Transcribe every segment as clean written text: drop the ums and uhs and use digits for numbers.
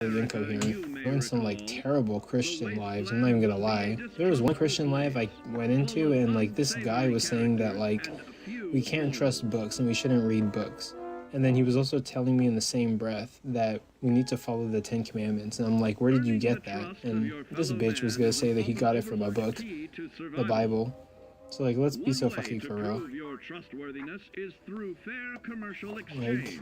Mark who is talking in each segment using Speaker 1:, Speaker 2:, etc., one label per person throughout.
Speaker 1: incoherent. Going some like terrible Christian lives. I'm not even gonna lie. There was one Christian live I went into, and like this guy was saying that like we can't trust books and we shouldn't read books. And then he was also telling me in the same breath that we need to follow the 10 Commandments. And I'm like, where did you get that? And this bitch was gonna say that he got it from a book, the Bible. So like, let's be so fucking for real. Like,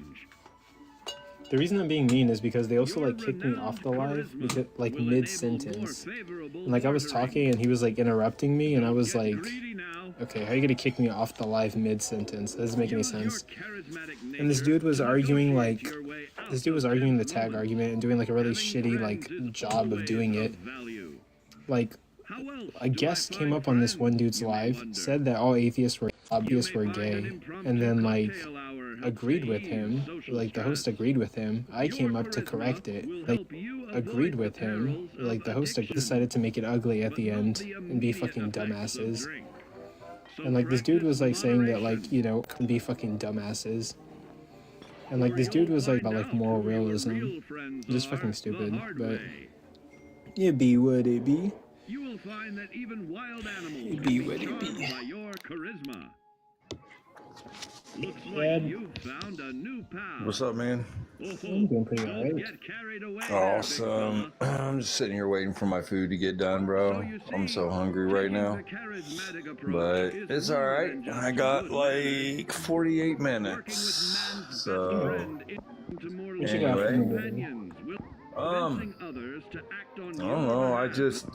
Speaker 1: the reason I'm being mean is because they also like kicked me off the live because like mid-sentence. And, like I was talking and he was like interrupting me and I was like, okay, how are you gonna kick me off the live mid-sentence? That doesn't make any sense. And this dude was arguing the tag argument and doing like a really shitty like job of doing it. Like a guest came up on this one dude's live, said that all atheists were gay, and then like agreed with him. Like the host agreed with him. I came up to correct it. Like agreed with him. Like the host decided to make it ugly at the end and be fucking dumbasses. And like this dude was like saying that like, you know, be fucking dumbasses. And like this dude was like about like moral realism. Just fucking stupid. But it be what it be.
Speaker 2: You will find that even wild animals
Speaker 1: It be what it be.
Speaker 2: by your charisma. Looks like you found a new pal.
Speaker 3: What's up, man?
Speaker 1: I'm doing pretty alright.
Speaker 2: Get carried away.
Speaker 3: Awesome. I'm just sitting here waiting for my food to get done, bro. I'm so hungry right now. But it's alright. I got like 48 minutes. So, anyway. I don't know, I just,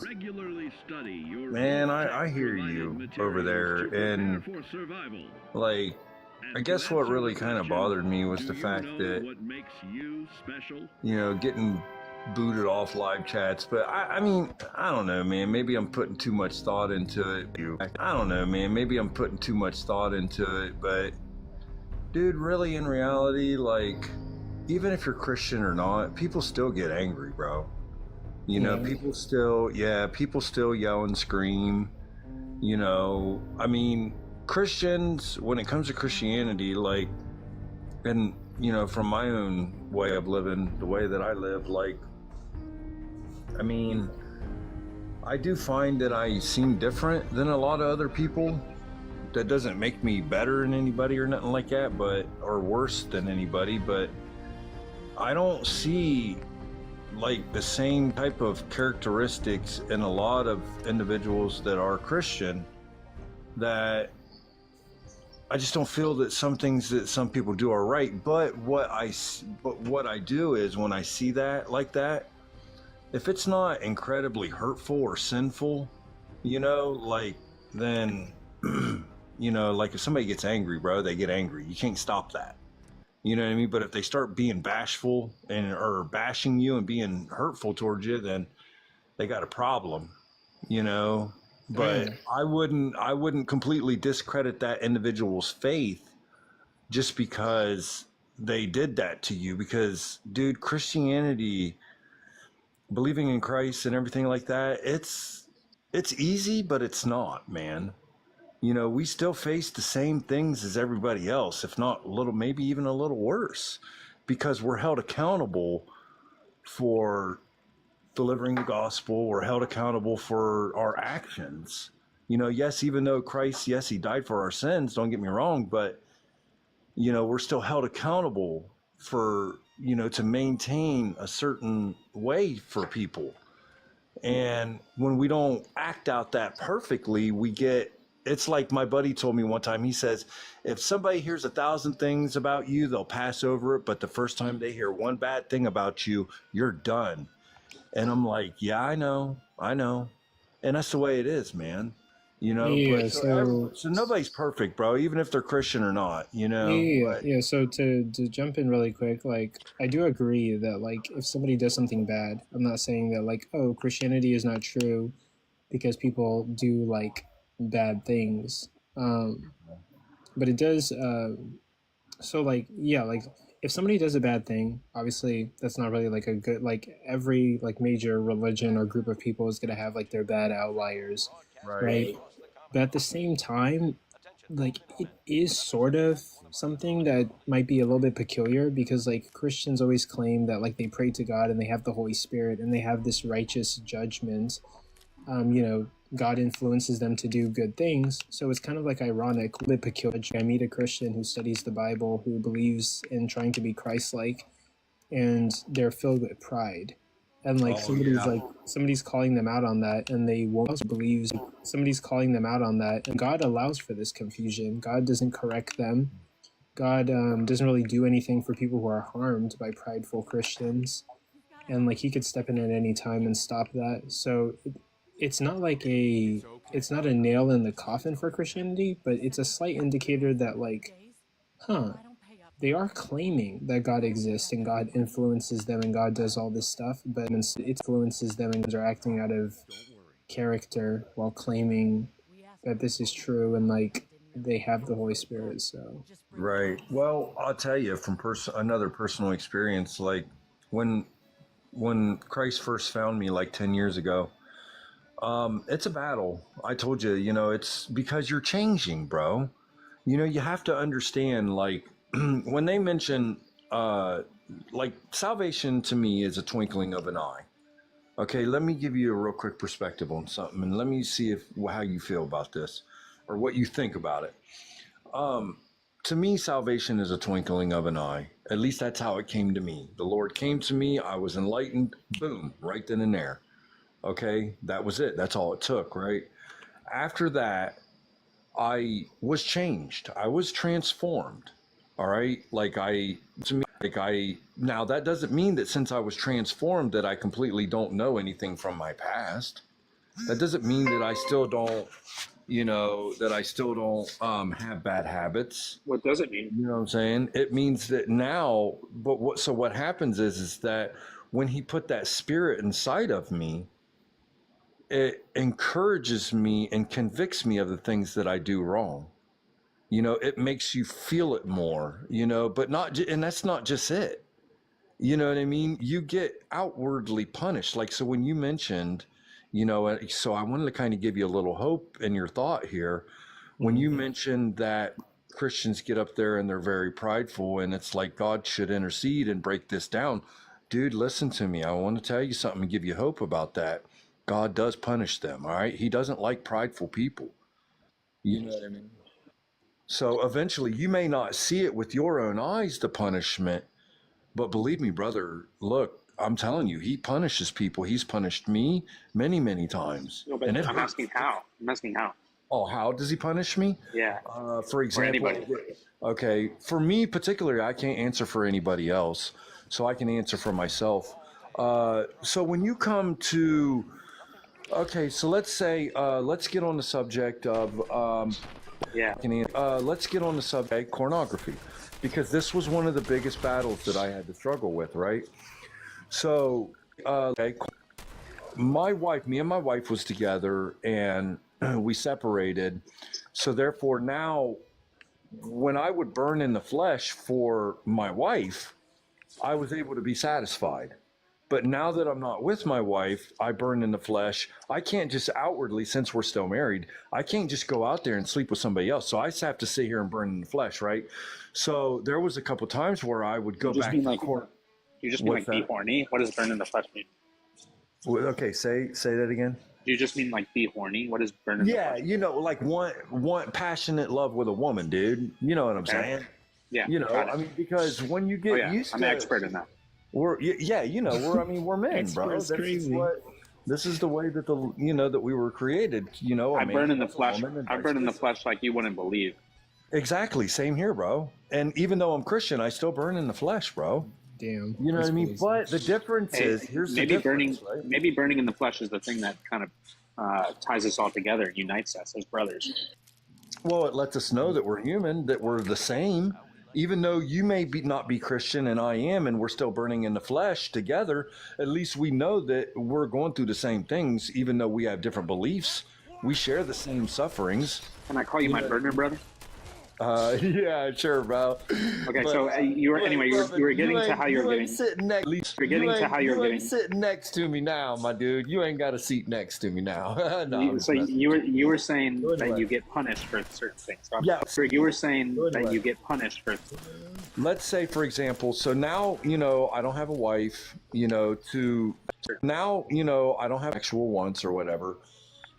Speaker 3: man, I hear you over there, and, like, I guess what really kind of bothered me was the fact that, you know, getting booted off live chats, but I mean, I don't know, man, maybe I'm putting too much thought into it. I don't know, man, maybe I'm putting too much thought into it, but, dude, really, in reality, like, even if you're Christian or not, people still get angry, bro. You know, people still yell and scream. You know, I mean, Christians, when it comes to Christianity, like, and, you know, from my own way of living, the way that I live, like, I mean, I do find that I seem different than a lot of other people. That doesn't make me better than anybody or nothing like that, but, or worse than anybody, but I don't see like the same type of characteristics in a lot of individuals that are Christian, that I just don't feel that some things that some people do are right. But what I do is when I see that like that, if it's not incredibly hurtful or sinful, you know, like, then you know, like if somebody gets angry, bro, they get angry. You can't stop that. You know what I mean? But if they start being bashful or bashing you and being hurtful towards you, then they got a problem, you know? But I wouldn't completely discredit that individual's faith just because they did that to you. Because, dude, Christianity, believing in Christ and everything like that, it's easy, but it's not, man. You know, we still face the same things as everybody else, if not a little, maybe even a little worse, because we're held accountable for delivering the gospel. We're held accountable for our actions. You know, yes, even though Christ, yes, he died for our sins, don't get me wrong, but, you know, we're still held accountable for, you know, to maintain a certain way for people. And when we don't act out that perfectly, it's like my buddy told me one time. He says, if somebody hears 1,000 things about you, they'll pass over it. But the first time they hear one bad thing about you, you're done. And I'm like, yeah, I know. And that's the way it is, man. You know,
Speaker 1: yeah,
Speaker 3: so nobody's perfect, bro, even if they're Christian or not, you know?
Speaker 1: Yeah, so to jump in really quick, like, I do agree that, like, if somebody does something bad, I'm not saying that, like, oh, Christianity is not true because people do, like, bad things, but it does, so like, yeah, like if somebody does a bad thing, obviously that's not really like a good, like every like major religion or group of people is going to have like their bad outliers, right? But at the same time, like it is sort of something that might be a little bit peculiar because like Christians always claim that like they pray to God and they have the Holy Spirit and they have this righteous judgment. You know, God influences them to do good things. So it's kind of like ironic, a bit peculiar. I meet a Christian who studies the Bible, who believes in trying to be Christ-like, and they're filled with pride. And like somebody's calling them out on that, and they won't believe. Somebody's calling them out on that, and God allows for this confusion. God doesn't correct them. God doesn't really do anything for people who are harmed by prideful Christians, and like He could step in at any time and stop that. So it's not like it's not a nail in the coffin for Christianity, but it's a slight indicator that like, they are claiming that God exists and God influences them and God does all this stuff, but it influences them and they're acting out of character while claiming that this is true and like they have the Holy Spirit. So
Speaker 3: Right. Well, I'll tell you from another personal experience. Like when Christ first found me like 10 years ago, it's a battle. I told you, you know, it's because you're changing, bro. You know, you have to understand, like, when they mention, like, salvation to me is a twinkling of an eye. Okay, let me give you a real quick perspective on something, and let me see how you feel about this, or what you think about it. To me, salvation is a twinkling of an eye. At least that's how it came to me. The Lord came to me, I was enlightened, boom, right then and there. Okay, that was it. That's all it took, right? After that, I was changed. I was transformed. All right. Now that doesn't mean that since I was transformed that I completely don't know anything from my past. That doesn't mean that I still don't, have bad habits.
Speaker 4: What does it mean?
Speaker 3: You know what I'm saying? It means that now, so what happens is that when He put that Spirit inside of me, it encourages me and convicts me of the things that I do wrong. You know, it makes you feel it more, you know, but and that's not just it. You know what I mean? You get outwardly punished. Like, so when you mentioned, you know, so I wanted to kind of give you a little hope in your thought here. When you mentioned that Christians get up there and they're very prideful and it's like God should intercede and break this down. Dude, listen to me. I want to tell you something and give you hope about that. God does punish them, all right? He doesn't like prideful people. You know what I mean? So eventually, you may not see it with your own eyes, the punishment, but believe me, brother, look, I'm telling you, He punishes people. He's punished me many, many times.
Speaker 4: No, but I'm asking how.
Speaker 3: Oh, how does He punish me?
Speaker 4: Yeah.
Speaker 3: For example, okay, for me particularly, I can't answer for anybody else, so I can answer for myself. So when you come to, okay, so let's say, let's get on the subject of, let's get on the subject pornography, because this was one of the biggest battles that I had to struggle with, right? So, me and my wife was together and we separated. So therefore now, when I would burn in the flesh for my wife, I was able to be satisfied. But now that I'm not with my wife, I burn in the flesh. I can't just outwardly, since we're still married, I can't just go out there and sleep with somebody else. So I just have to sit here and burn in the flesh, right? So there was a couple times where I would go back to the court.
Speaker 4: You just mean like be horny? What does burn in the flesh mean?
Speaker 3: Okay, say that again.
Speaker 4: Do you just mean like be horny? What does burn in the flesh?
Speaker 3: Yeah, you know, like want passionate love with a woman, dude. You know what I'm saying?
Speaker 4: Yeah.
Speaker 3: You know, I mean, because when you get used to,
Speaker 4: I'm an expert in that.
Speaker 3: We're men, bro. This is the way that that we were created. You know,
Speaker 4: I burn in the flesh. I burn in the flesh like you wouldn't believe.
Speaker 3: Exactly, same here, bro. And even though I'm Christian, I still burn in the flesh, bro.
Speaker 1: Damn.
Speaker 3: You know what I mean? But the difference is
Speaker 4: maybe burning in the flesh is the thing that kind of ties us all together and unites us as brothers.
Speaker 3: Well, it lets us know that we're human, that we're the same. Even though you may not be Christian and I am, and we're still burning in the flesh together, at least we know that we're going through the same things, even though we have different beliefs. We share the same sufferings.
Speaker 4: Can I call you my burner brother?
Speaker 3: Yeah, sure, bro.
Speaker 4: Okay,
Speaker 3: But
Speaker 4: so you were anyway. You were getting to how you were getting.
Speaker 3: sitting next.
Speaker 4: You're getting to how you're getting.
Speaker 3: Sitting next to me now, my dude. You ain't got a seat next to me now. No, I'm just
Speaker 4: So
Speaker 3: messing.
Speaker 4: you were saying
Speaker 3: Go
Speaker 4: that
Speaker 3: anyway.
Speaker 4: you get punished for certain things. So
Speaker 3: Yeah.
Speaker 4: so you were saying
Speaker 3: Go
Speaker 4: that
Speaker 3: anyway.
Speaker 4: you get punished for.
Speaker 3: Let's say, for example, so now I don't have a wife. Now I don't have actual wants or whatever.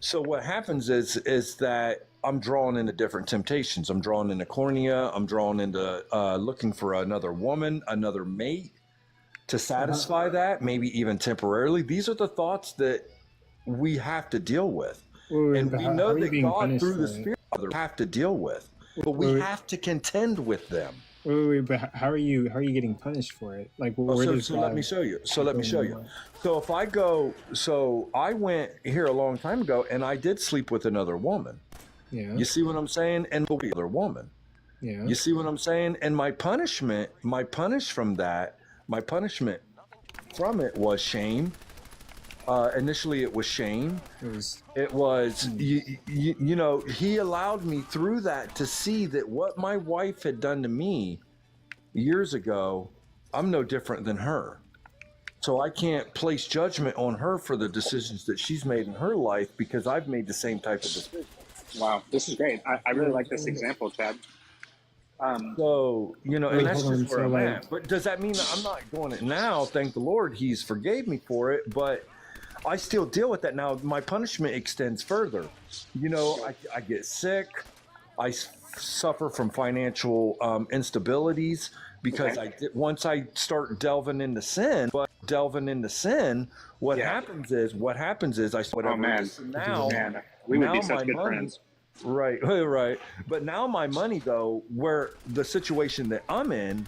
Speaker 3: So what happens is that I'm drawn into different temptations. I'm drawn into cornea. I'm drawn into looking for another woman, another mate to satisfy that, maybe even temporarily. These are the thoughts that we have to deal with.
Speaker 1: Wait,
Speaker 3: And
Speaker 1: but
Speaker 3: we
Speaker 1: how
Speaker 3: know
Speaker 1: are you
Speaker 3: that
Speaker 1: being
Speaker 3: God,
Speaker 1: punished
Speaker 3: through the
Speaker 1: for it?
Speaker 3: Spirit, have to deal with. But we
Speaker 1: Wait.
Speaker 3: have to contend with them.
Speaker 1: Wait, but how are you getting punished for it? Like,
Speaker 3: Oh,
Speaker 1: where
Speaker 3: so
Speaker 1: does
Speaker 3: let
Speaker 1: God
Speaker 3: me show you. So let me
Speaker 1: go
Speaker 3: show
Speaker 1: in
Speaker 3: you.
Speaker 1: that?
Speaker 3: So if I go, so I went here a long time ago, and I did sleep with another woman.
Speaker 1: Yeah,
Speaker 3: You see what I'm saying? And the other woman.
Speaker 1: yeah.
Speaker 3: You see what I'm saying? And my punishment from it was shame. Initially, it was shame.
Speaker 1: It was
Speaker 3: He allowed me through that to see that what my wife had done to me years ago, I'm no different than her. So I can't place judgment on her for the decisions that she's made in her life because I've made the same type of decision.
Speaker 4: Wow, this is great. I really like this example, Chad.
Speaker 3: So,
Speaker 1: Wait,
Speaker 3: and that's
Speaker 1: hold on.
Speaker 3: just where
Speaker 1: So,
Speaker 3: I'm
Speaker 1: like-
Speaker 3: at. But does that mean that I'm not doing it now? Thank the Lord, He's forgave me for it. But I still deal with that now. My punishment extends further. I get sick. I suffer from financial instabilities because once I start delving into sin, what happens is I whatever.
Speaker 4: Oh man,
Speaker 3: it is. Now,
Speaker 4: man, we would be
Speaker 3: now
Speaker 4: such
Speaker 3: my
Speaker 4: good
Speaker 3: money-
Speaker 4: friends.
Speaker 3: Right, right. But now my money, though, where the situation that I'm in,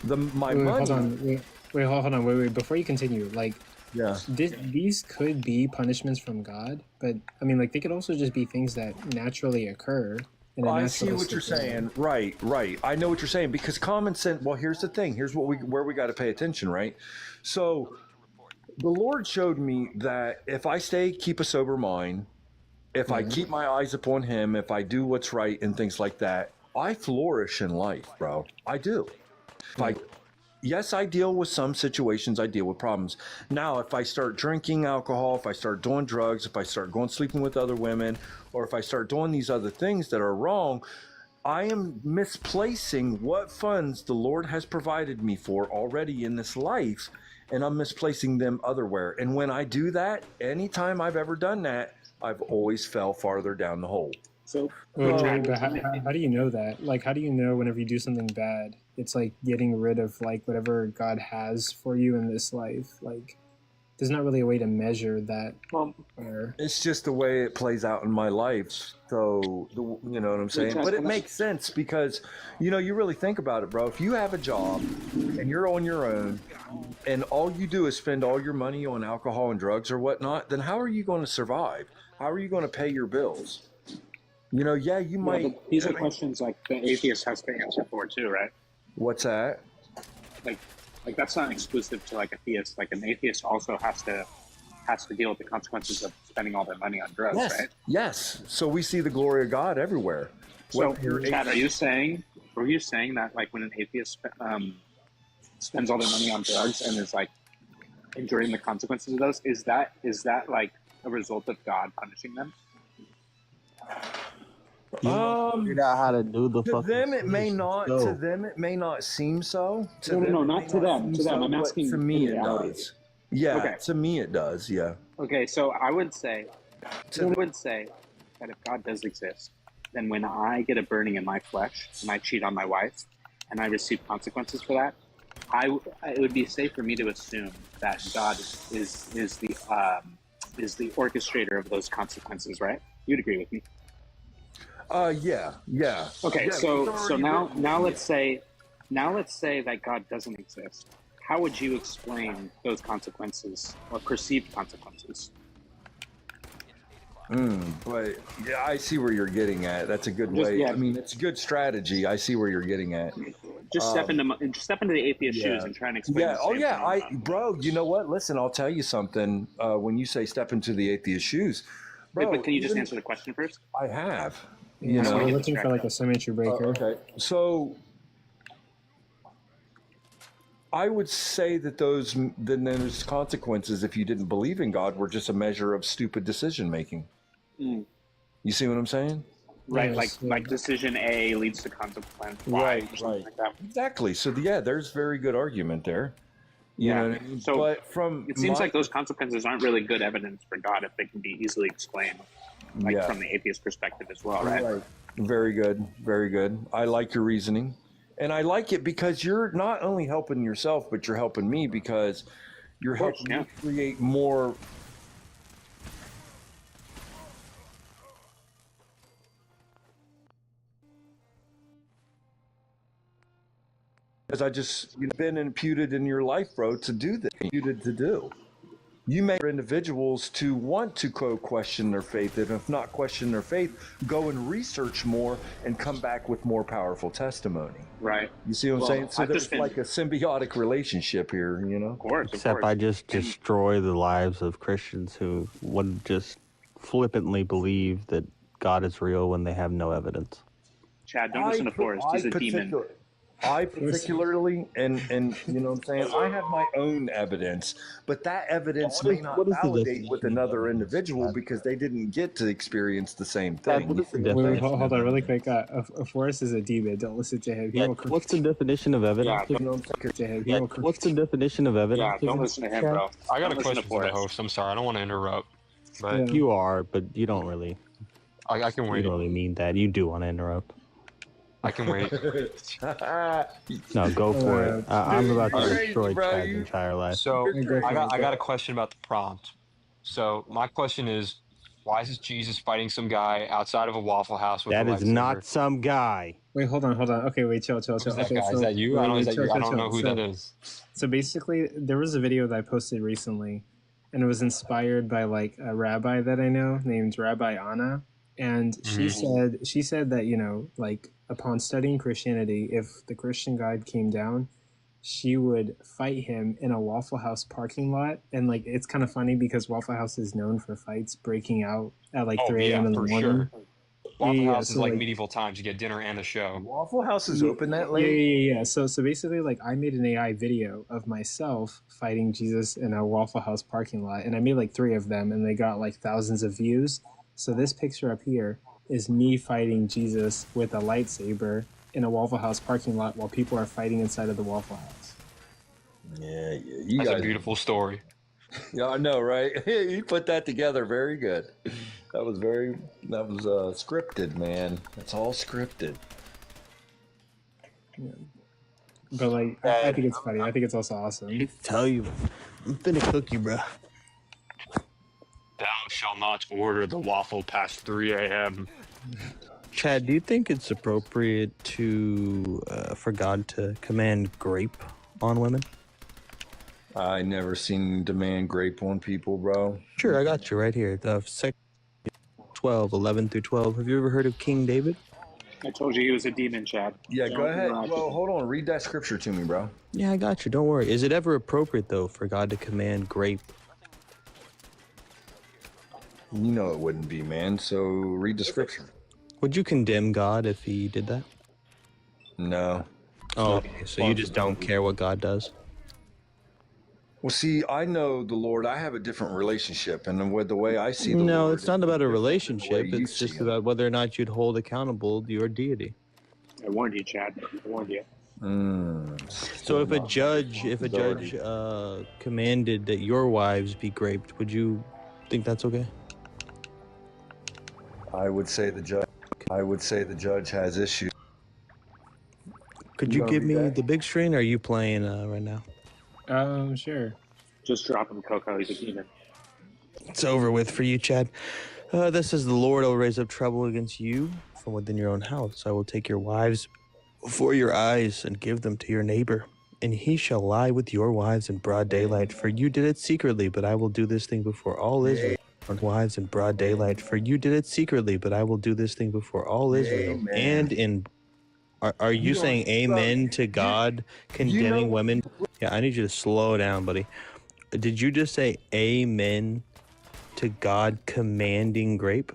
Speaker 3: my
Speaker 1: wait,
Speaker 3: money.
Speaker 1: hold on. Hold on. Wait. Before you continue, like,
Speaker 3: Yeah.
Speaker 1: these could be punishments from God, but I mean, like, they could also just be things that naturally occur.
Speaker 3: I see what you're saying. Right. I know what you're saying because common sense. Well, here's the thing. Here's where we got to pay attention, right? So, the Lord showed me that if I keep a sober mind, if I keep my eyes upon Him, if I do what's right and things like that, I flourish in life, bro. I do. Yes, I deal with some situations. I deal with problems. Now, if I start drinking alcohol, if I start doing drugs, if I start sleeping with other women, or if I start doing these other things that are wrong, I am misplacing what funds the Lord has provided me for already in this life, and I'm misplacing them otherwhere. And when I do that, anytime I've ever done that, I've always fell farther down the hole.
Speaker 4: So,
Speaker 1: But how do you know that? Like, how do you know whenever you do something bad, it's like getting rid of like whatever God has for you in this life? Like, there's not really a way to measure that.
Speaker 4: well,
Speaker 3: It's just the way it plays out in my life. So, you know what I'm saying? But it makes sense because, you really think about it, bro. If you have a job and you're on your own and all you do is spend all your money on alcohol and drugs or whatnot, then how are you going to survive? How are you going to pay your bills? You might.
Speaker 4: but these are questions like the atheist has to answer for too, right?
Speaker 3: What's that?
Speaker 4: Like that's not exclusive to like a theist. Like an atheist also has to deal with the consequences of spending all their money on drugs, right?
Speaker 3: Yes. So we see the glory of God everywhere.
Speaker 4: So, Chad, were you saying that like when an atheist spends all their money on drugs and is like enduring the consequences of those, is that like a result of God punishing them?
Speaker 5: Figured out how to do the
Speaker 3: To
Speaker 5: fucking
Speaker 3: them, it may not.
Speaker 5: go.
Speaker 3: To them, it may not seem so.
Speaker 4: No,
Speaker 3: it
Speaker 4: not
Speaker 3: may
Speaker 4: to them.
Speaker 3: seem
Speaker 4: To them,
Speaker 3: so,
Speaker 4: I'm
Speaker 3: but
Speaker 4: asking
Speaker 3: To me,
Speaker 4: in
Speaker 3: it
Speaker 4: reality.
Speaker 3: does. Yeah.
Speaker 4: Okay.
Speaker 3: To me, it does. Yeah.
Speaker 4: Okay, so I would say that if God does exist, then when I get a burning in my flesh and I cheat on my wife and I receive consequences for that, it would be safe for me to assume that God is the orchestrator of those consequences, right? You'd agree with me.
Speaker 3: Yeah.
Speaker 4: Okay,
Speaker 3: Yeah,
Speaker 4: so now let's say that God doesn't exist. How would you explain those consequences or perceived consequences?
Speaker 3: But yeah, I see where you're getting at. That's a good way.
Speaker 4: yeah.
Speaker 3: I mean, it's a good strategy. I see where you're getting at.
Speaker 4: Just step into the atheist shoes and try and explain.
Speaker 3: Yeah.
Speaker 4: the
Speaker 3: Oh,
Speaker 4: same
Speaker 3: yeah.
Speaker 4: thing.
Speaker 3: Bro, you know what? Listen, I'll tell you something. When you say step into the atheist shoes, bro,
Speaker 4: Wait, but can you just answer the question first?
Speaker 3: I have. You
Speaker 1: So
Speaker 3: know.
Speaker 1: we're looking for like a symmetry breaker.
Speaker 3: Okay. So I would say that then there's consequences if you didn't believe in God were just a measure of stupid decision making.
Speaker 4: Mm.
Speaker 3: You see what I'm saying?
Speaker 4: Right,
Speaker 1: Yes,
Speaker 4: like decision A leads to consequence Y,
Speaker 3: Right,
Speaker 4: or something like that.
Speaker 3: Exactly. So yeah, there's very good argument there. You know what I mean?
Speaker 4: So
Speaker 3: but from
Speaker 4: it seems like those consequences aren't really good evidence for God if they can be easily explained, like from the atheist perspective as well, right?
Speaker 3: Very good. Very good. I like your reasoning. And I like it because you're not only helping yourself, but you're helping me because you're helping me create more. Because you've been imputed in your life, bro, to do this. Imputed to do. You make individuals to want to question their faith, and if not question their faith, go and research more and come back with more powerful testimony.
Speaker 4: Right.
Speaker 3: You see what I'm saying? So there's like a symbiotic relationship here, you know?
Speaker 4: Of course.
Speaker 5: Except I just destroy the lives of Christians who would just flippantly believe that God is real when they have no evidence.
Speaker 4: Chad, don't listen to Forrest. He's a demon.
Speaker 3: I particularly, and you know what I'm saying, I have my own evidence, but that evidence may not validate with another individual because they didn't get to experience the same thing.
Speaker 1: Wait, hold on, really quick. Forrest is a demon. Don't listen to him.
Speaker 5: What's the definition of evidence? What's the definition of evidence?
Speaker 4: Yeah, don't listen to him, bro.
Speaker 6: I got a question for the host. I'm sorry, I don't want to interrupt, but
Speaker 5: You are, but you don't really.
Speaker 6: I can wait.
Speaker 5: You don't really mean that. You do want to interrupt.
Speaker 6: I can wait.
Speaker 5: No, go for it. I'm about to destroy Chad's entire life.
Speaker 6: So I got a question about the prompt. So my question is, why is Jesus fighting some guy outside of a Waffle House with
Speaker 5: that
Speaker 6: a
Speaker 5: is
Speaker 6: lightsaber?
Speaker 5: not some guy.
Speaker 1: Wait, hold on. Okay, wait, chill.
Speaker 6: Who's that
Speaker 1: Okay,
Speaker 6: guy? Is that you? I don't know who that is.
Speaker 1: So basically, there was a video that I posted recently, and it was inspired by like a rabbi that I know named Rabbi Anna, and she said that, you know, like upon studying Christianity, if the Christian God came down, she would fight him in a Waffle House parking lot. And like, it's kind of funny because Waffle House is known for fights breaking out at like 3 a.m. in the morning.
Speaker 6: Sure. Waffle House is
Speaker 1: so
Speaker 6: like medieval times. You get dinner and a show.
Speaker 3: Waffle House is open that late?
Speaker 1: Yeah. So basically, like, I made an AI video of myself fighting Jesus in a Waffle House parking lot, and I made like 3 of them, and they got like thousands of views. So this picture up here is me fighting Jesus with a lightsaber in a Waffle House parking lot while people are fighting inside of the Waffle House.
Speaker 3: Yeah.
Speaker 6: That's a beautiful story.
Speaker 3: Yeah, I know, right? You put that together very good. That was scripted, man. That's all scripted.
Speaker 1: Yeah. But like, I think it's funny. I think it's also awesome.
Speaker 5: I tell you, I'm finna cook you, bro.
Speaker 6: Thou shalt not order the waffle past 3 a.m.
Speaker 5: Chad, do you think it's appropriate for God to command grape on women?
Speaker 3: I never seen demand grape on people, bro.
Speaker 5: Sure, I got you right here. The 12, 11 through 12. Have you ever heard of King David?
Speaker 4: I told you he was a demon, Chad.
Speaker 3: Yeah, go ahead. Well, hold on. Read that scripture to me, bro.
Speaker 5: Yeah, I got you. Don't worry. Is it ever appropriate, though, for God to command grape?
Speaker 3: You know it wouldn't be, man. So read the scripture.
Speaker 5: Would you condemn God if he did that?
Speaker 3: No.
Speaker 5: Oh, okay. So you just don't care what God does?
Speaker 3: Well, see, I know the Lord. I have a different relationship, and with the way I see the Lord.
Speaker 5: No, it's not about a relationship. It's just about whether or not you'd hold accountable your deity.
Speaker 4: I warned you, Chad. I warned you.
Speaker 5: So if a judge commanded that your wives be raped, would you think that's okay?
Speaker 3: I would say the judge has issues.
Speaker 5: Could you give me the big screen? Or are you playing right now?
Speaker 1: Sure.
Speaker 4: Just drop him, Coco. He's a demon.
Speaker 5: It's over with for you, Chad. This is the Lord. I will raise up trouble against you from within your own house. I will take your wives before your eyes and give them to your neighbor. And he shall lie with your wives in broad daylight. For you did it secretly, but I will do this thing before all Israel. Wives in broad daylight. For you did it secretly, but I will do this thing before all Israel. Amen. And in... Are you saying amen to God condemning women? Yeah, I need you to slow down, buddy. Did you just say amen to God commanding grape?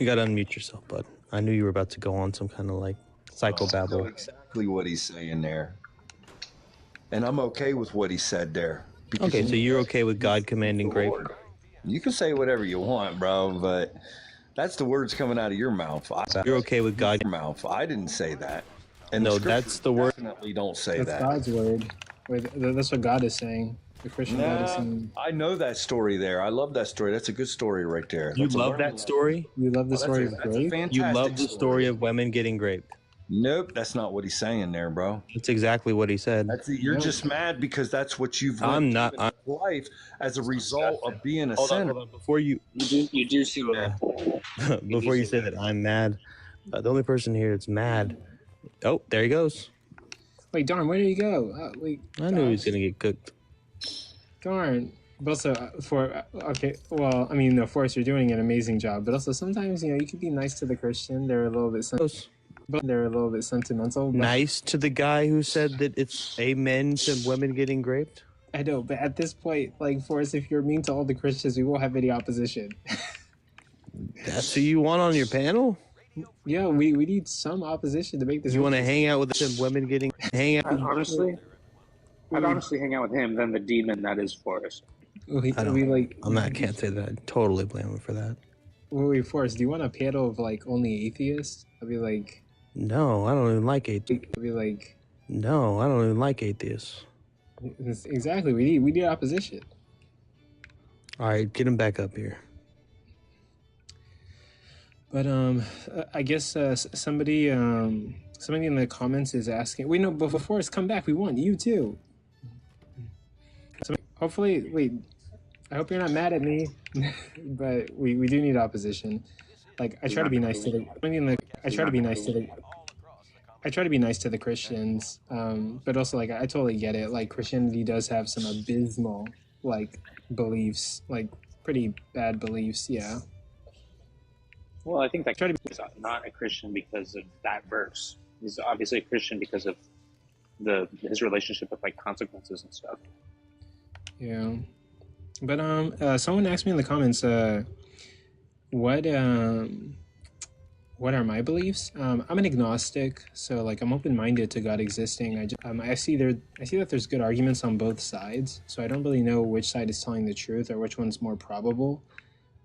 Speaker 5: You gotta unmute yourself, bud. I knew you were about to go on some kind of like
Speaker 3: I know
Speaker 5: psychobabble.
Speaker 3: exactly what he's saying there. And I'm okay with what he said there.
Speaker 5: Okay, so you're okay with God commanding grape?
Speaker 3: You can say whatever you want, bro, but that's the words coming out of your mouth.
Speaker 5: You're okay with God?
Speaker 3: I didn't say that. And
Speaker 5: No,
Speaker 3: the
Speaker 5: that's the word.
Speaker 3: definitely don't say
Speaker 1: That's
Speaker 3: that.
Speaker 1: God's word. Wait, that's what God is saying. The Christian God is saying.
Speaker 3: I know that story there. I love that story. That's a good story right there.
Speaker 5: You
Speaker 3: That's a
Speaker 5: love
Speaker 3: learning
Speaker 5: that story?
Speaker 1: You love the
Speaker 3: lesson.
Speaker 1: story of
Speaker 3: That's a
Speaker 1: grape?
Speaker 3: fantastic
Speaker 5: You love the story of women getting raped?
Speaker 3: Nope, that's not what he's saying there, bro.
Speaker 5: That's exactly what he said.
Speaker 3: You're just mad because that's what you've
Speaker 5: I'm not.
Speaker 3: in life as a result of being a sinner.
Speaker 5: Hold on. Before you
Speaker 4: You do seem mad.
Speaker 5: before you say that I'm mad, the only person here that's mad. Oh, there he goes.
Speaker 1: Wait, darn, where did he go? Wait,
Speaker 5: I knew he was gonna get cooked.
Speaker 1: darn. But also, okay, well, I mean, of course, you're doing an amazing job. But also, sometimes, you can be nice to the Christian. They're a little bit sentimental. But
Speaker 5: Nice to the guy who said that it's amen to women getting raped.
Speaker 1: I know, but at this point, like, Forrest, if you're mean to all the Christians, we won't have any opposition.
Speaker 5: That's who you want on your panel?
Speaker 1: Yeah, we need some opposition to make this.
Speaker 5: You want to hang out with some women getting
Speaker 4: I'd honestly hang out with him than the demon that is Forrest.
Speaker 1: I
Speaker 5: can't say that. I totally blame him for that.
Speaker 1: Wait, Forrest, do you want a panel of like only atheists? I'd be like,
Speaker 5: no, I don't even like atheists.
Speaker 1: I'd be like,
Speaker 5: no, I don't even like atheists.
Speaker 1: Exactly, we need opposition.
Speaker 5: All right, get him back up here.
Speaker 1: But I guess somebody in the comments is asking. Wait, no, but before it's come back, we want you too. So hopefully, wait. I hope you're not mad at me, but we do need opposition. Like I try to be nice to the. I try to be nice to the. I try to be nice to the Christians, but also like I totally get it. Like Christianity does have some abysmal like beliefs, like pretty bad beliefs. Yeah.
Speaker 4: Well, I think that he's not a Christian because of that verse. He's obviously a Christian because of his relationship with like consequences and stuff.
Speaker 1: Yeah, but someone asked me in the comments, what are my beliefs? I'm an agnostic, so like I'm open-minded to God existing. I see that there's good arguments on both sides, so I don't really know which side is telling the truth or which one's more probable.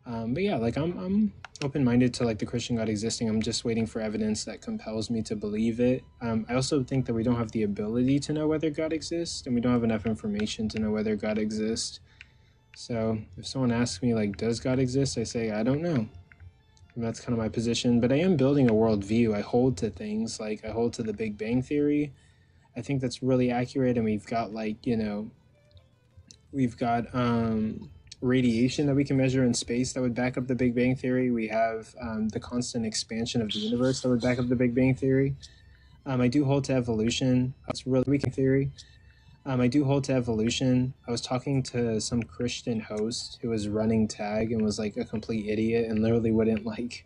Speaker 1: But yeah, like I'm open-minded to like the Christian God existing. I'm just waiting for evidence that compels me to believe it. I also think that we don't have the ability to know whether God exists, and we don't have enough information to know whether God exists. So if someone asks me like, does God exist? I say, I don't know. And that's kind of my position, but I am building a worldview. I hold to things, like I hold to the Big Bang Theory. I think that's really accurate, and we've got like, we've got radiation that we can measure in space that would back up the Big Bang Theory. We have the constant expansion of the universe that would back up the Big Bang Theory. I do hold to evolution. That's really weak in theory. I do hold to evolution. I was talking to some Christian host who was running tag and was like a complete idiot and literally wouldn't like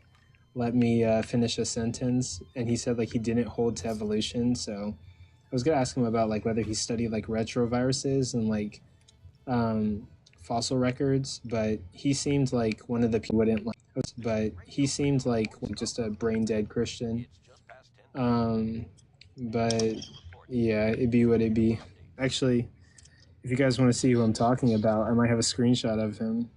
Speaker 1: let me finish a sentence. And he said like he didn't hold to evolution. So I was gonna ask him about like whether he studied like retroviruses and like fossil records, but he seemed like one of the people wouldn't like. But he seemed like just a brain dead Christian. But yeah, it'd be what it'd be. Actually, if you guys want to see who I'm talking about, I might have a screenshot of him.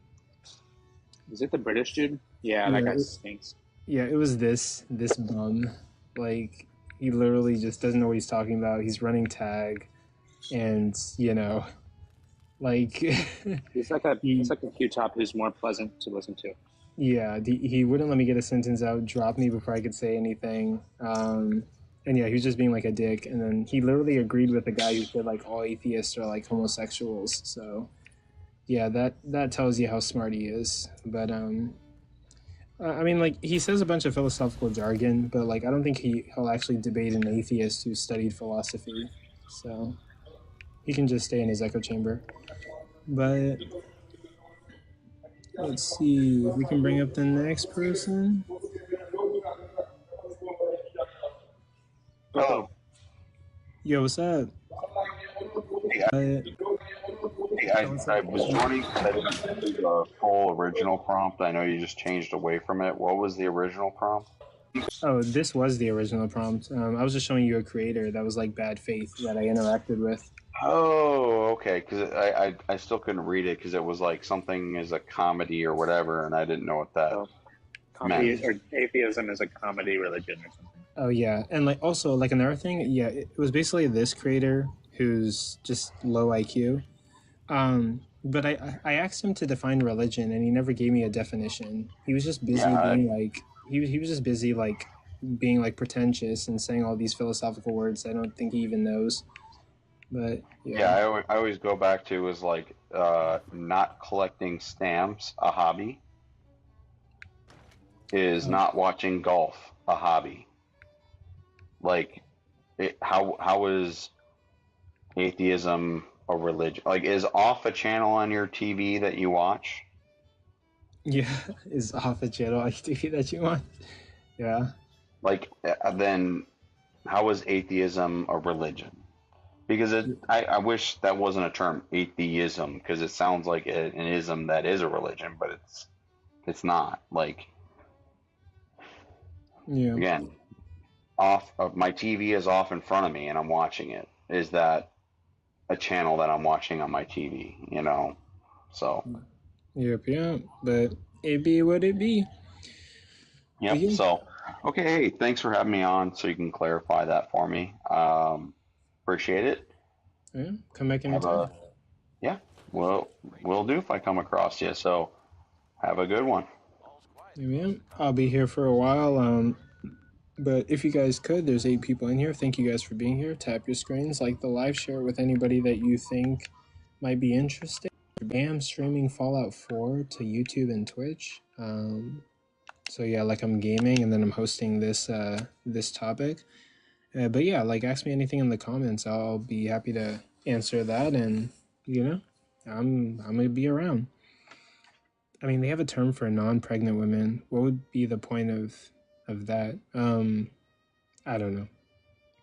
Speaker 4: Is it the British dude? Yeah, that guy stinks.
Speaker 1: Yeah, it was this bum. Like, he literally just doesn't know what he's talking about. He's running tag, and, like...
Speaker 4: He's like a Q-top who's more pleasant to listen to.
Speaker 1: Yeah, he wouldn't let me get a sentence out, dropped me before I could say anything. And yeah, he was just being like a dick. And then he literally agreed with the guy who said like all atheists are like homosexuals. So yeah, that tells you how smart he is. But I mean, like he says a bunch of philosophical jargon, but like I don't think he'll actually debate an atheist who studied philosophy. So he can just stay in his echo chamber. But let's see if we can bring up the next person.
Speaker 4: Oh.
Speaker 1: Yo, what's up?
Speaker 7: Hey
Speaker 3: I was joining because I didn't see the full original prompt. I know you just changed away from it. What was the original prompt?
Speaker 1: Oh, this was the original prompt. I was just showing you a creator that was like bad faith that I interacted with.
Speaker 3: Oh, okay. Because I still couldn't read it because it was like something is a comedy or whatever, and I didn't know what that
Speaker 4: So comedy
Speaker 3: meant.
Speaker 4: or atheism is a comedy religion or something.
Speaker 1: Oh yeah, and like also like another thing, yeah, it was basically this creator who's just low IQ. But I asked him to define religion, and he never gave me a definition. He was just busy
Speaker 3: Yeah,
Speaker 1: being like he was just busy like being like pretentious and saying all these philosophical words I don't think he even knows. But
Speaker 3: yeah.
Speaker 1: yeah,
Speaker 3: I always go back to is like not collecting stamps a hobby, is
Speaker 1: uh,
Speaker 3: not watching golf a hobby. Like, how is atheism a religion? Like, is off a channel on your TV that you watch?
Speaker 1: yeah, is off a channel on TV that you want. Yeah,
Speaker 3: Like, then how is atheism a religion? Because I wish that wasn't a term, atheism, because it sounds like an ism that is a religion, but it's not. Like,
Speaker 1: yeah.
Speaker 3: again, off my TV is off in front of me and I'm watching it. Is that a channel that I'm watching on my TV? So
Speaker 1: Yep, yeah, but it be what it be. But
Speaker 3: yep.
Speaker 1: yeah,
Speaker 3: So okay, hey, thanks for having me on, so you can clarify that for me. Appreciate it.
Speaker 1: yeah, come back
Speaker 3: Have
Speaker 1: anytime.
Speaker 3: a Yeah. Well, will do if I come across you. So have a good one.
Speaker 1: Yeah, I'll be here for a while. But if you guys could, there's 8 people in here. Thank you guys for being here. Tap your screens, like the live, share it with anybody that you think might be interested. I am streaming Fallout 4 to YouTube and Twitch. So yeah, like I'm gaming and then I'm hosting this topic. But yeah, like ask me anything in the comments. I'll be happy to answer that, and you know, I'm gonna be around. I mean, they have a term for non-pregnant women. What would be the point of that? I don't know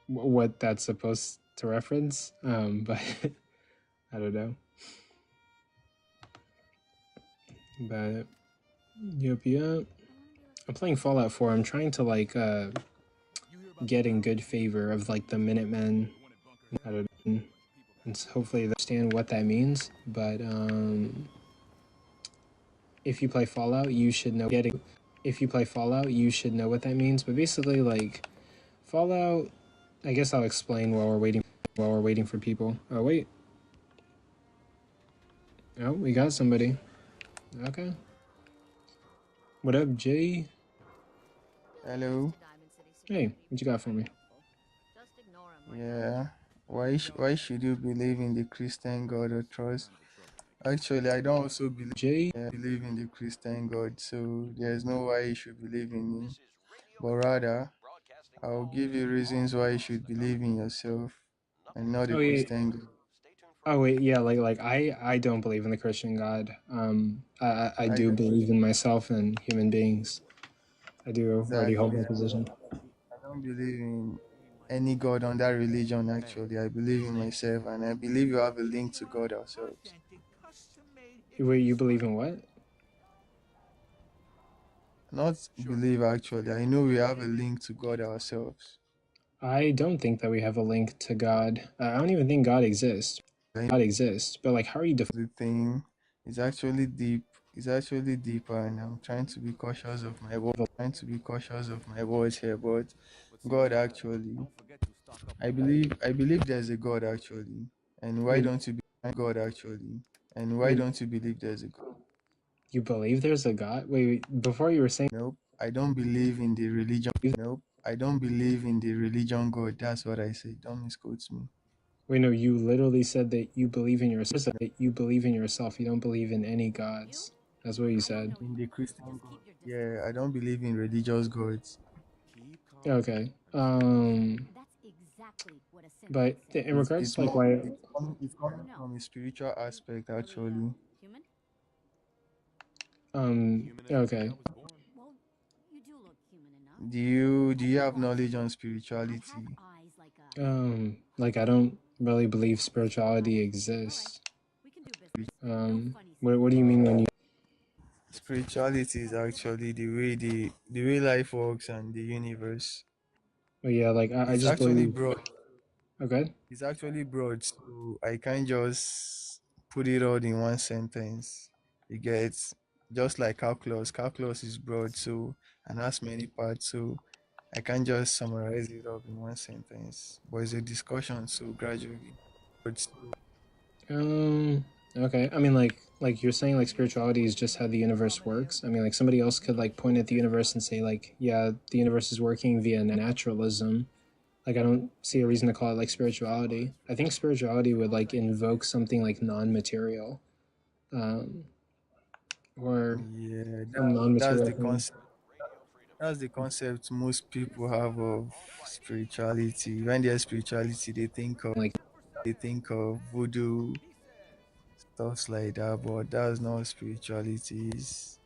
Speaker 1: what that's supposed to reference. But I don't know. But yep. I'm playing Fallout 4. I'm trying to like get in good favor of like the Minutemen. I don't know. And hopefully they understand what that means. But if you play Fallout, you should know getting. If you play Fallout, you should know what that means. But basically, like Fallout, I guess I'll explain while we're waiting. While we're waiting for people. Oh wait. Oh, we got somebody. Okay. What up, Jay?
Speaker 7: Hello.
Speaker 1: Hey, what you got for me?
Speaker 7: Yeah. Why should you believe in the Christian God or trust? Actually, I don't also
Speaker 1: Jay?
Speaker 7: believe in the Christian God, so there's no why you should believe in him. But rather, I'll give you reasons why you should believe in yourself and not the
Speaker 1: Oh yeah.
Speaker 7: Christian God.
Speaker 1: Oh wait, yeah. Like I don't believe in the Christian God. I
Speaker 7: I
Speaker 1: do
Speaker 7: don't
Speaker 1: believe in myself and human beings. I do already hold
Speaker 7: exactly.
Speaker 1: that position.
Speaker 7: I don't believe in any God on that religion. Actually, I believe in myself, and I believe you have a link to God ourselves.
Speaker 1: Wait, you believe in what?
Speaker 7: Not believe actually. I know we have a link to God ourselves.
Speaker 1: I don't think that we have a link to God. I don't even think God exists. God exists, but like, how are you
Speaker 7: The thing is actually deep. It's actually deeper, and I'm trying to be cautious of my words. Trying to be cautious of my words here, but God actually, I believe there's a God actually, and why
Speaker 1: Wait,
Speaker 7: don't you believe God actually, and why
Speaker 1: wait,
Speaker 7: don't you believe there's a God?
Speaker 1: you believe there's a God? Wait. Before you were saying,
Speaker 7: Nope, I don't believe in the religion. Nope, I don't believe in the religion God. That's what I say. Don't misquote me.
Speaker 1: wait, no, you literally said that you believe in yourself. That you believe in yourself. You don't believe in any gods. That's what you said.
Speaker 7: In the Christian God. Yeah, I don't believe in religious gods.
Speaker 1: Okay. But in
Speaker 7: It's
Speaker 1: regards
Speaker 7: it's
Speaker 1: to like
Speaker 7: more
Speaker 1: why,
Speaker 7: it's coming from a spiritual aspect actually.
Speaker 1: okay.
Speaker 7: Do you have knowledge on spirituality?
Speaker 1: Like I don't really believe spirituality exists. What do you mean when you?
Speaker 7: Spirituality is actually the way life works and the universe.
Speaker 1: Well, yeah, like I
Speaker 7: It's
Speaker 1: just
Speaker 7: actually
Speaker 1: believe.
Speaker 7: broad.
Speaker 1: Okay.
Speaker 7: It's actually broad, so I can't just put it all in one sentence. It gets just like calculus. Calculus is broad, so and has many parts, so I can't just summarize it up in one sentence. But it's a discussion, so gradually. But
Speaker 1: Okay. I mean, like you're saying, like spirituality is just how the universe works. I mean, like somebody else could like point at the universe and say, like, yeah, the universe is working via naturalism. Like, I don't see a reason to call it like spirituality. I think spirituality would like invoke something like non-material, um, or
Speaker 7: yeah,
Speaker 1: some
Speaker 7: that's
Speaker 1: non-material
Speaker 7: the
Speaker 1: thing.
Speaker 7: concept. That's the concept most people have of spirituality. When there's spirituality,
Speaker 1: Like,
Speaker 7: they think of voodoo, stuff like that. But that's not spirituality.
Speaker 1: so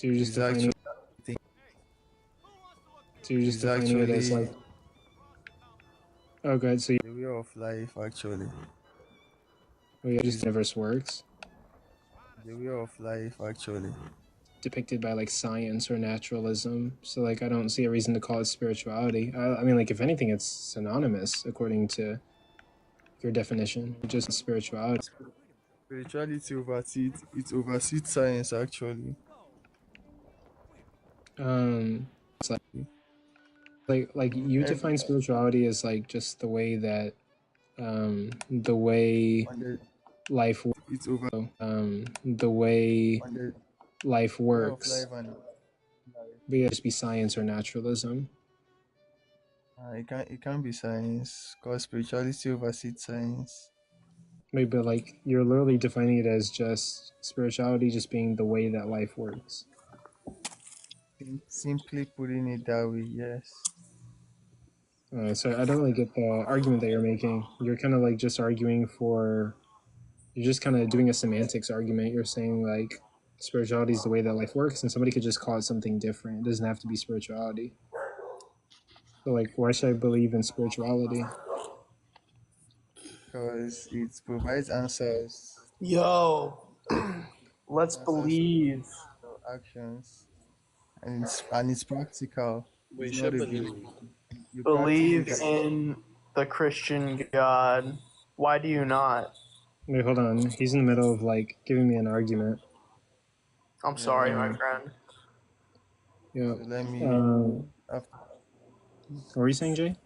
Speaker 1: you're just
Speaker 7: Is
Speaker 1: defining.
Speaker 7: actually
Speaker 1: So you're just
Speaker 7: is
Speaker 1: defining it as
Speaker 7: actually
Speaker 1: like. Oh, good. So
Speaker 7: the way of life. Actually,
Speaker 1: you just
Speaker 7: is
Speaker 1: universe works,
Speaker 7: the way of life. Actually,
Speaker 1: depicted by like science or naturalism. So like I don't see a reason to call it spirituality. I mean, like if anything, it's synonymous according to your definition. Just spirituality.
Speaker 7: spirituality oversees it oversees science. Actually,
Speaker 1: It's like you
Speaker 7: every
Speaker 1: define spirituality as like just the way
Speaker 7: on the
Speaker 1: life
Speaker 7: it's over
Speaker 1: the way
Speaker 7: on the
Speaker 1: life
Speaker 7: way of
Speaker 1: works.
Speaker 7: life and life.
Speaker 1: But yeah, just be science or naturalism.
Speaker 7: It can't be science because spirituality oversees science.
Speaker 1: Maybe, but like you're literally defining it as just spirituality, just being the way that life works.
Speaker 7: Simply putting it that way, yes.
Speaker 1: So I don't really get the argument that you're making. You're kind of like just arguing for. You're just kind of doing a semantics argument. You're saying like spirituality is the way that life works, and somebody could just call it something different. It doesn't have to be spirituality. So like, why should I believe in spirituality?
Speaker 7: Because it provides answers,
Speaker 5: Yo, let's
Speaker 7: answers
Speaker 5: believe.
Speaker 7: to actions, and it's practical.
Speaker 8: We
Speaker 7: It's not
Speaker 8: should
Speaker 7: a belief.
Speaker 8: believe.
Speaker 7: You practice
Speaker 5: Believe
Speaker 7: it.
Speaker 5: in the Christian God. Why do you not?
Speaker 1: Wait, hold on. He's in the middle of like giving me an argument.
Speaker 5: I'm sorry, my
Speaker 7: Yeah.
Speaker 5: friend.
Speaker 1: Yeah.
Speaker 7: So let me. After,
Speaker 1: What were you saying, Jay?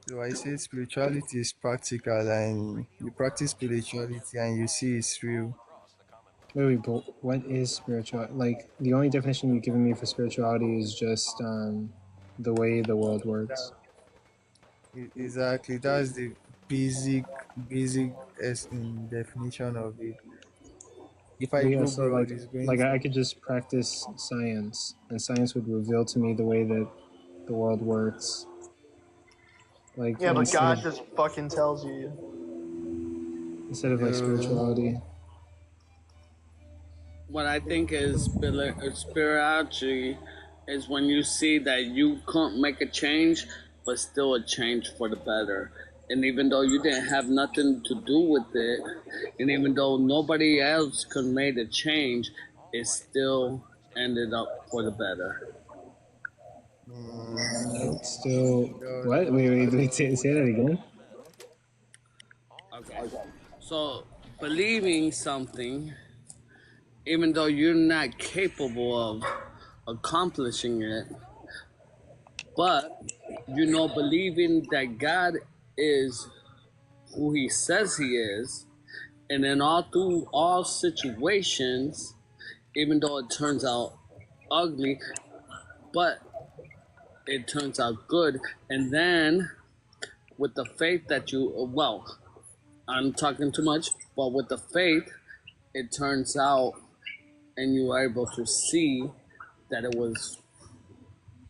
Speaker 7: so I say spirituality is practical, and you practice spirituality, and you see it's real.
Speaker 1: Wait, but what is spiritual? Like the only definition you've given me for spirituality is just the way the world works.
Speaker 7: Exactly. That's the basic definition of it. If I
Speaker 1: But yeah,
Speaker 7: go
Speaker 1: so
Speaker 7: broad, it's going
Speaker 1: like
Speaker 7: to
Speaker 1: I could just practice science, and science would reveal to me the way that the world works. Like
Speaker 5: Yeah, but
Speaker 1: instead
Speaker 5: God
Speaker 1: of
Speaker 5: just fucking tells you.
Speaker 1: like
Speaker 7: no.
Speaker 1: spirituality.
Speaker 8: What I think is spirituality is when you see that you can't make a change, but still a change for the better. And even though you didn't have nothing to do with it, and even though nobody else could make a change, it still ended up for the better.
Speaker 7: No.
Speaker 1: It's still
Speaker 7: No,
Speaker 1: what? Wait. Say that again.
Speaker 8: Okay. So believing something, even though you're not capable of accomplishing it, but believing that God is who He says He is, and then all through all situations, even though it turns out ugly, but it turns out good, and then with the faith that I'm talking too much, but with the faith, it turns out, and you are able to see that it was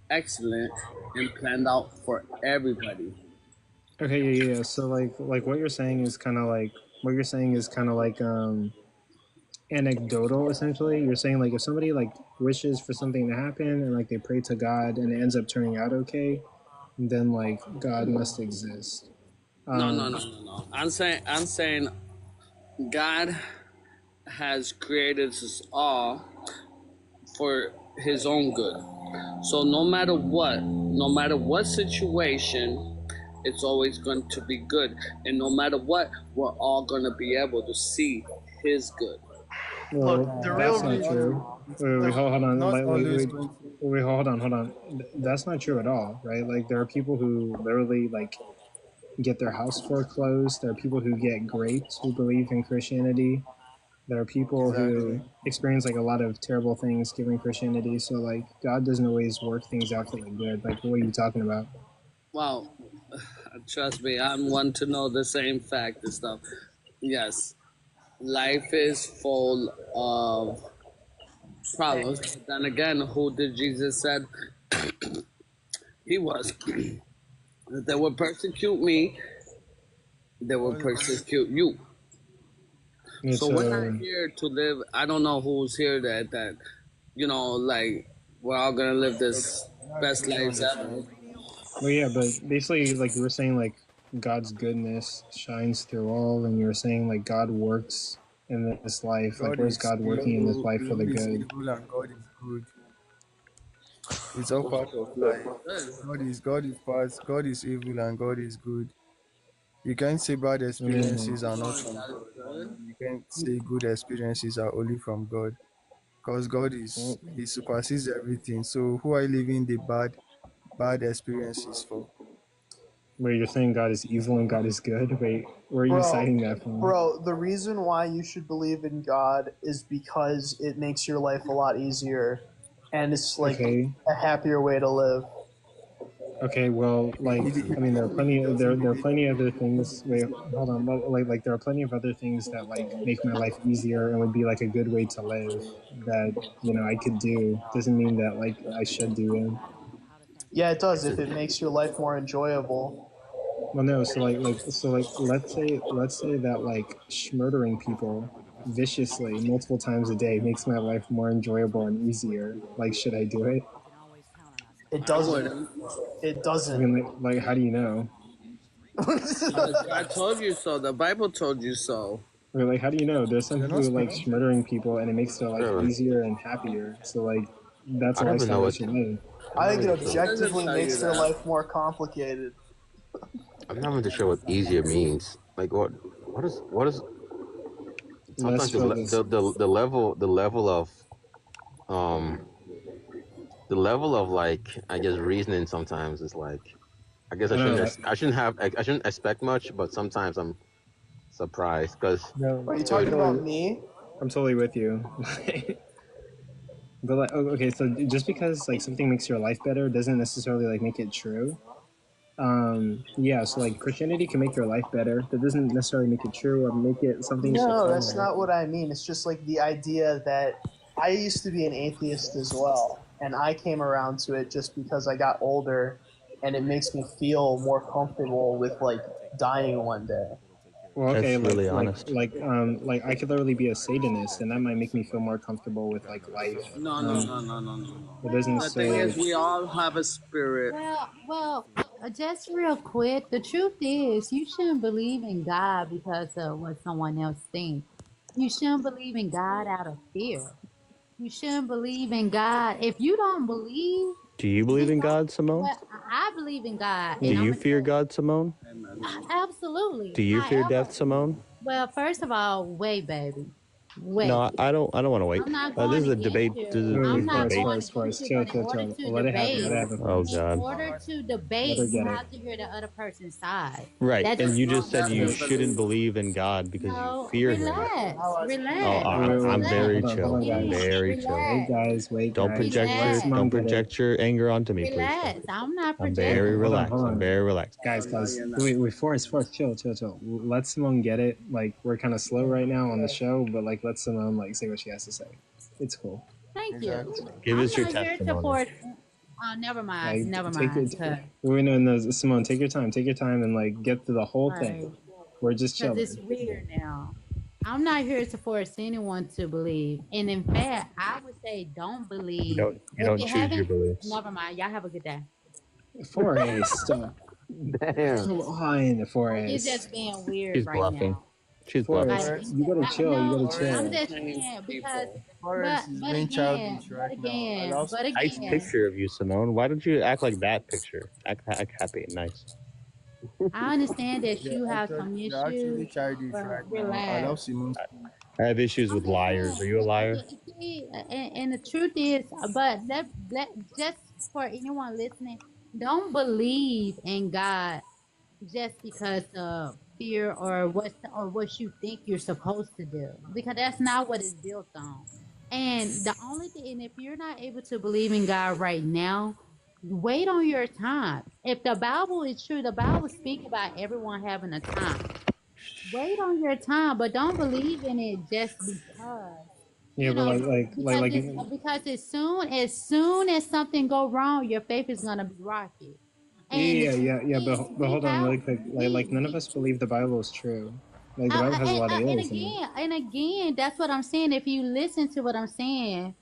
Speaker 8: excellent and planned out for everybody.
Speaker 1: Okay, yeah. So like what you're saying is kind of like anecdotal essentially. You're saying like if somebody like wishes for something to happen and like they pray to God and it ends up turning out okay, then like God must exist.
Speaker 8: No. I'm saying God has created us all for His own good. So no matter what situation, it's always going to be good. And no matter what, we're all going to be able to see His good.
Speaker 1: Well,
Speaker 7: Nah,
Speaker 9: The real
Speaker 1: that's
Speaker 7: it's
Speaker 1: not
Speaker 7: not.
Speaker 9: reason.
Speaker 1: true.
Speaker 7: It's
Speaker 1: Wait,
Speaker 7: not.
Speaker 1: hold
Speaker 7: It's
Speaker 1: on.
Speaker 7: not
Speaker 1: Like,
Speaker 7: always going to.
Speaker 1: hold on. That's not true at all, right? Like, there are people who literally like get their house foreclosed. There are people who get raped who believe in Christianity. There are people
Speaker 7: Exactly.
Speaker 1: who experience like a lot of terrible things given Christianity. So like, God doesn't always work things out for the good. Like, what are you talking about?
Speaker 8: Well, trust me, I'm one to know the same fact and stuff. Yes, life is full of problems. But then again, who did Jesus said He was? If they will persecute me, they will
Speaker 7: All,
Speaker 8: persecute you. So
Speaker 1: It's
Speaker 8: we're not here to live. I don't know who's here that like we're all gonna live this
Speaker 7: that's
Speaker 8: best
Speaker 7: really
Speaker 8: lives ever.
Speaker 7: understandable.
Speaker 1: well, yeah, but basically, like you were saying, like God's goodness shines through all, and you were saying like God works in this life. Like,
Speaker 7: God
Speaker 1: where's
Speaker 7: is
Speaker 1: God working in this
Speaker 7: evil.
Speaker 1: life for the
Speaker 7: God is
Speaker 1: good?
Speaker 7: evil, and God is good. It's all part of life.
Speaker 8: Good.
Speaker 7: God is past. God is evil, and God is good. You can't say bad
Speaker 1: I mean,
Speaker 7: experiences are not
Speaker 8: Lord,
Speaker 7: from
Speaker 8: that is
Speaker 7: God,
Speaker 8: good.
Speaker 7: and you can't say good experiences are only from God. Because God
Speaker 1: well,
Speaker 7: is He supersedes everything. So who are you leaving the bad experiences for?
Speaker 1: wait, you're saying God is evil and God is good? Wait, where are you
Speaker 9: Bro,
Speaker 1: citing that from?
Speaker 9: bro, the reason why you should believe in God is because it makes your life a lot easier and it's like
Speaker 1: Okay,
Speaker 9: a happier way to live.
Speaker 1: okay, well, like, I mean,
Speaker 7: He really doesn't
Speaker 1: there are
Speaker 7: believe
Speaker 1: plenty
Speaker 7: in
Speaker 1: of other
Speaker 7: God
Speaker 1: things. Wait,
Speaker 7: is
Speaker 1: hold on, like there are plenty of other things that like make my life easier and would be like a good way to live that I could do. Doesn't mean that like I should do them.
Speaker 9: Yeah, it does if
Speaker 10: So,
Speaker 9: it makes your life more enjoyable.
Speaker 1: Well, no, so let's say that like murdering people viciously multiple times a day makes my life more enjoyable and easier. Like, should I do it?
Speaker 9: It
Speaker 8: I
Speaker 9: doesn't.
Speaker 8: wouldn't.
Speaker 9: It
Speaker 1: I
Speaker 9: doesn't.
Speaker 1: mean, how do you know?
Speaker 8: Because God told you so. The Bible told you so.
Speaker 1: Or like, how do you know? There's some
Speaker 7: You're
Speaker 1: people
Speaker 7: not
Speaker 1: who like
Speaker 7: speaking.
Speaker 1: murdering people, and it makes their life
Speaker 10: bro,
Speaker 1: easier and happier. So like, that's
Speaker 10: I
Speaker 1: a
Speaker 10: never know
Speaker 1: lifestyle they
Speaker 10: what
Speaker 1: should live.
Speaker 10: I'm
Speaker 9: I
Speaker 10: not
Speaker 9: think it
Speaker 10: really sure.
Speaker 8: It doesn't
Speaker 9: objectively
Speaker 8: tell you
Speaker 9: makes their
Speaker 8: that.
Speaker 9: life more complicated.
Speaker 10: I'm not really sure what easier means. Like what is
Speaker 1: Less
Speaker 10: sometimes
Speaker 1: focus.
Speaker 10: the level of um the level of like I guess reasoning sometimes is like I guess
Speaker 1: I don't know.
Speaker 10: I shouldn't expect much, but sometimes I'm surprised because
Speaker 1: No,
Speaker 9: Are you
Speaker 1: I'm
Speaker 9: talking
Speaker 1: totally,
Speaker 9: about me?
Speaker 1: I'm totally with you. But like, okay, so just because like something makes your life better doesn't necessarily like make it true. Yeah, so like Christianity can make your life better. That doesn't necessarily make it true or make it something you should
Speaker 9: No,
Speaker 1: follow.
Speaker 9: that's not what I mean. It's just like the idea that I used to be an atheist as well, and I came around to it just because I got older, and it makes me feel more comfortable with like dying one day.
Speaker 1: Well, okay,
Speaker 5: That's really honest.
Speaker 1: like I could literally be a Satanist, and that might make me feel more comfortable with like life.
Speaker 8: No, no, no, no, no, no, no.
Speaker 1: It doesn't
Speaker 8: The thing
Speaker 1: necessarily
Speaker 8: is,
Speaker 1: like.
Speaker 8: we all have a spirit.
Speaker 11: Just real quick, the truth is, you shouldn't believe in God because of what someone else thinks. You shouldn't believe in God out of fear. You shouldn't believe in God. If you don't believe,
Speaker 5: Do you believe
Speaker 11: then
Speaker 5: in
Speaker 11: don't.
Speaker 5: God, Simone?
Speaker 11: Well, I believe in God,
Speaker 5: Do
Speaker 11: and I'm
Speaker 5: you
Speaker 11: gonna
Speaker 5: fear
Speaker 11: tell
Speaker 5: God, Simone?
Speaker 8: Amen.
Speaker 11: absolutely.
Speaker 5: Do you fear
Speaker 11: However,
Speaker 5: death, Simone?
Speaker 11: well, first of all, wait, baby,
Speaker 5: No,
Speaker 11: wait.
Speaker 5: I don't. I don't want to wait.
Speaker 11: I'm not
Speaker 5: This
Speaker 11: going
Speaker 5: is a
Speaker 11: against
Speaker 5: debate. This
Speaker 11: you.
Speaker 5: is a
Speaker 1: Wait,
Speaker 11: I'm
Speaker 5: free
Speaker 11: not
Speaker 5: debate.
Speaker 11: going against you,
Speaker 1: Chill,
Speaker 11: but in
Speaker 1: chill,
Speaker 11: order
Speaker 1: chill.
Speaker 11: to
Speaker 1: Let it happen. Let
Speaker 11: debate,
Speaker 1: it happen.
Speaker 5: Oh
Speaker 11: in
Speaker 5: God.
Speaker 11: order to
Speaker 1: Let
Speaker 11: debate,
Speaker 1: her
Speaker 11: you
Speaker 1: get it.
Speaker 11: have to hear the other person's side.
Speaker 5: Right,
Speaker 11: That
Speaker 5: and
Speaker 11: just
Speaker 5: you
Speaker 8: Well,
Speaker 5: just
Speaker 11: means
Speaker 5: said
Speaker 8: that's
Speaker 5: you
Speaker 8: your
Speaker 11: that
Speaker 5: shouldn't
Speaker 8: belief.
Speaker 5: believe in God because you
Speaker 11: no,
Speaker 5: fear Him.
Speaker 11: relax,
Speaker 5: Oh,
Speaker 11: relax,
Speaker 5: I'm very
Speaker 1: Hold on,
Speaker 11: relax,
Speaker 5: chill. I'm
Speaker 1: guys.
Speaker 5: very chill.
Speaker 1: Wait,
Speaker 11: relax,
Speaker 1: guys. Wait,
Speaker 5: Don't
Speaker 1: guys.
Speaker 5: project
Speaker 1: Let
Speaker 5: your
Speaker 11: relax,
Speaker 1: Simone
Speaker 5: don't
Speaker 1: get it.
Speaker 5: project your anger onto me, please.
Speaker 11: relax. I'm not
Speaker 5: I'm very
Speaker 11: projecting.
Speaker 1: Hold
Speaker 5: relaxed. I'm
Speaker 1: on.
Speaker 5: very relaxed.
Speaker 1: Guys,
Speaker 8: No,
Speaker 1: guys.
Speaker 8: you're not.
Speaker 1: Wait, Forrest, chill, chill, chill. Let Simone get it. Like, we're kind of slow right now on the show, but like, let Simone like say what she has to say. It's cool.
Speaker 11: Thank you.
Speaker 7: Exactly.
Speaker 5: Give
Speaker 11: I'm
Speaker 5: us your
Speaker 11: not here to
Speaker 5: testimony.
Speaker 11: force. Oh, never mind,
Speaker 1: Like,
Speaker 11: never
Speaker 1: take it.
Speaker 11: mind. Cause,
Speaker 1: Wait, no, Simone, take your time. Take your time and like get through the whole
Speaker 11: right,
Speaker 1: thing. We're just
Speaker 11: because it's
Speaker 1: chilling.
Speaker 11: weird now. I'm not here to force anyone to believe, and in fact, I would say don't
Speaker 5: You
Speaker 11: believe.
Speaker 5: don't you
Speaker 11: If
Speaker 5: don't
Speaker 11: you
Speaker 5: choose your
Speaker 11: haven't,
Speaker 5: beliefs.
Speaker 11: never mind. Y'all have a good day.
Speaker 1: Forrest.
Speaker 10: damn.
Speaker 1: Come on,
Speaker 11: You're
Speaker 1: Forrest.
Speaker 11: just being weird
Speaker 5: She's
Speaker 11: right
Speaker 5: bluffing.
Speaker 11: now.
Speaker 5: She's
Speaker 1: Forrest,
Speaker 5: bluffing.
Speaker 11: Like,
Speaker 1: you gotta chill. You gotta
Speaker 11: I'm
Speaker 1: chill.
Speaker 11: just saying because,
Speaker 7: Forrest is being childish right now. Allow
Speaker 5: Nice picture of you, Simone. Why don't you act like that picture? Act happy and nice.
Speaker 11: I understand that you have some
Speaker 7: you're actually
Speaker 11: issues,
Speaker 7: childish
Speaker 11: but
Speaker 7: right now. Allow
Speaker 11: relax.
Speaker 7: Simone.
Speaker 5: I have issues with liars. Are you a liar?
Speaker 11: See, and the truth is, but just for anyone listening, don't believe in God just because of fear or what you think you're supposed to do, because that's not what it's built on. And the only thing, and if you're not able to believe in God right now, wait on your time. If the Bible is true, the Bible speaks about everyone having a time. Wait on your time, but don't believe in it just because.
Speaker 1: Yeah, but
Speaker 11: Because as soon as something go wrong, your faith is gonna be rocky. And the truth
Speaker 1: yeah.
Speaker 11: is,
Speaker 1: But
Speaker 11: we
Speaker 1: hold on,
Speaker 11: have
Speaker 1: really quick. Like none of us believe the Bible is true. Like the Bible has a lot of
Speaker 11: and
Speaker 1: errors in it.
Speaker 11: again, that's what I'm saying. If you listen to what I'm saying,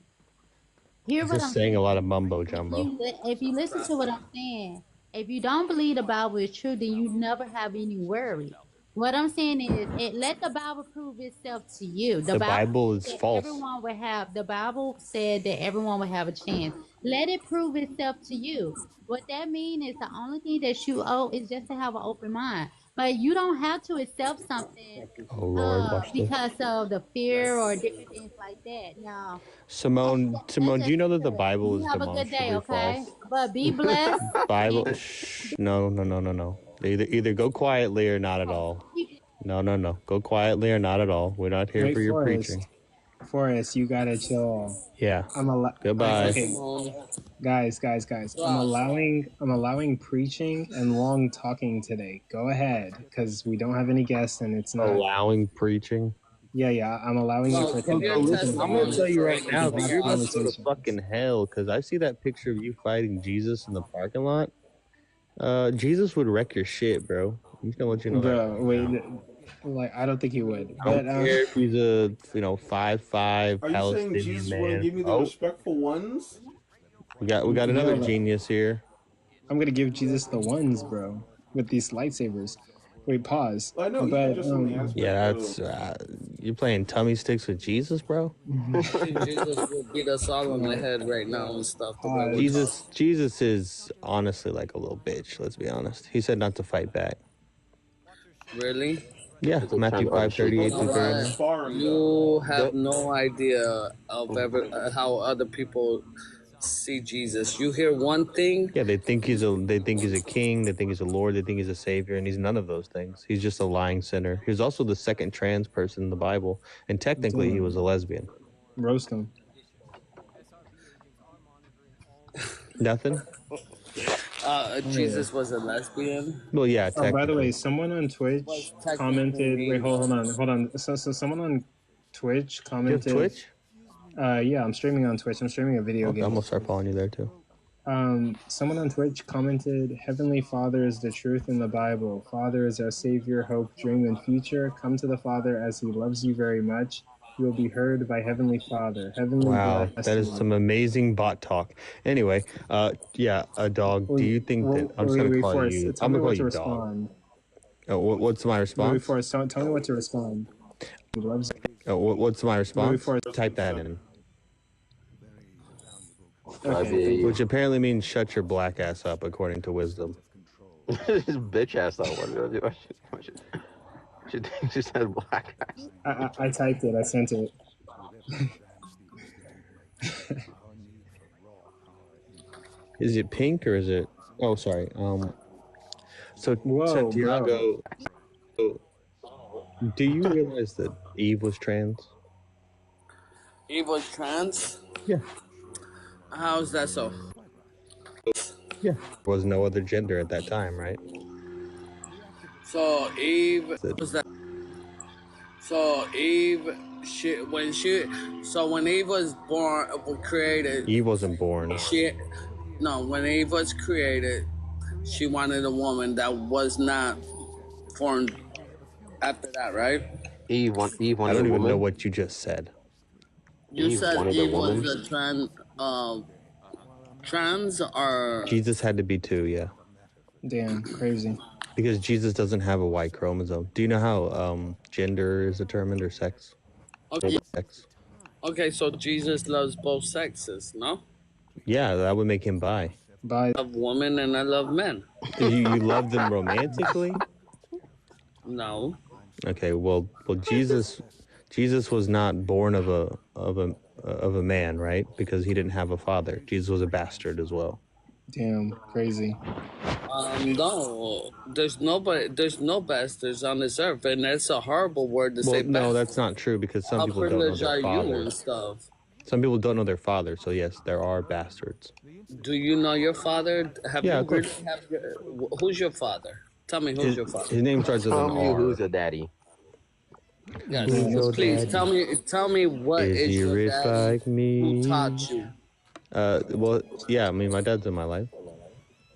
Speaker 11: hear
Speaker 5: He's
Speaker 11: what
Speaker 5: just
Speaker 11: I'm
Speaker 5: saying a lot
Speaker 11: saying.
Speaker 5: of mumbo
Speaker 11: If
Speaker 5: jumbo.
Speaker 11: you listen to what I'm saying, if you don't believe the Bible is true, then you never have any worry. What I'm saying is, let the Bible prove itself to you.
Speaker 5: The Bible is
Speaker 11: Said
Speaker 5: false.
Speaker 11: everyone will have. The Bible said that everyone will have a chance. Let it prove itself to you. What that means is the only thing that you owe is just to have an open mind. But you don't have to accept something
Speaker 5: Oh Lord, watch this.
Speaker 11: because of the fear or different things like that. No,
Speaker 5: Simone, do you know that the Bible
Speaker 11: you
Speaker 5: is
Speaker 11: have a good day,
Speaker 5: demonstrably
Speaker 11: okay?
Speaker 5: false?
Speaker 11: But be blessed.
Speaker 5: Bible, shh, no. Either go quietly or not at all. No. Go quietly or not at all. We're not here
Speaker 1: Wait,
Speaker 5: for your preaching.
Speaker 1: Forrest, you gotta chill.
Speaker 5: Yeah.
Speaker 1: I'm
Speaker 5: Goodbye.
Speaker 1: okay. Guys. I'm allowing preaching and long talking today. Go ahead, because we don't have any guests and it's not.
Speaker 5: Allowing preaching.
Speaker 1: Yeah. I'm allowing you for today.
Speaker 5: Listen, I'm gonna tell you right now that you're about to go to
Speaker 1: conversation.
Speaker 5: fucking hell because I see that picture of you fighting Jesus in the parking lot. Jesus would wreck your shit, bro. I'm just gonna let you know that.
Speaker 1: Bro, wait. Like I don't think he would.
Speaker 5: I don't
Speaker 1: But
Speaker 5: care if he's a 5'5"
Speaker 12: Are you saying
Speaker 5: Palestinian
Speaker 12: Jesus
Speaker 5: man.
Speaker 12: wouldn't give me the respectful ones?
Speaker 5: We got another genius here.
Speaker 1: I'm gonna give Jesus the ones, bro, with these lightsabers. Wait, pause.
Speaker 12: I know,
Speaker 1: But
Speaker 12: just on the aspect
Speaker 5: yeah, that's you're playing tummy sticks with Jesus, bro.
Speaker 8: Jesus will beat us all on the head right now and stuff. The way we're
Speaker 5: Jesus is honestly like a little bitch. Let's be honest. He said not to fight back.
Speaker 8: Really?
Speaker 5: Yeah, Matthew 5:38-30.
Speaker 8: You have no idea of how other people see Jesus. You hear one thing.
Speaker 5: Yeah, they think he's a king, they think he's a lord, they think he's a savior, and he's none of those things. He's just a lying sinner. He was also the second trans person in the Bible, and technically he was a lesbian.
Speaker 1: Roast him.
Speaker 5: Nothing.
Speaker 8: Jesus was a lesbian.
Speaker 5: Well, yeah.
Speaker 1: Oh, by the way, someone on Twitch commented. Wait, hold on. So someone on Twitch commented.
Speaker 5: You have Twitch?
Speaker 1: Yeah, I'm streaming on Twitch. I'm streaming a video game.
Speaker 5: I'm gonna start following you there too.
Speaker 1: Someone on Twitch commented, "Heavenly Father is the truth in the Bible. Father is our Savior, hope, dream, and future. Come to the Father as He loves you very much. You will be heard by Heavenly Father. Heavenly
Speaker 5: Wow,
Speaker 1: blessed
Speaker 5: that is some amazing bot talk. Anyway, dog. Do you think that I'm just gonna call you? I'm gonna call you dog. Oh, what's my response?
Speaker 1: Tell me what to respond. He loves you.
Speaker 5: Oh, what's my response? Type that in.
Speaker 10: Okay.
Speaker 5: Which apparently means shut your black ass up, according to wisdom.
Speaker 10: His bitch ass out. She said black ass.
Speaker 1: I typed it. I sent it.
Speaker 5: Is it pink or is it? Oh, sorry. So Santiago, do you realize that Eve was trans?
Speaker 8: Eve was trans?
Speaker 5: Yeah.
Speaker 8: How is that so?
Speaker 5: Yeah. There was no other gender at that time, right?
Speaker 8: So Eve was that. So Eve, when Eve was born, created.
Speaker 5: Eve wasn't born.
Speaker 8: When Eve was created, she wanted a woman that was not formed after that, right?
Speaker 10: Eve wanted
Speaker 5: I don't even know what you just said.
Speaker 8: You said Eve was a trans or...
Speaker 5: Jesus had to be too, yeah.
Speaker 1: Damn, crazy.
Speaker 5: Because Jesus doesn't have a Y chromosome. Do you know how gender is determined or sex?
Speaker 8: Okay.
Speaker 5: Sex.
Speaker 8: Okay, so Jesus loves both sexes, no?
Speaker 5: Yeah, that would make him bi.
Speaker 1: Bi.
Speaker 8: I love women and I love men.
Speaker 5: You love them romantically?
Speaker 8: No.
Speaker 5: Okay, well, Jesus was not born of a man, right? Because he didn't have a father. Jesus was a bastard as well.
Speaker 1: Damn, crazy.
Speaker 8: No. There's no bastards on this earth, and that's a horrible word to
Speaker 5: Well,
Speaker 8: say.
Speaker 5: no,
Speaker 8: bastard.
Speaker 5: that's not true because some
Speaker 8: How
Speaker 5: people don't know
Speaker 8: privileged
Speaker 5: their
Speaker 8: are you
Speaker 5: father.
Speaker 8: and stuff?
Speaker 5: Some people don't know their father, so yes, there are bastards.
Speaker 8: Do you know your father?
Speaker 5: Yeah,
Speaker 8: You
Speaker 5: of course.
Speaker 8: really have who's your father? Tell me who's your father.
Speaker 5: His name starts with an
Speaker 10: Tell me
Speaker 5: R.
Speaker 10: who's a daddy.
Speaker 8: Yes,
Speaker 5: Who's your
Speaker 8: please
Speaker 5: daddy?
Speaker 8: tell me what
Speaker 5: Is he
Speaker 8: your
Speaker 5: rich
Speaker 8: daddy
Speaker 5: like me?
Speaker 8: who taught you.
Speaker 5: Well, yeah, I mean, my dad's in my life.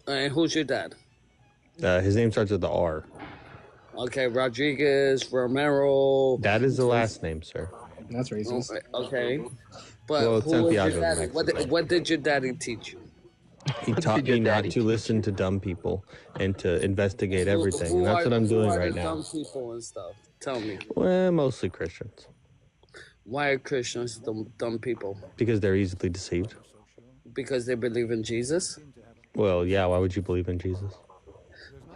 Speaker 8: And who's your dad?
Speaker 5: His name starts with the R.
Speaker 8: Okay, Rodriguez, Romero.
Speaker 5: That is the last name, sir.
Speaker 1: That's racist.
Speaker 8: Okay, but
Speaker 5: Well,
Speaker 8: who was your
Speaker 5: Santiago's
Speaker 8: daddy?
Speaker 5: Mexican.
Speaker 8: What did your daddy teach you?
Speaker 5: He taught me not to listen to dumb people and to investigate everything. And that's what I'm doing right now.
Speaker 8: Dumb people and stuff. Tell me.
Speaker 5: Well, mostly Christians.
Speaker 8: Why are Christians dumb people?
Speaker 5: Because they're easily deceived.
Speaker 8: Because they believe in Jesus?
Speaker 5: Well, yeah, why would you believe in Jesus?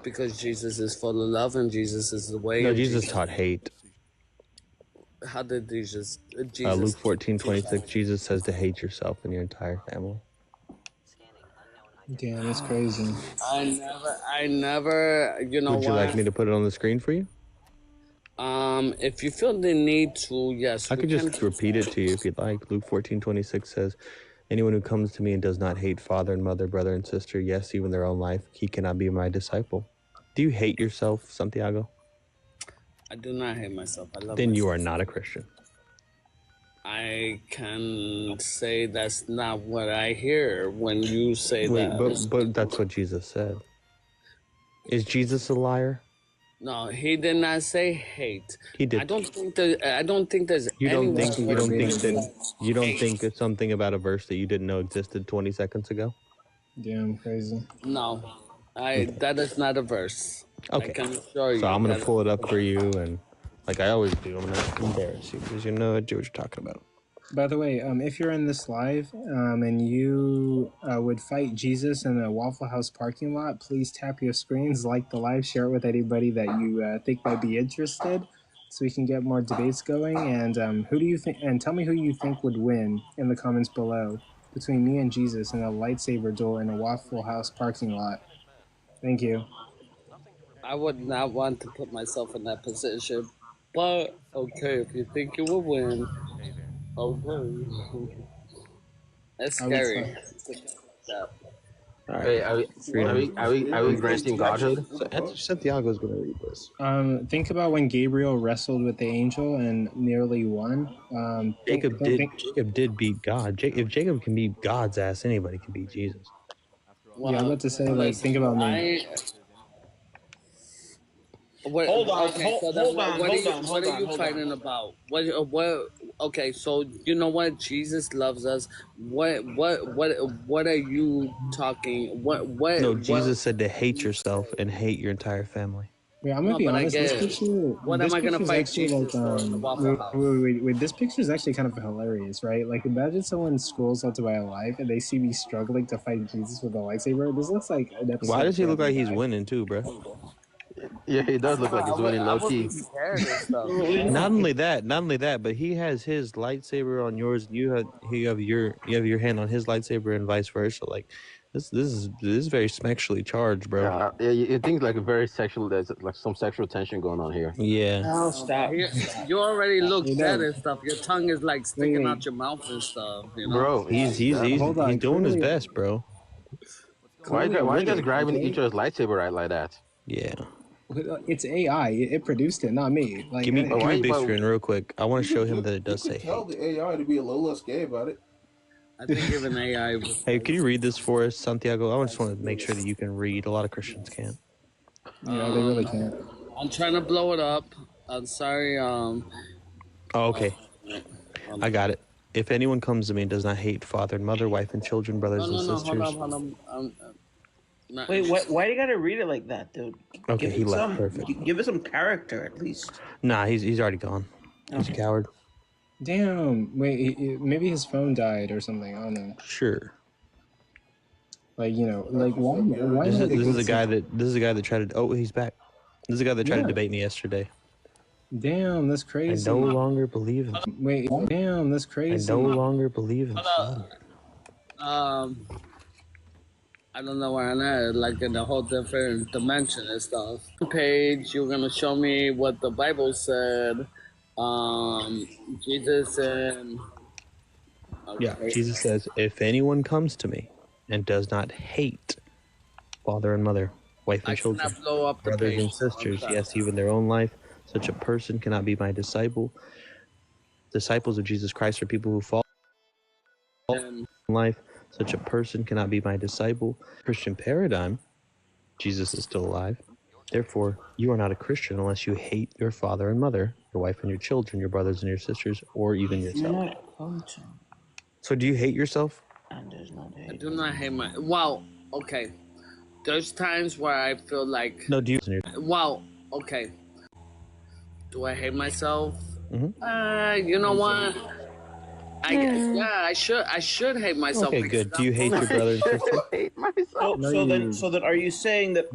Speaker 8: Because Jesus is full of love and Jesus is the way.
Speaker 5: No, Jesus taught hate.
Speaker 8: How did Jesus
Speaker 5: Luke 14:26, Jesus says to hate yourself and your entire family.
Speaker 1: Damn, that's crazy.
Speaker 8: I never, you know.
Speaker 5: Would you like me to put it on the screen for you?
Speaker 8: If you feel the need to, yes.
Speaker 5: I could just repeat it to you if you'd like. Luke 14:26 says, anyone who comes to me and does not hate father and mother, brother and sister, yes, even their own life, he cannot be my disciple. Do you hate yourself, Santiago?
Speaker 8: I do not hate myself. I love
Speaker 5: Then
Speaker 8: myself.
Speaker 5: you are not a Christian.
Speaker 8: I can say that's not what I hear when you say that.
Speaker 5: But that's what Jesus said. Is Jesus a liar?
Speaker 8: No, he did not say hate.
Speaker 5: He did.
Speaker 8: I don't think there's
Speaker 5: You don't
Speaker 8: anyone
Speaker 5: think it's something about a verse that you didn't know existed 20 seconds ago?
Speaker 1: Damn, crazy.
Speaker 8: No, that is not a verse.
Speaker 5: Okay.
Speaker 8: I can assure you.
Speaker 5: So I'm gonna pull it up for you, and like I always do, I'm gonna embarrass you because you know what you're talking about.
Speaker 1: By the way, if you're in this live and you would fight Jesus in a Waffle House parking lot, please tap your screens, like the live, share it with anybody that you think might be interested, so we can get more debates going. And who do you think? And tell me who you think would win in the comments below between me and Jesus in a lightsaber duel in a Waffle House parking lot. Thank you.
Speaker 8: I would not want to put myself in that position, but okay, if you think you will win. Okay. That's scary.
Speaker 10: Hey, are we granting godhood?
Speaker 5: Santiago's gonna read this.
Speaker 1: Think about when Gabriel wrestled with the angel and nearly won.
Speaker 5: Jacob did beat God. If Jacob can beat God's ass, anybody can beat Jesus.
Speaker 1: Yeah, I'm about to say, like, think about me.
Speaker 8: Hold on. What are you fighting about? What? Okay, so you know what? Jesus loves us. What are you talking? What?
Speaker 5: No, Jesus said to hate yourself and hate your entire family.
Speaker 1: Yeah, I'm gonna be honest. This picture.
Speaker 8: What am I gonna fight Jesus for?
Speaker 1: Wait. This picture is actually kind of hilarious, right? Like, imagine someone scrolls out to my life and they see me struggling to fight Jesus with a lightsaber. This looks like an episode.
Speaker 5: Why does he look like he's winning too, bro?
Speaker 10: Yeah, he does look like he's winning low key.
Speaker 5: Not only that, but he has his lightsaber on yours. You have your hand on his lightsaber and vice versa. Like this is very sexually charged, bro.
Speaker 10: Yeah, it things like a very sexual. There's like some sexual tension going on here.
Speaker 5: Yeah.
Speaker 8: No, stop. You already look dead and stuff. Your tongue is like sticking out your mouth and stuff. You know?
Speaker 5: Bro, he's doing his best, bro.
Speaker 10: Why are you guys grabbing each other's lightsaber right like that?
Speaker 5: Yeah.
Speaker 1: It's AI. It produced it, not me. Like,
Speaker 5: give me a big screen real quick. I want to show him that it does say hate.
Speaker 12: Tell the AI to be a little less gay about it.
Speaker 8: I think even AI.
Speaker 5: Hey, can you read this for us, Santiago? I just want to make sure that you can read. A lot of Christians can't.
Speaker 1: Yeah, they really can't.
Speaker 8: I'm trying to blow it up. I'm sorry.
Speaker 5: Oh, okay. I got it. If anyone comes to me and does not hate father and mother, wife and children, brothers and sisters.
Speaker 8: Hold on. Not
Speaker 13: Wait,
Speaker 8: interested.
Speaker 13: why do you gotta read it like that, dude?
Speaker 5: Okay, he left. Perfect.
Speaker 13: Give it some character at least.
Speaker 5: Nah, he's already gone. He's a coward.
Speaker 1: Damn. Wait, maybe his phone died or something. I don't know.
Speaker 5: Sure.
Speaker 1: Like, you know, like why
Speaker 5: This
Speaker 1: not
Speaker 5: is the guy that tried to. Oh, he's back. This is the guy that tried to
Speaker 1: Yeah.
Speaker 5: debate me yesterday.
Speaker 1: Damn, that's
Speaker 5: I
Speaker 1: crazy.
Speaker 5: no longer believe in.
Speaker 1: Wait, damn, that's
Speaker 5: I
Speaker 1: crazy.
Speaker 5: no longer believe in.
Speaker 8: I don't know where I'm at, like in a whole different dimension and stuff. Page, you're gonna show me what the Bible said. Jesus and
Speaker 5: Yeah, Jesus says, if anyone comes to me and does not hate father and mother, wife and children,
Speaker 8: cannot blow up the
Speaker 5: brothers
Speaker 8: page.
Speaker 5: and sisters, yes, even their own life, such a person cannot be my disciple. Disciples of Jesus Christ are people who fall in life. Such a person cannot be my disciple. Christian paradigm, Jesus is still alive. Therefore, you are not a Christian unless you hate your father and mother, your wife and your children, your brothers and your sisters, or even yourself. So do you hate yourself?
Speaker 8: I do not hate my. Wow. Okay. There's times where I feel like.
Speaker 5: No, do you?
Speaker 8: Wow. Okay. Do I hate myself?
Speaker 5: Mm-hmm.
Speaker 8: You know what? I should hate myself.
Speaker 5: Okay, good. Do you hate your brother and sister?
Speaker 13: Hate myself. So then, are you saying that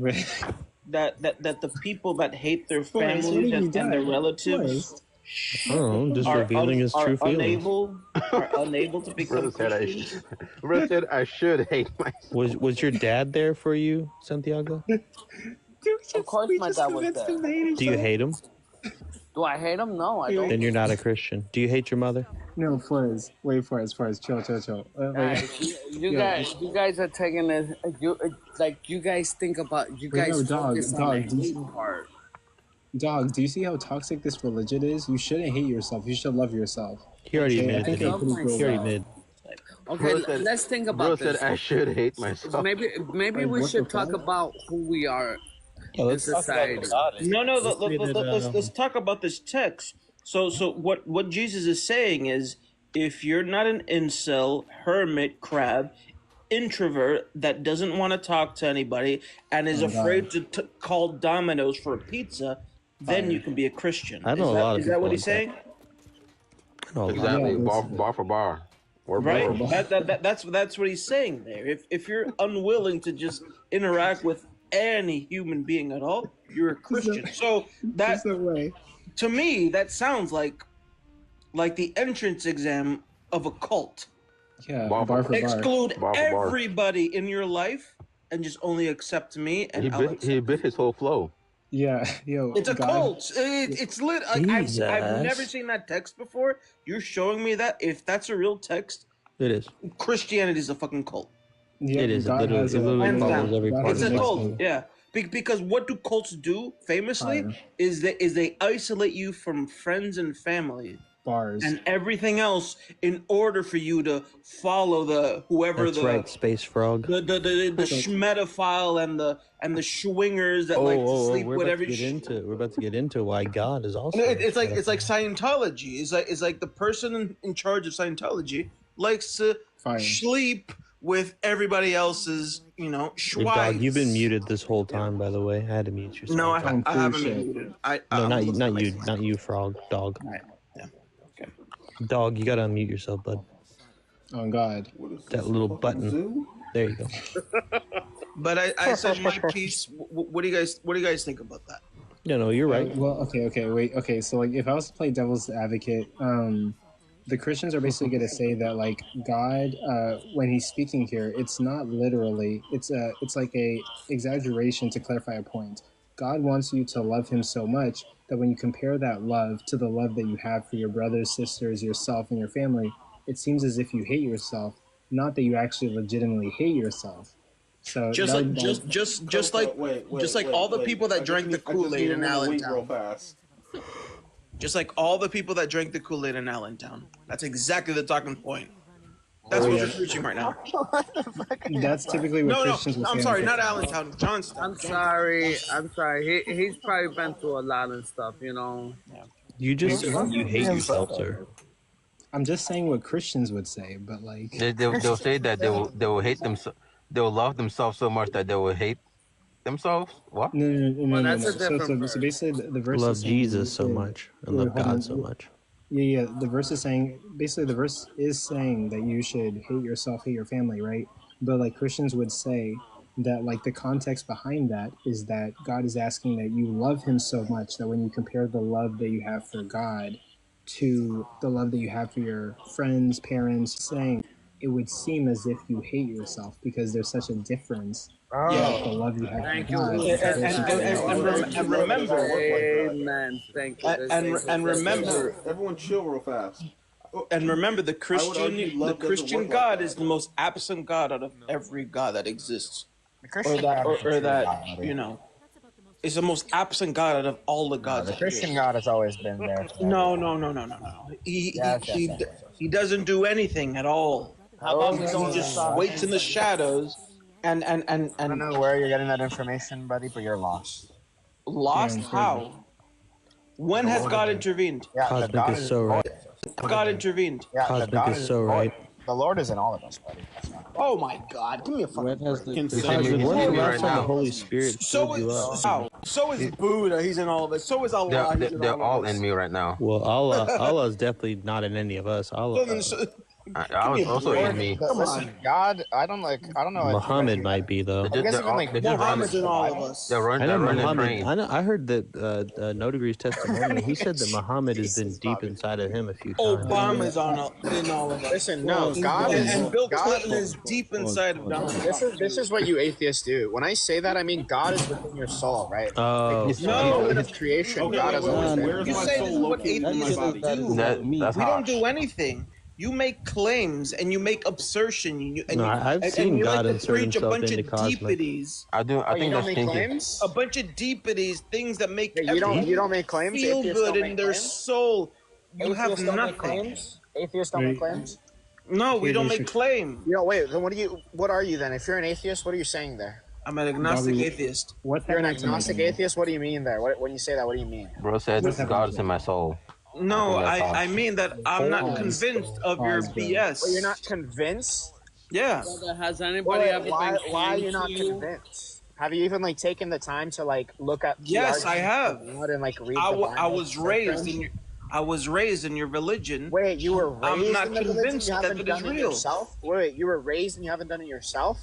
Speaker 13: that the people that hate their families and their relatives
Speaker 5: Just revealing his true feelings.
Speaker 13: are unable to become Christians?
Speaker 10: Bro said I should hate myself.
Speaker 5: Was your dad there for you, Santiago?
Speaker 8: Of course, my dad was there.
Speaker 5: Do you hate him?
Speaker 8: Do I hate him? No, I don't.
Speaker 5: Then you're not a Christian. Do you hate your mother?
Speaker 1: No, Flores. Wait, Flores. Chill.
Speaker 8: You guys are taking it. You guys think about. You guys focus on the hate part.
Speaker 1: Dog, do you see how toxic this religion is? You shouldn't hate yourself. You should love yourself.
Speaker 5: He already
Speaker 1: Okay, I
Speaker 5: admitted.
Speaker 1: think I'm pretty
Speaker 5: He already admitted.
Speaker 8: Okay, let's think about
Speaker 10: Bro
Speaker 8: this.
Speaker 10: said I should hate myself.
Speaker 8: Maybe
Speaker 1: Like,
Speaker 8: we
Speaker 1: what
Speaker 8: should
Speaker 1: the
Speaker 8: talk
Speaker 1: fuck?
Speaker 8: about who we are in
Speaker 5: Let's talk
Speaker 8: society.
Speaker 5: about it.
Speaker 13: No,
Speaker 5: Let's
Speaker 13: let's talk about this text. So what Jesus is saying is, if you're not an incel, hermit, crab, introvert that doesn't want to talk to anybody and is afraid to call Domino's for a pizza, then you can be a Christian.
Speaker 5: I know a lot of
Speaker 13: Is that
Speaker 5: people
Speaker 13: what he's
Speaker 5: like
Speaker 13: saying?
Speaker 10: Exactly,
Speaker 1: Yeah,
Speaker 10: bar for bar. Word for
Speaker 13: Right.
Speaker 10: word.
Speaker 13: That's what he's saying there. If you're unwilling to just interact with any human being at all, you're a Christian. So that,
Speaker 1: way.
Speaker 13: to me, that sounds like the entrance exam of a cult.
Speaker 1: Yeah,
Speaker 10: Bar
Speaker 1: bar
Speaker 10: for
Speaker 1: for bar.
Speaker 13: Exclude
Speaker 10: Bar for bar.
Speaker 13: everybody in your life and just only accept me. And
Speaker 10: He bit his whole flow.
Speaker 1: Yeah, yo.
Speaker 13: it's a
Speaker 1: God.
Speaker 13: cult. It's lit. I've
Speaker 5: Jesus.
Speaker 13: never seen that text before. You're showing me that. If that's a real text,
Speaker 5: It is.
Speaker 13: Christianity is a fucking cult.
Speaker 1: Yeah,
Speaker 5: It is. It
Speaker 1: God
Speaker 5: literally,
Speaker 1: has
Speaker 5: it
Speaker 1: a-
Speaker 5: literally
Speaker 13: Hands
Speaker 5: follows
Speaker 13: down.
Speaker 5: every
Speaker 1: God
Speaker 5: part
Speaker 13: It's
Speaker 5: of
Speaker 13: a
Speaker 5: the
Speaker 13: cult.
Speaker 1: Fire.
Speaker 13: Yeah. Because what do cults do famously is they isolate you from friends and family
Speaker 1: bars.
Speaker 13: and everything else in order for you to follow whoever
Speaker 5: That's
Speaker 13: the
Speaker 5: right, Space Frog.
Speaker 13: the schmedophile and the swingers that like to sleep
Speaker 5: we're
Speaker 13: with
Speaker 5: about
Speaker 13: every.
Speaker 5: to get into. We're about to get into why God is also.
Speaker 13: It's like Scientology. It's like the person in charge of Scientology likes to
Speaker 1: Fire.
Speaker 13: sleep with everybody else's,
Speaker 5: Hey,
Speaker 13: schwites.
Speaker 5: dog, you've been muted this whole time, by the way. I had to mute you.
Speaker 13: No, I
Speaker 5: sometime.
Speaker 13: haven't
Speaker 1: shit.
Speaker 13: been muted.
Speaker 5: No,
Speaker 13: I'm
Speaker 5: not
Speaker 13: listening.
Speaker 5: you, not you, Frog. Dog.
Speaker 13: All right. Yeah. Okay.
Speaker 5: Dog, you gotta unmute yourself, bud.
Speaker 1: Oh God.
Speaker 5: That little button. There you go.
Speaker 13: But I said my piece. What do you guys think about that?
Speaker 5: No, you're right.
Speaker 1: Well, okay. So like, if I was to play devil's advocate, the Christians are basically going to say that like God, when he's speaking here, it's not literally. It's like a exaggeration to clarify a point. God wants you to love him so much that when you compare that love to the love that you have for your brothers, sisters, yourself, and your family, it seems as if you hate yourself, not that you actually legitimately hate yourself. So
Speaker 13: Just like all the people that drank the Kool-Aid in Allentown. Just like all the people that drank the Kool-Aid in Allentown. That's exactly the talking point. That's what you're preaching right now.
Speaker 1: That's typically what Christians will say.
Speaker 13: I'm sorry, not Allentown, Johnston.
Speaker 8: I'm sorry. He's probably been through a lot of stuff,
Speaker 5: You just you hate yourself, sir.
Speaker 1: I'm just saying what Christians would say, but like
Speaker 10: They'll say that they will hate themselves. they'll love themselves so much that they will hate themselves. What?
Speaker 8: Well, that's a
Speaker 1: So,
Speaker 8: different
Speaker 1: so
Speaker 8: verse.
Speaker 1: basically, the verse
Speaker 5: Love
Speaker 1: is saying that you
Speaker 5: Jesus so
Speaker 1: should.
Speaker 5: much and
Speaker 1: Wait,
Speaker 5: love
Speaker 1: hold
Speaker 5: God so
Speaker 1: on.
Speaker 5: much.
Speaker 1: Yeah, yeah. The verse is saying basically the verse is saying that you should hate yourself, hate your family, right? But like Christians would say that like the context behind that is that God is asking that you love Him so much that when you compare the love that you have for God to the love that you have for your friends, parents, saying it would seem as if you hate yourself because there's such a difference that the
Speaker 10: Oh.
Speaker 1: love you have for
Speaker 8: Thank you,
Speaker 1: God
Speaker 8: New
Speaker 1: in comparison to the
Speaker 8: Testament.
Speaker 1: love you have.
Speaker 7: You love it doesn't
Speaker 13: remember,
Speaker 7: work like that.
Speaker 8: Amen. Thank you. This
Speaker 13: and
Speaker 8: is
Speaker 13: and
Speaker 8: the
Speaker 13: remember,
Speaker 12: Everyone chill real fast.
Speaker 13: and remember, the
Speaker 12: I would argue
Speaker 13: Christian
Speaker 12: love doesn't work like
Speaker 13: God
Speaker 12: that.
Speaker 13: is the most absent God out of every God that exists,
Speaker 14: The Christian God is a
Speaker 13: or
Speaker 14: true
Speaker 13: that
Speaker 14: God, buddy.
Speaker 13: you know is the most absent God out of all the
Speaker 14: No,
Speaker 13: gods
Speaker 14: the
Speaker 13: that
Speaker 14: Christian
Speaker 13: exist.
Speaker 14: God has always been there for
Speaker 13: No,
Speaker 14: everyone.
Speaker 13: no, no, no, no, no.
Speaker 14: Yes, yes, yes, yes, yes.
Speaker 13: He doesn't do anything at all.
Speaker 8: How about
Speaker 14: Oh,
Speaker 8: me
Speaker 14: yes,
Speaker 8: going
Speaker 14: he
Speaker 8: to
Speaker 13: Just
Speaker 14: does.
Speaker 13: waits in the shadows and
Speaker 14: I don't know where you're getting that information, buddy, but you're lost.
Speaker 13: lost.
Speaker 1: Yeah, crazy.
Speaker 13: How? When has God intervened?
Speaker 14: Yeah, the
Speaker 5: Cosmic
Speaker 14: God
Speaker 5: is
Speaker 14: is
Speaker 5: so right.
Speaker 13: God intervened.
Speaker 14: Yeah, the
Speaker 5: Cosmic
Speaker 14: God
Speaker 5: is
Speaker 14: is
Speaker 5: so
Speaker 14: Lord.
Speaker 5: right.
Speaker 14: The Lord is in all of us, buddy. That's not
Speaker 13: Oh my God! Give me a fucking
Speaker 15: When has
Speaker 13: break.
Speaker 15: the
Speaker 13: And
Speaker 15: Christian
Speaker 5: Cosmic,
Speaker 10: He's
Speaker 5: when's
Speaker 10: in
Speaker 5: the
Speaker 10: me
Speaker 5: last
Speaker 10: right
Speaker 5: time the
Speaker 10: now.
Speaker 5: Holy Spirit
Speaker 13: So
Speaker 5: filled you up?
Speaker 13: is so is Buddha. He's in all of us. So is Allah. He's in
Speaker 10: They're
Speaker 13: all
Speaker 10: all
Speaker 13: of us.
Speaker 10: in me right now.
Speaker 5: Well, Allah is definitely not in any of us.
Speaker 13: So then,
Speaker 10: I
Speaker 13: give me
Speaker 10: was
Speaker 13: a
Speaker 10: also
Speaker 13: break.
Speaker 10: in me.
Speaker 13: Come
Speaker 14: Listen,
Speaker 13: on.
Speaker 14: God, I don't know if you guys
Speaker 5: Muhammad might be though.
Speaker 14: have you guys even like
Speaker 10: They're just running.
Speaker 13: Muhammad's in
Speaker 14: the
Speaker 13: all of
Speaker 14: Bible?
Speaker 13: us.
Speaker 5: I know
Speaker 10: They're running
Speaker 5: Muhammad.
Speaker 10: trains.
Speaker 5: I heard that No Degree's testimonial. He said that Muhammad has been
Speaker 14: Jesus,
Speaker 5: deep
Speaker 14: Bobby.
Speaker 5: inside of him a few times.
Speaker 13: Obama's in all of us.
Speaker 14: Listen, no, God is
Speaker 13: And Bill
Speaker 14: God.
Speaker 13: Clinton is deep inside of Donald
Speaker 14: This
Speaker 13: Trump.
Speaker 14: is what you atheists do. When I say that, I mean God is within your soul, right?
Speaker 5: Oh,
Speaker 14: From the
Speaker 13: No.
Speaker 14: moment of creation,
Speaker 12: Okay,
Speaker 14: God
Speaker 12: wait,
Speaker 14: has
Speaker 12: wait,
Speaker 14: always
Speaker 12: wait.
Speaker 14: been.
Speaker 12: Where is
Speaker 13: You
Speaker 12: my
Speaker 13: say
Speaker 12: soul
Speaker 13: this is what
Speaker 12: located in my
Speaker 13: atheists
Speaker 12: body?
Speaker 13: do.
Speaker 10: That's
Speaker 13: We don't
Speaker 10: harsh.
Speaker 13: do anything. You make claims and you make absurtion.
Speaker 5: No, I've seen
Speaker 13: you
Speaker 5: God
Speaker 13: like to
Speaker 5: insert
Speaker 13: preach a
Speaker 5: himself
Speaker 13: bunch
Speaker 5: into
Speaker 13: of
Speaker 5: Cosmic.
Speaker 13: deepities.
Speaker 10: I do. I
Speaker 14: Oh, you
Speaker 10: think
Speaker 14: don't
Speaker 10: that's
Speaker 14: make
Speaker 10: stinky.
Speaker 14: claims?
Speaker 13: A bunch of deepities, things that make
Speaker 14: Hey, you don't
Speaker 13: everyone
Speaker 14: make claims?
Speaker 13: feel
Speaker 14: Atheists
Speaker 13: good
Speaker 14: don't
Speaker 13: in
Speaker 14: make
Speaker 13: their
Speaker 14: claims?
Speaker 13: soul. You have
Speaker 14: Atheists don't make
Speaker 13: nothing.
Speaker 14: claims? Atheists don't make
Speaker 1: Right.
Speaker 14: claims?
Speaker 13: No, we
Speaker 1: Okay,
Speaker 13: don't
Speaker 1: they
Speaker 13: make
Speaker 1: should-
Speaker 13: claim.
Speaker 14: You know, wait, then what are you then? If you're an atheist, what are you saying there?
Speaker 13: I'm an agnostic
Speaker 1: Bobby,
Speaker 13: atheist.
Speaker 1: what
Speaker 14: You're an
Speaker 1: happened to my
Speaker 14: agnostic
Speaker 1: dad?
Speaker 14: atheist? What do you mean there? When you say that, what do you mean?
Speaker 10: Bro said
Speaker 1: What happened
Speaker 10: God
Speaker 1: to
Speaker 10: is
Speaker 1: him?
Speaker 10: in my soul.
Speaker 13: No,
Speaker 10: think that's
Speaker 13: I
Speaker 10: harsh.
Speaker 13: mean that I'm not
Speaker 1: Pause.
Speaker 13: convinced of your
Speaker 1: Pause, bro.
Speaker 13: BS.
Speaker 14: Well, you're not convinced?
Speaker 13: Yeah.
Speaker 8: Brother, has anybody ever
Speaker 14: Why
Speaker 8: been
Speaker 14: are
Speaker 8: kind
Speaker 14: you
Speaker 8: to
Speaker 14: not
Speaker 8: you?
Speaker 14: convinced? Have you even like taken the time to like look at the
Speaker 13: Yes, I
Speaker 14: arguments
Speaker 13: have.
Speaker 14: of God and like read
Speaker 13: I
Speaker 14: the Bible?
Speaker 13: was raised in your. I was raised in your religion.
Speaker 14: Wait, you were
Speaker 13: I'm
Speaker 14: raised
Speaker 13: not
Speaker 14: in the religion?
Speaker 13: convinced
Speaker 14: You
Speaker 13: that
Speaker 14: haven't
Speaker 13: it is
Speaker 14: done it
Speaker 13: real.
Speaker 14: yourself? Wait, you were raised and you haven't done it yourself?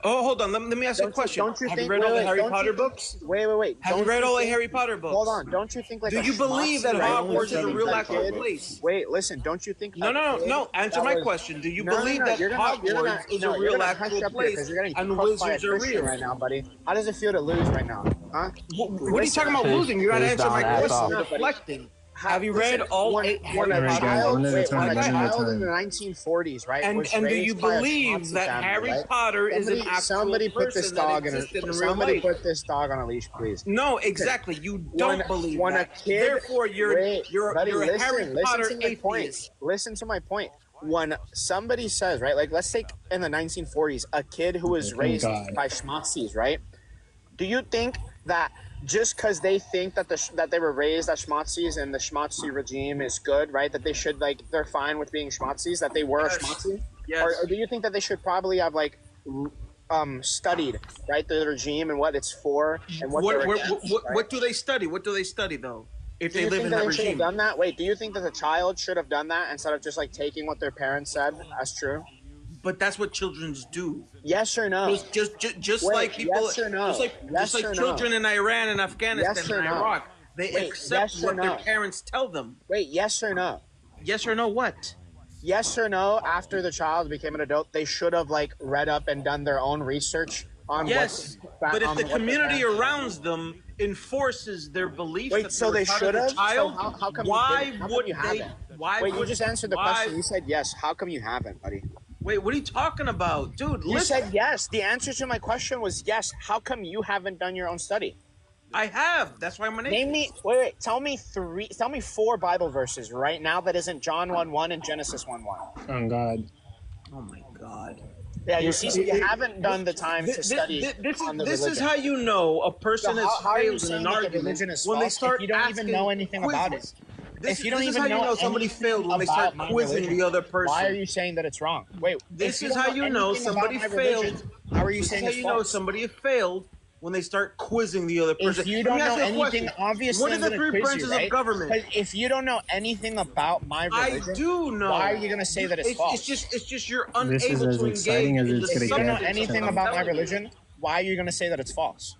Speaker 13: Oh, hold on. Let me ask you a question.
Speaker 14: Don't you
Speaker 13: Have
Speaker 14: think?
Speaker 13: you read all the Harry
Speaker 14: don't
Speaker 13: Potter
Speaker 14: you think-
Speaker 13: books?
Speaker 14: Wait.
Speaker 13: Have you
Speaker 14: Don't
Speaker 13: read all the
Speaker 14: think-
Speaker 13: Harry Potter books?
Speaker 14: Hold on. Don't you think like
Speaker 13: Do
Speaker 14: a
Speaker 13: you believe that
Speaker 14: schmutzy, right?
Speaker 13: Hogwarts is a
Speaker 14: Don't you
Speaker 13: real
Speaker 14: think
Speaker 13: actual
Speaker 14: that kid-
Speaker 13: place?
Speaker 14: Wait, listen. Don't you think?
Speaker 13: No. Answer
Speaker 14: that
Speaker 13: my
Speaker 14: was-
Speaker 13: question. Do you
Speaker 14: No,
Speaker 13: believe
Speaker 14: no,
Speaker 13: that
Speaker 14: you're gonna- you're gonna-
Speaker 13: Hogwarts is
Speaker 14: no,
Speaker 13: a
Speaker 14: you're
Speaker 13: real
Speaker 14: gonna hush
Speaker 13: actual
Speaker 14: up here
Speaker 13: place
Speaker 14: 'cause you're getting
Speaker 13: and
Speaker 14: cooked by a
Speaker 13: wizards are
Speaker 14: Christian
Speaker 13: real?
Speaker 14: right now, buddy. How does it feel to lose right now? Huh?
Speaker 13: What are you talking about losing? You gotta
Speaker 10: Face
Speaker 13: answer my
Speaker 10: down, ass
Speaker 13: question.
Speaker 10: up.
Speaker 13: You're deflecting. Have you read
Speaker 14: Listen,
Speaker 13: all
Speaker 14: when
Speaker 13: 8
Speaker 14: a
Speaker 13: Harry
Speaker 1: Alright, guys,
Speaker 14: child,
Speaker 1: one at a
Speaker 14: wait,
Speaker 1: time,
Speaker 14: when a
Speaker 1: one at a
Speaker 14: child in
Speaker 1: time.
Speaker 14: the 1940s, right,
Speaker 13: And
Speaker 14: was
Speaker 13: do you
Speaker 14: raised by a
Speaker 13: believe
Speaker 14: schmutzy
Speaker 13: that
Speaker 14: family,
Speaker 13: Harry
Speaker 14: right?
Speaker 13: Potter is an actual
Speaker 14: Somebody put this
Speaker 13: person that
Speaker 14: dog in
Speaker 13: existed in real
Speaker 14: somebody
Speaker 13: life?
Speaker 14: put this dog on a leash, please.
Speaker 13: No, exactly. You don't believe
Speaker 14: when
Speaker 13: that.
Speaker 14: a kid,
Speaker 13: Therefore, you're
Speaker 14: buddy,
Speaker 13: a Harry Potter
Speaker 14: listen to my point.
Speaker 13: atheist.
Speaker 14: Listen to my point. When somebody says, right, like let's take in the 1940s, a kid who was
Speaker 1: Oh,
Speaker 14: raised
Speaker 1: God.
Speaker 14: by schmutzis, right? Do you think that just because they think that that they were raised as schmutzis and the schmutzy regime is good, right? That they should they're fine with being schmutzis, that they were a schmutzy?
Speaker 13: Yes.
Speaker 14: Or do you think that they should probably have studied, right, the regime and what it's for and what they're against, right?
Speaker 13: What do they study? What do they study though? If
Speaker 14: Do
Speaker 13: they
Speaker 14: you
Speaker 13: live
Speaker 14: think
Speaker 13: in
Speaker 14: that
Speaker 13: that
Speaker 14: they should have
Speaker 13: regime?
Speaker 14: done that? Wait, do you think that the child should have done that instead of just taking what their parents said as true?
Speaker 13: But that's what children do.
Speaker 14: Yes or no?
Speaker 13: Just
Speaker 14: Wait,
Speaker 13: like people,
Speaker 14: yes or no?
Speaker 13: just like children in Iran and Afghanistan
Speaker 14: Yes or
Speaker 13: and
Speaker 14: no?
Speaker 13: Iraq, they
Speaker 14: Wait,
Speaker 13: accept
Speaker 14: yes or
Speaker 13: what their
Speaker 14: no?
Speaker 13: parents tell them.
Speaker 14: Wait, yes or no?
Speaker 13: Yes or no? What?
Speaker 14: Yes or no? After the child became an adult, they should have read up and done their own research on
Speaker 13: Yes,
Speaker 14: what.
Speaker 13: but if
Speaker 14: on
Speaker 13: the
Speaker 14: what their
Speaker 13: community
Speaker 14: parents-
Speaker 13: around them enforces their beliefs,
Speaker 14: Wait,
Speaker 13: that
Speaker 14: so
Speaker 13: were
Speaker 14: they
Speaker 13: taught
Speaker 14: should
Speaker 13: as a
Speaker 14: have.
Speaker 13: child,
Speaker 14: So how come
Speaker 13: why
Speaker 14: you didn't? How come
Speaker 13: would
Speaker 14: you
Speaker 13: they?
Speaker 14: haven't?
Speaker 13: Why
Speaker 14: Wait,
Speaker 13: would,
Speaker 14: you just answered the
Speaker 13: why,
Speaker 14: question. You said yes. How come you haven't, buddy?
Speaker 13: Wait, what are you talking about, dude?
Speaker 14: You
Speaker 13: Listen,
Speaker 14: said yes. The answer to my question was yes. How come you haven't done your own study?
Speaker 13: I have. That's why I'm an
Speaker 14: Name
Speaker 13: atheist.
Speaker 14: me. Wait. Tell me 4 Bible verses right now that isn't John 1:1 and Genesis 1:1.
Speaker 1: On God.
Speaker 13: Oh my God.
Speaker 14: Yeah, you see, so you haven't done the time to study on the
Speaker 13: This is
Speaker 14: religion.
Speaker 13: how you know a person
Speaker 14: So
Speaker 13: has
Speaker 14: how are you
Speaker 13: failed in
Speaker 14: saying
Speaker 13: an
Speaker 14: that the
Speaker 13: argument
Speaker 14: religion is
Speaker 13: when they
Speaker 14: false
Speaker 13: start
Speaker 14: if you don't even
Speaker 13: asking
Speaker 14: know anything about it?
Speaker 13: quizzes.
Speaker 14: if you don't
Speaker 3: this is
Speaker 14: even
Speaker 3: how you know somebody
Speaker 14: anything
Speaker 3: failed when they
Speaker 14: about
Speaker 3: start
Speaker 14: my
Speaker 3: quizzing
Speaker 14: religion,
Speaker 3: the other
Speaker 14: why are
Speaker 3: person.
Speaker 14: you saying that it's wrong? Wait,
Speaker 3: This
Speaker 14: if
Speaker 3: is
Speaker 14: don't
Speaker 3: how you know
Speaker 14: anything about
Speaker 3: somebody
Speaker 14: my
Speaker 3: failed.
Speaker 14: religion, how are you
Speaker 3: This is
Speaker 14: saying
Speaker 3: how
Speaker 14: it's
Speaker 3: you know
Speaker 14: false?
Speaker 3: somebody failed when they start quizzing the other person.
Speaker 14: If you
Speaker 3: Let me
Speaker 14: don't know
Speaker 3: ask you a
Speaker 14: anything,
Speaker 3: question.
Speaker 14: obviously
Speaker 3: What are
Speaker 14: I'm
Speaker 3: the
Speaker 14: gonna
Speaker 3: three
Speaker 14: quiz you,
Speaker 3: branches of
Speaker 14: right?
Speaker 3: government?
Speaker 14: But if you don't know anything about my
Speaker 3: I
Speaker 14: religion,
Speaker 3: do know.
Speaker 14: why are you gonna say that it's false?
Speaker 3: It's just you're
Speaker 1: This is
Speaker 3: unable
Speaker 1: as
Speaker 3: to
Speaker 1: exciting
Speaker 3: engage
Speaker 1: as
Speaker 3: in
Speaker 1: it's
Speaker 3: the
Speaker 1: gonna
Speaker 14: If you don't know
Speaker 1: get
Speaker 3: substance of
Speaker 14: anything
Speaker 3: what I'm
Speaker 14: about my
Speaker 3: telling you.
Speaker 14: religion, why are you gonna say that it's false?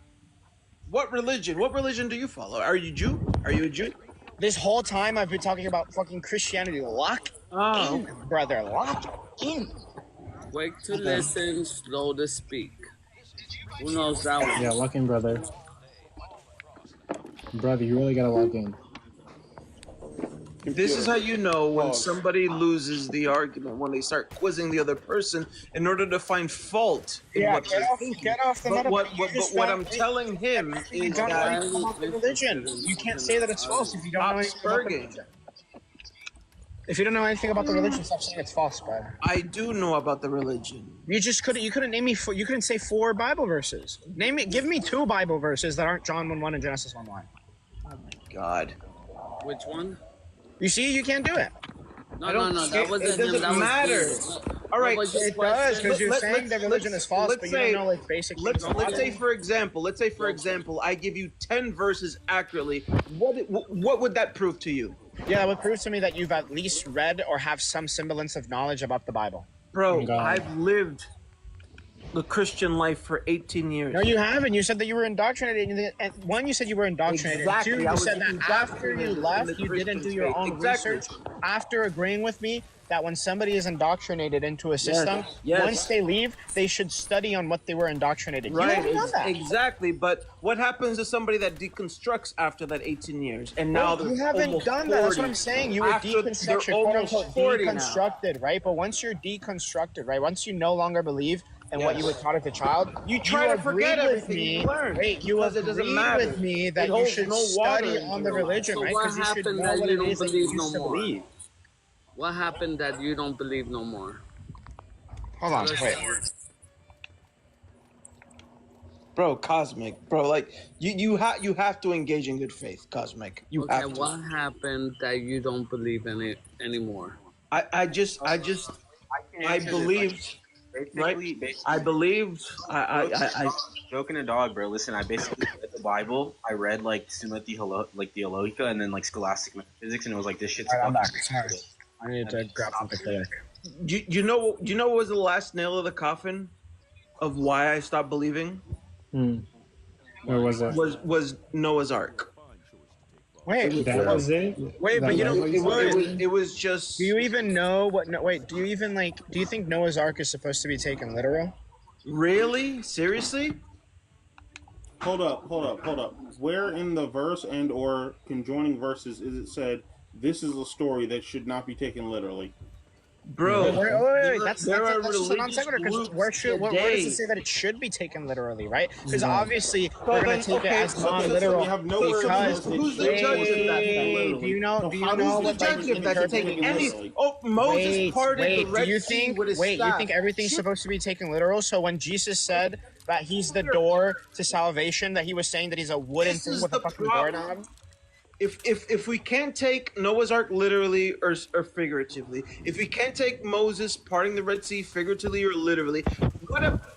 Speaker 3: What religion? What religion do you follow? Are you Jew? Are you a Jew?
Speaker 14: This whole time I've been talking about fucking Christianity. Lock in, brother. Lock in.
Speaker 8: Quick to listen, slow to speak. Who knows that one?
Speaker 1: Yeah, lock in, brother. Brother, you really gotta lock in.
Speaker 3: This is how you know when somebody loses the argument, when they start quizzing the other person in order to find fault in
Speaker 14: Yeah,
Speaker 3: what they're thinking.
Speaker 14: get off the
Speaker 3: But
Speaker 14: meta.
Speaker 3: what I'm telling him
Speaker 14: You
Speaker 3: is
Speaker 14: don't know
Speaker 3: that
Speaker 14: anything about the religion. You can't say that it's false if you don't know
Speaker 3: stop
Speaker 14: anything about the
Speaker 3: spurging.
Speaker 14: religion. If you don't know anything about the religion, stop saying it's false, bud.
Speaker 3: I do know about the religion.
Speaker 14: You just couldn't. You couldn't name me. You couldn't say 4 Bible verses. Name it. Give me 2 Bible verses that aren't John 1:1 and Genesis 1:1.
Speaker 3: God.
Speaker 8: Which one?
Speaker 14: You see, you can't do it.
Speaker 8: No, that wasn't
Speaker 3: it doesn't
Speaker 8: him. That
Speaker 3: matter.
Speaker 8: was
Speaker 3: All right,
Speaker 8: What was your
Speaker 14: It does because you're
Speaker 3: Let-
Speaker 14: saying the religion is false, but you don't know like basic things.
Speaker 3: Let's say for example, I give you 10 verses accurately. What would that prove to you?
Speaker 14: Yeah, that would prove to me that you've at least read or have some semblance of knowledge about the Bible.
Speaker 3: Bro, I've lived the Christian life for 18 years.
Speaker 14: No, you haven't. You said that you were indoctrinated. And one, you said you were indoctrinated.
Speaker 3: Exactly.
Speaker 14: 2,
Speaker 3: I
Speaker 14: you
Speaker 3: was
Speaker 14: said that after you
Speaker 3: indoctrinated in
Speaker 14: left,
Speaker 3: the
Speaker 14: you didn't do
Speaker 3: Christian
Speaker 14: your
Speaker 3: faith.
Speaker 14: own
Speaker 3: Exactly.
Speaker 14: research. After agreeing with me that when somebody is indoctrinated into a system,
Speaker 3: yes.
Speaker 14: once they leave, they should study on what they were indoctrinated. You
Speaker 3: Right,
Speaker 14: already know that.
Speaker 3: exactly. But what happens to somebody that deconstructs after that 18 years? And now
Speaker 14: Well,
Speaker 3: they're
Speaker 14: you haven't
Speaker 3: almost
Speaker 14: done that. That's what
Speaker 3: 40.
Speaker 14: I'm saying. You were
Speaker 3: After they're
Speaker 14: deconstructed, quote
Speaker 3: almost
Speaker 14: unquote,
Speaker 3: 40 now.
Speaker 14: deconstructed, right? But once you're deconstructed, right? Once you no longer believe in what you were taught as a child,
Speaker 3: You try to forget
Speaker 14: agreed with
Speaker 3: everything
Speaker 14: me.
Speaker 3: you learned.
Speaker 14: Wait, you
Speaker 3: because it doesn't
Speaker 14: agreed
Speaker 3: matter.
Speaker 14: with me that
Speaker 3: It
Speaker 14: you
Speaker 3: holds
Speaker 14: should
Speaker 3: no water
Speaker 14: study
Speaker 3: in
Speaker 14: on the
Speaker 3: your life.
Speaker 14: religion,
Speaker 8: So
Speaker 14: right?
Speaker 8: what
Speaker 14: Because you should
Speaker 8: happened
Speaker 14: know
Speaker 8: that
Speaker 14: what
Speaker 8: you
Speaker 14: it
Speaker 8: don't
Speaker 14: is that you
Speaker 8: believe no
Speaker 14: used to
Speaker 8: more?
Speaker 14: believe.
Speaker 8: What happened that you don't believe no more?
Speaker 14: Hold on, wait.
Speaker 3: Bro, Cosmic, bro, like you have to engage in good faith, Cosmic. You
Speaker 8: Okay,
Speaker 3: have to.
Speaker 8: what happened that you don't believe in it anymore?
Speaker 3: I believed. Right? I believed. I
Speaker 15: Joking a dog, bro. Listen, I basically read the Bible. I read like Summa Theologica and then like Scholastic Metaphysics, and it was like this shit's
Speaker 14: Alright, I'm
Speaker 15: fucking
Speaker 14: back. Sorry. I need to grab something quick.
Speaker 3: you know what was the last nail of the coffin of why I stopped believing?
Speaker 1: Where was it?
Speaker 3: Was Noah's Ark.
Speaker 14: Wait,
Speaker 1: That was it?
Speaker 14: Wait, but you don't.
Speaker 3: It was just.
Speaker 14: Do you even know what? No, wait. Do you even like? Do you think Noah's Ark is supposed to be taken literal?
Speaker 3: Really? Seriously?
Speaker 12: Hold up. Where in the verse and or conjoining verses is it said this is a story that should not be taken literally?
Speaker 3: Bro,
Speaker 14: wait. That's just a non
Speaker 3: religious
Speaker 14: sequitur. Because where does it say that it should be taken literally, right? Because obviously we're going to take it as non-literal.
Speaker 12: We have no
Speaker 14: Because
Speaker 12: who's the judge of that?
Speaker 14: do you know? Do you
Speaker 12: Who's
Speaker 14: know
Speaker 12: the
Speaker 14: what
Speaker 12: judge of that to take any?
Speaker 3: Oh, Moses parted the Red
Speaker 14: do you
Speaker 3: Sea
Speaker 14: think?
Speaker 3: with his
Speaker 14: Wait, you
Speaker 3: staff.
Speaker 14: think everything's supposed to be taken literal? So when Jesus said that he's the door to salvation, that he was saying that he's a wooden thing with a fucking doorknob?
Speaker 3: If we can't take Noah's Ark literally or figuratively, if we can't take Moses parting the Red Sea figuratively or literally,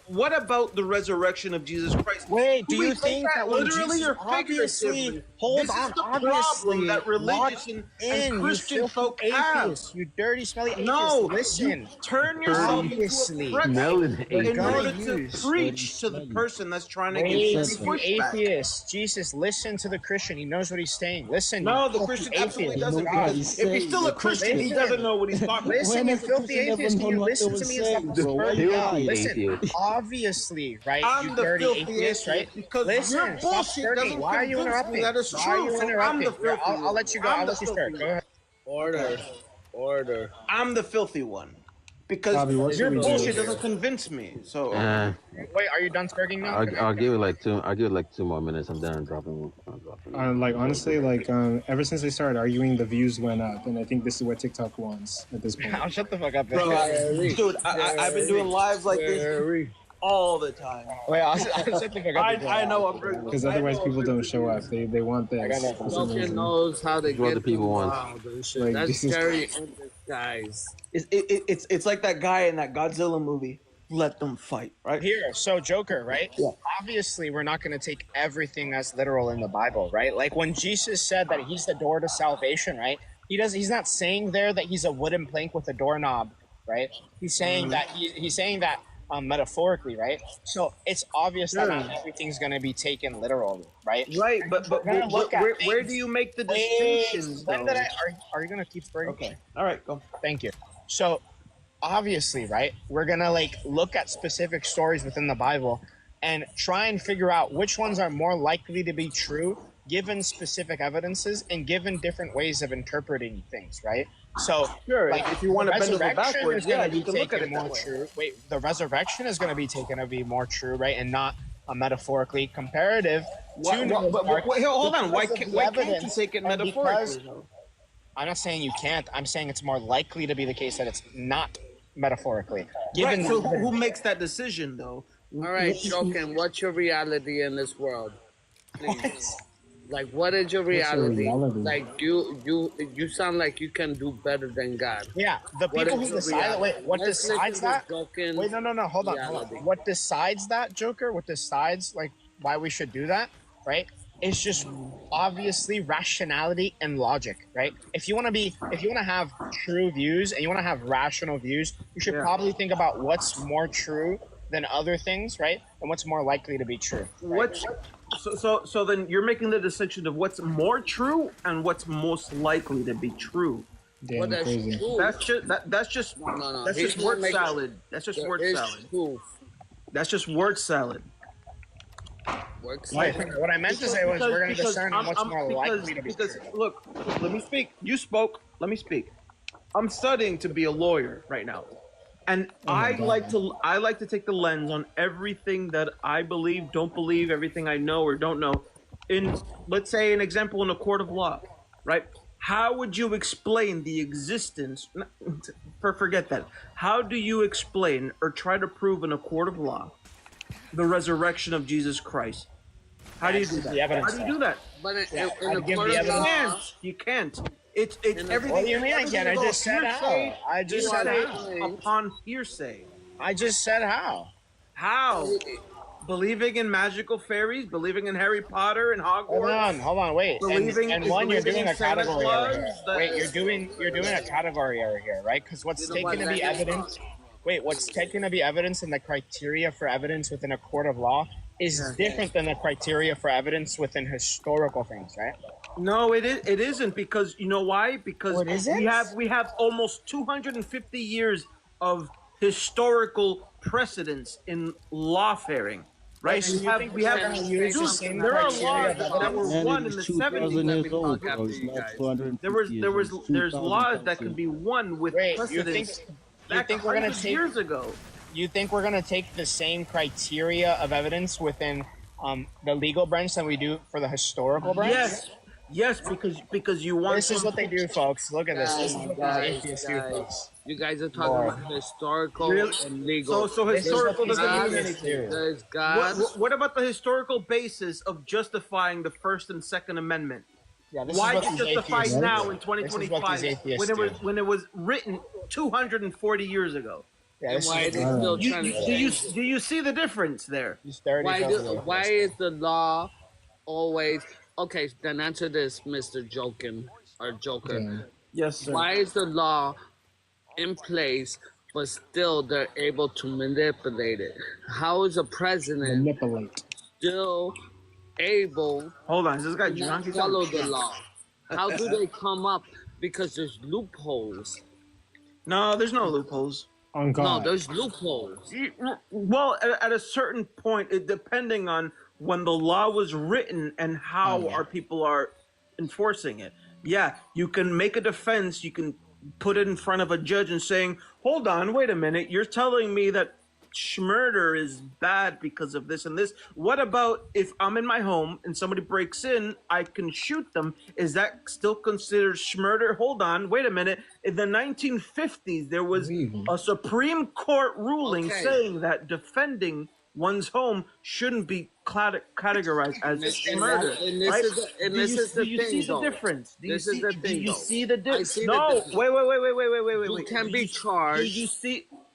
Speaker 3: what about the resurrection of Jesus Christ?
Speaker 14: Wait, do you
Speaker 3: we
Speaker 14: think
Speaker 3: take
Speaker 14: that when
Speaker 3: literally
Speaker 14: Jesus,
Speaker 3: or figuratively? This is the problem that religious and Christian folk have.
Speaker 14: You dirty, smelly atheist.
Speaker 3: No,
Speaker 14: listen.
Speaker 3: you turn yourself into a prick in order to preach to the person that's trying to give you pushback.
Speaker 14: Atheist. Jesus, listen to the Christian. He knows what he's saying. Listen.
Speaker 3: No, the Christian absolutely doesn't. Because if he's still a Christian, he doesn't know what he's talking about.
Speaker 14: Listen, you filthy atheist. Can you listen to me and stop spurting out? Listen, obviously, right?
Speaker 3: I'm
Speaker 14: you
Speaker 3: the
Speaker 14: dirty
Speaker 3: filthy
Speaker 14: atheist, right?
Speaker 3: Because
Speaker 14: listen,
Speaker 3: your bullshit doesn't
Speaker 14: why are you
Speaker 3: convince
Speaker 14: interrupting?
Speaker 3: me that it's
Speaker 14: Why
Speaker 3: true.
Speaker 14: are you
Speaker 3: So
Speaker 14: interrupting?
Speaker 3: I'm the filthy
Speaker 14: I'll let you go. I'll let you start. Go ahead.
Speaker 8: Order.
Speaker 3: I'm the filthy one. Because
Speaker 1: Bobby, what
Speaker 3: your
Speaker 1: should we
Speaker 3: bullshit
Speaker 1: do?
Speaker 3: doesn't convince me. So
Speaker 14: Wait, are you done sparking now?
Speaker 10: I'll give it like 2 more minutes. I'm done dropping.
Speaker 1: Like honestly, like ever since they started arguing, the views went up, and I think this is what TikTok wants at this point.
Speaker 14: I'll shut the fuck up.
Speaker 3: bro, dude, I've been doing lives like this.
Speaker 13: all the time.
Speaker 14: Wait, I think
Speaker 13: I know I'm
Speaker 1: Because otherwise people don't show up. They want this.
Speaker 14: I got
Speaker 1: for some
Speaker 8: Joker
Speaker 1: reason.
Speaker 8: knows how to
Speaker 10: What
Speaker 8: get
Speaker 10: the people
Speaker 8: them
Speaker 10: want.
Speaker 8: wild and shit.
Speaker 1: Like,
Speaker 8: That's
Speaker 1: Jesus
Speaker 8: scary
Speaker 1: Christ.
Speaker 8: in disguise.
Speaker 13: It's like that guy in that Godzilla movie. Let them fight, right?
Speaker 14: Here, so Joker, right?
Speaker 13: Yeah.
Speaker 14: Obviously, we're not going to take everything as literal in the Bible, right? Like when Jesus said that he's the door to salvation, right? He's not saying there that he's a wooden plank with a doorknob, right? He's saying that he's saying that metaphorically, right? So it's obvious that not everything's going to be taken literally, right?
Speaker 13: Right, but
Speaker 14: We're gonna look at
Speaker 13: where
Speaker 14: things-
Speaker 13: do you make the
Speaker 14: Wait,
Speaker 13: distinctions?
Speaker 14: when
Speaker 13: though?
Speaker 14: did are you going to keep spreading?
Speaker 13: Okay, all right, go.
Speaker 14: Thank you. So obviously, right, we're gonna like look at specific stories within the Bible and try and figure out which ones are more likely to be true given specific evidences and given different ways of interpreting things, right? So
Speaker 13: Sure,
Speaker 14: like
Speaker 13: if you want to bend over
Speaker 14: resurrection
Speaker 13: backwards,
Speaker 14: is gonna
Speaker 13: yeah,
Speaker 14: be
Speaker 13: you can look at
Speaker 14: taken
Speaker 13: it
Speaker 14: more
Speaker 13: that way.
Speaker 14: true. Wait, the resurrection is gonna be taken to be more true, right? And not metaphorically comparative to Noah's Ark
Speaker 13: wait, hold on. Why
Speaker 14: because of
Speaker 13: can't
Speaker 14: the
Speaker 13: you
Speaker 14: evidence
Speaker 13: take it
Speaker 14: and
Speaker 13: metaphorically?
Speaker 14: because-
Speaker 13: though?
Speaker 14: I'm not saying you can't. I'm saying it's more likely to be the case that it's not metaphorically.
Speaker 13: Right. So
Speaker 14: the
Speaker 13: who makes that decision, though?
Speaker 8: All right, Joken, what's your reality in this world? Please. Like, what is your
Speaker 1: What's your
Speaker 8: reality?
Speaker 1: reality?
Speaker 8: Like, you sound like you can do better than God.
Speaker 14: Yeah, the
Speaker 8: What
Speaker 14: people
Speaker 8: is
Speaker 14: who
Speaker 8: your
Speaker 14: decide.
Speaker 8: reality?
Speaker 14: Wait, what
Speaker 8: Let's listen
Speaker 14: decides
Speaker 8: to
Speaker 14: that?
Speaker 8: Joken
Speaker 14: Wait, no. Hold on.
Speaker 8: reality.
Speaker 14: What decides that, Joker? What decides like why we should do that? Right? It's just obviously rationality and logic, right? If you want to have true views and you want to have rational views, you should probably think about what's more true than other things, right? And what's more likely to be true. Right?
Speaker 13: So then you're making the distinction of what's more true and what's most likely to be true.
Speaker 1: Damn,
Speaker 8: Well, that's
Speaker 1: crazy.
Speaker 8: true.
Speaker 13: That's just
Speaker 8: No.
Speaker 13: that's
Speaker 8: He's
Speaker 13: just
Speaker 8: not
Speaker 13: word
Speaker 8: making-
Speaker 13: salad. That's just
Speaker 8: There
Speaker 13: word
Speaker 8: is
Speaker 13: salad.
Speaker 8: truth.
Speaker 13: That's just word salad.
Speaker 8: Works.
Speaker 14: Wait, what I meant to say was we're going to discern what's more likely to be true.
Speaker 13: Look, let me speak. You spoke. Let me speak. I'm studying to be a lawyer right now, and I like to take the lens on everything that I believe, don't believe, everything I know or don't know. In let's say an example in a court of law, right? How would you explain the existence? Forget that. How do you explain or try to prove in a court of law the resurrection of Jesus Christ? How do you do that?
Speaker 14: The evidence
Speaker 13: How do you do that?
Speaker 8: But in
Speaker 14: I'd
Speaker 8: the
Speaker 14: give
Speaker 8: court
Speaker 14: the
Speaker 8: of
Speaker 14: evidence.
Speaker 8: law,
Speaker 13: You can't. It's
Speaker 8: In the-
Speaker 13: everything.
Speaker 14: What do you mean
Speaker 13: everything
Speaker 14: again? I
Speaker 13: is all
Speaker 14: just said
Speaker 13: hearsay.
Speaker 14: how. I just said
Speaker 13: Hearsay
Speaker 14: how.
Speaker 13: upon hearsay.
Speaker 14: I just said how.
Speaker 13: How? Believing in magical fairies, believing in Harry Potter and Hogwarts.
Speaker 14: Hold on, wait.
Speaker 13: Believing-
Speaker 14: And one, you're
Speaker 13: believing
Speaker 14: doing
Speaker 13: in
Speaker 14: a
Speaker 13: Santa
Speaker 14: category error here.
Speaker 13: Claus, that-
Speaker 14: Wait, you're doing a category error here, right? Because what's
Speaker 8: You know
Speaker 14: taken
Speaker 8: what,
Speaker 14: to be
Speaker 8: that is
Speaker 14: evidence. Wait, what's taken to be evidence and the criteria for evidence within a court of law is different than the criteria for evidence within historical things, right?
Speaker 13: No, it isn't, because you know why? Because
Speaker 14: What is it?
Speaker 13: we have almost 250 years of historical precedence in lawfaring. Right?
Speaker 14: So you think we're gonna use the same
Speaker 13: there are
Speaker 14: criteria
Speaker 13: laws that were
Speaker 16: Man,
Speaker 13: won
Speaker 16: it
Speaker 13: in the
Speaker 16: is 2,000
Speaker 13: 70s.
Speaker 16: years old, bro. It's not 250
Speaker 13: There's laws that can be won with
Speaker 14: Wait, you
Speaker 13: precedence back
Speaker 14: think we're gonna
Speaker 13: 100
Speaker 14: take
Speaker 13: years ago.
Speaker 14: You think we're gonna take the same criteria of evidence within the legal branch that we do for the historical branch?
Speaker 13: Yes, because you want.
Speaker 14: This is what they do, folks. Look at this. This is what these atheists do, folks.
Speaker 8: you guys are talking about historical
Speaker 13: Really?
Speaker 8: and legal.
Speaker 13: So
Speaker 14: This is
Speaker 13: historical
Speaker 14: what these
Speaker 13: doesn't mean
Speaker 14: atheists
Speaker 13: anything.
Speaker 14: do.
Speaker 8: There's God.
Speaker 13: What about the historical basis of justifying the First and Second Amendment?
Speaker 14: Yeah, this
Speaker 13: Why
Speaker 14: is what these
Speaker 13: justify
Speaker 14: atheists
Speaker 13: now
Speaker 14: do.
Speaker 13: in
Speaker 14: This is what
Speaker 13: 2025
Speaker 14: these atheists
Speaker 13: when it was
Speaker 14: do.
Speaker 13: when it was written 240 years ago?
Speaker 14: Yeah,
Speaker 8: And
Speaker 14: this
Speaker 8: why
Speaker 14: is
Speaker 8: they
Speaker 14: what
Speaker 8: still
Speaker 13: You,
Speaker 8: trying to
Speaker 13: do you see the difference there?
Speaker 14: these dirty
Speaker 8: why is the law always okay? Then answer this, Mr. Joken or Joker.
Speaker 1: Damn.
Speaker 13: Yes, sir.
Speaker 8: Why is the law in place, but still they're able to manipulate it? How is a president
Speaker 1: Manipulate.
Speaker 8: still able
Speaker 13: Hold on, is this guy
Speaker 8: to not
Speaker 13: drunk?
Speaker 8: follow the law? How do they come up? Because there's loopholes.
Speaker 13: No, there's no loopholes.
Speaker 1: On
Speaker 8: No,
Speaker 1: God.
Speaker 8: there's loopholes.
Speaker 13: Well, at a certain point, depending on when the law was written and how our people are enforcing it. Yeah, you can make a defense. You can put it in front of a judge and saying, "Hold on, wait a minute. You're telling me that schmurder is bad because of this and this. What about if I'm in my home and somebody breaks in, I can shoot them? Is that still considered schmurder? Hold on, wait a minute. In the 1950s, there was a Supreme Court ruling saying that defending one's home shouldn't be categorized as murder, right? Do you see the difference? Do you see the difference? No, wait.
Speaker 8: You can be charged.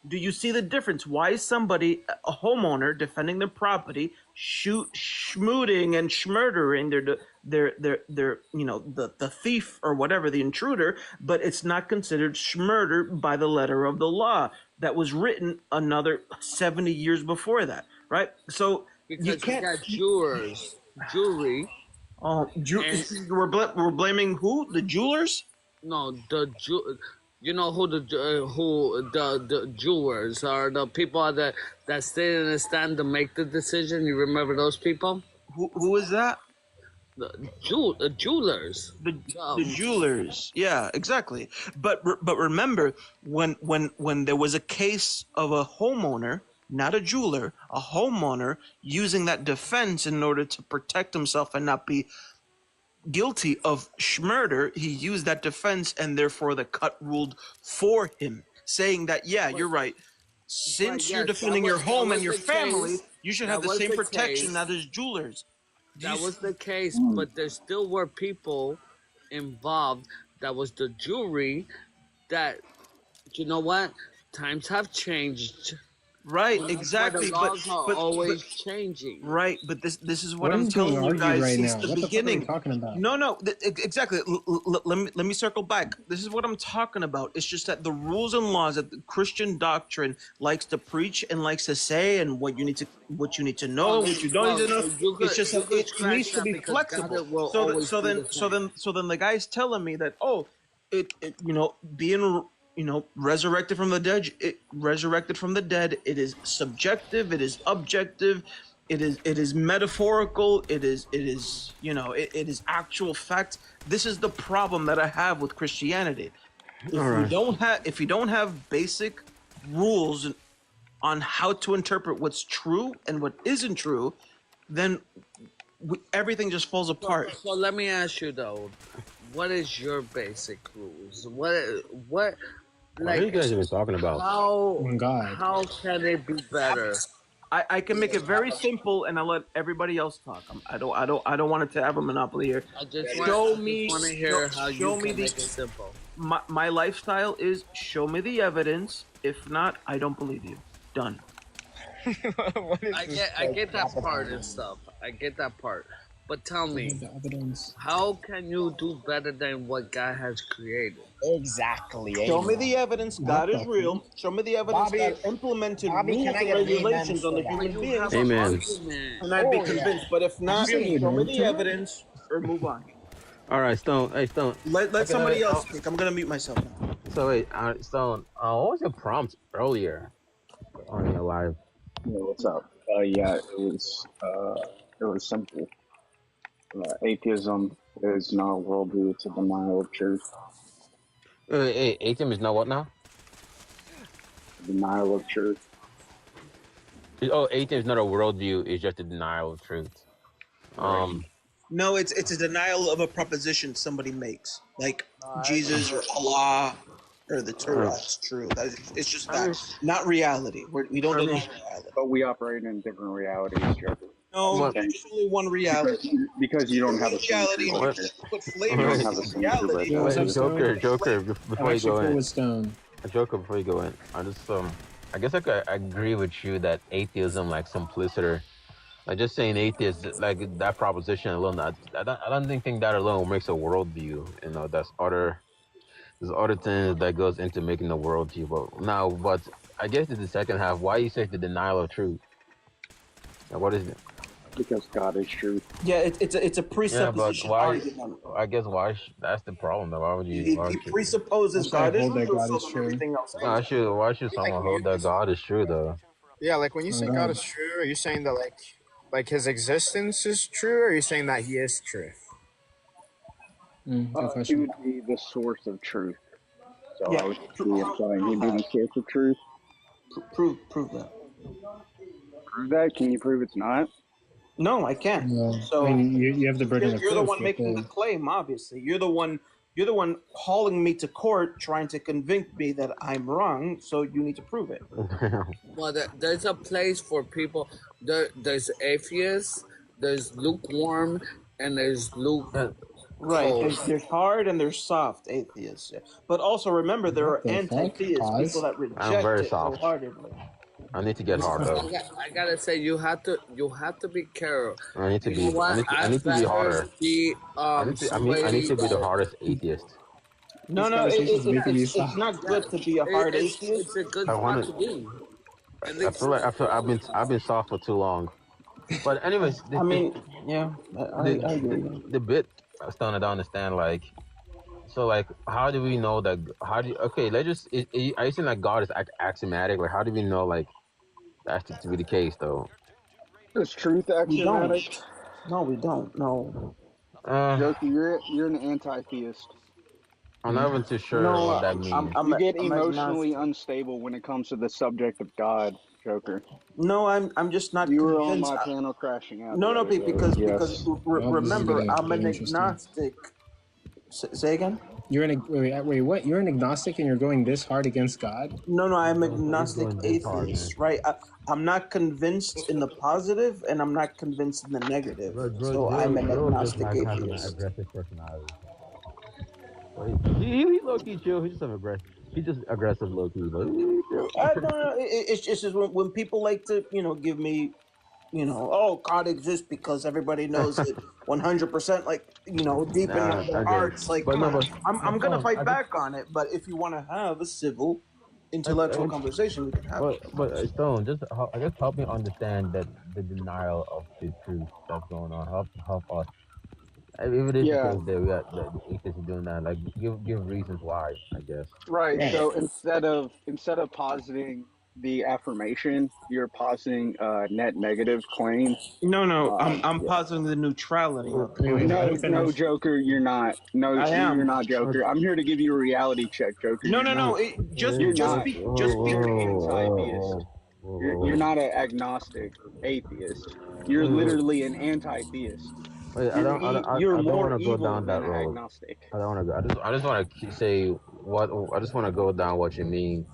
Speaker 13: Do you see the difference? Why is somebody, a homeowner, defending their property, schmooting and schmurdering their the thief or whatever, the intruder, but it's not considered schmurder by the letter of the law that was written another 70 years before that, right? So
Speaker 8: because
Speaker 13: you can't.
Speaker 8: got jewelry.
Speaker 13: We're blaming who? The jewelers?
Speaker 8: No, you know who the jewelers are? The people that stay in the stand to make the decision. You remember those people?
Speaker 13: Who is that?
Speaker 8: The jewelers.
Speaker 13: The jewelers. Yeah, exactly. But remember, when there was a case of a homeowner, not a jeweler, a homeowner using that defense in order to protect himself and not be guilty of murder, he used that defense, and therefore the cut ruled for him, saying that, yeah, you're right. Since you're defending your home and your family, you should have the same protection that as jewelers.
Speaker 8: That was the case, but there still were people involved. That was the jury. That, you know what? Times have changed.
Speaker 13: Right, exactly.
Speaker 8: The laws are always changing.
Speaker 13: Right, but this is what I'm telling you guys since the beginning.
Speaker 1: What the fuck are you talking about?
Speaker 13: No, exactly. Let me circle back. This is what I'm talking about. It's just that the rules and laws that the Christian doctrine likes to preach and likes to say, and what you need to know, what you don't need to know. It's just that it needs to be flexible. So then the guy's telling me that being resurrected from the dead, it is subjective, it is objective, it is metaphorical, it is actual fact. This is the problem that I have with Christianity. If you don't have basic rules on how to interpret what's true and what isn't true, then everything just falls apart.
Speaker 8: So let me ask you though, what is your basic rules? What
Speaker 10: What are you guys even talking about?
Speaker 8: How can it be better?
Speaker 13: I can make it very simple, and I'll let everybody else talk. I don't want it to have a monopoly here.
Speaker 8: I just want to hear how you can make it simple.
Speaker 13: My lifestyle is show me the evidence. If not, I don't believe you. Done.
Speaker 8: I get that part and stuff. I get that part. But tell me, how can you do better than what God has created?
Speaker 14: Exactly.
Speaker 13: Show me the evidence God is real. Show me the evidence God implemented rules and regulations on the human beings.
Speaker 10: Amen.
Speaker 13: And I'd be convinced. But if not, show me the evidence or move on.
Speaker 10: All right, Stone. Hey, Stone.
Speaker 13: Let somebody else speak. I'm gonna mute myself now.
Speaker 10: So wait, Stone. What was your prompt earlier on your live?
Speaker 17: Yeah, what's up? Yeah, it was simple. Atheism is not a worldview; it's a denial of truth.
Speaker 10: Atheism is not what now?
Speaker 17: Denial of truth.
Speaker 10: Oh, atheism is not a worldview; it's just a denial of truth.
Speaker 13: No, it's a denial of a proposition somebody makes, like Jesus or Allah or the Torah. It's true. It's just that, not reality. We don't deny reality.
Speaker 17: But we operate in different realities, Joker.
Speaker 13: No, there's only one reality.
Speaker 17: Because you don't have a
Speaker 13: reality. Put flavors in reality.
Speaker 10: Joker, before you go in. Joker, before you go in, I guess I could agree with you that atheism, like simpliciter, like just saying atheist, like that proposition alone, I don't think that alone makes a worldview. There's other things that goes into making the worldview. But I guess in the second half, why you say the denial of truth? Like, what is it?
Speaker 17: Because God is truth.
Speaker 13: Yeah, it's a presupposition.
Speaker 10: Yeah, but I guess that's the problem. Though. Why would you?
Speaker 13: He presupposes God is true. Everything else.
Speaker 10: Why should someone hold that God is true though?
Speaker 14: Yeah, like when you say God is true, are you saying that like his existence is true, or are you saying that he is truth?
Speaker 17: He would be the source of truth. So I would be implying he'd be the source of truth.
Speaker 13: Prove that.
Speaker 17: Prove that? Can you prove it's not?
Speaker 13: No, I can't.
Speaker 1: No,
Speaker 13: So
Speaker 1: I mean, you have the burden of
Speaker 13: you're the
Speaker 1: proof
Speaker 13: one
Speaker 1: with
Speaker 13: making the claim. Obviously, you're the one hauling me to court, trying to convince me that I'm wrong. So you need to prove it.
Speaker 8: Well, there's a place for people. There's atheists, there's lukewarm, and there's
Speaker 13: Right.
Speaker 8: cold.
Speaker 13: There's hard and there's soft atheists. Yeah. But also remember, there are
Speaker 1: the fuck?
Speaker 13: anti-theists, people
Speaker 1: Pause.
Speaker 13: that
Speaker 10: I'm
Speaker 13: reject
Speaker 10: very
Speaker 13: it
Speaker 10: soft.
Speaker 13: wholeheartedly.
Speaker 10: I need to get hard though.
Speaker 8: I gotta say, you have to be careful.
Speaker 10: I need to
Speaker 8: You
Speaker 10: be.
Speaker 8: know what?
Speaker 10: I
Speaker 8: I'd
Speaker 10: need to be
Speaker 8: rather
Speaker 10: harder.
Speaker 8: be
Speaker 10: I need to. I need
Speaker 8: somebody
Speaker 10: to be the
Speaker 8: that
Speaker 10: hardest atheist.
Speaker 13: No,
Speaker 1: This
Speaker 13: no,
Speaker 1: conversation is making me
Speaker 13: it's
Speaker 1: soft.
Speaker 13: not good to be a hard atheist.
Speaker 8: it's a good
Speaker 10: I
Speaker 8: spot
Speaker 10: want
Speaker 8: to
Speaker 10: to.
Speaker 8: be. At
Speaker 10: I
Speaker 8: least
Speaker 10: feel like I've been soft for too long. But anyways,
Speaker 13: I mean, yeah, I agree.
Speaker 10: the bit I still don't understand. Like, so like, how do we know that? How do you, okay? Let's just. Are you saying like God is axiomatic? Like, how do we know like that's to be the case though?
Speaker 17: Is truth
Speaker 13: We don't.
Speaker 17: axiomatic?
Speaker 13: No, we don't. No.
Speaker 17: Joker, you're an anti-theist.
Speaker 10: I'm not even too sure
Speaker 13: No,
Speaker 10: what that means.
Speaker 17: You get
Speaker 13: I'm
Speaker 17: emotionally
Speaker 13: agnostic.
Speaker 17: unstable when it comes to the subject of God, Joker.
Speaker 13: No, I'm just not
Speaker 17: You were on
Speaker 13: convinced.
Speaker 17: my panel crashing out
Speaker 13: No,
Speaker 17: the
Speaker 13: no,
Speaker 17: other day.
Speaker 13: because
Speaker 17: Yes.
Speaker 1: Well, this is
Speaker 13: remember,
Speaker 1: gonna
Speaker 13: I'm
Speaker 1: get
Speaker 13: an
Speaker 1: interesting.
Speaker 13: agnostic. Say again.
Speaker 1: You're an wait. What? You're an agnostic, and you're going this hard against God?
Speaker 13: No, I'm
Speaker 10: He's
Speaker 13: agnostic
Speaker 10: going this hard, man.
Speaker 13: atheist, right? I'm not convinced in the positive, and I'm not convinced in the negative. So I'm an
Speaker 10: Bro just
Speaker 13: agnostic
Speaker 10: like has an
Speaker 13: atheist.
Speaker 10: aggressive personality. So he low key chill. He's just aggressive. He's just aggressive low key, but
Speaker 13: No, it's just when people like to, give me, oh, God exists because everybody knows it 100%, like, deep in
Speaker 10: nah,
Speaker 13: their
Speaker 10: I get it.
Speaker 13: hearts. Like,
Speaker 10: But
Speaker 13: come
Speaker 10: no,
Speaker 13: on,
Speaker 10: but
Speaker 13: I'm gonna
Speaker 10: Stone,
Speaker 13: fight back on it. But if you want to have a civil, intellectual conversation, we can have it.
Speaker 10: but Stone, just I guess help me understand that the denial of the truth that's going on. Help us. If it is the
Speaker 17: Yeah.
Speaker 10: case that we got that the atheists are doing that, like give reasons why. I guess.
Speaker 17: Right. So instead of positing the affirmation, you're positing a net negative claim.
Speaker 13: No, I'm
Speaker 17: Yeah.
Speaker 13: positing the neutrality of the
Speaker 1: Wait,
Speaker 13: claim.
Speaker 1: let him
Speaker 17: No,
Speaker 1: finish.
Speaker 17: Joker, you're not. No,
Speaker 13: I
Speaker 17: you're
Speaker 13: am.
Speaker 17: not, Joker. I'm here to give you a reality check, Joker.
Speaker 13: No,
Speaker 17: You're
Speaker 13: no, no.
Speaker 17: not. You're not. You're an anti-theist. You're not an agnostic atheist. You're literally an anti-theist.
Speaker 10: Wait,
Speaker 17: You're
Speaker 10: I don't
Speaker 17: more
Speaker 10: want to go
Speaker 17: evil
Speaker 10: down
Speaker 17: than
Speaker 10: that
Speaker 17: an
Speaker 10: road.
Speaker 17: agnostic.
Speaker 10: I don't want to go. I just want to say what I just want to go down what you mean.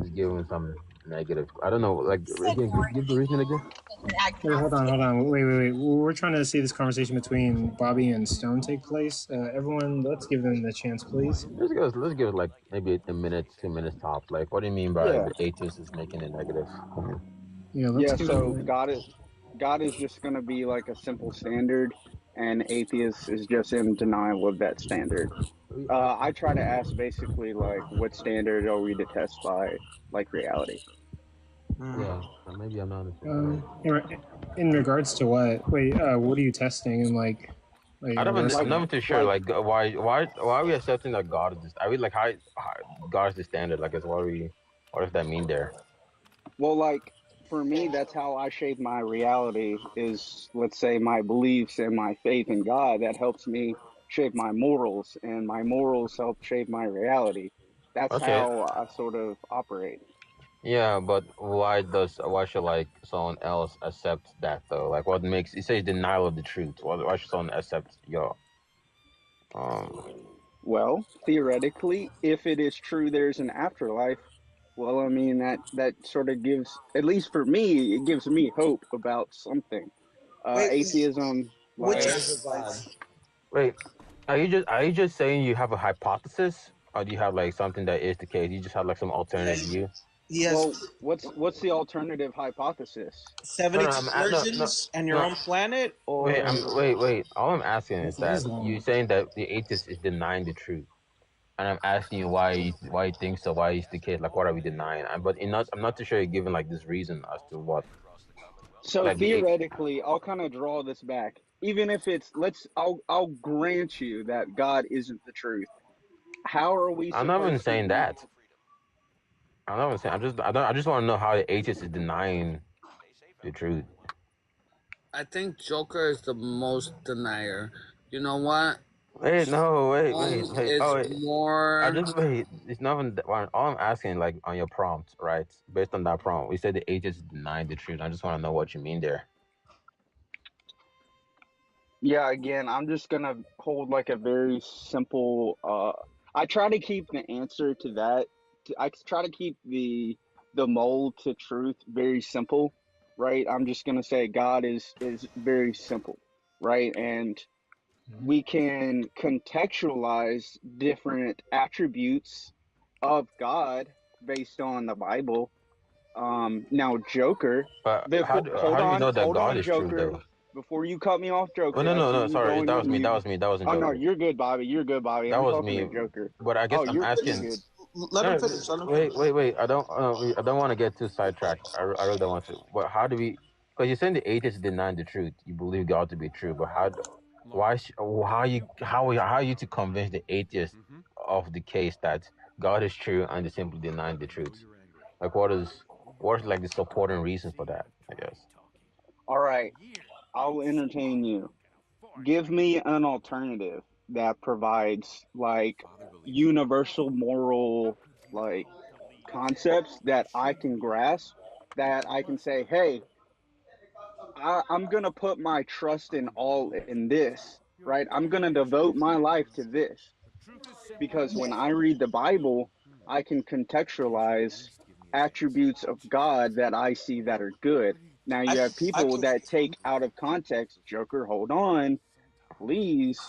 Speaker 10: He's giving some negative. I don't know. Like again, give the reason again.
Speaker 1: Wait, hold on. Wait. We're trying to see this conversation between Bobby and Stone take place. Everyone, let's give them the chance, please.
Speaker 10: Let's give it like maybe a minute, 2 minutes tops. Like, what do you mean by
Speaker 17: Yeah.
Speaker 10: the atheist is making it negative?
Speaker 1: Yeah, let's
Speaker 17: Yeah.
Speaker 1: give
Speaker 17: So
Speaker 1: them.
Speaker 17: God is just going to be like a simple standard, and atheist is just in denial of that standard. I try to ask basically like, what standard are we to test by, like reality?
Speaker 10: Yeah, maybe I'm not understanding.
Speaker 1: In regards to what? Wait, what are you testing? And like
Speaker 10: I'm not too sure. Like, why are we accepting that God is this? I mean, like, how God is the standard? Like, what does that mean there?
Speaker 17: Well, like for me, that's how I shape my reality. Is, let's say, my beliefs and my faith in God. That helps me shape my morals, and my morals help shape my reality. That's
Speaker 10: Okay.
Speaker 17: how I sort of operate.
Speaker 10: Yeah, but why should like someone else accept that though? Like, what makes it says denial of the truth? Why should someone accept your
Speaker 17: Well, theoretically, if it is true there's an afterlife, well, I mean that sort of gives, at least for me, it gives me hope about something. Atheism,
Speaker 13: Which
Speaker 17: like,
Speaker 10: Wait, are you just saying you have a hypothesis, or do you have like something that is the case? You just have like some alternate view.
Speaker 17: well, what's the alternative hypothesis?
Speaker 13: 72
Speaker 10: No,
Speaker 13: virgins and your own planet, or
Speaker 10: wait. All I'm asking is that you're saying that the atheist is denying the truth, and I'm asking you why you think so, why is the case? Like, what are we denying? I'm not too sure you're giving like this reason as to what.
Speaker 17: So
Speaker 10: Like
Speaker 17: theoretically, I'll kind of draw this back. Even if it's, I'll grant you that God isn't the truth. How are we?
Speaker 10: I'm not even saying that. I'm not even saying. I just want to know how the atheist is denying the truth.
Speaker 8: I think Joker is the most denier. You know what?
Speaker 10: Wait, no, wait,
Speaker 8: One
Speaker 10: wait.
Speaker 8: is
Speaker 10: Oh, wait. I
Speaker 8: more.
Speaker 10: just wait. It's not even all I'm asking, like on your prompt, right? Based on that prompt, we said the atheists denying the truth. I just want to know what you mean there.
Speaker 17: Yeah, again, I'm just gonna hold like a very simple. I try to keep the answer to that. I try to keep the mold to truth very simple, right? I'm just gonna say God is very simple, right? And we can contextualize different attributes of God based on the Bible. Now Joker,
Speaker 10: But
Speaker 17: hold
Speaker 10: how do we know that
Speaker 17: hold
Speaker 10: God
Speaker 17: on,
Speaker 10: is true
Speaker 17: Joker.
Speaker 10: though?
Speaker 17: Before you cut me off,
Speaker 10: Oh
Speaker 17: Joker,
Speaker 10: no,
Speaker 17: I
Speaker 10: no,
Speaker 17: see
Speaker 10: no.
Speaker 17: you
Speaker 10: Sorry,
Speaker 17: going
Speaker 10: that was
Speaker 17: on
Speaker 10: me. That
Speaker 17: mute.
Speaker 10: was me. That wasn't
Speaker 17: Oh no,
Speaker 10: Joker.
Speaker 17: you're good, Bobby. You're good, Bobby.
Speaker 10: That
Speaker 17: I'm
Speaker 10: was
Speaker 17: talking to
Speaker 10: me.
Speaker 17: Joker.
Speaker 10: But I guess
Speaker 17: Oh,
Speaker 10: I'm
Speaker 17: you're
Speaker 10: asking.
Speaker 17: good.
Speaker 13: Let him
Speaker 10: No,
Speaker 13: finish. Let him
Speaker 10: wait,
Speaker 13: finish.
Speaker 10: wait, wait. I don't want to get too sidetracked. I really don't want to. But how do we? Because you're saying the atheists denying the truth. You believe God to be true, but how are you to convince the atheists of the case that God is true and they simply denying the truth? Like, what's like the supporting reason for that? I guess.
Speaker 17: All right, I'll entertain you. Give me an alternative that provides like universal moral like concepts that I can grasp, that I can say, hey, I'm gonna put my trust in all in this, right? I'm gonna devote my life to this. Because when I read the Bible, I can contextualize attributes of God that I see that are good. Now
Speaker 13: I
Speaker 17: you have
Speaker 13: I
Speaker 17: people
Speaker 13: can.
Speaker 17: that take out of context, Joker, hold on, please.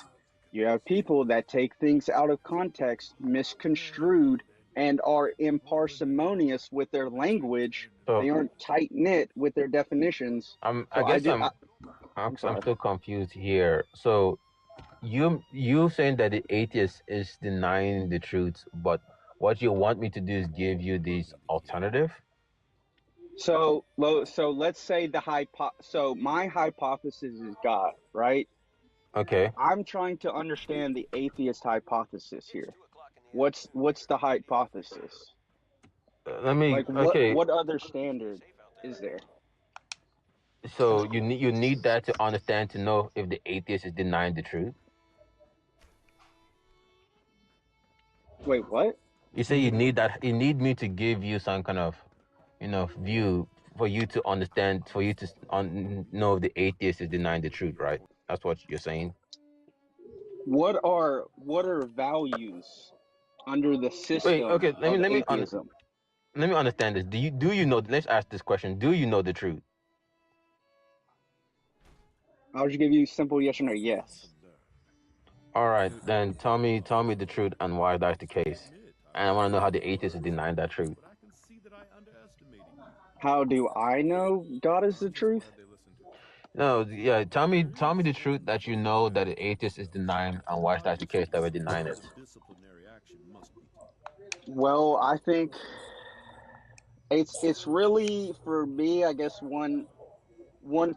Speaker 17: You have people that take things out of context, misconstrued, and are imparsimonious with their language.
Speaker 10: So
Speaker 17: They aren't tight knit with their definitions.
Speaker 10: I
Speaker 17: So I
Speaker 10: guess
Speaker 17: do. I'm
Speaker 10: I'm
Speaker 17: sorry.
Speaker 10: still confused here. So you saying that the atheist is denying the truth, but what you want me to do is give you this alternative.
Speaker 17: So let's say so my hypothesis is God, right?
Speaker 10: Okay.
Speaker 17: I'm trying to understand the atheist hypothesis here. What's the hypothesis?
Speaker 10: Let me.
Speaker 17: Like
Speaker 10: Okay.
Speaker 17: what other standard is there?
Speaker 10: So you need that to understand to know if the atheist is denying the truth.
Speaker 17: Wait, what?
Speaker 10: You say you need that. You need me to give you some kind of, view for you to understand, for you to know if the atheist is denying the truth, right? That's what you're saying.
Speaker 17: What are values under the
Speaker 10: Wait.
Speaker 17: system
Speaker 10: Okay.
Speaker 17: of atheism?
Speaker 10: Let me understand this. Do you know? Let's ask this question. Do you know the truth?
Speaker 17: I'll just give you simple yes or no. Yes.
Speaker 10: All right, then tell me the truth and why that's the case. And I want to know how the atheist is denying that truth.
Speaker 17: How do I know God is the truth?
Speaker 10: No, yeah, tell me the truth that you know that the atheist is denying and why that's the case that we're denying it.
Speaker 17: Well, I think it's really for me, I guess one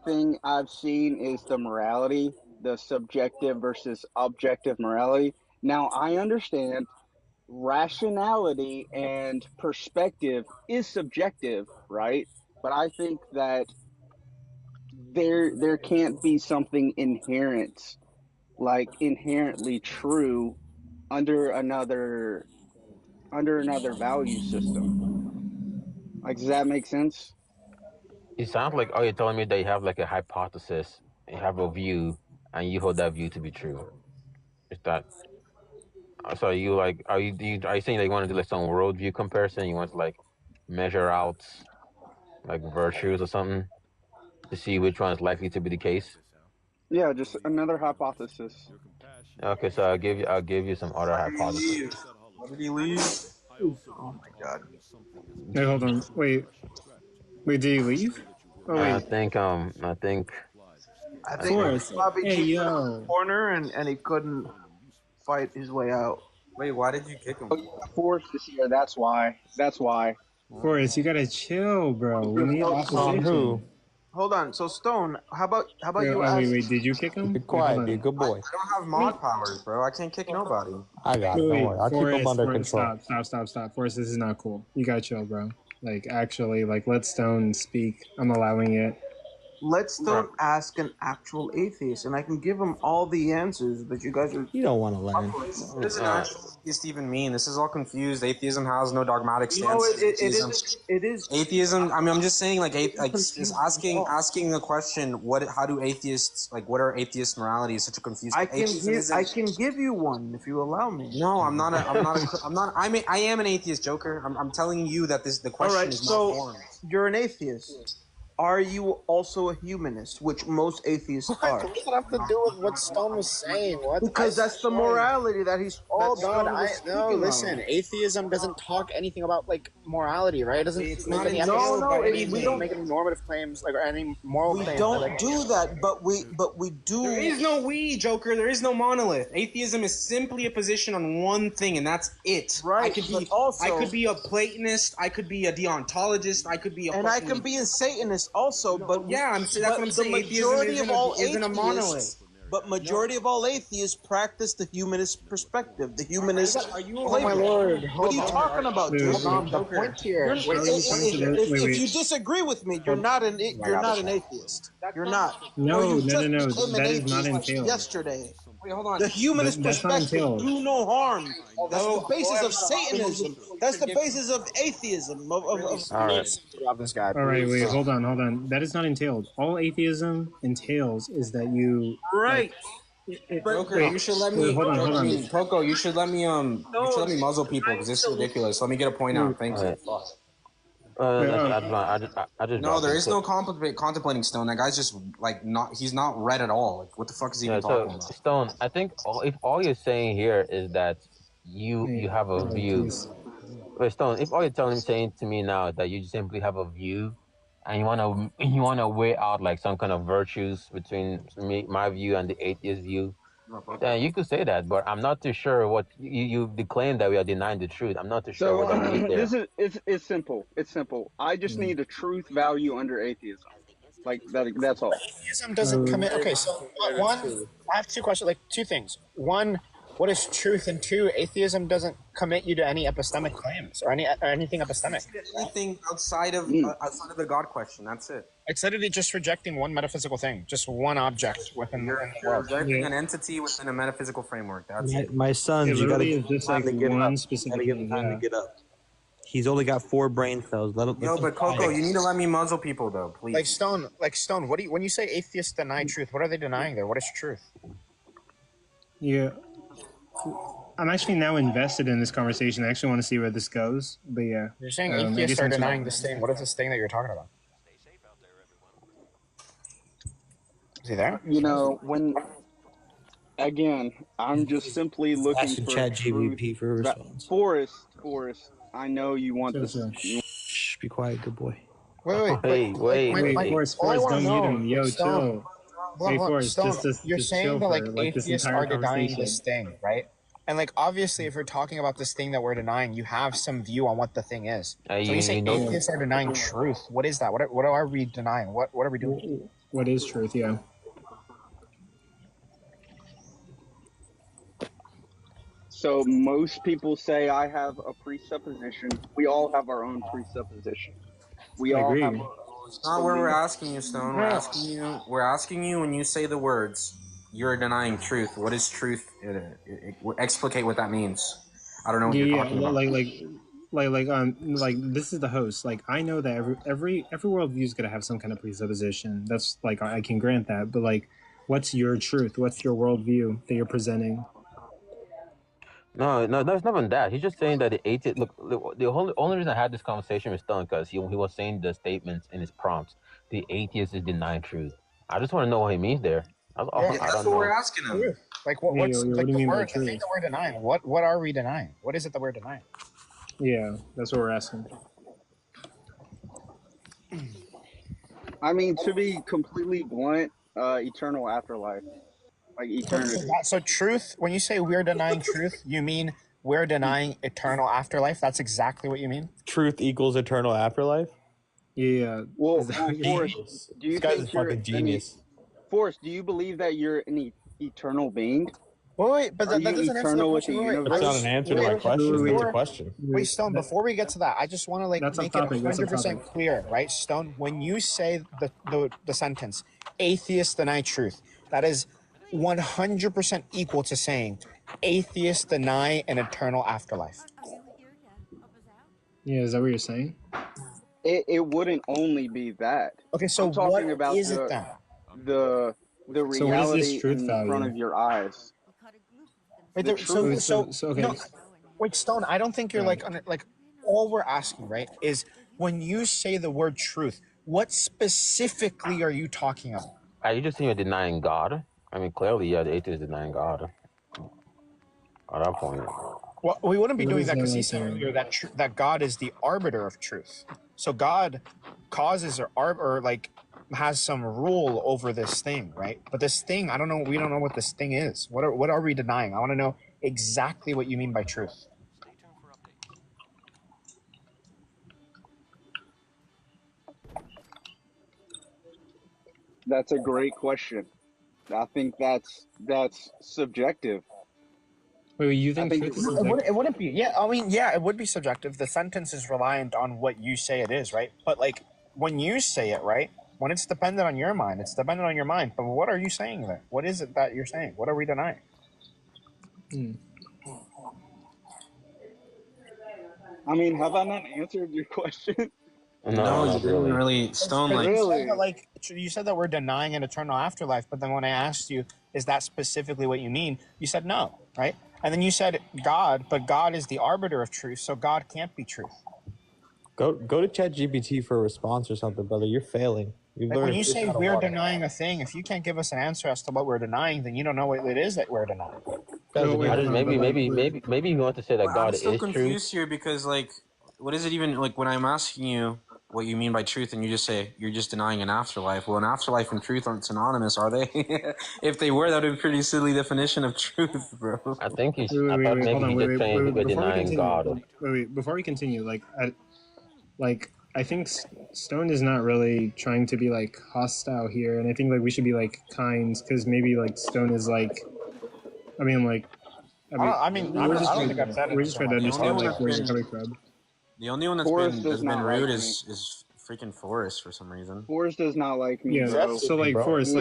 Speaker 17: thing I've seen is the morality, the subjective versus objective morality. Now, I understand rationality and perspective is subjective, right? But I think that there can't be something inherent, like inherently true under another value system. Like, does that make sense?
Speaker 10: It sounds like you're telling me that you have like a hypothesis, you have a view, and you hold that view to be true. Is that so? You like are you saying that you want to do like some worldview comparison? You want to like measure out like virtues or something to see which one is likely to be the case?
Speaker 17: Yeah, just another hypothesis.
Speaker 10: Okay, so I'll give you some other
Speaker 13: Why did he
Speaker 10: hypotheses.
Speaker 13: leave? Why did he leave? Oh my god.
Speaker 1: Wait, hold on. Wait, did he leave? Oh
Speaker 10: I
Speaker 1: wait,
Speaker 10: think
Speaker 13: I
Speaker 10: I
Speaker 13: think
Speaker 10: think
Speaker 1: Forrest.
Speaker 13: Bobby
Speaker 1: Hey
Speaker 13: kicked him in the
Speaker 1: yo.
Speaker 13: corner and he couldn't fight his way out.
Speaker 15: Wait, why did you kick him?
Speaker 17: Oh yeah, Forrest is here. That's why. That's why.
Speaker 1: Forrest, you gotta chill, bro. We need
Speaker 13: So
Speaker 1: opposition.
Speaker 13: hold on. So Stone, how about
Speaker 1: Wait,
Speaker 13: you
Speaker 1: oh wait,
Speaker 13: ask?
Speaker 1: wait. Did you kick
Speaker 15: Be
Speaker 1: him? Wait, hold
Speaker 15: quiet, be a
Speaker 1: on.
Speaker 15: good boy.
Speaker 2: I don't have mod powers, bro. I can't kick nobody.
Speaker 15: I got it.
Speaker 1: Wait,
Speaker 15: Don't
Speaker 1: wait.
Speaker 15: worry. I'll keep him
Speaker 1: Forrest,
Speaker 15: under
Speaker 1: Forrest,
Speaker 15: control.
Speaker 1: stop. Forrest, this is not cool. You gotta chill, bro. Like, actually, like, let Stone speak. I'm allowing it.
Speaker 2: let's don't ask an actual atheist, and I can give him all the answers, but you guys are...
Speaker 5: You don't want to learn.
Speaker 2: What does an actual atheist even mean? This is all confused. Atheism has no dogmatic stance.
Speaker 5: No,
Speaker 2: it is. Atheism. I mean, I'm just saying, like, just asking the question. How do atheists like? What are atheist morality? Is such a confused. I can give you one if you allow me. No, I'm not. I am an atheist, Joker. I'm telling you that the question is not formed.
Speaker 18: You're an atheist. Are you also a humanist, which most atheists are?
Speaker 14: What does that have to do with what Stone was saying? What?
Speaker 18: Because that's the morality that he's.
Speaker 14: Hold on, listen. Atheism doesn't talk anything about like morality, right? It doesn't make any emphasis about anything. We don't make any normative claims, like or any moral claims.
Speaker 18: We don't do that, but we do.
Speaker 2: There is no we, Joker. There is no monolith. Atheism is simply a position on one thing, and that's it.
Speaker 18: Right.
Speaker 2: I could be a Platonist. I could be a deontologist. I could be a.
Speaker 18: And I can be a Satanist also, but
Speaker 2: that's what I'm saying.
Speaker 18: The majority of all
Speaker 2: isn't a monolith.
Speaker 18: But majority of all atheists practice the humanist perspective, the humanist.
Speaker 14: Oh my lord!
Speaker 18: What are you talking about, dude?
Speaker 14: The point here.
Speaker 18: If you disagree with me, you're not an atheist. You're not.
Speaker 1: No. That is not entailed.
Speaker 18: Yesterday.
Speaker 2: Wait, hold on.
Speaker 18: The humanist perspective, do no harm. That's the basis of Satanism. That's the basis of atheism.
Speaker 1: All right, wait, hold on. That is not entailed. All atheism entails is that you.
Speaker 2: Right. Joker, you should let me.
Speaker 1: Hold on.
Speaker 2: Coco, you should let me. You should let me muzzle people because this is ridiculous. Let me get a point out. Thank you. No, there is no contemplating Stone. That guy's just like he's not read at all. Like, what the fuck is he even talking about?
Speaker 10: Stone, I think if all you're saying here is that you have a view. Wait, Stone, if all you're saying to me now is that you simply have a view, and you wanna weigh out like some kind of virtues between my view and the atheist view, then you could say that. But I'm not too sure what you claim that we are denying the truth. I'm not too sure what that means there.
Speaker 17: It's simple. It's simple. I just need a truth value under atheism. Like that. That's all.
Speaker 14: Atheism doesn't commit. Okay, so one, I have two questions. Like two things. One, what is truth? And two, atheism doesn't commit you to any epistemic claims or anything epistemic.
Speaker 2: Anything outside of the God question. That's it.
Speaker 14: It's literally just rejecting one metaphysical thing, just one object within the world.
Speaker 2: Rejecting an entity within a metaphysical framework. That's it.
Speaker 5: My sons, you gotta give him time to get up.
Speaker 1: Specific
Speaker 5: Give him time to get up. He's only got 4 brain cells. Let him.
Speaker 2: But Coco, you need to let me muzzle people though, please.
Speaker 14: Like Stone. What when you say atheists deny truth? What are they denying there? What is truth?
Speaker 1: Yeah. I'm actually now invested in this conversation. I actually want to see where this goes. But yeah.
Speaker 14: You're saying atheists are denying this thing. What is this thing that you're talking about? Is he there?
Speaker 17: You know, again, I'm just simply looking for
Speaker 5: ChatGPT for a response.
Speaker 17: Forrest, I know you want this.
Speaker 5: Shh, be quiet, good boy.
Speaker 1: Wait, Forrest, don't mute him. Yo, chill. Hey, Forrest,
Speaker 14: you're saying that like atheists are denying this thing, right? And like obviously, if we're talking about this thing that we're denying, you have some view on what the thing is. So when you say atheists are denying truth, what is that? What are we denying? What are we doing?
Speaker 1: What is truth? Yeah.
Speaker 17: So most people say I have a presupposition. We all have our own presupposition. We all have.
Speaker 2: It's not where we're asking you, Stone. We're asking you when you say the words, you're denying truth. What is truth? Explicate what that means. I don't know what you're talking about.
Speaker 1: Like this is the host. Like I know that every worldview is gonna have some kind of presupposition. That's like I can grant that. But like, what's your truth? What's your worldview that you're presenting?
Speaker 10: No, there's nothing that. He's just saying that the atheist. Look, the only reason I had this conversation with Stone because he was saying the statements in his prompts. The atheist is denying truth. I just want to know what he means there.
Speaker 2: That's what we're asking him.
Speaker 14: Like what's like the word? The thing that we're denying. What are we denying? What is it that we're denying?
Speaker 1: Yeah, that's what we're asking.
Speaker 17: I mean, to be completely blunt, eternal afterlife. Like eternity.
Speaker 14: So truth, when you say we're denying truth, you mean we're denying eternal afterlife? That's exactly what you mean?
Speaker 5: Truth equals eternal afterlife?
Speaker 1: Yeah.
Speaker 17: Well, Forrest, do you
Speaker 5: this guy's a fucking genius.
Speaker 17: Forrest, do you believe that you're an eternal being?
Speaker 14: Wait, but
Speaker 17: Are
Speaker 14: that
Speaker 17: you
Speaker 14: doesn't answer the
Speaker 17: eternal with the
Speaker 14: question.
Speaker 17: universe?
Speaker 19: That's not an answer to my question. It's a question.
Speaker 14: Wait, Stone. Before we get to that, I just want to
Speaker 1: That's
Speaker 14: make
Speaker 1: off
Speaker 14: it
Speaker 1: topic. That's off
Speaker 14: 100%
Speaker 1: topic.
Speaker 14: clear, right, Stone? When you say the sentence "atheists deny truth," that is 100% equal to saying atheists deny an eternal afterlife.
Speaker 1: Yeah, is that what you're saying?
Speaker 17: It wouldn't only be that.
Speaker 14: Okay, so
Speaker 17: I'm talking
Speaker 14: what
Speaker 17: about
Speaker 14: is it then?
Speaker 17: the
Speaker 1: So what is this
Speaker 17: reality
Speaker 1: truth
Speaker 17: in
Speaker 1: value?
Speaker 17: front of your eyes.
Speaker 14: Wait,
Speaker 17: The
Speaker 14: so
Speaker 17: truth.
Speaker 1: Okay.
Speaker 14: no, wait, Stone. I don't think you're
Speaker 1: Right.
Speaker 14: like all we're asking, right, is when you say the word truth, what specifically are you talking about?
Speaker 10: Are you just saying you're denying God? I mean, clearly, yeah, the atheist is denying God. At that point.
Speaker 14: Well, we wouldn't be
Speaker 1: What
Speaker 14: doing
Speaker 1: is
Speaker 14: that
Speaker 1: that
Speaker 14: because he
Speaker 1: like
Speaker 14: said
Speaker 1: there?
Speaker 14: earlier that God is the arbiter of truth. So God causes or like has some rule over this thing, right? But this thing, I don't know. We don't know what this thing is. What are we denying? I want to know exactly what you mean by truth.
Speaker 17: That's a great question. I think that's subjective.
Speaker 1: Wait, you
Speaker 17: I
Speaker 1: think
Speaker 17: think
Speaker 1: truth
Speaker 17: it
Speaker 1: is
Speaker 17: really,
Speaker 1: subjective?
Speaker 14: It wouldn't be. Yeah, I mean, yeah, it would be subjective. The sentence is reliant on what you say it is, right? But like when you say it, right? When it's dependent on your mind, it's dependent on your mind. But what are you saying there? What is it that you're saying? What are we denying?
Speaker 17: I mean, have I not answered your question?
Speaker 10: No,
Speaker 2: you
Speaker 10: not
Speaker 2: didn't
Speaker 10: really.
Speaker 2: really. Stone,
Speaker 14: Because
Speaker 2: like,
Speaker 14: you said
Speaker 17: Really?
Speaker 14: that, you said that we're denying an eternal afterlife, but then when I asked you, is that specifically what you mean? You said no, right? And then you said God, but God is the arbiter of truth, so God can't be truth.
Speaker 19: Go to ChatGPT for a response or something, brother. You're failing. You
Speaker 14: Like when
Speaker 19: learned
Speaker 14: you
Speaker 19: fish
Speaker 14: say
Speaker 19: out of
Speaker 14: we're
Speaker 19: water.
Speaker 14: denying a thing, if you can't give us an answer as to what we're denying, then you don't know what it is that we're denying.
Speaker 1: No, wait,
Speaker 10: I
Speaker 1: hold
Speaker 10: just
Speaker 1: on. But like,
Speaker 10: maybe you want to say that
Speaker 2: well, I'm
Speaker 10: God
Speaker 2: still
Speaker 10: is true.
Speaker 2: confused here because, like, what is it even like when I'm asking you what you mean by truth, and you just say you're just denying an afterlife? Well, an afterlife and truth aren't synonymous, are they? If they were, that would be a pretty silly definition of truth, bro.
Speaker 10: I think he's.
Speaker 1: wait,
Speaker 10: I
Speaker 1: wait,
Speaker 10: thought
Speaker 1: wait, hold
Speaker 10: maybe
Speaker 1: on.
Speaker 10: he's just saying we're
Speaker 1: Before we
Speaker 10: denying
Speaker 1: continue,
Speaker 10: God.
Speaker 1: before we continue, I think Stone is not really trying to be like hostile here, and I think like we should be like kind because maybe like Stone is like, I mean like,
Speaker 14: I don't think I've said
Speaker 1: we're just trying to
Speaker 14: anything
Speaker 2: The
Speaker 14: like
Speaker 2: only
Speaker 1: understand
Speaker 2: one
Speaker 1: like
Speaker 2: that's
Speaker 1: where you're
Speaker 2: been
Speaker 1: coming from.
Speaker 2: the only one that's
Speaker 17: Forrest does
Speaker 2: been
Speaker 17: not
Speaker 2: rude
Speaker 17: like me.
Speaker 2: is freaking Forrest for some reason.
Speaker 17: Forrest does not like me,
Speaker 1: Yeah.
Speaker 17: bro.
Speaker 1: So like Forrest,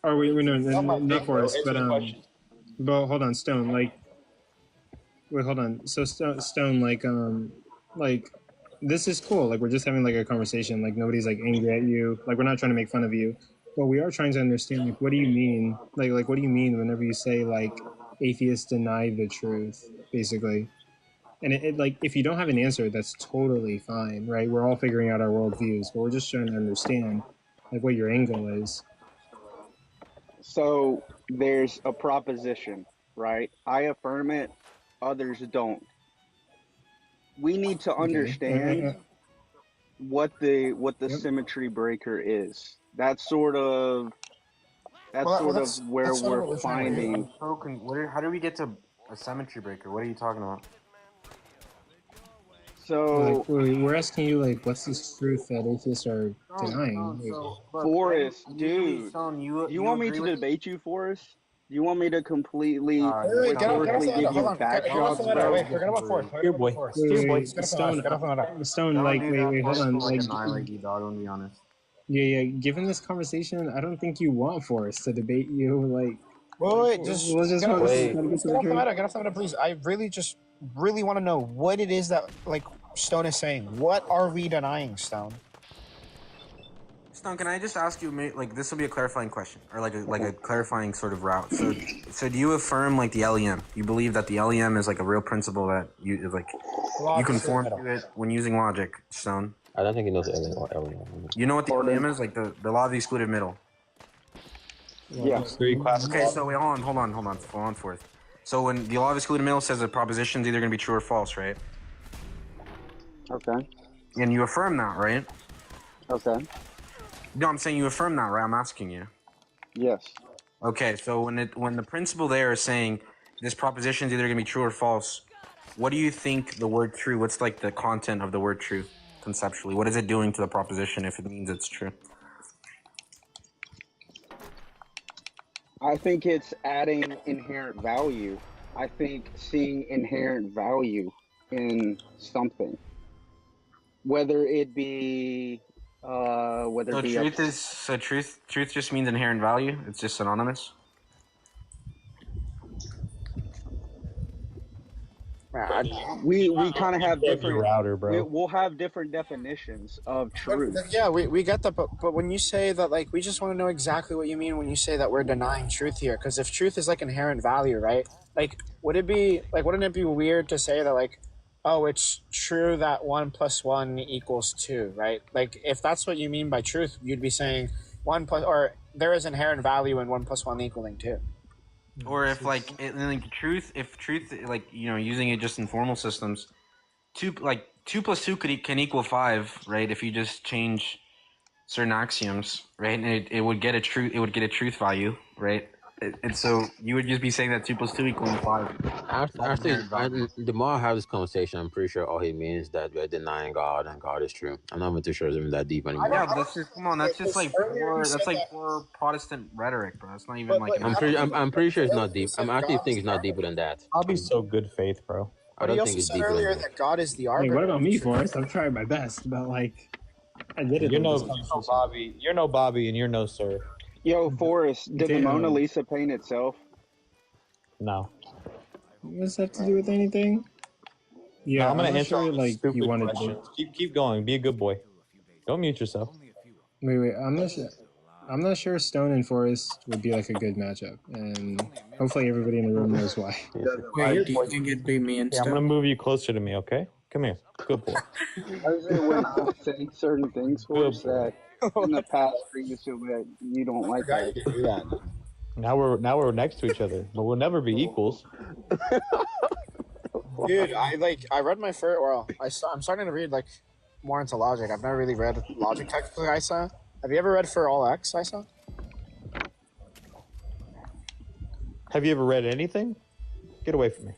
Speaker 1: or we no, not Forrest, but hold on, Stone, like. Wait, hold on. So Stone, like this is cool. Like we're just having like a conversation. Like nobody's like angry at you. Like we're not trying to make fun of you. But we are trying to understand. Like, what do you mean? Like what do you mean whenever you say like atheists deny the truth, basically? And it like if you don't have an answer, that's totally fine, right? We're all figuring out our worldviews, but we're just trying to understand like what your angle is.
Speaker 17: So there's a proposition, right? I affirm it, others don't. We need to
Speaker 1: Okay.
Speaker 17: understand what the
Speaker 1: Yep.
Speaker 17: symmetry breaker is. That's sort of where
Speaker 14: that's sort of
Speaker 17: we're
Speaker 14: what we're trying to do.
Speaker 17: finding.
Speaker 2: How do we get to a symmetry breaker? What are you talking about?
Speaker 17: So
Speaker 1: Like we're asking you like what's this truth that atheists are denying?
Speaker 17: Forrest,
Speaker 2: usually,
Speaker 17: dude,
Speaker 2: you
Speaker 17: you want me
Speaker 2: agree
Speaker 17: to
Speaker 2: with
Speaker 17: debate you, Forrest? Do you want me to completely
Speaker 14: Wait, get off
Speaker 17: rhetorically
Speaker 14: the meta.
Speaker 17: give
Speaker 14: Hold
Speaker 17: you
Speaker 14: on.
Speaker 17: back
Speaker 14: Get off the
Speaker 17: shots,
Speaker 14: meta.
Speaker 17: bro?
Speaker 14: Wait, forget about Forrest.
Speaker 19: Here, boy.
Speaker 1: Wait,
Speaker 14: Get off
Speaker 1: Stone,
Speaker 14: the meta.
Speaker 1: Stone, like, wait, hold on,
Speaker 2: like
Speaker 1: like,
Speaker 2: annihilate you, dog. I'm gonna be honest.
Speaker 1: yeah. Given this conversation, I don't think you want Forrest to debate you. Like,
Speaker 14: Wait, just
Speaker 1: let's just
Speaker 14: get off,
Speaker 1: try
Speaker 10: Wait.
Speaker 1: to get to
Speaker 14: get
Speaker 1: the
Speaker 14: off the
Speaker 1: truth.
Speaker 14: meta. Get off the meta, please. I really want to know what it is that like Stone is saying. What are we denying, Stone?
Speaker 2: Stone, can I just ask you, like, this will be a clarifying question, or like a clarifying sort of route. So do you affirm like the LEM? You believe that the LEM is like a real principle that you like you conform to it when using logic, Stone?
Speaker 10: I don't think he knows Elliot.
Speaker 2: You know what the LEM is? Like the law of the excluded middle.
Speaker 17: Yeah.
Speaker 2: Okay, so wait, hold on forth. So when the law of excluded middle says a proposition is either going to be true or false, right?
Speaker 17: Okay.
Speaker 2: And you affirm that, right?
Speaker 17: Okay.
Speaker 2: No, I'm saying you affirm that, right? I'm asking you.
Speaker 17: Yes.
Speaker 2: Okay, so when the principle there is saying this proposition is either going to be true or false, what do you think the word true? What's like the content of the word truth conceptually? What is it doing to the proposition if it means it's true?
Speaker 17: I think it's adding inherent value. I think seeing inherent value in something, whether it be
Speaker 2: So truth just means inherent value. It's just synonymous.
Speaker 17: we kind of have different
Speaker 19: router, bro.
Speaker 17: we'll have different definitions of truth.
Speaker 14: Yeah, we get that, but when you say that, like, we just want to know exactly what you mean when you say that we're denying truth here. Because if truth is like inherent value, right? Like, wouldn't it be weird to say that, like, oh, it's true that 1 + 1 = 2, right? Like, if that's what you mean by truth, you'd be saying there is inherent value in 1 + 1 = 2.
Speaker 2: Or if truth, like, you know, using it just in formal systems, 2 + 2 can equal 5, right? If you just change certain axioms, right, and it would get a truth value, right? And so you would just be saying that 2 + 2 = 5.
Speaker 10: Actually, the more I have this conversation, I'm pretty sure all he means is that we're denying God and God is true. I'm not even too sure it's even that deep anymore.
Speaker 2: Yeah, that's just like poor Protestant rhetoric, bro. It's not even like.
Speaker 10: I'm pretty sure it's not deep. I'm actually think it's not deeper than that.
Speaker 19: I'll be so good faith, bro.
Speaker 10: I don't think it's deeper than that.
Speaker 14: That God is the
Speaker 1: Hey,
Speaker 14: arbiter.
Speaker 1: what about me, Forrest? I'm trying my best, but like, I did it.
Speaker 19: You're no Bobby. You're no Bobby, and you're no sir.
Speaker 17: Yo, Forrest, did the Mona Lisa paint itself?
Speaker 19: No.
Speaker 1: What does that have to do with anything? Yeah,
Speaker 19: No, I'm gonna
Speaker 1: not
Speaker 19: answer
Speaker 1: sure, like
Speaker 19: stupid
Speaker 1: you wanted
Speaker 19: questions.
Speaker 1: to.
Speaker 19: Keep going. Be a good boy. Don't mute yourself.
Speaker 1: Wait, I'm not sure Stone and Forrest would be like a good matchup, and hopefully everybody in the room knows why.
Speaker 8: Wait, do you think it'd be me and
Speaker 19: Yeah, I'm gonna move you closer to me, okay? Come here. Good boy.
Speaker 17: I was saying when I say certain things, Forrest, that in the past previously that you don't like that.
Speaker 19: Now we're next to each other, but we'll never be equals.
Speaker 14: Dude, I read my first. Well, I'm starting to read like more into logic. I've never really read logic technically. Isa, have you ever read For All X? Isa?
Speaker 19: Have you ever read anything? Get away from me.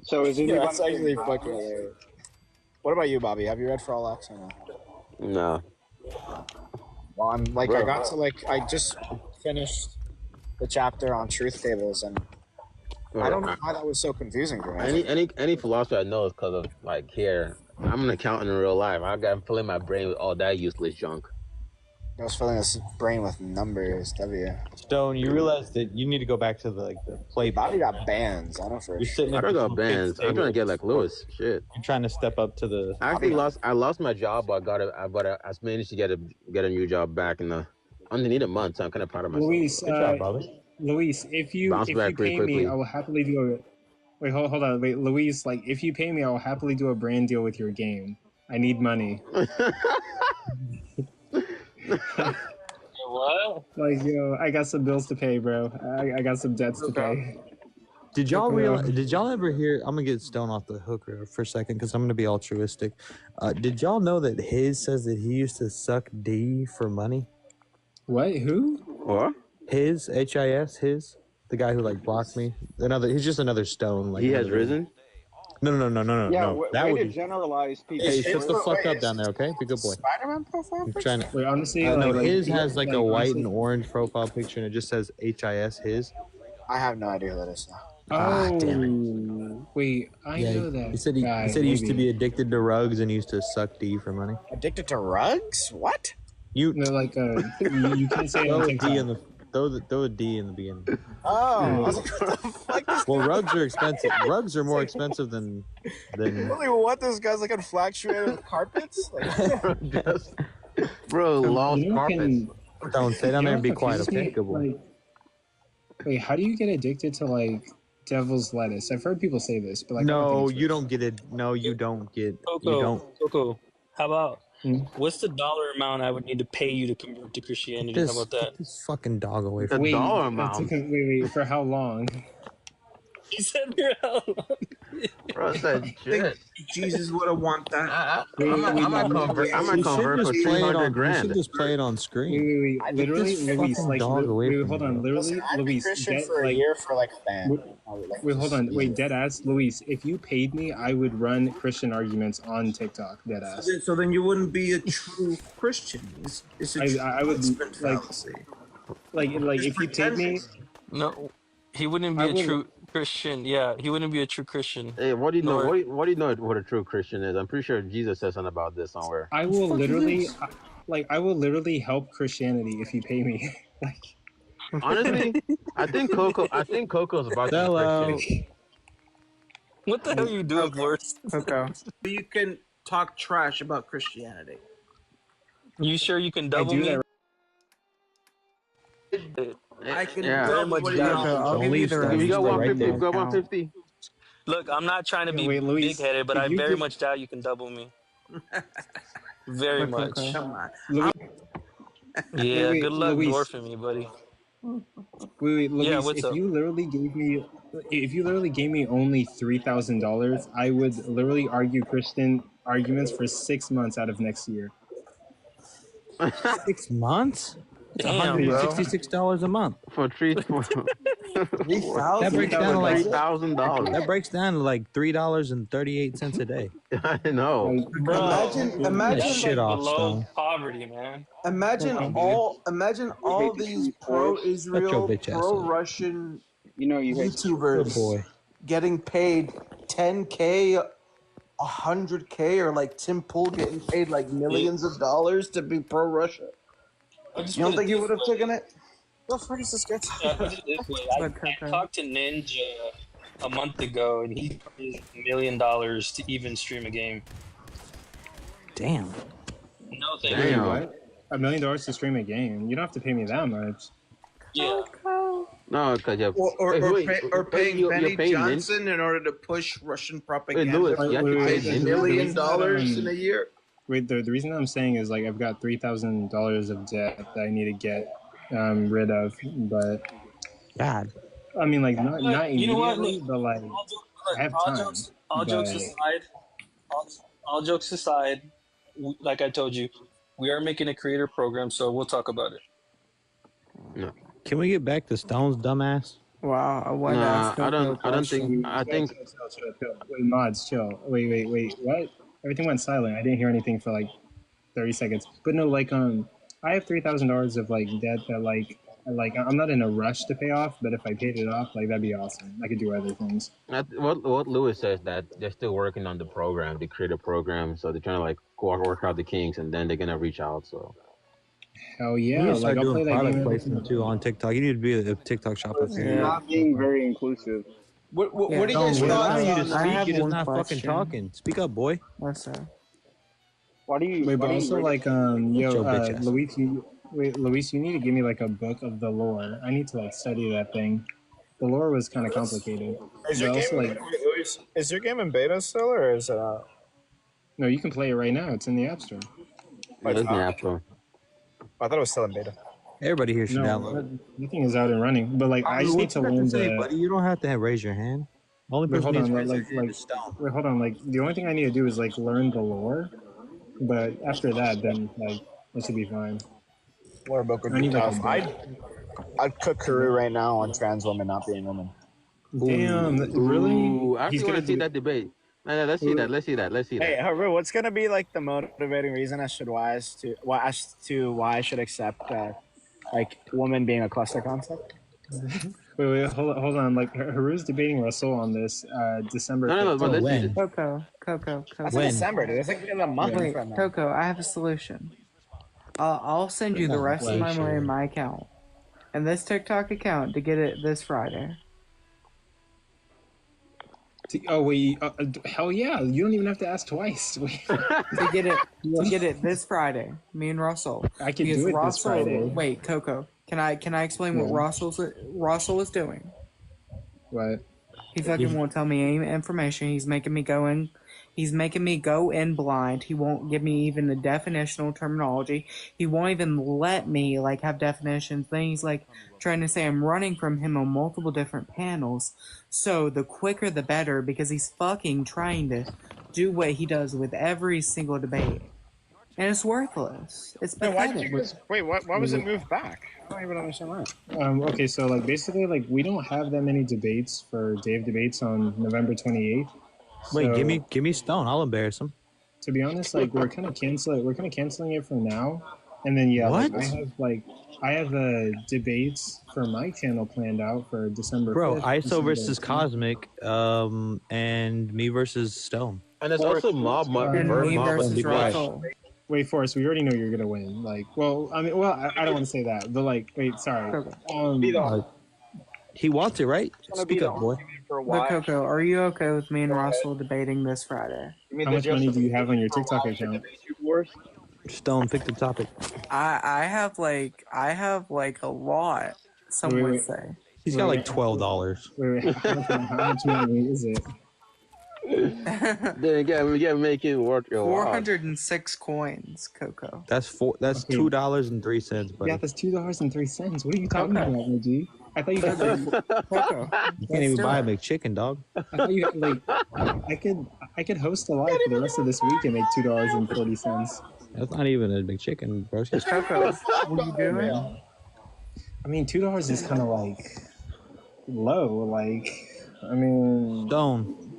Speaker 17: So is it?
Speaker 14: Yeah, that's actually fucking hilarious. What about you, Bobby? Have you read For All X or no?
Speaker 10: No.
Speaker 14: Well, I'm like,
Speaker 10: Bro.
Speaker 14: I just finished the chapter on truth tables, and I don't know why that was so confusing for me.
Speaker 10: Any philosopher I know is because of like here. I'm an accountant in real life. I'm filling my brain with all that useless junk.
Speaker 14: I was filling this brain with numbers.
Speaker 19: Stone, you realize that you need to go back to the play.
Speaker 14: Bobby got bands. I don't know.
Speaker 19: You're sitting.
Speaker 10: I don't got bands. I'm trying to get like Lewis. Shit.
Speaker 19: You're trying to step up to the.
Speaker 10: I actually lost my job, but I managed to get a new job back in underneath a month. So I'm kind of proud of myself.
Speaker 1: Luis,
Speaker 19: Good job, Bobby.
Speaker 1: Luis, if you pay me, I will happily do a. Wait, hold on. Wait, Luis, like, if you pay me, I will happily do a brand deal with your game. I need money.
Speaker 6: What?
Speaker 1: Like, yo, I got some bills to pay, bro. I got some debts to pay.
Speaker 19: Did y'all realize? Did y'all ever hear? I'm gonna get Stone off the hook for a second because I'm gonna be altruistic. Did y'all know that His says that he used to suck D for money?
Speaker 1: What? Who?
Speaker 10: What?
Speaker 19: His HIS his the guy who like blocked me. He's just another Stone. Like
Speaker 10: he has risen.
Speaker 19: No.
Speaker 17: Yeah,
Speaker 19: That
Speaker 17: way
Speaker 19: would
Speaker 17: to
Speaker 19: be.
Speaker 17: generalize people.
Speaker 19: Hey, shut the fuck up down there, okay? Be a good boy.
Speaker 14: Spider-Man profile
Speaker 19: I'm
Speaker 14: picture?
Speaker 19: trying to.
Speaker 1: Wait, honestly,
Speaker 19: No,
Speaker 1: like,
Speaker 19: his has like a white
Speaker 1: honestly,
Speaker 19: and orange profile picture, and it just says HIS his.
Speaker 14: I have no idea who that is now.
Speaker 1: Oh,
Speaker 19: damn it.
Speaker 1: Wait, I know that.
Speaker 19: He said he used to be addicted to rugs and used to suck D for money.
Speaker 14: Addicted to rugs? What?
Speaker 19: You
Speaker 1: like you can't say it on TikTok.
Speaker 19: Throw a D in the beginning.
Speaker 14: Oh, I was like, what the fuck?
Speaker 19: Well, rugs are expensive. Rugs are more expensive than.
Speaker 14: Like, what? This guy's like infatuated carpets? Like,
Speaker 10: Bro, lost carpets.
Speaker 19: Don't stay down there and be quiet, okay? Good boy.
Speaker 1: Like, wait, how do you get addicted to like devil's lettuce? I've heard people say this, but like,
Speaker 19: No, you don't get it. No, you don't get. You don't.
Speaker 20: Coco, how about what's the dollar amount I would need to pay you to convert to Christianity? How about that?
Speaker 19: Get this fucking dog away from
Speaker 1: Wait,
Speaker 19: me.
Speaker 1: wait, for how long?
Speaker 20: He said for how long?
Speaker 10: Bro said
Speaker 13: I think
Speaker 10: shit.
Speaker 13: Jesus would have want that.
Speaker 10: I'm a convert for 300
Speaker 19: You should
Speaker 10: grand.
Speaker 19: just play it on screen.
Speaker 1: Wait,
Speaker 19: Get
Speaker 1: literally,
Speaker 19: this
Speaker 1: Luis,
Speaker 19: fucking
Speaker 1: like,
Speaker 19: dog away
Speaker 1: wait,
Speaker 19: from
Speaker 1: hold
Speaker 19: me,
Speaker 1: on,
Speaker 19: bro.
Speaker 1: literally,
Speaker 14: I'd be
Speaker 1: Luis,
Speaker 14: Christian
Speaker 1: that,
Speaker 14: for a
Speaker 1: like,
Speaker 14: year for like a fan.
Speaker 1: wait, hold on, wait, dead ass, Luis, if you paid me, I would run Christian arguments on TikTok, dead ass.
Speaker 13: So then you wouldn't be a true Christian. It's a
Speaker 1: I would, like,
Speaker 13: fallacy.
Speaker 1: if you paid me,
Speaker 20: No, he wouldn't be
Speaker 1: I
Speaker 20: a
Speaker 1: will,
Speaker 20: true Christian. Yeah, he wouldn't be a true Christian.
Speaker 10: Hey, what do you know?
Speaker 20: Nor
Speaker 10: What do you know what a true Christian is? I'm pretty sure Jesus said something about this somewhere.
Speaker 1: I will literally, I will literally help Christianity if you pay me. Like,
Speaker 10: Honestly, I think Coco's about to be Christian.
Speaker 20: what the hell are you doing, Boris?
Speaker 13: Okay. You can talk trash about Christianity.
Speaker 20: You sure you can double me?
Speaker 13: I can
Speaker 20: very much
Speaker 13: double
Speaker 20: doubt
Speaker 13: you.
Speaker 20: you.
Speaker 13: I'll give you the rest.
Speaker 10: You got
Speaker 13: of
Speaker 10: 150.
Speaker 13: the
Speaker 10: You got
Speaker 13: account.
Speaker 10: 150.
Speaker 20: Look, I'm not trying to be
Speaker 1: wait, Luis,
Speaker 20: big-headed, but
Speaker 1: if
Speaker 20: I
Speaker 1: you
Speaker 20: very
Speaker 1: give-
Speaker 20: much doubt you can double me. Very much.
Speaker 13: Come on.
Speaker 20: Yeah,
Speaker 1: Wait,
Speaker 20: good luck
Speaker 1: Luis.
Speaker 20: dwarfing me, buddy.
Speaker 1: Wait, Luis,
Speaker 20: Yeah, what's
Speaker 1: if
Speaker 20: up?
Speaker 1: you literally gave me only $3,000, I would literally argue Christian arguments for 6 months out of next year.
Speaker 19: 6 months? It's
Speaker 20: Damn,
Speaker 19: $166 a month.
Speaker 10: For
Speaker 19: That breaks down to like
Speaker 10: $3,000.
Speaker 19: That breaks down to like $3.38 a day.
Speaker 10: I know.
Speaker 13: Imagine
Speaker 20: that's
Speaker 19: shit
Speaker 20: like
Speaker 19: off,
Speaker 20: below
Speaker 19: Stone.
Speaker 20: poverty, man.
Speaker 13: Imagine all these pro-Israel, pro-Russian YouTubers
Speaker 19: boy.
Speaker 13: getting paid 10K, 100K, or like Tim Pool getting paid like millions of dollars to be pro-Russia. You don't think you would have taken it?
Speaker 14: What the fuck is this guy
Speaker 20: Put it this way, I talked to Ninja a month ago, and he paid $1 million to even stream a game.
Speaker 19: Damn.
Speaker 20: No, thank
Speaker 1: Wait,
Speaker 20: you.
Speaker 1: what? $1 million to stream a game? You don't have to pay me that much.
Speaker 20: Yeah.
Speaker 10: No, because you're
Speaker 13: Paying Benny
Speaker 10: paying
Speaker 13: Johnson in order to push Russian propaganda.
Speaker 10: Lewis, you have to pay
Speaker 13: $1 million in a year.
Speaker 1: Wait, the reason I'm saying is like I've got $3,000 of debt that I need to get rid of, but
Speaker 19: God,
Speaker 1: I mean, like not
Speaker 20: You know what?
Speaker 1: immediately, but like I have time.
Speaker 20: All jokes
Speaker 1: but-
Speaker 20: aside, all jokes aside, like I told you, we are making a creator program, so we'll talk about it.
Speaker 10: No.
Speaker 19: Can we get back to Stone's dumbass?
Speaker 7: Wow,
Speaker 10: I don't think. I think.
Speaker 1: Wait, mods, chill. Wait. What? Everything went silent. I didn't hear anything for like 30 seconds. But no, like I have $3,000 of like debt that like I'm not in a rush to pay off. But if I paid it off, like that'd be awesome. I could do other things.
Speaker 10: What Lewis says that they're still working on the program, the creator program. So they're trying to like work out the kinks, and then they're gonna reach out. So.
Speaker 1: Hell
Speaker 19: You
Speaker 1: yeah!
Speaker 19: need to start
Speaker 1: Like I'll play
Speaker 19: doing
Speaker 1: that
Speaker 19: product
Speaker 1: game.
Speaker 19: placement too on TikTok. You need to be a TikTok shop up
Speaker 17: You're
Speaker 19: here.
Speaker 17: not being very inclusive.
Speaker 13: What are you
Speaker 19: Stone,
Speaker 13: guys
Speaker 19: we're
Speaker 13: thoughts
Speaker 19: allowing you to
Speaker 13: on?
Speaker 19: speak. You're just not fucking talking. Speak up, boy.
Speaker 7: What's that?
Speaker 17: Why do you?
Speaker 1: Wait,
Speaker 17: why
Speaker 1: but
Speaker 17: do you
Speaker 1: also
Speaker 17: rate-
Speaker 1: like
Speaker 19: your bitch ass.
Speaker 1: Luis, you need to give me like a book of the lore. I need to like study that thing. The lore was kind of complicated.
Speaker 14: Is your
Speaker 1: But also,
Speaker 14: game? Is your game in beta still, or is it?
Speaker 1: No, you can play it right now. It's in the App Store.
Speaker 10: It is in the App Store.
Speaker 14: I thought it was still in beta.
Speaker 19: Everybody here should
Speaker 1: No,
Speaker 19: download.
Speaker 1: nothing is out and running. But like, I just need to learn
Speaker 19: Say,
Speaker 1: the.
Speaker 19: buddy, you don't have to raise your hand. Only
Speaker 1: Wait,
Speaker 19: person
Speaker 1: hold
Speaker 19: needs to
Speaker 1: on,
Speaker 19: raise
Speaker 1: like,
Speaker 19: their hand is Stone.
Speaker 1: wait, hold on. Like, the only thing I need to do is like learn the lore. But after that, then like, it should be fine.
Speaker 14: Lore book would
Speaker 1: I
Speaker 14: be
Speaker 1: need, like,
Speaker 14: tough.
Speaker 1: a book.
Speaker 14: I'd cook Kuru right now on trans women not being women.
Speaker 1: Damn, really?
Speaker 10: Ooh, I
Speaker 1: He's
Speaker 10: actually want
Speaker 1: gonna
Speaker 10: to see
Speaker 1: do-
Speaker 10: that debate. No, let's see that. Let's see that.
Speaker 14: Hey, Haru, what's gonna be like the motivating reason why I should accept like women being a cluster concept?
Speaker 1: Wait, hold on. Like, Haru's debating Russell on this December.
Speaker 10: No, but let's see this.
Speaker 7: Coco.
Speaker 14: That's in December, dude. It's like in a month
Speaker 7: Wait,
Speaker 14: from now.
Speaker 7: Coco, I have a solution. I'll send you the rest of my money in my account and this TikTok account to get it this Friday.
Speaker 1: Oh wait, hell yeah! You don't even have to ask twice.
Speaker 7: to get it this Friday. Me and Russell.
Speaker 1: I can
Speaker 7: Because
Speaker 1: do it this
Speaker 7: Russell,
Speaker 1: Friday.
Speaker 7: Wait, Coco. Can I explain what Russell is doing?
Speaker 1: What?
Speaker 7: He fucking won't tell me any information. He's making me go in.
Speaker 21: He's making me go in blind. He won't give me even the definitional terminology. He won't even let me like have definitions. Then he's like trying to say I'm running from him on multiple different panels. So the quicker the better, because he's fucking trying to do what he does with every single debate. And it's worthless. It's
Speaker 14: Wait, why did
Speaker 21: pathetic.
Speaker 14: you guys, wait, why was it moved back? I don't even understand that.
Speaker 1: Okay, so like basically like we don't have that many debates for Dave debates on November 28th.
Speaker 19: Wait,
Speaker 1: So,
Speaker 19: give me Stone. I'll embarrass him.
Speaker 1: To be honest, like we're kind of canceling it for now, and then yeah,
Speaker 19: What?
Speaker 1: like I have debates for my channel planned out for December.
Speaker 19: Bro,
Speaker 1: 5th,
Speaker 19: ISO
Speaker 1: December
Speaker 19: versus
Speaker 1: 10th.
Speaker 19: Cosmic, and me versus Stone.
Speaker 10: And there's also mob
Speaker 21: versus Russell.
Speaker 1: Wait, Forrest, we already know you're gonna win. Like, well, I mean, well, I don't want to say that, but like, wait, sorry.
Speaker 19: He wants it, right? Speak up, boy.
Speaker 21: But Coco, are you okay with me and Russell debating this Friday?
Speaker 1: How much money do you have on your TikTok account?
Speaker 19: Stone, pick the topic.
Speaker 21: I have like a lot. Some
Speaker 1: Wait,
Speaker 21: would
Speaker 1: wait.
Speaker 21: say.
Speaker 19: He's got like $12.
Speaker 1: Wait, how much money is it?
Speaker 10: Then again, we gotta make it worth your while.
Speaker 21: 406 coins, Coco.
Speaker 19: That's $2.03, buddy.
Speaker 1: Yeah, that's $2.03. What are you talking about, OG? I thought you had like,
Speaker 21: Coco.
Speaker 19: You can't even buy a McChicken, dog.
Speaker 1: I thought you had like, I could host a live for the rest of this week and make $2.40.
Speaker 19: That's not even a McChicken, bro. It's
Speaker 21: Coco, what are you doing?
Speaker 1: I mean, $2 is kind of like low. Like, I mean,
Speaker 19: Stone.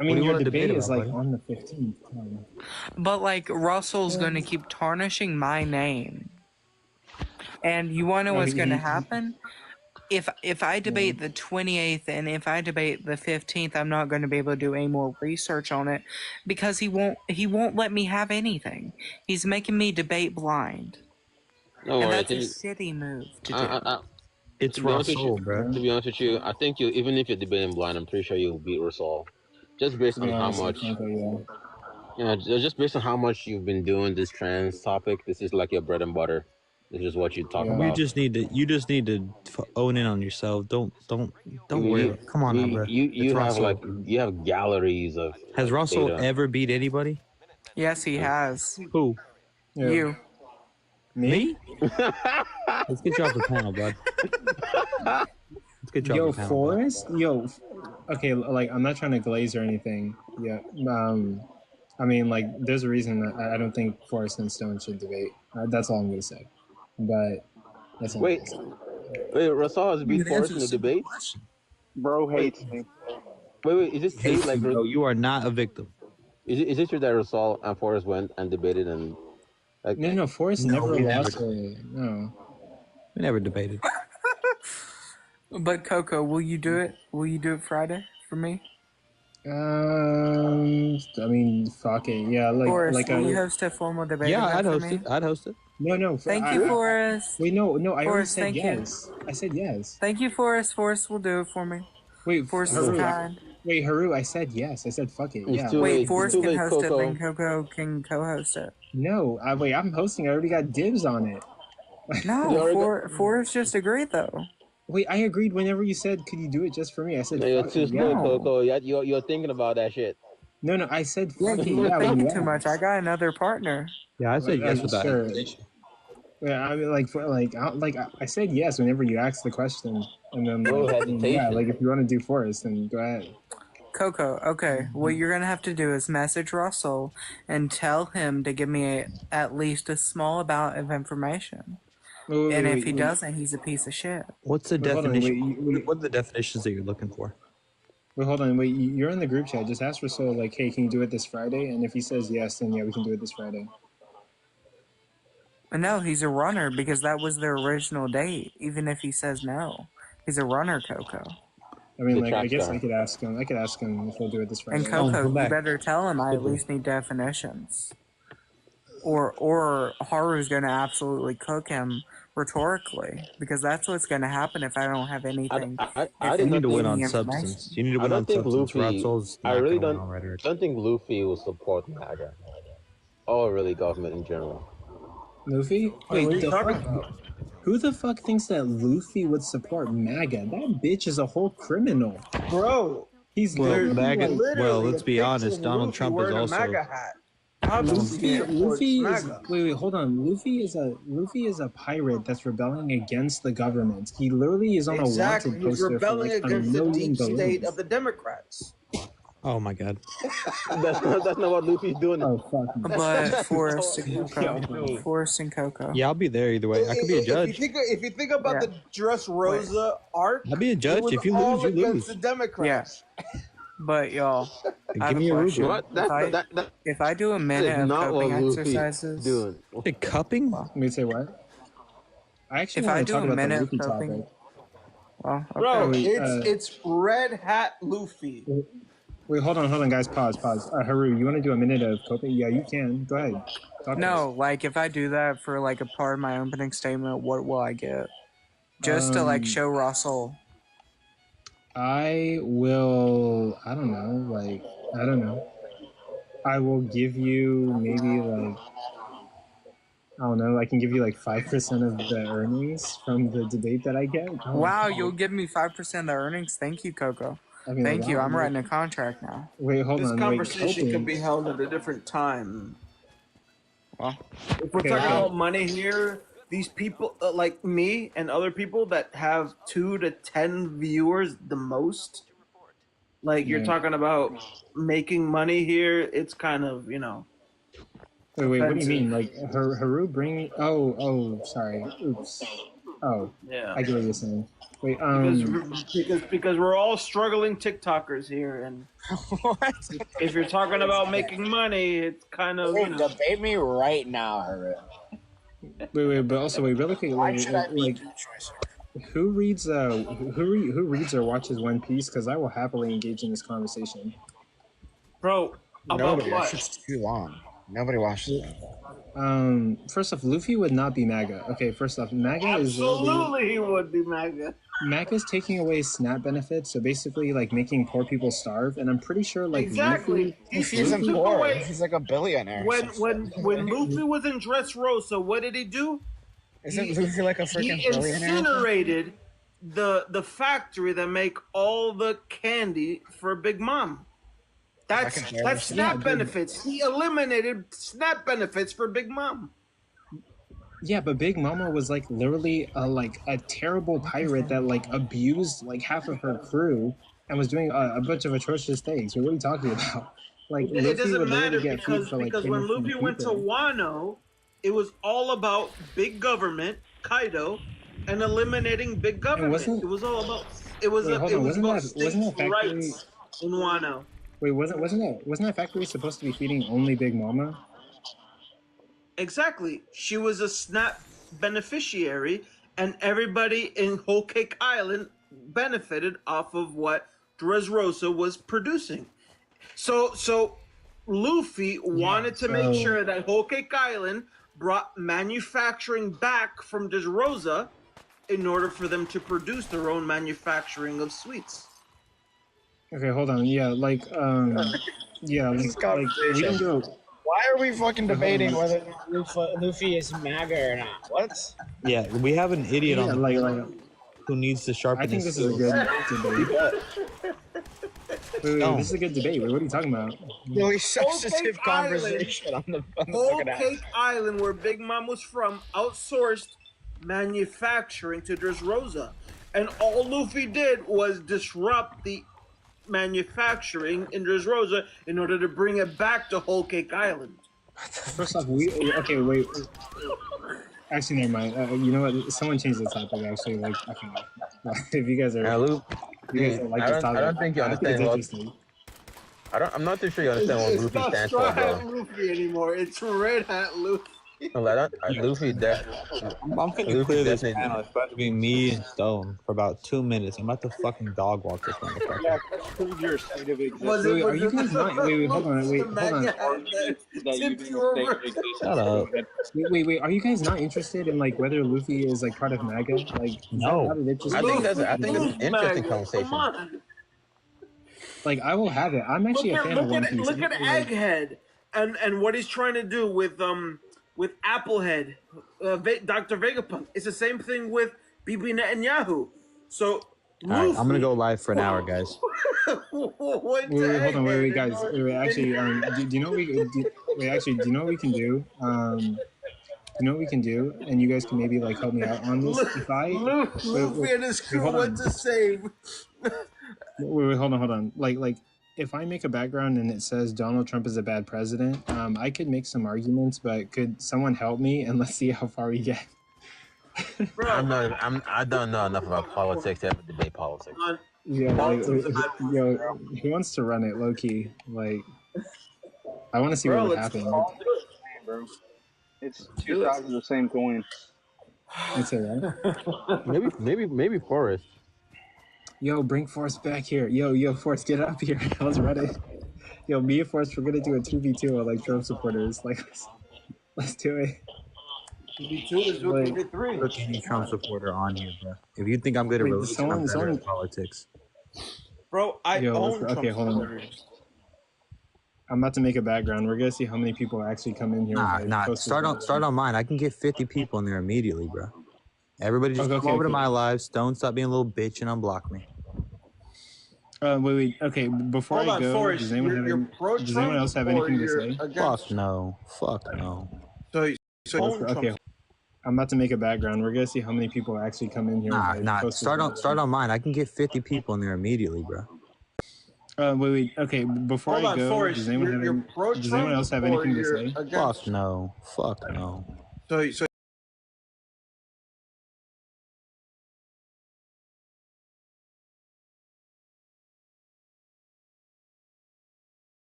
Speaker 1: I mean, your debate is
Speaker 19: about,
Speaker 1: like
Speaker 19: buddy?
Speaker 1: on the 15th.
Speaker 21: But like Russell's gonna keep tarnishing my name. And you wanna know what's gonna happen? If I debate the 28th and if I debate the 15th, I'm not going to be able to do any more research on it because he won't let me have anything. He's making me debate blind.
Speaker 10: No,
Speaker 21: And
Speaker 10: I
Speaker 21: that's a
Speaker 10: think
Speaker 21: shitty move to do.
Speaker 19: It's
Speaker 10: to be honest with
Speaker 19: Russell,
Speaker 10: you-
Speaker 19: bro.
Speaker 10: To be honest with you, I think even if you're debating blind, I'm pretty sure you'll beat Russell. Just based on how much, just based on how much you've been doing this trans topic. This is like your bread and butter. This is what you talk about.
Speaker 19: You just need to own in on yourself. Don't worry. Come on, now, bro.
Speaker 10: You have you have galleries of.
Speaker 19: Has Russell
Speaker 10: data.
Speaker 19: ever beat anybody?
Speaker 21: Yes, he has.
Speaker 19: Who?
Speaker 21: You.
Speaker 19: Me? Let's get you off the panel, bud. Let's get you
Speaker 1: Yo,
Speaker 19: off the panel.
Speaker 1: Forrest? Yo, okay, like, I'm not trying to glaze or anything. Yeah. I mean, like, there's a reason that I don't think Forrest and Stone should debate. That's all I'm going to say. But, that's all
Speaker 10: Wait, Russell has beat Forrest in the debate?
Speaker 17: Bro hates me.
Speaker 10: Wait, is this true? Like,
Speaker 19: no, you are not a victim.
Speaker 10: Is it true that Russell and Forrest went and debated and? Like,
Speaker 1: No, Forrest never lost. No.
Speaker 19: We never debated.
Speaker 21: But Coco, will you do it? Will you do it Friday for me?
Speaker 1: I mean, fuck it. Yeah, like,
Speaker 21: Forrest,
Speaker 1: like
Speaker 21: will you host a formal debate?
Speaker 19: Yeah,
Speaker 21: event
Speaker 19: I'd
Speaker 21: for
Speaker 19: host
Speaker 21: me?
Speaker 19: it. I'd host it.
Speaker 1: No.
Speaker 21: Thank you, Forrest.
Speaker 1: Wait, no. I already
Speaker 21: Forrest,
Speaker 1: said
Speaker 21: thank you.
Speaker 1: yes. I said yes.
Speaker 21: Thank you, Forrest. Forrest will do it for me.
Speaker 1: Wait,
Speaker 21: Forrest is kind.
Speaker 1: Wait, Haru, I said yes. I said fuck it. Yeah.
Speaker 21: Wait, Forrest can host it, then Coco can co-host it.
Speaker 1: No, wait, I'm hosting. I already got dibs on it.
Speaker 21: No, Forrest just agreed though.
Speaker 1: Wait, I agreed whenever you said, could you do it just for me? I said,
Speaker 10: you're
Speaker 1: fuck
Speaker 10: too
Speaker 1: it,
Speaker 10: slow,
Speaker 1: yeah.
Speaker 10: Coco. You're thinking about that shit.
Speaker 1: No, I said fuck it.
Speaker 21: You're
Speaker 1: Yeah, when
Speaker 21: thinking
Speaker 1: you
Speaker 21: too much. I got another partner.
Speaker 19: Yeah, I said yes without
Speaker 1: sure.
Speaker 19: hesitation.
Speaker 1: Yeah, I mean, I said yes whenever you asked the question, and then
Speaker 10: No
Speaker 1: yeah,
Speaker 10: hesitation.
Speaker 1: like if you want to do Forrest, then go ahead.
Speaker 21: Coco, okay. What you're gonna have to do is message Russell and tell him to give me at least a small amount of information. And if he doesn't, he's a piece of shit.
Speaker 19: What's the
Speaker 1: Wait, hold on,
Speaker 19: definition? What are the definitions that you're looking for?
Speaker 1: Wait, hold on. Wait, you're in the group chat. Just ask Russell, like, hey, can you do it this Friday? And if he says yes, then yeah, we can do it this Friday.
Speaker 21: No, he's a runner because that was their original date. Even if he says no, he's a runner, Coco.
Speaker 1: I mean, like, I guess I could ask him. If he'll do it this Friday.
Speaker 21: And Coco, you better tell him I at least need definitions. Or Haru's gonna absolutely cook him rhetorically because that's what's gonna happen if I don't have anything.
Speaker 10: I
Speaker 19: You need to win on substance. You need to win on substance. Russell's
Speaker 10: I
Speaker 19: not
Speaker 10: really
Speaker 19: gonna win on rhetoric.
Speaker 10: don't think Luffy will support MAGA or really government in general.
Speaker 1: Luffy?
Speaker 10: Wait, what are you
Speaker 1: the
Speaker 10: talking
Speaker 1: fuck?
Speaker 10: about?
Speaker 1: Who the fuck thinks that Luffy would support MAGA? That bitch is a whole criminal.
Speaker 7: Bro,
Speaker 1: He's
Speaker 19: well,
Speaker 1: literally
Speaker 19: let's be honest. Donald Trump is also.
Speaker 7: MAGA hat.
Speaker 1: Luffy is wait, hold on. Luffy is a pirate that's rebelling against the government. He literally is on a wanted
Speaker 7: He's
Speaker 1: poster for
Speaker 7: rebelling
Speaker 1: like
Speaker 7: against the
Speaker 1: 1,000,000
Speaker 7: deep state
Speaker 1: balloons.
Speaker 7: of the Democrats.
Speaker 19: Oh my god.
Speaker 10: That's not what Luffy's doing.
Speaker 1: Oh fuck.
Speaker 21: But Forrest and Coco.
Speaker 19: Yeah, I'll be there either way. I could be a judge.
Speaker 7: If you think about the Dressrosa arc,
Speaker 19: I'll be a judge.
Speaker 7: it was
Speaker 19: If you
Speaker 7: all
Speaker 19: lose, you
Speaker 7: against
Speaker 19: lose.
Speaker 7: the Democrats.
Speaker 21: But y'all, I have
Speaker 19: Give me
Speaker 21: a
Speaker 19: a
Speaker 21: question.
Speaker 19: rubric.
Speaker 21: If I do a minute of coping exercises,
Speaker 19: Hey, cupping?
Speaker 1: Let me say what? I actually
Speaker 21: If
Speaker 1: want
Speaker 21: I
Speaker 1: to
Speaker 21: do
Speaker 1: talk
Speaker 21: a
Speaker 1: about the
Speaker 21: minute
Speaker 1: Luffy
Speaker 21: of coping,
Speaker 1: topic.
Speaker 21: well, okay.
Speaker 7: Bro,
Speaker 1: Wait,
Speaker 7: it's Red Hat Luffy.
Speaker 1: Wait, hold on, guys. Pause. Haru, you want to do a minute of coping? Yeah, you can. Go ahead. Talk to
Speaker 21: No,
Speaker 1: us.
Speaker 21: like if I do that for like a part of my opening statement, what will I get? Just to like show Russell.
Speaker 1: I will. I don't know. I don't know. I will give you maybe I don't know. I can give you 5% of the earnings from the debate that I get.
Speaker 21: Wow, you'll give me 5% of the earnings. Thank you, Coco.
Speaker 1: I mean,
Speaker 21: Thank you.
Speaker 1: wow,
Speaker 21: I'm writing a contract now.
Speaker 1: Wait, hold
Speaker 7: This
Speaker 1: on.
Speaker 7: conversation
Speaker 1: Wait,
Speaker 7: could be held at a different time.
Speaker 21: Well,
Speaker 7: if we're talking about money here, these people like me and other people that have 2 to 10 viewers the most, you're talking about making money here. It's kind of
Speaker 1: Wait, what do you mean? Haru bring? Oh, sorry. Oops. Oh,
Speaker 7: yeah.
Speaker 1: I get what you're saying. Wait,
Speaker 7: because we're all struggling TikTokers here, and if you're talking about making money, it's kind of
Speaker 14: debate me right now, Haru.
Speaker 1: Wait, but also really quick,
Speaker 14: Why should I be the choice?
Speaker 1: who reads who reads or watches One Piece? Because I will happily engage in this conversation.
Speaker 7: Bro, about what?
Speaker 14: It's too long. Nobody watches it.
Speaker 1: First off, Luffy would not be MAGA. Okay, first off, MAGA is
Speaker 7: Absolutely, he would be MAGA.
Speaker 1: MAGA is taking away SNAP benefits, so basically making poor people starve. And I'm pretty sure
Speaker 7: exactly.
Speaker 14: He's poor. He's like a billionaire.
Speaker 7: When Luffy was in Dressrosa, what did he do?
Speaker 14: Isn't Luffy like a freaking billionaire?
Speaker 7: He incinerated the factory that make all the candy for Big Mom. That's SNAP benefits. He eliminated SNAP benefits for Big Mom.
Speaker 1: Yeah, but Big Mama was literally a terrible pirate that abused half of her crew and was doing a bunch of atrocious things. What are you talking about?
Speaker 7: It doesn't matter because when Luffy went to Wano, it was all about big government, Kaido, and eliminating big government. It was all about states' rights in Wano.
Speaker 1: Wait, wasn't that factory supposed to be feeding only Big Mama?
Speaker 7: Exactly. She was a SNAP beneficiary, and everybody in Whole Cake Island benefited off of what Dressrosa was producing. So Luffy wanted to make sure that Whole Cake Island brought manufacturing back from Dressrosa in order for them to produce their own manufacturing of sweets.
Speaker 1: Okay, hold on. Yeah, we don't do.
Speaker 14: Why are we fucking debating whether Luffy is MAGA or not? What?
Speaker 19: Yeah, we have an idiot on the who needs to sharpen.
Speaker 1: I think this is a good debate. Wait, this is a good debate. Wait, what are you talking about?
Speaker 14: Really sensitive conversation on the
Speaker 7: Whole Cake Island, where Big Mom was from, outsourced manufacturing to Dressrosa, and all Luffy did was disrupt the manufacturing in Dressrosa in order to bring it back to Whole Cake Island.
Speaker 1: First off, wait. Actually, never mind. You know what? Someone changed the topic. Actually, if you guys are,
Speaker 10: I don't think you understand. I'm not too sure you understand what Luffy stands for,
Speaker 7: It's not Straw
Speaker 10: bro.
Speaker 7: Hat Luffy anymore. It's Red Hat Luffy.
Speaker 10: Luffy,
Speaker 19: I'm finna clear this panel. It's about to be me and Stone for about 2 minutes. I'm about to fucking dog walk this motherfucker.
Speaker 14: Yeah, prove your state of existence.
Speaker 1: Wait, are you guys not? Wait, hold on.
Speaker 19: Shut up.
Speaker 1: Wait, are you guys not interested in whether Luffy is part of MAGA?
Speaker 19: No.
Speaker 10: I think that's an interesting conversation.
Speaker 1: I will have it. I'm actually a fan of One Piece.
Speaker 7: Look at Egghead and what he's trying to do with Applehead, Dr. Vegapunk. It's the same thing with Bibi Netanyahu. So
Speaker 19: All right, I'm gonna go live for an hour, guys.
Speaker 13: What
Speaker 1: Wait, hold on, wait,
Speaker 13: egghead?
Speaker 1: guys, wait, actually, do you know what wait, actually, do you know what we can do? You know what we can do, and you guys can maybe like help me out on this. If I
Speaker 13: Luffy and his crew
Speaker 1: hold
Speaker 13: went
Speaker 1: on,
Speaker 13: to save.
Speaker 1: wait, hold on. Like, if I make a background and it says Donald Trump is a bad president, I could make some arguments, but could someone help me and let's see how far we get.
Speaker 10: I don't know enough about politics to ever debate politics.
Speaker 1: Yeah, like, yo, who wants to run it low key? Like, I want to see what would happen.
Speaker 17: Bro. It's 2 sides of the same coin.
Speaker 1: It's alright.
Speaker 10: Maybe Forrest.
Speaker 1: Yo, bring Forrest back here. Yo, Forrest, get up here. Let's run it. Yo, me and Forrest, we're gonna do a 2v2 on like Trump supporters. Like, let's do it.
Speaker 13: 2v2, let's do a 2v3.
Speaker 19: Look, any Trump supporter on here, bro. If you think I'm good at religion, I'm better at politics.
Speaker 13: Bro, I own Trump
Speaker 1: okay, hold on. I'm about to make a background. We're gonna see how many people actually come in here.
Speaker 19: Nah. Start on mine. I can get 50 people in there immediately, bro. Everybody just come over to my live. Stone, stop being a little bitch and unblock me.
Speaker 1: Wait. Okay, before I go,
Speaker 13: Forrest,
Speaker 1: does anyone else have anything to say?
Speaker 19: Fuck no.
Speaker 13: So
Speaker 1: okay, I'm about to make a background. We're gonna see how many people actually come in here.
Speaker 19: Nah. Start on mine. I can get 50 people in there immediately, bro.
Speaker 1: Wait. Okay, before I go,
Speaker 13: Forrest,
Speaker 1: does anyone else have anything to say?
Speaker 19: Fuck no.
Speaker 13: So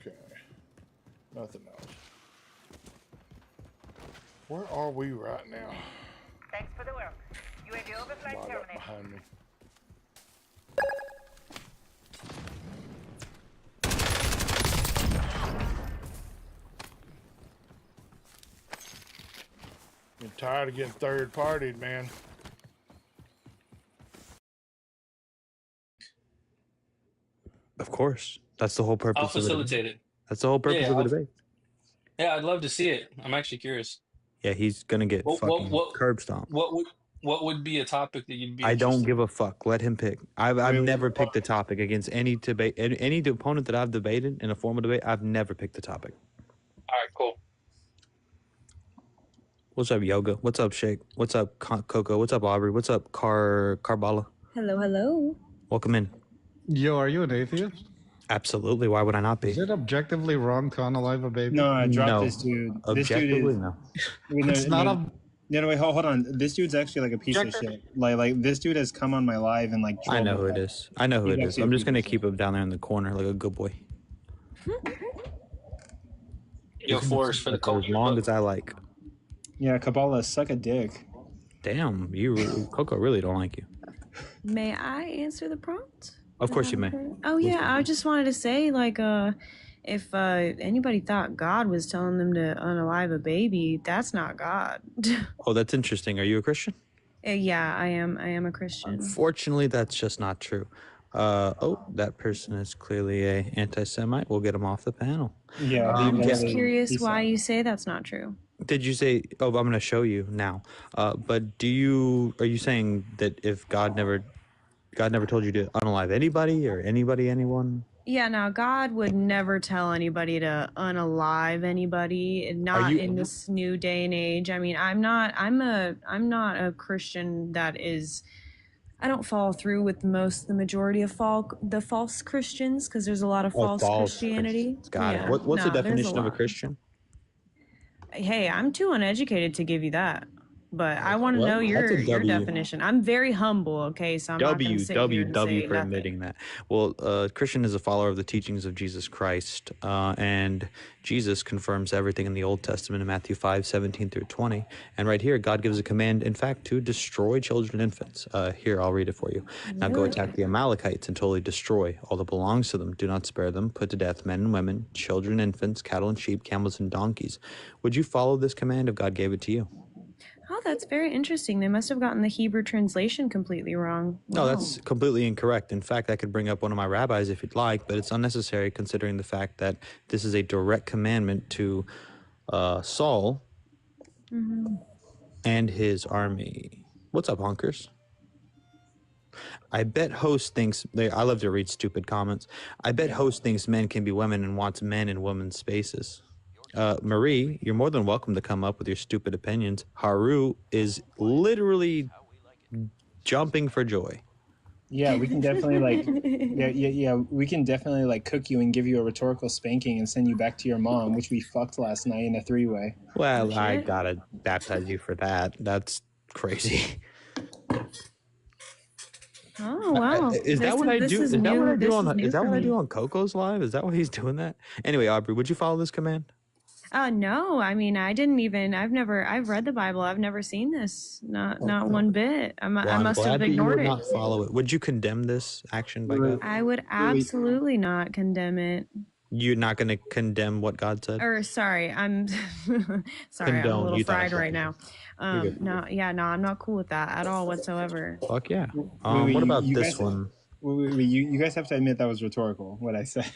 Speaker 12: Okay. Nothing else.
Speaker 4: Where are we right now?
Speaker 22: Thanks for the work. UAV overflight
Speaker 4: Right up
Speaker 22: terminated.
Speaker 4: behind me. I'm tired of getting third-partied, man.
Speaker 19: Of course. That's the whole
Speaker 20: I'll
Speaker 19: purpose of the debate.
Speaker 20: facilitate it.
Speaker 19: That's the whole purpose of the debate.
Speaker 20: Yeah, I'd love to see it. I'm actually curious.
Speaker 19: Yeah, he's gonna get fucking curb stomped.
Speaker 20: What would be a topic that you'd be
Speaker 19: I don't
Speaker 20: interested
Speaker 19: give a fuck. Let him pick. I've never picked a topic against any debate. Any opponent that I've debated in a formal debate, I've never picked a topic.
Speaker 20: All right, cool.
Speaker 19: What's up, Yoga? What's up, Shake? What's up, Coco? What's up, Aubrey? What's up, Carbala?
Speaker 23: Hello, hello.
Speaker 19: Welcome in.
Speaker 24: Yo, are you an atheist?
Speaker 19: Absolutely. Why would I not be?
Speaker 24: Is it objectively wrong to unalive a baby?
Speaker 1: No, I dropped
Speaker 19: No.
Speaker 1: this dude.
Speaker 19: Objectively, no.
Speaker 1: It's
Speaker 24: not
Speaker 1: No, wait, hold on. This dude's actually like a piece of shit. Like this dude has come on my live and like.
Speaker 19: I know who it is. I know who
Speaker 1: He's
Speaker 19: it is.
Speaker 1: actually
Speaker 19: I'm
Speaker 1: a
Speaker 19: just gonna keep him down there in the corner like a good boy.
Speaker 20: Yo, Forrest, for the
Speaker 19: as long as I like.
Speaker 1: Yeah, Kabbalah, suck a dick.
Speaker 19: Damn, Coco really don't like you.
Speaker 23: May I answer the prompt?
Speaker 19: Of course you may.
Speaker 23: Oh yeah, I just wanted to say, like, if anybody thought God was telling them to unalive a baby, that's not God.
Speaker 19: Oh, that's interesting. Are you a Christian?
Speaker 23: Yeah, I am. I am a Christian.
Speaker 19: Unfortunately, that's just not true. Oh, that person is clearly a anti-Semite. We'll get him off the panel.
Speaker 1: Yeah,
Speaker 23: I'm just curious why you say that's not true.
Speaker 19: Did you say? Oh, I'm going to show you now. But are you saying that if God never told you to unalive anybody or anyone?
Speaker 23: Yeah, now God would never tell anybody to unalive anybody, and not in this new day and age. I mean, I'm not a Christian that is. I don't follow through with the majority of the false Christians, because there's a lot of false Christianity.
Speaker 19: Got it. What's the definition of a Christian?
Speaker 23: Hey, I'm too uneducated to give you that. But I want to know your definition. I'm very humble, okay? So I'm not going to sit here and say
Speaker 19: for
Speaker 23: nothing.
Speaker 19: admitting that. Well, Christian is a follower of the teachings of Jesus Christ, and Jesus confirms everything in the Old Testament in Matthew 5:17-20. And right here, God gives a command, in fact, to destroy children and infants. Here, I'll read it for you. Now go attack the Amalekites and totally destroy all that belongs to them. Do not spare them. Put to death men and women, children, infants, cattle and sheep, camels and donkeys. Would you follow this command if God gave it to you?
Speaker 23: Oh, that's very interesting. They must have gotten the Hebrew translation completely wrong.
Speaker 19: No, that's completely incorrect. In fact, I could bring up one of my rabbis if you'd like, but it's unnecessary considering the fact that this is a direct commandment to Saul and his army. What's up, honkers? I bet host thinks I love to read stupid comments. I bet host thinks men can be women and wants men in women's spaces. Marie, you're more than welcome to come up with your stupid opinions. Haru is literally jumping for joy.
Speaker 1: Yeah, we can definitely we can definitely like cook you and give you a rhetorical spanking and send you back to your mom, which we fucked last night in a 3-way.
Speaker 19: Well, I gotta baptize you for that. That's crazy.
Speaker 23: Oh wow!
Speaker 19: Is that what I do? Is that what I do on? Is that what I do on Coco's live? Is that why he's doing that? Anyway, Aubrey, would you follow this command?
Speaker 23: No, I mean, I've read the Bible. I've never seen this. Not one bit. I must have ignored it.
Speaker 19: Not follow it. Would you condemn this action by God?
Speaker 23: I would absolutely not condemn it.
Speaker 19: You're not going to condemn what God said?
Speaker 23: Or sorry, I'm sorry, I'm a little fried right now. I'm not cool with that at all whatsoever.
Speaker 19: Fuck yeah. What about this one?
Speaker 1: You guys have to admit that was rhetorical, what I said.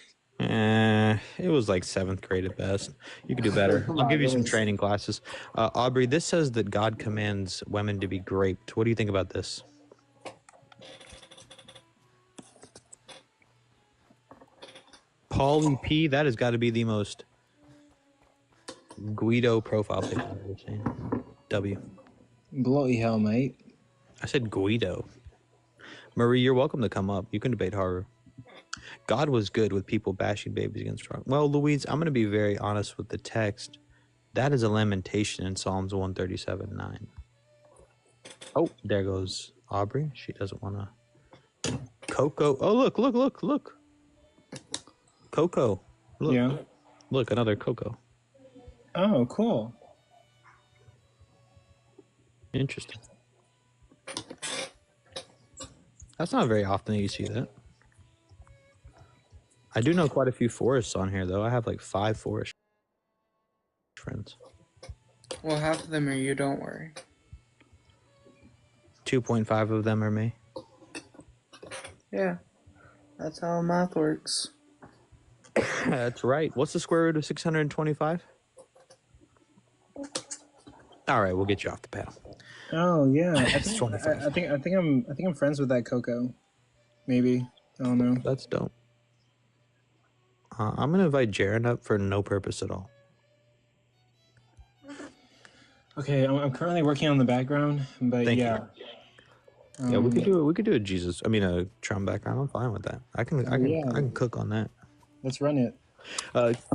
Speaker 19: It was like 7th grade at best. You could do better. I'll give you some training classes. Aubrey, this says that God commands women to be raped. What do you think about this? Paulie P, that has got to be the most Guido profile picture I've ever seen. W.
Speaker 1: Bloody hell, mate.
Speaker 19: I said Guido. Marie, you're welcome to come up. You can debate Haru. God was good with people bashing babies against rock. Well, Louise, I'm going to be very honest with the text. That is a lamentation in Psalms 137:9. Oh, there goes Aubrey. She doesn't want to. Coco. Oh, look. Coco. Look.
Speaker 1: Yeah.
Speaker 19: Look, another Coco.
Speaker 1: Oh, cool.
Speaker 19: Interesting. That's not very often that you see that. I do know quite a few forests on here, though. I have like 5 forest friends.
Speaker 21: Well, half of them are you, don't worry.
Speaker 19: 2.5 of them are me.
Speaker 21: Yeah, that's how math works.
Speaker 19: That's right. What's the square root of 625? All right, we'll get you off the panel.
Speaker 1: Oh yeah, I think I'm friends with that Coco. Maybe, I don't know.
Speaker 19: That's dope. I'm gonna invite Jaren up for no purpose at all.
Speaker 1: Okay, I'm currently working on the background, but
Speaker 19: Thank
Speaker 1: yeah.
Speaker 19: you. Yeah, we could do it. We could do a Jesus. I mean, a Trump background. I'm fine with that. I can cook on that.
Speaker 1: Let's run it.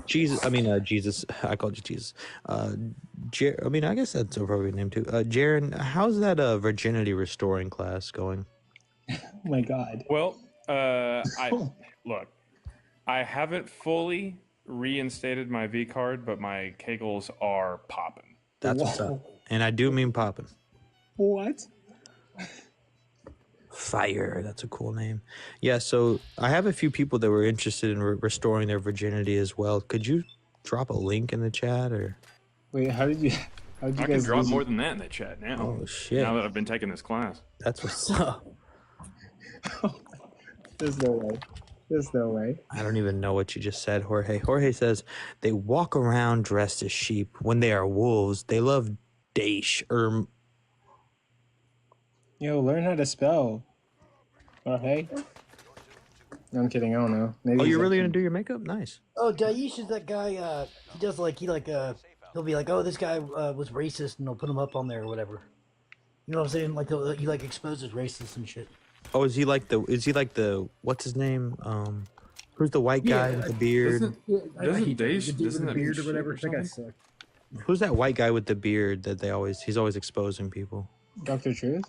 Speaker 19: Jesus. I mean, Jesus. I called you Jesus. I mean, I guess that's a appropriate name too. Jaren, how's that virginity restoring class going?
Speaker 1: Oh my God.
Speaker 3: Well, look. I haven't fully reinstated my V card, but my kegels are popping.
Speaker 19: That's what's up. And I do mean popping.
Speaker 1: What?
Speaker 19: Fire. That's a cool name. Yeah, so I have a few people that were interested in restoring their virginity as well. Could you drop a link in the chat or?
Speaker 1: Wait, how did you
Speaker 3: I can drop more than that in the chat now.
Speaker 19: Oh shit!
Speaker 3: Now that I've been taking this class.
Speaker 19: That's what's up.
Speaker 1: There's no way. There's no way.
Speaker 19: I don't even know what you just said, Jorge. Jorge says they walk around dressed as sheep. When they are wolves, they love Daesh or.
Speaker 1: Yo, learn how to spell. Jorge. No, I'm kidding. I don't know. Maybe
Speaker 19: Oh,
Speaker 1: he's
Speaker 19: you're really
Speaker 1: actually-
Speaker 19: gonna do your makeup? Nice.
Speaker 9: Oh, Daesh is that guy. He does he'll be like, oh, this guy was racist, and they'll put him up on there or whatever. You know what I'm saying? Like he like exposes racists and shit.
Speaker 19: Oh, is he like the what's his name? Who's the white guy with the beard?
Speaker 3: Doesn't that
Speaker 9: beard or whatever? That guy sucks.
Speaker 19: Who's that white guy with the beard that he's always exposing people?
Speaker 1: Dr. Truth?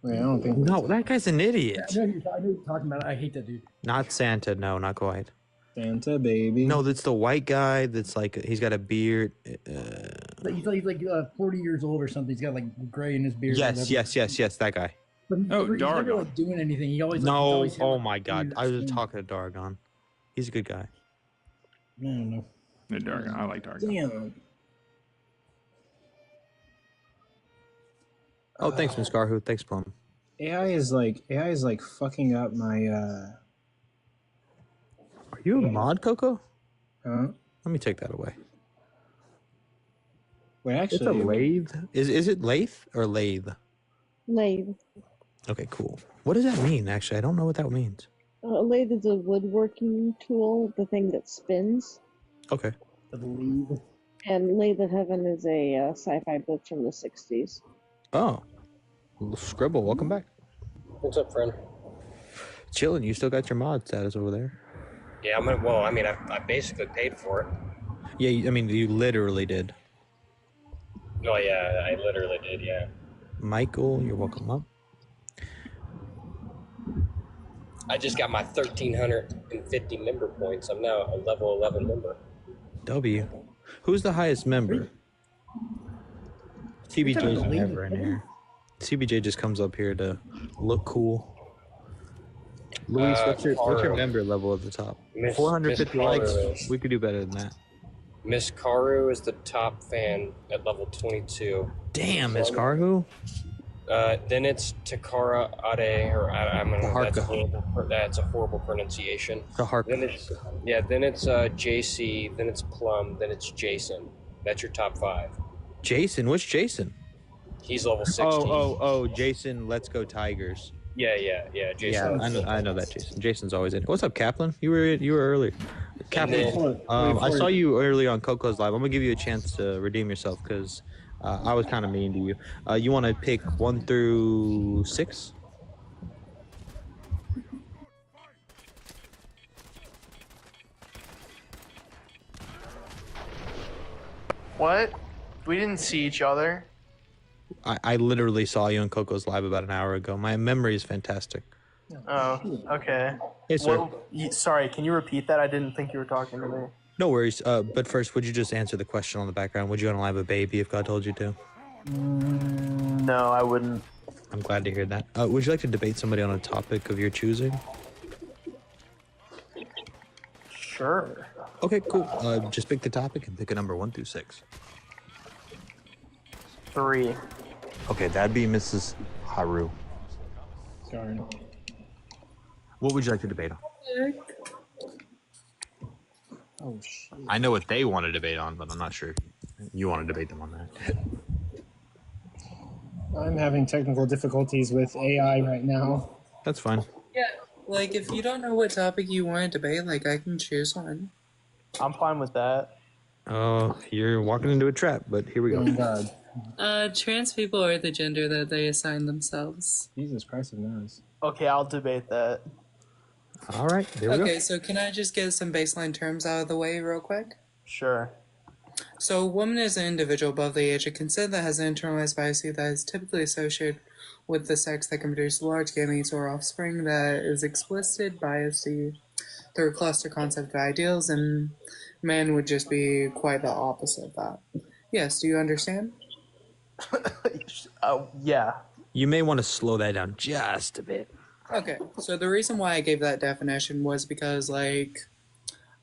Speaker 1: Wait, I don't think.
Speaker 19: No, that guy's an idiot.
Speaker 9: I know you're talking about. I hate that dude.
Speaker 19: Not Santa, no, not quite.
Speaker 1: Santa baby.
Speaker 19: No, that's the white guy that's like he's got a beard.
Speaker 9: He's like 40 years old or something. He's got like gray in his beard.
Speaker 19: Yes, that guy.
Speaker 9: But he's never like doing anything. He always
Speaker 19: No,
Speaker 9: he's always
Speaker 19: oh my God, I was just talking to Dargon. He's a good guy.
Speaker 9: I don't know.
Speaker 3: Yeah, Dargon. I like Dargon.
Speaker 1: Damn.
Speaker 19: Oh, thanks, Miss Garhu. Thanks, Plum.
Speaker 1: AI is like fucking up my
Speaker 19: Are you a mod, Coco?
Speaker 1: Huh?
Speaker 19: Let me take that away.
Speaker 1: Wait, actually,
Speaker 19: It's a lathe. Is it lathe or lathe?
Speaker 11: Lathe.
Speaker 19: Okay, cool. What does that mean? Actually, I don't know what that means.
Speaker 11: A lathe is a woodworking tool, the thing that spins.
Speaker 19: Okay.
Speaker 11: And Lathe of Heaven is a sci-fi book from the 60s.
Speaker 19: Oh, Scribble, welcome back.
Speaker 16: What's up, friend?
Speaker 19: Chilling. You still got your mod status over there?
Speaker 16: Yeah, I basically paid for it.
Speaker 19: Yeah, I mean, you literally did.
Speaker 16: Oh yeah, I literally did. Yeah.
Speaker 19: Michael, you're welcome up.
Speaker 16: I just got my 1,350 member points. I'm now a level 11 member.
Speaker 19: W. Who's the highest member? CBJ's never in here. CBJ just comes up here to look cool. Luis, what's your member level at the top? 450 likes. We could do better than that.
Speaker 16: Miss Karu is the top fan at level 22.
Speaker 19: Damn, Miss Karu.
Speaker 16: Then it's Takara Ade, or I'm gonna. That's a horrible pronunciation. Then it's JC. Then it's Plum. Then it's Jason. That's your top 5.
Speaker 19: Jason, which Jason?
Speaker 16: He's level 16.
Speaker 19: Oh, Jason, let's go Tigers.
Speaker 16: Yeah, Jason.
Speaker 19: Yeah, I know that Jason. Jason's always in. What's up, Kaplan? You were early. Kaplan, I saw you early on Coco's live. I'm gonna give you a chance to redeem yourself because I was kind of mean to you. You want to pick 1 through 6?
Speaker 25: What? We didn't see each other.
Speaker 19: I literally saw you on Coco's live about an hour ago. My memory is fantastic.
Speaker 25: Oh, okay.
Speaker 19: Hey, sir.
Speaker 25: Sorry, can you repeat that? I didn't think you were talking to me.
Speaker 19: No worries. But first, would you just answer the question on the background? Would you unalive a baby if God told you to?
Speaker 25: No, I wouldn't.
Speaker 19: I'm glad to hear that. Would you like to debate somebody on a topic of your choosing?
Speaker 25: Sure.
Speaker 19: Okay, cool. Just pick the topic and pick a number 1 through 6.
Speaker 25: 3.
Speaker 19: Okay, that'd be Mrs. Haru.
Speaker 1: Sorry.
Speaker 19: What would you like to debate on?
Speaker 1: Oh shit.
Speaker 19: I know what they want to debate on, but I'm not sure you want to debate them on that.
Speaker 1: I'm having technical difficulties with AI right now.
Speaker 19: That's fine.
Speaker 21: Yeah, like if you don't know what topic you want to debate, like I can choose one.
Speaker 25: I'm fine with that.
Speaker 19: You're walking into a trap, but here we go.
Speaker 1: Oh God.
Speaker 21: Trans people are the gender that they assign themselves.
Speaker 1: Jesus Christ of Nazareth.
Speaker 25: Okay, I'll debate that.
Speaker 19: All right, there we go.
Speaker 21: Okay, so can I just get some baseline terms out of the way real quick?
Speaker 25: Sure.
Speaker 21: So a woman is an individual above the age of consent that has an internalized bias that is typically associated with the sex that can produce large gametes or offspring that is explicit bias through a cluster concept of ideals, and men would just be quite the opposite of that. Yes, do you understand?
Speaker 25: Yeah.
Speaker 19: You may want to slow that down just a bit.
Speaker 21: Okay, so the reason why I gave that definition was because, like,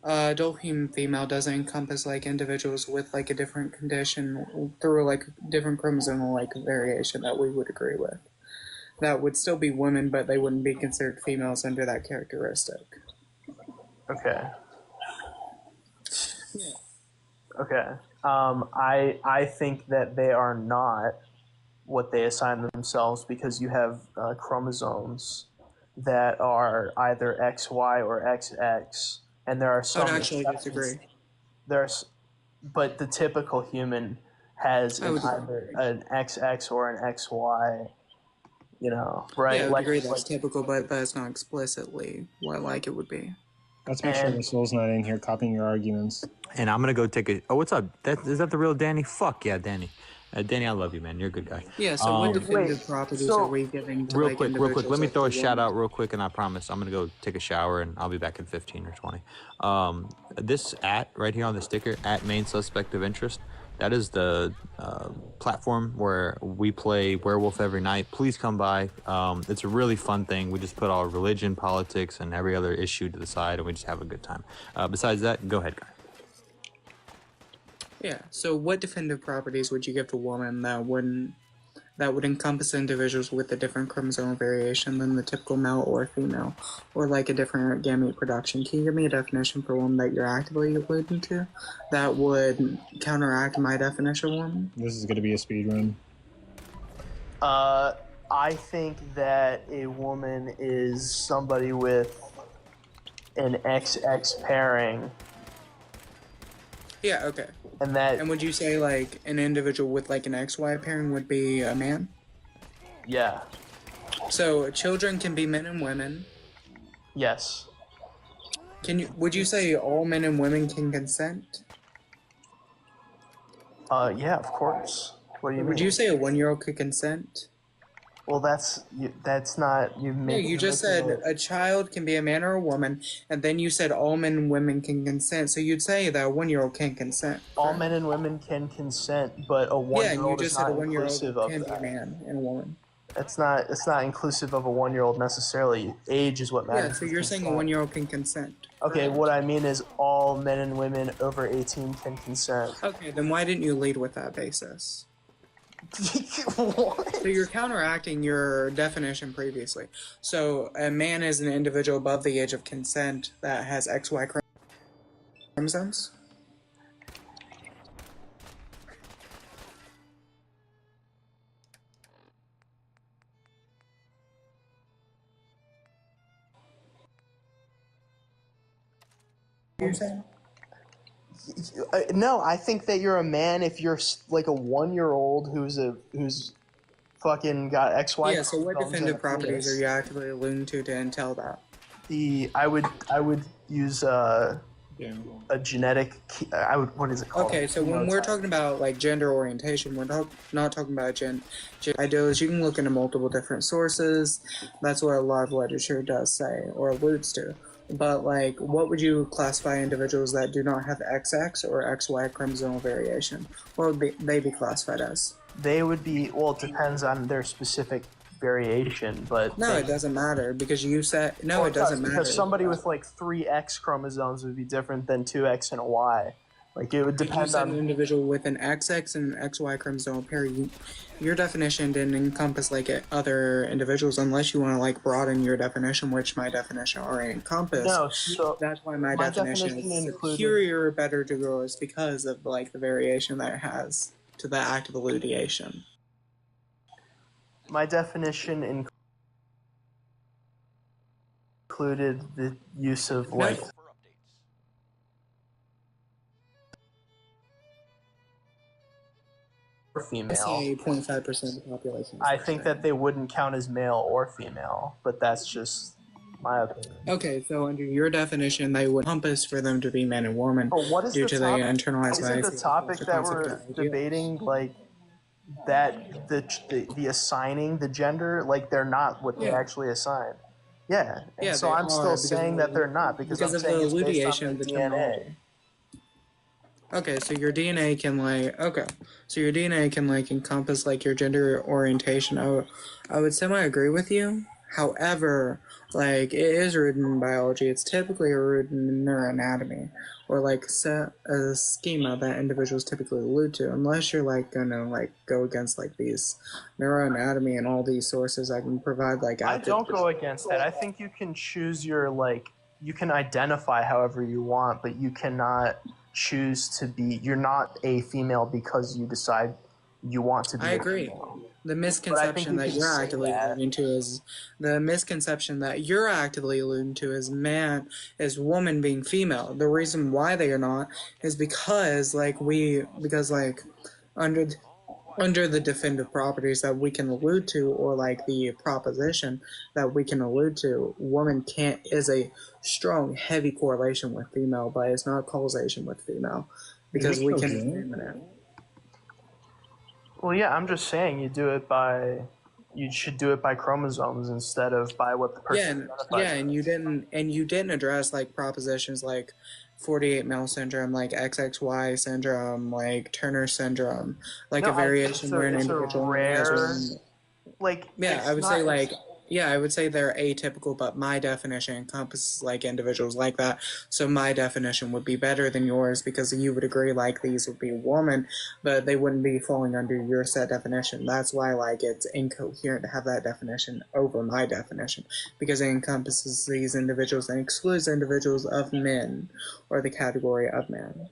Speaker 21: adult human female doesn't encompass, like, individuals with, like, a different condition through, like, different chromosomal, like, variation that we would agree with. That would still be women, but they wouldn't be considered females under that characteristic.
Speaker 25: Okay. Okay. I think that they are not what they assign themselves because you have chromosomes that are either XY or XX, and there are some.
Speaker 21: I would actually disagree.
Speaker 25: But the typical human has either an XX or an XY. You know, right?
Speaker 21: Yeah, I would agree that's typical, but that's not explicitly what like it would be.
Speaker 1: Let's make sure the soul's not in here copying your arguments.
Speaker 19: And I'm gonna go take a. Oh, what's up? Is that the real Danny? Fuck yeah, Danny. Danny, I love you, man. You're a good guy.
Speaker 21: Yeah. So what definitive properties are we giving to
Speaker 19: real quick. Let me throw a shout
Speaker 21: out
Speaker 19: out real quick, and I promise I'm gonna go take a shower, and I'll be back in 15 or 20. This right here on the sticker, @main suspect of interest. That is the platform where we play Werewolf every night. Please come by. It's a really fun thing. We just put all religion, politics, and every other issue to the side, and we just have a good time. Besides that, go ahead, guy.
Speaker 21: Yeah. So what definitive properties would you give to a woman that would encompass individuals with a different chromosomal variation than the typical male or female, or like a different gamete production? Can you give me a definition for one that you're actively alluding to that would counteract my definition of woman?
Speaker 1: This is going to be a speed run.
Speaker 25: I think that a woman is somebody with an XX pairing.
Speaker 21: Yeah, okay.
Speaker 25: And
Speaker 21: would you say like an individual with like an XY pairing would be a man?
Speaker 25: Yeah.
Speaker 21: So children can be men and women.
Speaker 25: Yes.
Speaker 21: Would you say all men and women can consent?
Speaker 25: Yeah, of course. What do you mean?
Speaker 21: Would you say a 1-year-old could consent?
Speaker 25: Well, that's not you.
Speaker 21: No, you just said a child can be a man or a woman, and then you said all men and women can consent. So you'd say that a 1-year-old can consent.
Speaker 25: All men and women can consent, but a 1-year-old is not inclusive of
Speaker 21: can be
Speaker 25: that.
Speaker 21: a man and a woman.
Speaker 25: It's not inclusive of a 1-year-old necessarily. Age is what matters.
Speaker 21: Yeah, so you're saying a 1-year-old can consent.
Speaker 25: Okay, what I mean is all men and women over 18 can consent.
Speaker 21: Okay, then why didn't you lead with that basis?
Speaker 25: What?
Speaker 21: So you're counteracting your definition previously. So a man is an individual above the age of consent that has XY chromosomes? You're saying?
Speaker 25: No, I think that you're a man if you're like a 1-year-old who's fucking got XY.
Speaker 21: Yeah. So what definitive properties are you actively alluding to entail that?
Speaker 25: I would use a genetic. What is it called?
Speaker 21: Okay, so when we're talking about like gender orientation, we're not talking about gender ideals. You can look into multiple different sources. That's what a lot of literature does say or alludes to. But like, what would you classify individuals that do not have XX or XY chromosomal variation? What would they be classified as?
Speaker 25: they would be, well, it depends on their specific variation, but
Speaker 21: No, it doesn't matter because you said no.
Speaker 25: well,
Speaker 21: It doesn't matter
Speaker 25: because somebody with like 3 X chromosomes would be different than 2 X and a Y. Like it would
Speaker 21: If you depend
Speaker 25: depend
Speaker 21: said an
Speaker 25: on.
Speaker 21: individual with an XX and an XY chromosome pair, your definition didn't encompass like other individuals unless you want to like broaden your definition, which my definition already encompassed.
Speaker 25: No, so
Speaker 21: that's why my definition is
Speaker 25: included.
Speaker 21: superior or better to yours because of like the variation that it has to the act of elucidation.
Speaker 25: My definition included the use of like. Or female.
Speaker 21: I say 0.5% of the population.
Speaker 25: I think that they wouldn't count as male or female, but that's just my opinion.
Speaker 21: Okay, so under your definition, they would encompass for them to be men and women due to the internalized
Speaker 25: Isn't
Speaker 21: bias.
Speaker 25: the topic that we're debating like that the assigning the gender, like they're not what they actually assign? Yeah, and
Speaker 21: Yeah,
Speaker 25: so
Speaker 21: they
Speaker 25: I'm
Speaker 21: are
Speaker 25: still
Speaker 21: because
Speaker 25: saying that they're not because I'm
Speaker 21: of
Speaker 25: saying
Speaker 21: the
Speaker 25: it's based
Speaker 21: elucidation
Speaker 25: on
Speaker 21: of
Speaker 25: the
Speaker 21: the
Speaker 25: DNA.
Speaker 21: terminology. Okay, so your DNA can like so your DNA can like encompass like your gender orientation. I would semi-agree with you. However, like it is rooted in biology. It's typically rooted in neuroanatomy or like a schema that individuals typically allude to. Unless you're like gonna like go against like these neuroanatomy and all these sources, I can provide like.
Speaker 25: I don't go against that. I think you can choose your like you can identify however you want, but you cannot choose to be. You're not a female because you decide you want to be.
Speaker 21: I agree. The misconception that you're actively alluding to is man is woman being female. The reason why they are not is because under the definitive properties that we can allude to, or like the proposition that we can allude to, woman is a strong, heavy correlation with female, but it's not causation with female because we can examine it.
Speaker 25: Well, yeah, I'm just saying you should do it by chromosomes instead of by what the person identifies.
Speaker 21: and you didn't address like propositions like 48 male syndrome, like XXY syndrome, like Turner syndrome, like a variation where an individual has one.
Speaker 25: Like
Speaker 21: I would say they're atypical, but my definition encompasses like individuals like that. So my definition would be better than yours because you would agree like these would be women, but they wouldn't be falling under your set definition. That's why like it's incoherent to have that definition over my definition because it encompasses these individuals and excludes individuals of men or the category of men.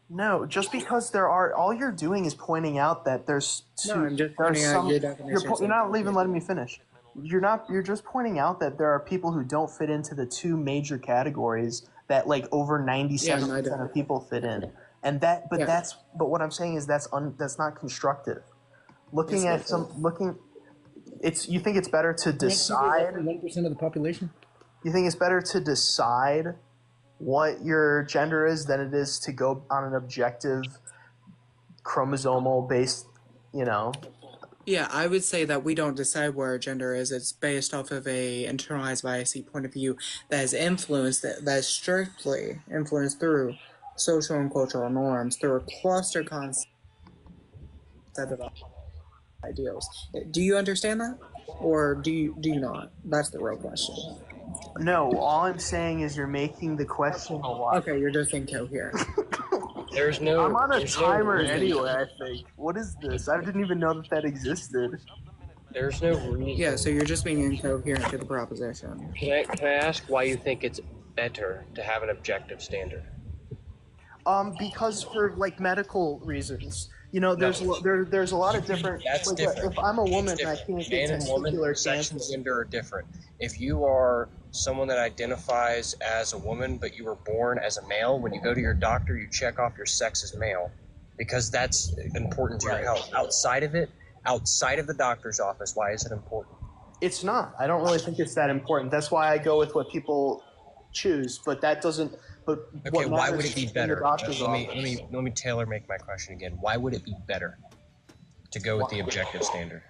Speaker 25: No, just because there are, all you're doing is pointing out that there's two.
Speaker 21: No, I'm just pointing out your definition.
Speaker 25: You're not even letting me finish. You're just pointing out that there are people who don't fit into the two major categories that like over 97% of people fit in. And that, but what I'm saying is that's not constructive. You think it's better to decide
Speaker 9: 1% of the population?
Speaker 25: You think it's better to decide what your gender is than it is to go on an objective chromosomal based,
Speaker 21: Yeah, I would say that we don't decide where our gender is. It's based off of a internalized bias point of view that is strictly influenced through social and cultural norms, through a cluster concept of ideals. Do you understand that? Or do you not? That's the real question.
Speaker 25: No, all I'm saying is you're making the question a lot.
Speaker 21: Okay, you're just incoherent.
Speaker 25: I'm on a timer anyway, I think. What is this? I didn't even know that existed.
Speaker 16: There's no reason.
Speaker 21: Yeah, so you're just being incoherent to the proposition.
Speaker 16: Can I ask why you think it's better to have an objective standard?
Speaker 25: Because for like medical reasons. There's a lot of different.
Speaker 16: That's different.
Speaker 25: If I'm a woman, I can't get testicular
Speaker 16: sex and gender are different. If you are someone that identifies as a woman, but you were born as a male, when you go to your doctor, you check off your sex as male, because that's important to your health. Outside of the doctor's office, why is it important?
Speaker 25: It's not. I don't really think it's that important. That's why I go with what people choose, but that doesn't. But
Speaker 16: okay, why would it be better? Let me tailor make my question again. Why would it be better to go with the objective standard?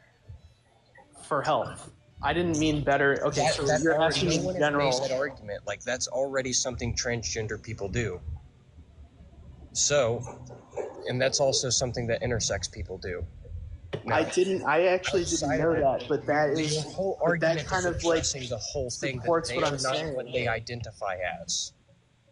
Speaker 25: For health. I didn't mean better. Okay, so you're asking in general.
Speaker 16: That argument, like that's already something transgender people do. So, and that's also something that intersex people do.
Speaker 25: I didn't. I actually didn't know that, but that
Speaker 16: The
Speaker 25: is
Speaker 16: whole
Speaker 25: but
Speaker 16: argument
Speaker 25: that kind
Speaker 16: is
Speaker 25: of like
Speaker 16: addressing the whole thing that
Speaker 25: supports
Speaker 16: they
Speaker 25: what
Speaker 16: are
Speaker 25: I'm
Speaker 16: not
Speaker 25: saying.
Speaker 16: what they identify as.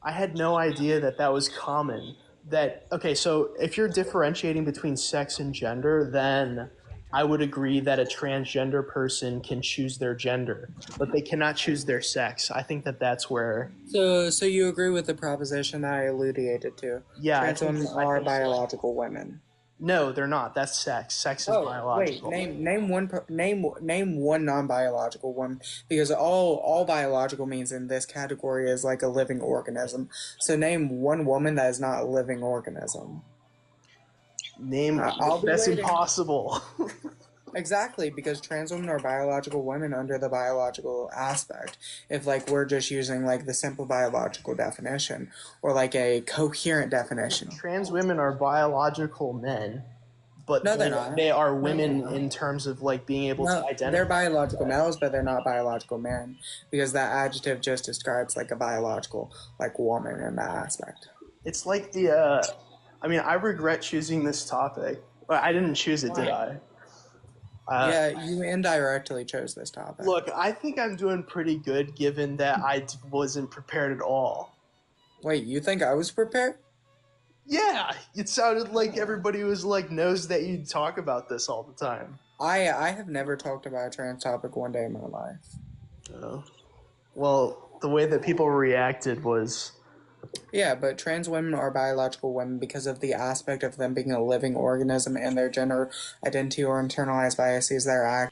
Speaker 25: I had no idea that that was common. That okay, so if you're differentiating between sex and gender, then I would agree that a transgender person can choose their gender, but they cannot choose their sex. I think that that's where.
Speaker 21: So you agree with the proposition that I elucidated to?
Speaker 25: Yeah,
Speaker 21: Trans women are biological women.
Speaker 25: No, they're not. That's sex. Sex is
Speaker 21: Oh
Speaker 25: biological.
Speaker 21: wait, name one non-biological one, because all biological means in this category is like a living organism. So name one woman that is not a living organism.
Speaker 25: Name
Speaker 21: I'll be
Speaker 25: that's
Speaker 21: waiting.
Speaker 25: impossible.
Speaker 21: Exactly, because trans women are biological women under the biological aspect. If like we're just using like the simple biological definition or like a coherent definition.
Speaker 25: Trans women are biological men, but
Speaker 21: No, they're not.
Speaker 25: they are
Speaker 21: No,
Speaker 25: women
Speaker 21: they're not.
Speaker 25: in terms of like being able to
Speaker 21: No,
Speaker 25: identify.
Speaker 21: they're biological males, but they're not biological men, because that adjective just describes like a biological like woman in that aspect.
Speaker 25: It's like the. I mean, I regret choosing this topic, but I didn't choose it, did I?
Speaker 21: Yeah, you indirectly chose this topic.
Speaker 25: Look, I think I'm doing pretty good given that I wasn't prepared at all.
Speaker 21: Wait, you think I was prepared?
Speaker 25: Yeah, it sounded like everybody was like knows that you talk about this all the time.
Speaker 21: I have never talked about a trans topic one day in my life.
Speaker 25: Oh. Well, the way that people reacted was.
Speaker 21: Yeah, but trans women are biological women because of the aspect of them being a living organism and their gender identity or internalized biases that are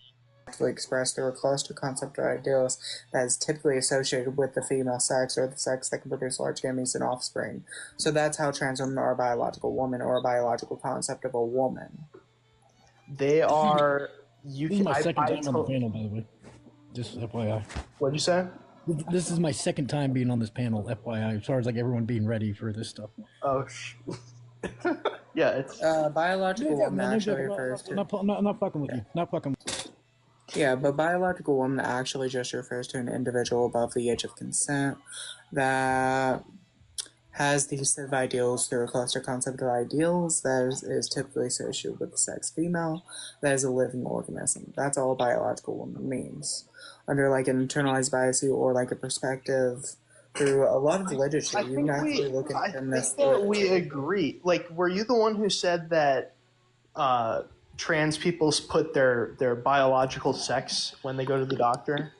Speaker 21: actively expressed through a cluster concept or ideals that is typically associated with the female sex or the sex that can produce large gametes and offspring. So that's how trans women are a biological woman or a biological concept of a woman.
Speaker 25: They are.
Speaker 2: This is my second time on the panel, by the way. Just FYI.
Speaker 25: What'd you say?
Speaker 2: This is my second time being on this panel, FYI, as far as like everyone being ready for this stuff.
Speaker 25: Oh, yeah, it's
Speaker 21: biological woman actually refers to.
Speaker 2: I'm not fucking with you. Not fucking.
Speaker 21: Yeah, but biological woman actually just refers to an individual above the age of consent that has these set of ideals through a cluster concept of ideals that is typically associated with the sex female, that is a living organism. That's all biological woman means. Under like an internalized bias or like a perspective through a lot of literature. You can actually look at this.
Speaker 25: I think that we agree. Like, were you the one who said that trans people put their biological sex when they go to the doctor?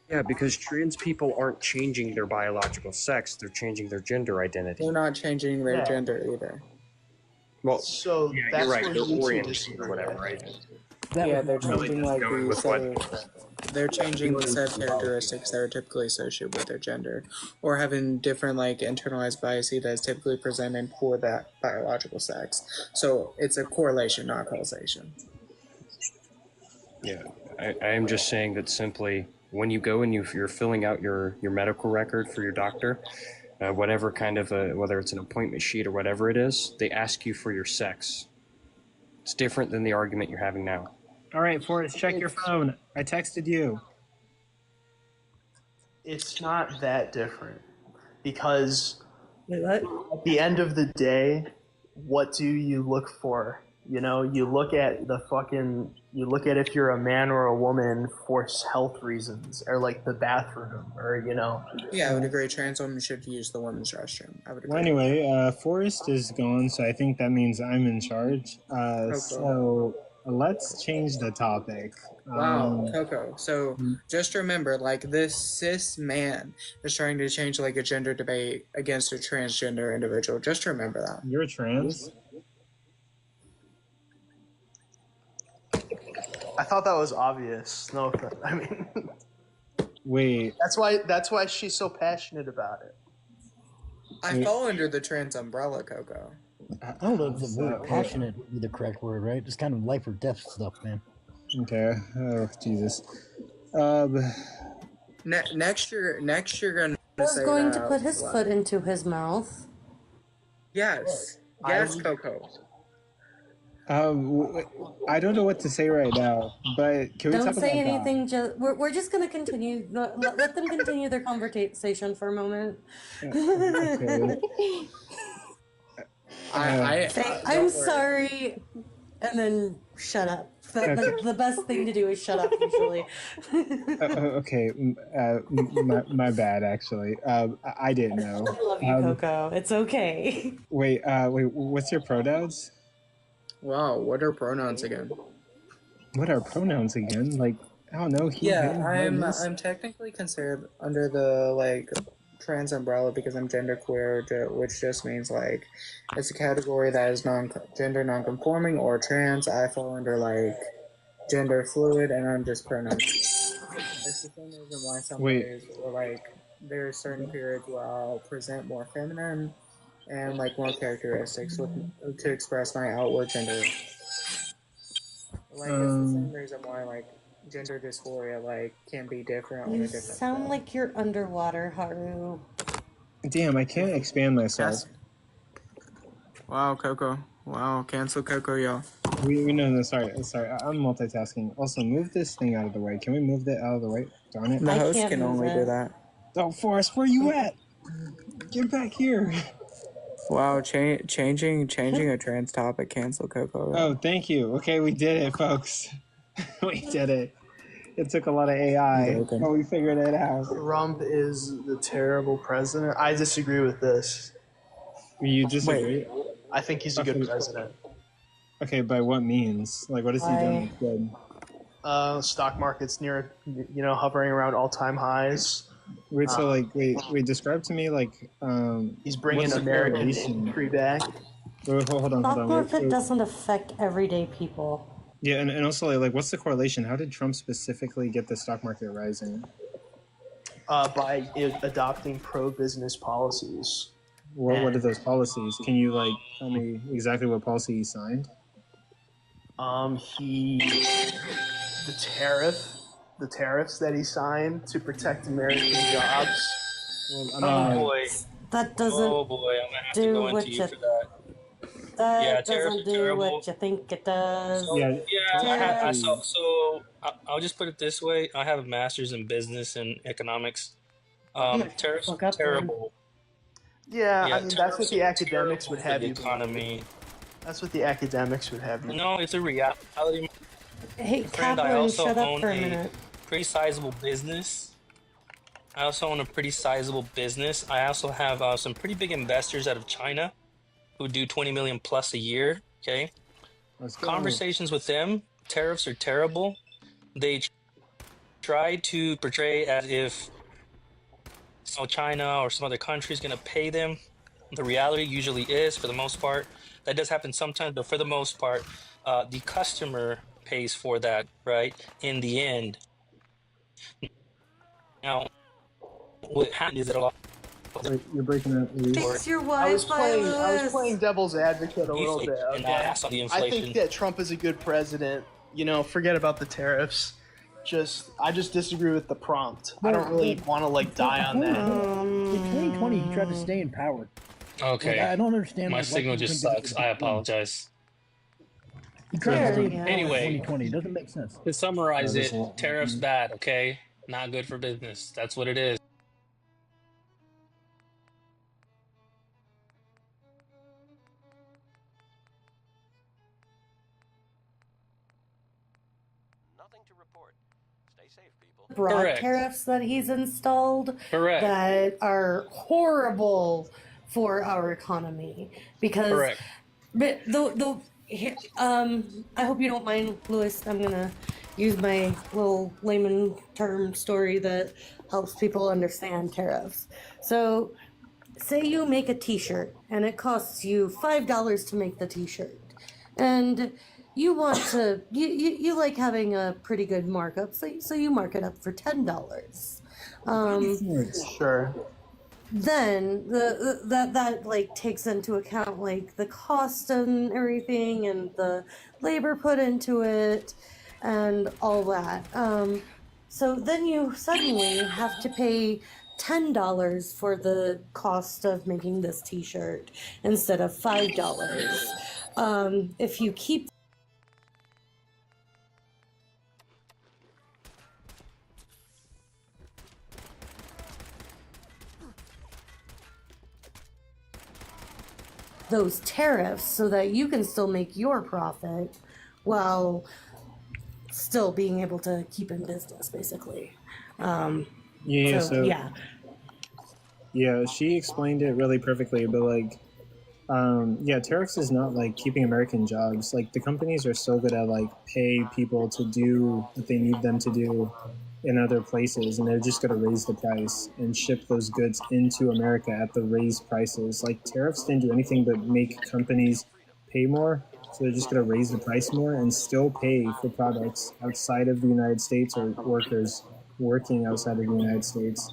Speaker 16: Yeah, because trans people aren't changing their biological sex; they're changing their gender identity.
Speaker 21: They're not changing their gender either.
Speaker 16: Well,
Speaker 25: so
Speaker 16: yeah,
Speaker 25: that's
Speaker 16: you're right.
Speaker 25: where
Speaker 16: They're
Speaker 25: you two
Speaker 16: oriented
Speaker 25: disagree.
Speaker 16: or whatever, right?
Speaker 21: Yeah, they're changing like
Speaker 16: going with
Speaker 21: they're changing the set of characteristics that are typically associated with their gender, or having different like internalized biases that is typically presented for that biological sex. So it's a correlation, not causation.
Speaker 16: Yeah, I am just saying that simply when you go and you're filling out your medical record for your doctor, whatever kind of whether it's an appointment sheet or whatever it is, they ask you for your sex. It's different than the argument you're having now.
Speaker 1: All right, Forrest, check your phone. I texted you.
Speaker 25: It's not that different because at the end of the day, what do you look for? You know, you look at if you're a man or a woman for health reasons, or like the bathroom, or you know.
Speaker 21: Yeah, I would agree. Trans women should use the women's restroom. I would agree.
Speaker 1: Well, anyway, Forrest is gone, so I think that means I'm in charge. So let's change the topic.
Speaker 21: Wow, Coco. So just remember, like, this cis man is trying to change like a gender debate against a transgender individual. Just remember that.
Speaker 1: You're trans?
Speaker 25: I thought that was obvious. No offense. I mean,
Speaker 1: wait.
Speaker 25: That's why she's so passionate about it.
Speaker 21: I fall under the trans umbrella, Coco.
Speaker 2: I don't know if the word passionate would be the correct word, right? It's kind of life or death stuff, man.
Speaker 1: Okay. Oh, Jesus.
Speaker 21: Next you're gonna
Speaker 5: He's
Speaker 21: say
Speaker 5: going
Speaker 21: that
Speaker 5: to put his foot into his mouth.
Speaker 21: Yes. Yes, Coco.
Speaker 1: I don't know what to say right now, but can we
Speaker 5: Don't
Speaker 1: talk
Speaker 5: say
Speaker 1: about
Speaker 5: anything. We're just going to continue. Let them continue their conversation for a moment.
Speaker 1: Okay.
Speaker 5: I'm sorry, and then Shut up. The best thing to do is shut up, usually.
Speaker 1: Okay, my bad. Actually, I didn't know.
Speaker 5: I love you, Coco. It's okay.
Speaker 1: Wait, what's your pronouns?
Speaker 21: Wow, what are pronouns again?
Speaker 1: What are pronouns again? Like, I don't know. He,
Speaker 21: Yeah,
Speaker 1: him, hers.
Speaker 21: I'm technically considered under the like trans umbrella because I'm genderqueer, which just means like it's a category that is gender non-conforming or trans. I fall under like gender fluid, and I'm just pronouns. It's the same reason why some days, or like there are certain periods where I'll present more feminine and like more characteristics to express my outward gender. Like it's the same reason why like gender dysphoria like can be different on a
Speaker 5: You
Speaker 21: different.
Speaker 5: sound like you're underwater, Haru.
Speaker 1: Damn, I can't expand myself.
Speaker 21: Wow, Coco. Wow, cancel Coco, y'all.
Speaker 1: No, sorry. I'm multitasking. Also, move this thing out of the way. Can we move that out of the way? Darn it.
Speaker 21: The host can only do that.
Speaker 1: Oh, Forrest, where you at? Get back here.
Speaker 21: Wow, changing a trans topic. Cancel Coco.
Speaker 1: Oh, thank you. Okay, we did it, folks. We did it. It took a lot of AI, but we figured it out.
Speaker 25: Trump is the terrible president. I disagree with this.
Speaker 1: You disagree?
Speaker 25: Wait, I think he's a good president.
Speaker 1: Okay, by what means? Like, what has he done that's good?
Speaker 25: Stock market's near, hovering around all-time highs.
Speaker 1: Wait, so wait, describe to me
Speaker 25: he's bringing American industry back.
Speaker 1: Wait, hold on.
Speaker 5: Stock market doesn't affect everyday people.
Speaker 1: Yeah, and also like what's the correlation? How did Trump specifically get the stock market rising?
Speaker 25: By adopting pro-business policies.
Speaker 1: What are those policies? Can you tell me exactly what policy he signed?
Speaker 25: The tariffs that he signed to protect American jobs.
Speaker 20: Boy.
Speaker 5: That doesn't.
Speaker 20: Oh boy, I'm gonna have to go into you for that.
Speaker 5: That doesn't do what you think it does.
Speaker 20: So I'll just put it this way: I have a master's in business and economics. Tariffs are terrible.
Speaker 25: Yeah, I mean that's what the academics would have you.
Speaker 20: Economy.
Speaker 25: That's what the academics would have you.
Speaker 20: No, it's a reality.
Speaker 5: Hey,
Speaker 20: Friend, I
Speaker 5: Kaplan,
Speaker 20: also
Speaker 5: shut up
Speaker 20: own
Speaker 5: for a minute.
Speaker 20: pretty sizable business. I also own a pretty sizable business. I also have some pretty big investors out of China who do 20 million plus a year. Okay. Conversations with them, tariffs are terrible. They try to portray as if China or some other country is going to pay them. The reality usually is, for the most part, that does happen sometimes, but for the most part, the customer pays for that, right? In the end. Now, what happened is that a lot.
Speaker 1: You're breaking up.
Speaker 5: Fix your Wi-Fi,
Speaker 25: I was playing devil's advocate a little bit.
Speaker 20: And
Speaker 25: Okay?
Speaker 20: that's on the
Speaker 25: I
Speaker 20: inflation.
Speaker 25: think that Trump is a good president. Forget about the tariffs. I just disagree with the prompt. I don't really want to die on that.
Speaker 2: In 2020, he tried to stay in power.
Speaker 20: Okay.
Speaker 2: I don't understand.
Speaker 20: My
Speaker 2: why
Speaker 20: signal
Speaker 2: people
Speaker 20: just
Speaker 2: think this is
Speaker 20: sucks.
Speaker 2: a
Speaker 20: I
Speaker 2: big deal.
Speaker 20: apologize.
Speaker 2: He tried to stay in power in
Speaker 20: Anyway,
Speaker 2: 2020. It doesn't make sense.
Speaker 20: to summarize it, tariffs bad, okay? Not good for business. That's what it is.
Speaker 5: Broad
Speaker 20: Correct.
Speaker 5: tariffs that he's installed
Speaker 20: Correct.
Speaker 5: that are horrible for our economy because
Speaker 20: Correct.
Speaker 5: but I hope you don't mind, Louis. I'm gonna use my little layman term story that helps people understand tariffs. So say you make a t-shirt and it costs you $5 to make the t-shirt, and you want to you like having a pretty good markup, so you mark it up for $10.
Speaker 25: Sure.
Speaker 5: Then that takes into account the cost and everything and the labor put into it and all that. So then you suddenly have to pay $10 for the cost of making this t-shirt instead of $5. If you keep those tariffs so that you can still make your profit, while still being able to keep in business, basically.
Speaker 1: Yeah, she explained it really perfectly, but like, yeah, Terex is not like keeping American jobs. Like the companies are so good at like pay people to do what they need them to do in other places, and they're just going to raise the price and ship those goods into America at the raised prices. Like tariffs didn't do anything but make companies pay more, so they're just going to raise the price more and still pay for products outside of the United States or workers working outside of the United States.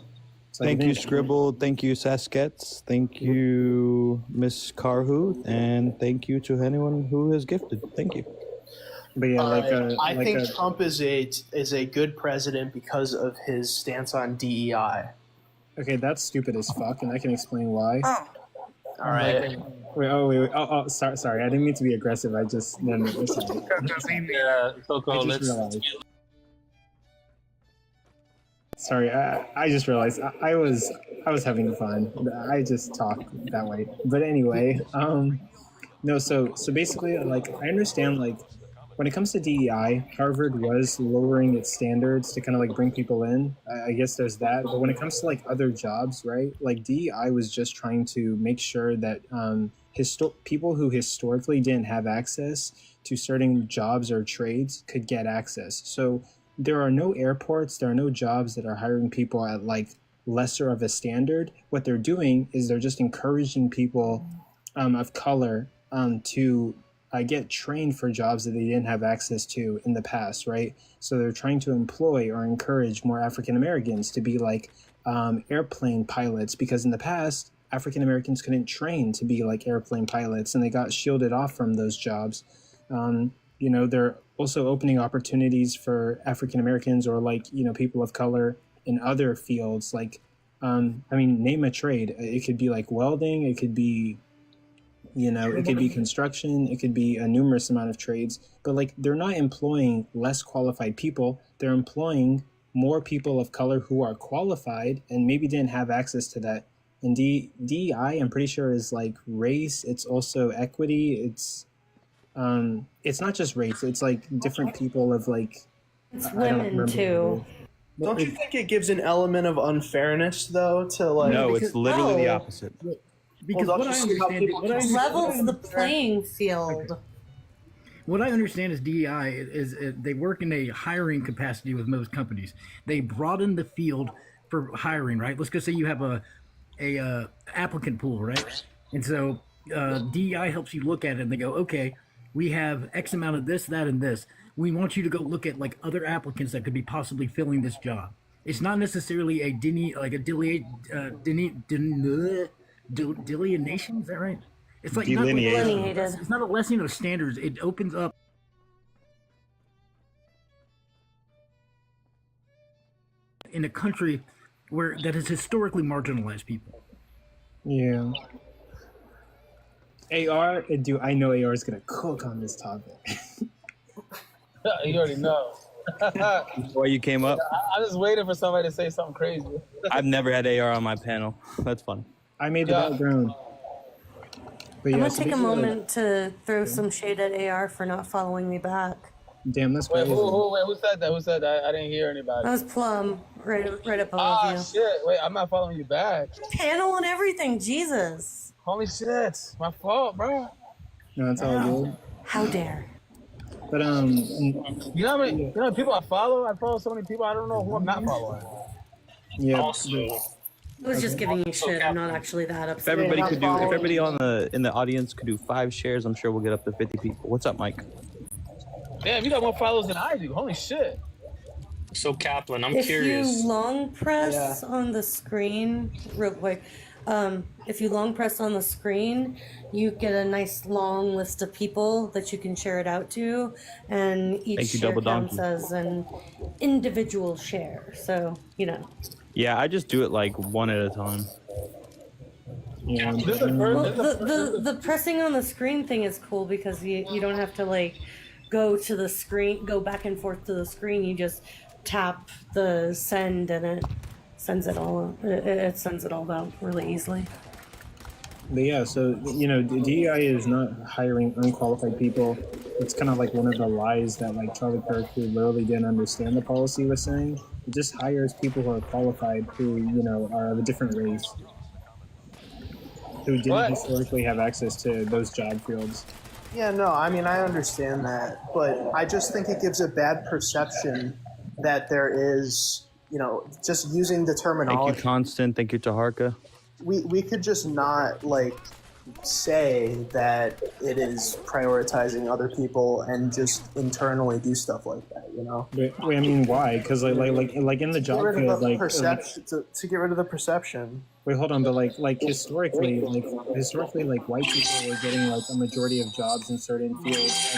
Speaker 1: So
Speaker 19: Thank you, Scribble. Thank you, Saskets. Thank you, Miss Carhoot. And thank you to anyone who has gifted. Thank you.
Speaker 1: But yeah,
Speaker 25: I think Trump is a good president because of his stance on DEI.
Speaker 1: Okay, that's stupid as fuck, and I can explain why.
Speaker 25: All right.
Speaker 1: Wait. Sorry. I didn't mean to be aggressive. I just sorry. Sorry, I just realized I was having fun. I just talk that way. But anyway, no. So basically, like I understand, like when it comes to DEI, Harvard was lowering its standards to kind of like bring people in. I guess there's that. But when it comes to like other jobs, right? Like DEI was just trying to make sure that people who historically didn't have access to certain jobs or trades could get access. So there are no airports, there are no jobs that are hiring people at like lesser of a standard. What they're doing is they're just encouraging people of color to get trained for jobs that they didn't have access to in the past, right? So they're trying to employ or encourage more African Americans to be like airplane pilots, because in the past, African Americans couldn't train to be like airplane pilots, and they got shielded off from those jobs. They're also opening opportunities for African Americans or like, people of color in other fields. Like, name a trade. It could be like welding. It could be, it could be construction. It could be a numerous amount of trades. But like, they're not employing less qualified people. They're employing more people of color who are qualified and maybe didn't have access to that. And DEI, I'm pretty sure, is like race. It's also equity. It's not just race. It's like different people of like.
Speaker 5: It's women too.
Speaker 25: Don't you think it gives an element of unfairness though to like?
Speaker 19: No, it's literally the opposite.
Speaker 9: Because what I understand,
Speaker 5: levels the playing field.
Speaker 9: What I understand is DEI is they work in a hiring capacity with most companies. They broaden the field for hiring, right? Let's go say you have a applicant pool, right? And so DEI helps you look at it, and they go, okay, we have X amount of this, that, and this. We want you to go look at like other applicants that could be possibly filling this job. It's not necessarily a delineation. Is that right? It's like
Speaker 5: delineated.
Speaker 9: It's not a lessening of standards. It opens up in a country that has historically marginalized people.
Speaker 1: Yeah. AR, I know AR is gonna cook on this topic.
Speaker 6: You already know.
Speaker 19: Before you came up,
Speaker 6: I was waiting for somebody to say something crazy.
Speaker 19: I've never had AR on my panel. That's funny.
Speaker 1: I made the background.
Speaker 5: I'm gonna take a moment to throw some shade at AR for not following me back.
Speaker 1: Damn, that's
Speaker 6: wait,
Speaker 1: crazy.
Speaker 6: who said that? Who said that? I didn't hear anybody.
Speaker 5: That was Plum, right above you.
Speaker 6: Shit! Wait, I'm not following you back.
Speaker 5: Panel and everything, Jesus.
Speaker 6: Holy shit! My fault, bro.
Speaker 1: No, it's all good.
Speaker 5: How dare?
Speaker 1: But
Speaker 6: you know how many people I follow? I follow so many people. I don't know who I'm not following.
Speaker 1: Yeah.
Speaker 5: I was just giving you shit. I'm not actually that upset.
Speaker 19: If everybody in the audience could do 5 shares, I'm sure we'll get up to 50 people. What's up, Mike?
Speaker 6: Damn, you got more followers than I do. Holy shit.
Speaker 20: So Kaplan, I'm
Speaker 5: if
Speaker 20: curious.
Speaker 5: If you long press on the screen, real quick, if you long press on the screen, you get a nice long list of people that you can share it out to, and each share counts as an individual share. So,
Speaker 19: Yeah, I just do it like one at a time.
Speaker 5: Yeah. The pressing on the screen thing is cool because you don't have to like go to the screen, go back and forth to the screen. You just tap the send and it sends it all. It sends it all out really easily.
Speaker 1: But yeah, so the DEI is not hiring unqualified people. It's kind of like one of the lies that like Charlie Kirk, who literally didn't understand the policy, was saying. It just hires people who are qualified, who are of a different race, who didn't historically have access to those job fields.
Speaker 25: Yeah, no, I mean, I understand that, but I just think it gives a bad perception that there is, just using the terminology.
Speaker 19: Thank you, Constant. Thank you, Taharka.
Speaker 25: We could just not, say that it is prioritizing other people and just internally do stuff like that,
Speaker 1: Wait, I mean, why? Because like in the job field,
Speaker 25: to get rid of the perception.
Speaker 1: Wait, hold on, but historically, white people were getting a majority of jobs in certain fields,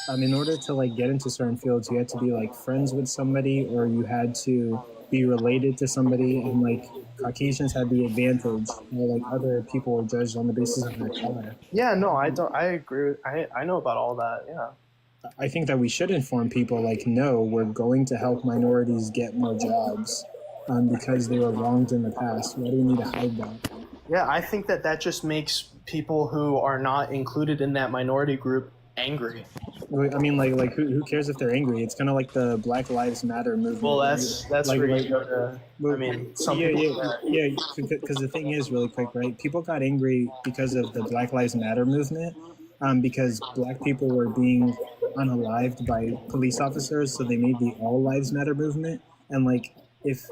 Speaker 1: and in order to get into certain fields, you had to be friends with somebody, or you had to be related to somebody, and Caucasians had the advantage, other people were judged on the basis of their color.
Speaker 25: Yeah, no, I agree. I know about all that. Yeah.
Speaker 1: I think that we should inform people no, we're going to help minorities get more jobs. Because they were wronged in the past. Why do we need to hide that?
Speaker 25: Yeah, I think that just makes people who are not included in that minority group angry.
Speaker 1: I mean, who cares if they're angry? It's kind of like the Black Lives Matter movement.
Speaker 25: Well, that's where you go to. I mean,
Speaker 1: because the thing is, really quick, right? People got angry because of the Black Lives Matter movement, because black people were being unalived by police officers, so they made the All Lives Matter movement, and if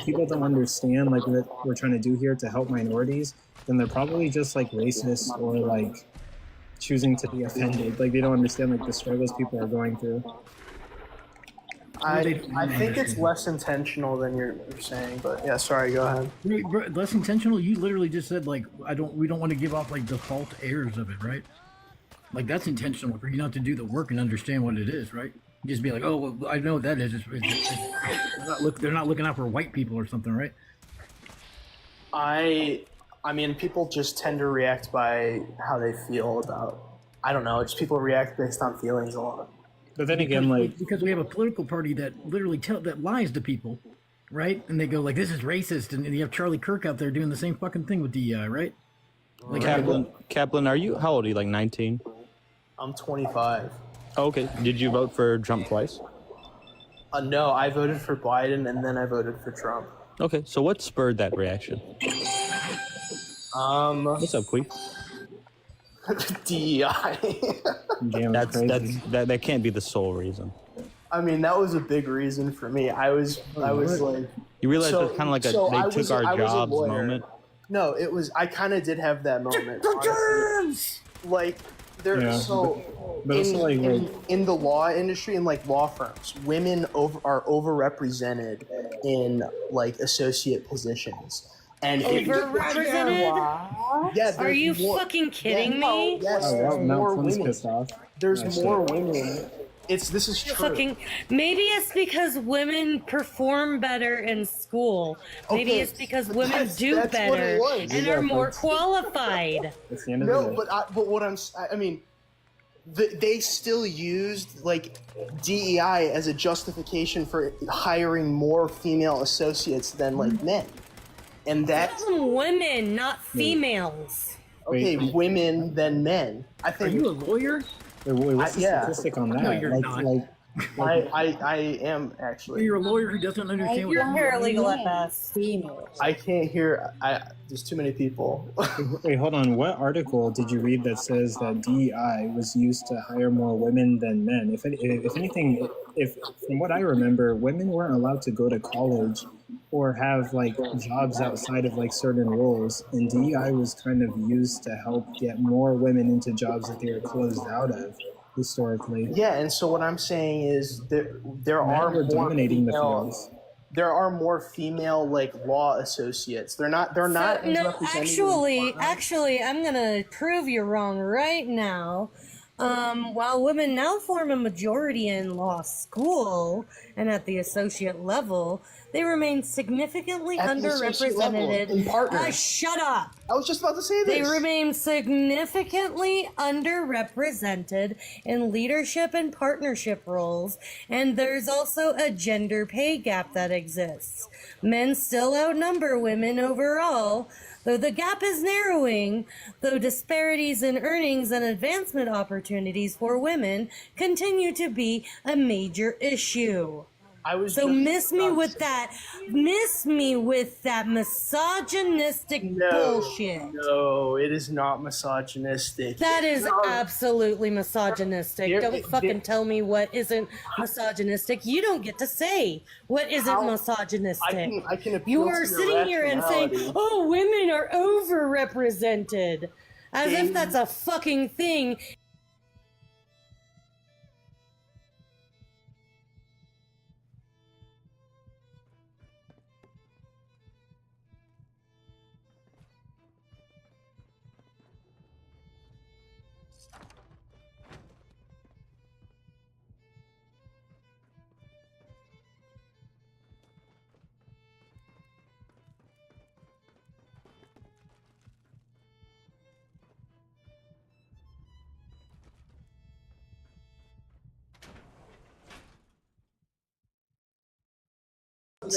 Speaker 1: people don't understand what we're trying to do here to help minorities, then they're probably just racist or choosing to be offended. They don't understand the struggles people are going through.
Speaker 25: I think it's less intentional than you're saying, but yeah, sorry, go ahead.
Speaker 9: Less intentional? You literally just said we don't want to give off default airs of it, right? That's intentional for you not to do the work and understand what it is, right? Just be oh, well, I know what that is. They're not looking out for white people or something, right?
Speaker 25: I mean, people just tend to react by how they feel about. I don't know. Just people react based on feelings a lot.
Speaker 1: But then again,
Speaker 9: because we have a political party that literally that lies to people, right? And they go this is racist, and you have Charlie Kirk out there doing the same fucking thing with DEI, right?
Speaker 19: Kaplan, how old are you? 19?
Speaker 25: I'm 25.
Speaker 19: Oh, okay. Did you vote for Trump twice?
Speaker 25: No, I voted for Biden and then I voted for Trump.
Speaker 19: Okay, so what spurred that reaction? What's up, Queef?
Speaker 25: DEI.
Speaker 19: That can't be the sole reason.
Speaker 25: I mean, that was a big reason for me. I was
Speaker 19: You realize it's kind of they took our jobs moment?
Speaker 25: No, it was. I kind of did have that moment. The germs. In the law industry and law firms, women are overrepresented in associate positions. And
Speaker 7: overrepresented?
Speaker 25: Yeah.
Speaker 7: Are you fucking kidding me?
Speaker 25: Yes, there's more women. There's more women. This is true.
Speaker 7: Maybe it's because women perform better in school. Maybe it's because women do better and are more qualified.
Speaker 25: No, but what I mean, they still used DEI as a justification for hiring more female associates than men, and that's
Speaker 7: women, not females.
Speaker 25: Okay, women than men. I think.
Speaker 9: Are you a lawyer?
Speaker 1: What's the statistic on that?
Speaker 9: No, you're not.
Speaker 25: I am actually.
Speaker 9: You're a lawyer who doesn't understand what
Speaker 7: you're
Speaker 9: you're
Speaker 7: paralegal at best.
Speaker 25: I can't hear. There's too many people.
Speaker 1: Wait, hold on. What article did you read that says that DEI was used to hire more women than men? If anything, from what I remember, women weren't allowed to go to college or have jobs outside of certain roles, and DEI was kind of used to help get more women into jobs that they were closed out of historically.
Speaker 25: Yeah, and so what I'm saying is there are more
Speaker 1: dominating the
Speaker 25: female,
Speaker 1: fields.
Speaker 25: There are more female law associates. They're not as represented.
Speaker 7: Actually, I'm gonna prove you wrong right now. While women now form a majority in law school and at the associate level, they remain significantly
Speaker 13: At the associate level,
Speaker 7: underrepresented.
Speaker 13: in partner.
Speaker 7: Shut up.
Speaker 13: I was just about to say this.
Speaker 7: They remain significantly underrepresented in leadership and partnership roles, and there's also a gender pay gap that exists. Men still outnumber women overall, though the gap is narrowing, though disparities in earnings and advancement opportunities for women continue to be a major issue. Miss me with that misogynistic bullshit.
Speaker 13: No, it is not misogynistic.
Speaker 7: That is absolutely misogynistic. Don't fucking tell me what isn't misogynistic. You don't get to say what isn't misogynistic.
Speaker 13: I can appeal
Speaker 7: You
Speaker 13: to
Speaker 7: are
Speaker 13: your
Speaker 7: sitting here and saying,
Speaker 13: rationality.
Speaker 7: oh, women are overrepresented. As if that's a fucking thing.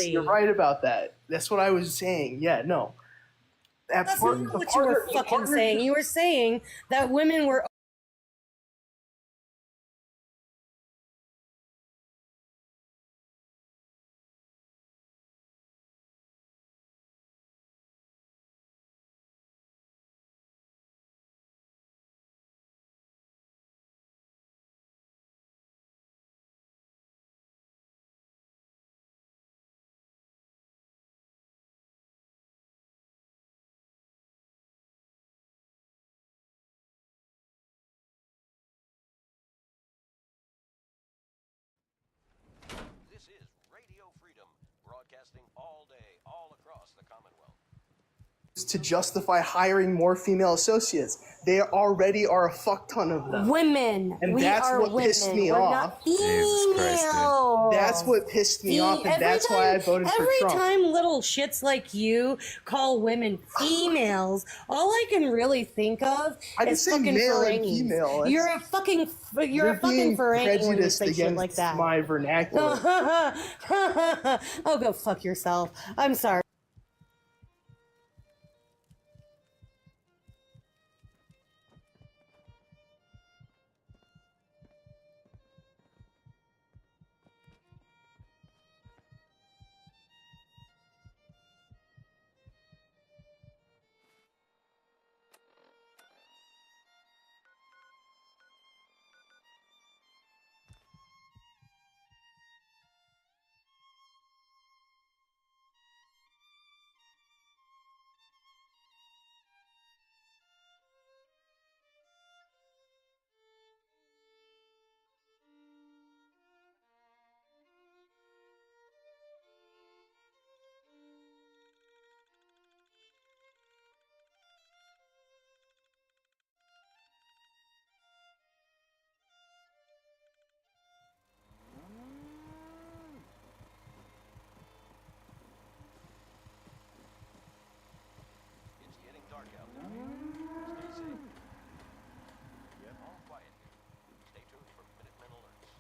Speaker 13: You're right about that. That's what I was saying. Yeah, no.
Speaker 7: That's not what you were fucking saying. You were saying that women were.
Speaker 8: This is Radio Freedom, broadcasting all day, all across the Commonwealth.
Speaker 13: To justify hiring more female associates. There already are a fuck ton of them.
Speaker 7: Women.
Speaker 13: And
Speaker 7: We
Speaker 13: that's
Speaker 7: are
Speaker 13: what pissed
Speaker 7: women.
Speaker 13: me
Speaker 7: We're
Speaker 13: off.
Speaker 7: not female.
Speaker 13: That's what pissed me off, and
Speaker 7: every
Speaker 13: that's
Speaker 7: time,
Speaker 13: why I voted for
Speaker 7: every
Speaker 13: Trump.
Speaker 7: time little shits like you call women females, all I can really think of
Speaker 13: I didn't
Speaker 7: is
Speaker 13: say
Speaker 7: fucking
Speaker 13: male and
Speaker 7: Ferengi.
Speaker 13: female.
Speaker 7: You're a fucking
Speaker 13: You're being
Speaker 7: Ferengi when you
Speaker 13: prejudiced
Speaker 7: say shit
Speaker 13: against
Speaker 7: like that.
Speaker 13: my vernacular.
Speaker 7: Oh, go fuck yourself. I'm sorry.
Speaker 8: It's getting dark out there. Stay safe. Yep, all quiet here. Stay tuned for Minutemen alerts.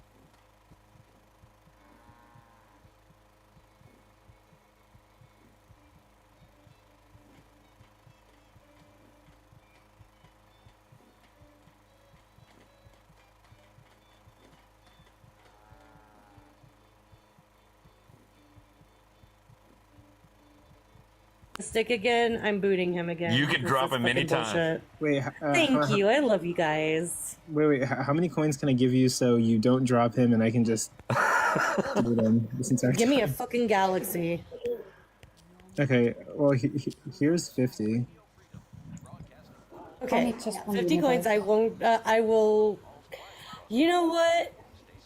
Speaker 7: Stick again. I'm booting him again.
Speaker 3: You can
Speaker 7: This
Speaker 3: drop
Speaker 7: is
Speaker 3: him
Speaker 7: fucking
Speaker 3: anytime.
Speaker 7: bullshit.
Speaker 1: Wait.
Speaker 7: Thank you. I love you guys.
Speaker 1: Wait. How many coins can I give you so you don't drop him and I can just do them this entire
Speaker 7: Give me a
Speaker 1: time?
Speaker 7: fucking galaxy.
Speaker 1: Okay. Well, here's 50.
Speaker 7: Okay, 50 coins. I won't. I will. You know what?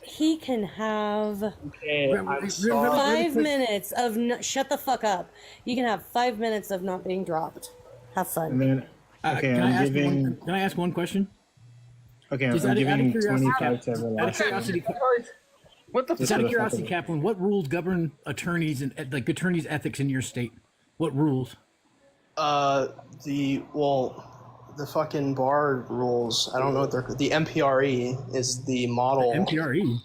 Speaker 7: He can have
Speaker 13: Okay, I'm sorry.
Speaker 7: 5 minutes of shut the fuck up. You can have 5 minutes of not being dropped. Have fun.
Speaker 1: And then, okay,
Speaker 9: can
Speaker 1: I'm
Speaker 9: I ask
Speaker 1: giving.
Speaker 9: can I ask one question?
Speaker 1: Okay,
Speaker 9: Just
Speaker 1: I'm
Speaker 9: out of
Speaker 1: giving
Speaker 9: curiosity,
Speaker 1: 25 to
Speaker 9: Out of
Speaker 1: Everlasting.
Speaker 9: curiosity,
Speaker 20: what the
Speaker 9: just out of curiosity, Kaplan, what rules govern attorneys and like attorneys' ethics in your state? What rules?
Speaker 25: The fucking bar rules. I don't know what they're. The MPRE is the model.
Speaker 9: MPRE.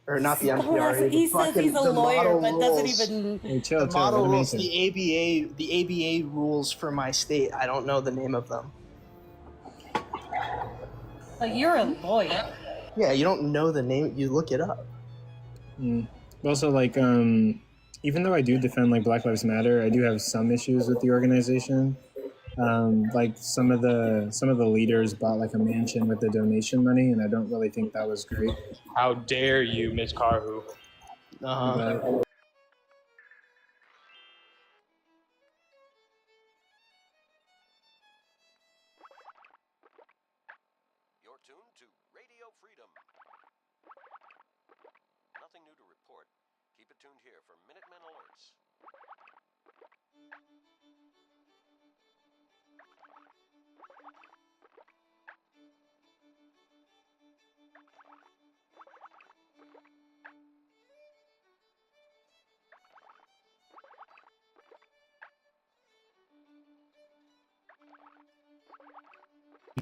Speaker 25: Or not the
Speaker 5: Oh,
Speaker 25: MPRE.
Speaker 5: he says he's a lawyer, but doesn't
Speaker 25: rules.
Speaker 5: even.
Speaker 1: Hey, chill,
Speaker 25: The
Speaker 1: chill. Let
Speaker 25: model
Speaker 1: him
Speaker 25: rules,
Speaker 1: answer.
Speaker 25: the ABA rules for my state. I don't know the name of them.
Speaker 5: But you're a lawyer.
Speaker 25: Yeah, you don't know the name. You look it up.
Speaker 1: Also, like, even though I do defend like Black Lives Matter, I do have some issues with the organization. Like some of the leaders bought like a mansion with the donation money, and I don't really think that was great.
Speaker 16: How dare you, Miss Carhu?
Speaker 1: But,
Speaker 8: You're tuned to Radio Freedom. Nothing new to report. Keep it tuned here for Minutemen alerts.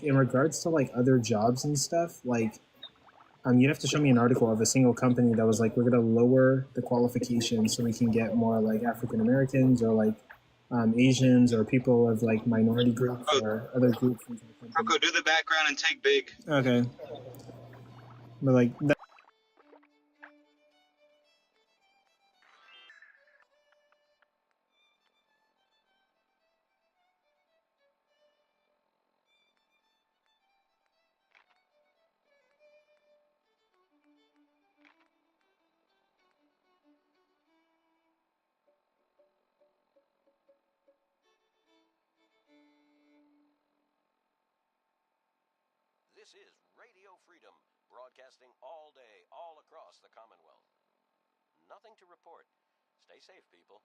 Speaker 1: in regards to like other jobs and stuff, like you'd have to show me an article of a single company that was like, we're gonna lower the qualifications so we can get more like African Americans or like Asians or people of like minority groups or other groups.
Speaker 10: Rocco, do the background and take big.
Speaker 1: Okay, but like that.
Speaker 8: This is Radio Freedom, broadcasting all day, all across the Commonwealth. Nothing to report. Stay safe, people.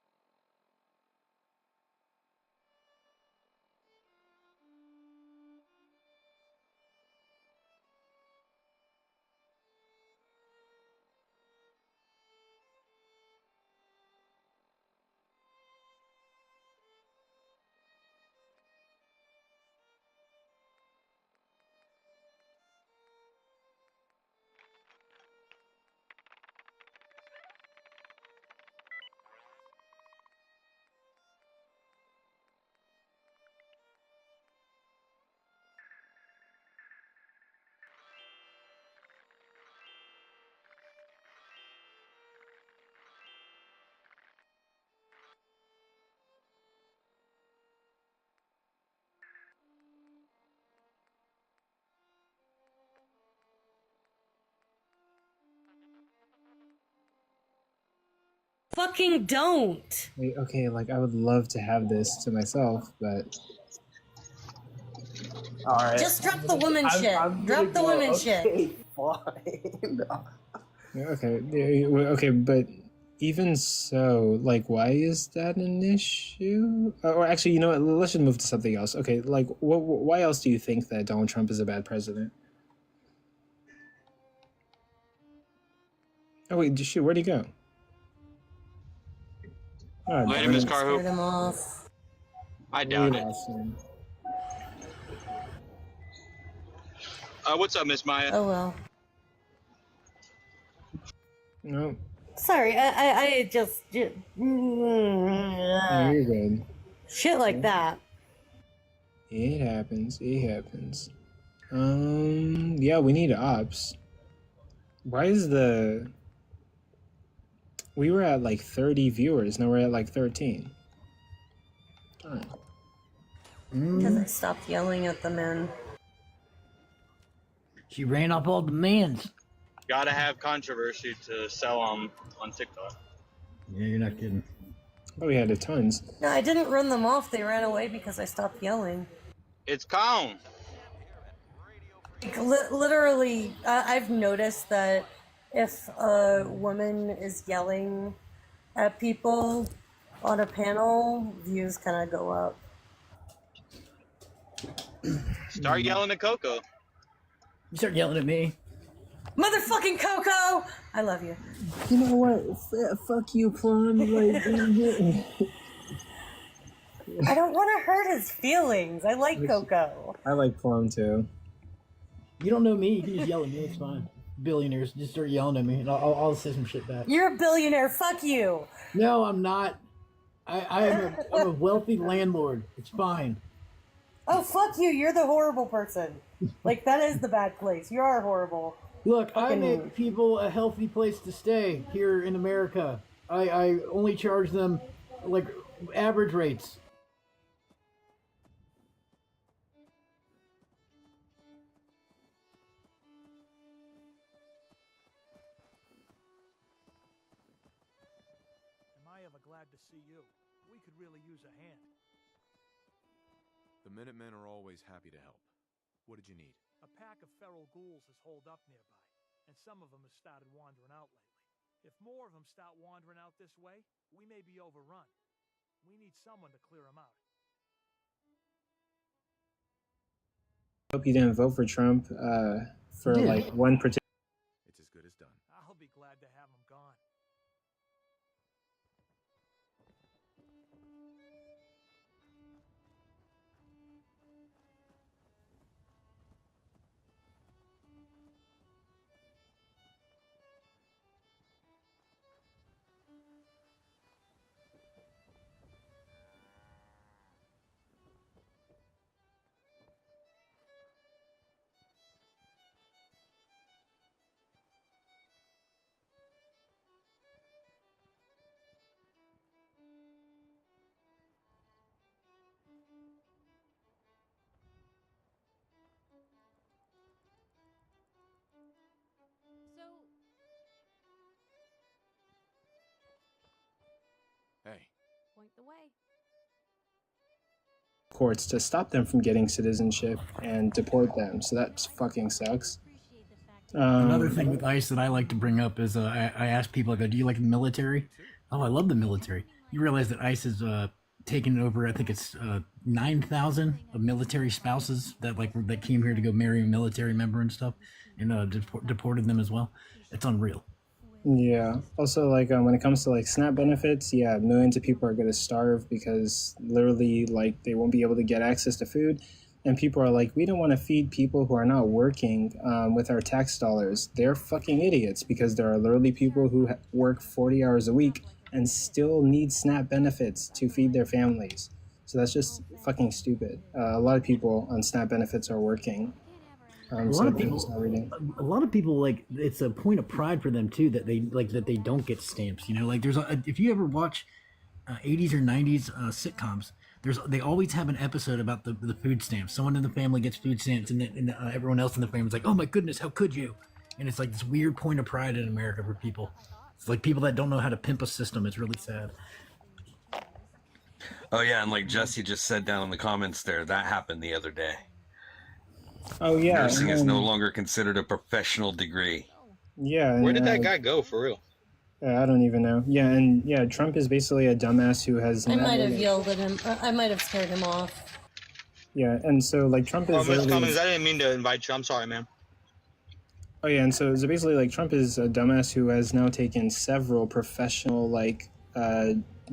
Speaker 5: Fucking don't.
Speaker 1: Wait, okay, like I would love to have this to myself, but
Speaker 25: All right.
Speaker 5: Just drop the woman shit. Drop the woman shit.
Speaker 25: Fine.
Speaker 1: okay, okay, but even so, like, why is that an issue? Or actually, you know what? Let's just move to something else. Okay, like, why else do you think that Donald Trump is a bad president? Oh wait, shoot, where'd he go? Oh,
Speaker 10: Later, Miss Carhu.
Speaker 5: Scared him off.
Speaker 10: I doubt it. What's up, Miss Maya?
Speaker 5: Oh well.
Speaker 1: No.
Speaker 5: Sorry, I just
Speaker 1: No, you're good.
Speaker 5: shit like that.
Speaker 1: It happens. It happens. Yeah, we need ops. Why is the... We were at like 30 viewers, now we're at like 13. Oh.
Speaker 5: Because I stopped yelling at the men.
Speaker 9: She ran up all the mans.
Speaker 10: Gotta have controversy to sell on TikTok.
Speaker 9: Yeah, you're not kidding.
Speaker 1: Oh, we had a tons.
Speaker 5: No, I didn't run them off. They ran away because I stopped yelling.
Speaker 10: It's calm.
Speaker 5: Like, literally, I've noticed that if a woman is yelling at people on a panel, views kind of go up.
Speaker 10: Start yelling at Coco.
Speaker 9: You start yelling at me.
Speaker 7: Motherfucking Coco! I love you.
Speaker 1: You know what? Fuck you, Plum. Like,
Speaker 7: I don't want to hurt his feelings. I like Coco.
Speaker 1: I like Plum too.
Speaker 9: You don't know me. You can just yell at me. It's fine. Billionaires just start yelling at me, and I'll say some shit back.
Speaker 7: You're a billionaire. Fuck you.
Speaker 9: No, I'm not. I'm a wealthy landlord. It's fine.
Speaker 7: Oh, fuck you. You're the horrible person. Like, that is the bad place. You are horrible.
Speaker 9: Look, I make people a healthy place to stay here in America. I only charge them, like, average rates.
Speaker 12: Am I ever glad to see you? We could really use a hand.
Speaker 14: The Minutemen are always happy to help. What did you need?
Speaker 12: A pack of feral ghouls has holed up nearby, and some of them have started wandering out lately. If more of them start wandering out this way, we may be overrun. We need someone to clear them out.
Speaker 1: Hope you didn't vote for Trump for like one particular.
Speaker 14: It's as good as done.
Speaker 12: I'll be glad to have them gone.
Speaker 14: Hey.
Speaker 15: Point the way.
Speaker 1: Courts to stop them from getting citizenship and deport them. So that fucking sucks.
Speaker 9: Another thing with ICE that I like to bring up is I ask people, I go, do you like the military? Oh, I love the military. You realize that ICE has taken over, I think it's 9,000 of military spouses that came here to go marry a military member and stuff, and deported them as well. It's unreal.
Speaker 1: Yeah. Also, like when it comes to like SNAP benefits, yeah, millions of people are going to starve because literally, like, they won't be able to get access to food. And people are like, we don't want to feed people who are not working with our tax dollars. They're fucking idiots because there are literally people who work 40 hours a week and still need SNAP benefits to feed their families. So that's just fucking stupid. A lot of people on SNAP benefits are working.
Speaker 9: A lot of people like, it's a point of pride for them too that they don't get stamps. You know, like if you ever watch 80s or 90s sitcoms, they always have an episode about the food stamps. Someone in the family gets food stamps, and everyone else in the family is like, "Oh my goodness, how could you?" And it's like this weird point of pride in America for people. It's like people that don't know how to pimp a system. It's really sad.
Speaker 17: Oh yeah, and like Jesse just said down in the comments there, that happened the other day.
Speaker 1: Oh yeah,
Speaker 17: nursing is no longer considered a professional degree.
Speaker 1: Yeah.
Speaker 10: Where did that guy go for real?
Speaker 1: I don't even know. Yeah, and yeah, Trump is basically a dumbass who has.
Speaker 7: I might have yelled at him. I might have scared him off.
Speaker 1: Yeah, and so like Trump is.
Speaker 10: Oh, Mr. Cummings, I didn't mean to invite you. I'm sorry, man.
Speaker 1: Oh yeah, and so basically like Trump is a dumbass who has now taken several professional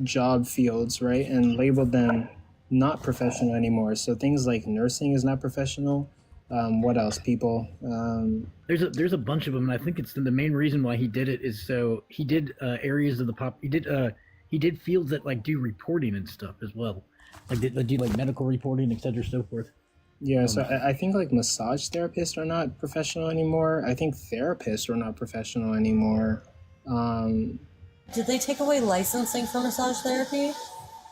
Speaker 1: job fields, right, and labeled them not professional anymore. So things like nursing is not professional. What else, people?
Speaker 9: There's a bunch of them, and I think it's the main reason why he did it is so he did areas of the he did fields that like do reporting and stuff as well, like they do like medical reporting, etc., so forth.
Speaker 1: Yeah, so I think like massage therapists are not professional anymore. I think therapists are not professional anymore.
Speaker 7: Did they take away licensing for massage therapy?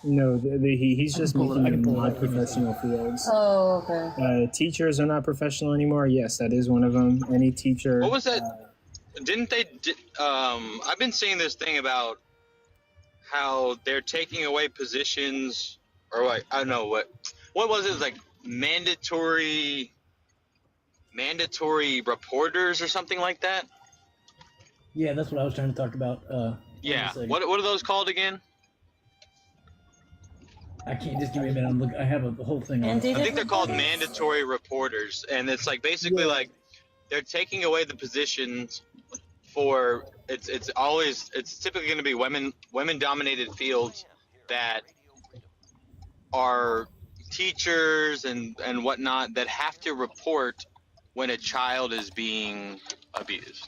Speaker 1: No, he's just making them non-professional fields.
Speaker 7: Oh, okay.
Speaker 1: Teachers are not professional anymore. Yes, that is one of them. Any teacher.
Speaker 10: What was that? Didn't they? I've been seeing this thing about how they're taking away positions, or what? I don't know what. What was it? Like mandatory reporters or something like that.
Speaker 9: Yeah, that's what I was trying to talk about.
Speaker 10: Yeah. What are those called again?
Speaker 9: I can't, just give me a minute. I have a whole thing on.
Speaker 10: I think they're called mandatory reporters, and it's like basically like they're taking away the positions for it's typically going to be women dominated fields that are teachers and whatnot that have to report when a child is being abused.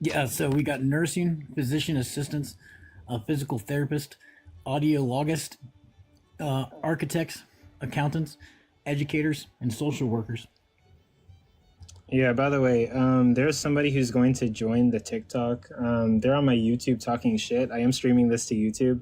Speaker 9: Yeah, so we got nursing, physician assistants, a physical therapist, audiologist, architects, accountants, educators, and social workers.
Speaker 1: Yeah, by the way, there's somebody who's going to join the TikTok. They're on my YouTube talking shit. I am streaming this to YouTube.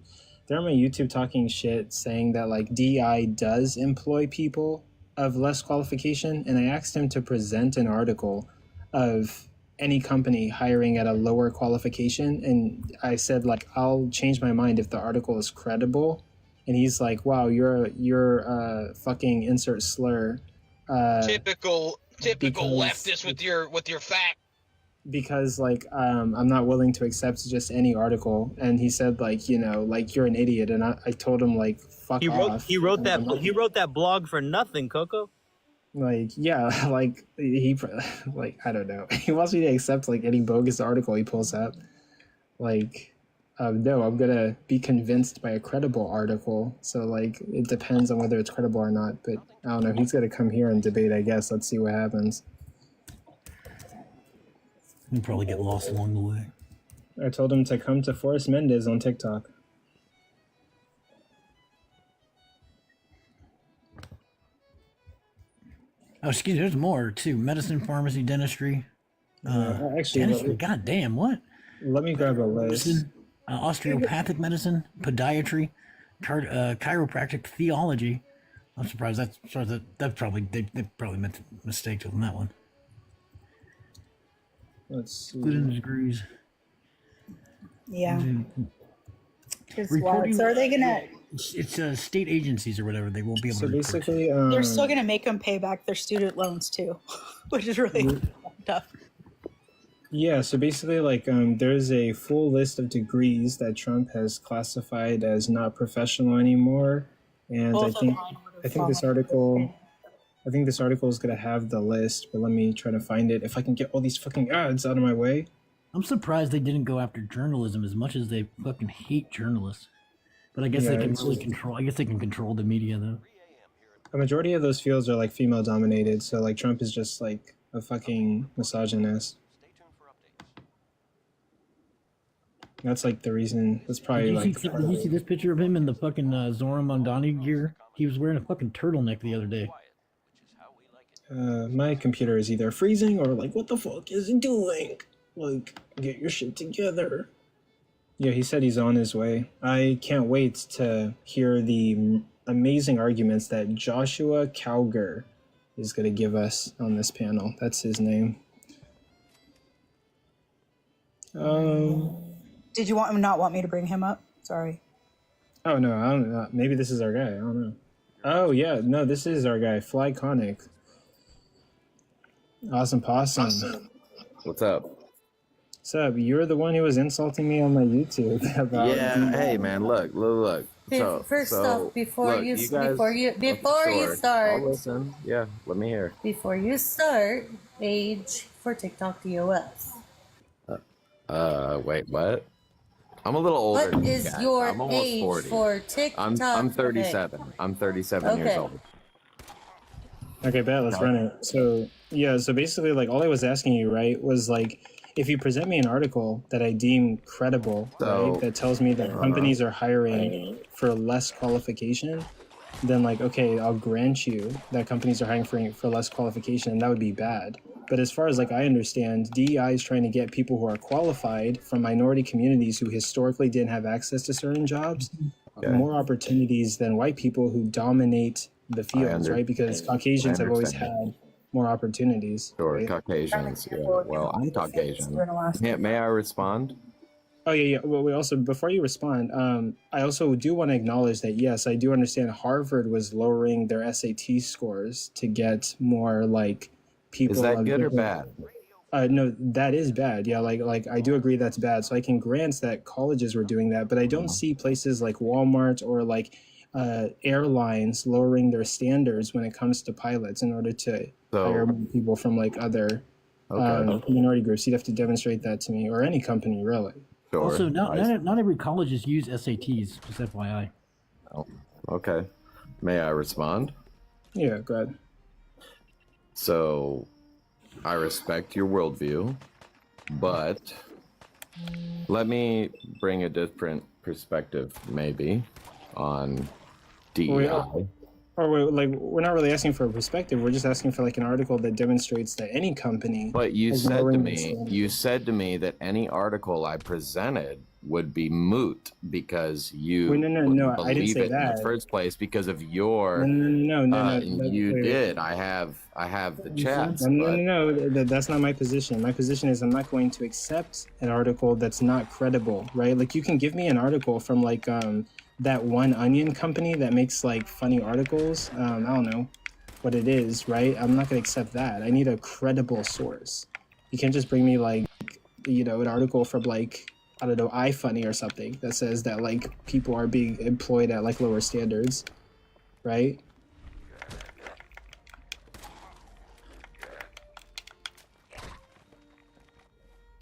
Speaker 1: They're on my YouTube talking shit saying that like DI does employ people of less qualification. And I asked him to present an article of any company hiring at a lower qualification. And I said, like, I'll change my mind if the article is credible. And he's like, wow, you're fucking insert slur.
Speaker 10: Typical
Speaker 1: because-
Speaker 10: leftist with your fact.
Speaker 1: Because like I'm not willing to accept just any article. And he said like, you know, like you're an idiot. And I told him like, fuck off.
Speaker 4: He wrote that blog for nothing, Coco.
Speaker 1: Like, yeah, like he like, I don't know. He wants me to accept like any bogus article he pulls up. Like, no, I'm gonna be convinced by a credible article. So like, it depends on whether it's credible or not. But I don't know. He's gonna come here and debate, I guess. Let's see what happens.
Speaker 9: You'll probably get lost along the way.
Speaker 1: I told him to come to Forrest Mendez on TikTok.
Speaker 9: Oh, excuse me, there's more too. Medicine, pharmacy, dentistry.
Speaker 1: Actually,
Speaker 9: dentistry, god damn, what?
Speaker 1: Let me grab a list.
Speaker 9: Medicine, osteopathic medicine, podiatry, chiropractic, theology. I'm surprised that's probably they probably meant a mistake on that one.
Speaker 1: Let's see.
Speaker 9: Student degrees.
Speaker 15: Yeah. Because
Speaker 9: Reporting-
Speaker 15: so are they gonna?
Speaker 9: It's state agencies or whatever. They won't be able
Speaker 1: So
Speaker 9: to.
Speaker 1: basically,
Speaker 15: They're still gonna make them pay back their student loans too, which is really tough.
Speaker 1: yeah. So basically, like, there's a full list of degrees that Trump has classified as not professional anymore, and
Speaker 15: Both of mine
Speaker 1: I think this article is gonna have the list. But let me try to find it. If I can get all these fucking ads out of my way.
Speaker 9: I'm surprised they didn't go after journalism as much as they fucking hate journalists. But I guess
Speaker 1: Yeah,
Speaker 9: they can
Speaker 1: it's
Speaker 9: really
Speaker 1: just-
Speaker 9: control. I guess they can control the media though.
Speaker 1: A majority of those fields are like female dominated. So like Trump is just like a fucking misogynist. That's like the reason. That's probably
Speaker 9: Did
Speaker 1: like.
Speaker 9: you see this picture of him in the fucking Zora Mondani gear? He was wearing a fucking turtleneck the other day.
Speaker 1: My computer is either freezing or like, what the fuck is it doing? Like, get your shit together. Yeah, he said he's on his way. I can't wait to hear the amazing arguments that Joshua Cowger is going to give us on this panel. That's his name.
Speaker 15: Did you not want me to bring him up? Sorry.
Speaker 1: Oh, no, I don't know. Maybe this is our guy. I don't know. Oh, yeah. No, this is our guy, Fly Conic. Awesome Possum.
Speaker 18: What's up?
Speaker 1: What's up? You're the one who was insulting me on my YouTube about.
Speaker 18: Yeah, hey man, look. So,
Speaker 5: First
Speaker 18: so,
Speaker 5: off, before
Speaker 18: look,
Speaker 5: you
Speaker 18: guys-
Speaker 5: you start,
Speaker 18: I'll listen. Yeah, let me hear.
Speaker 5: before you start, age for TikTok DOS.
Speaker 18: Wait, what? I'm a little older.
Speaker 5: What
Speaker 18: than you
Speaker 5: is
Speaker 18: guys.
Speaker 5: your
Speaker 18: I'm almost
Speaker 5: age
Speaker 18: 40.
Speaker 5: for TikTok?
Speaker 18: I'm 37. I'm 37 years
Speaker 5: Okay.
Speaker 18: old.
Speaker 1: Okay, bet. Let's run it. So, yeah, so basically, like, all I was asking you, right, was like, if you present me an article that I deem credible,
Speaker 18: So-
Speaker 1: right, that tells me that companies are hiring for less qualification, then, like, okay, I'll grant you that companies are hiring for less qualification, and that would be bad. But as far as, like, I understand, DEI is trying to get people who are qualified from minority communities who historically didn't have access to certain jobs, more opportunities than white people who dominate the fields, right? Because Caucasians have always had more opportunities.
Speaker 18: Sure,
Speaker 1: right?
Speaker 18: Caucasians. Yeah. Well, I'm Caucasian. May I respond?
Speaker 1: Oh yeah. Well, we also, before you respond, I also do want to acknowledge that yes, I do understand Harvard was lowering their SAT scores to get more like people.
Speaker 18: Is that
Speaker 1: of
Speaker 18: good or
Speaker 1: different-
Speaker 18: bad?
Speaker 1: No, that is bad. Yeah, like I do agree that's bad. So I can grant that colleges were doing that, but I don't see places like Walmart or like airlines lowering their standards when it comes to pilots in order to hire more people from like other minority groups. You'd have to demonstrate that to me, or any company, really.
Speaker 18: Sure.
Speaker 9: Also, not every college use SATs, just FYI.
Speaker 18: Oh, okay. May I respond?
Speaker 1: Yeah, go ahead.
Speaker 18: So, I respect your worldview, but let me bring a different perspective, maybe, on DEI.
Speaker 1: We're not really asking for a perspective. We're just asking for like an article that demonstrates that any company.
Speaker 18: But you said to me that any article I presented would be moot because you
Speaker 1: no, I didn't
Speaker 18: believe
Speaker 1: say
Speaker 18: it in
Speaker 1: that.
Speaker 18: the first place because of your.
Speaker 1: No.
Speaker 18: You did. I have the chats.
Speaker 1: No. That's not my position. My position is I'm not going to accept an article that's not credible, right? Like you can give me an article from like that one onion company that makes like funny articles. I don't know what it is, right? I'm not gonna accept that. I need a credible source. You can't just bring me like, an article from like, I don't know, iFunny or something that says that like people are being employed at like lower standards, right?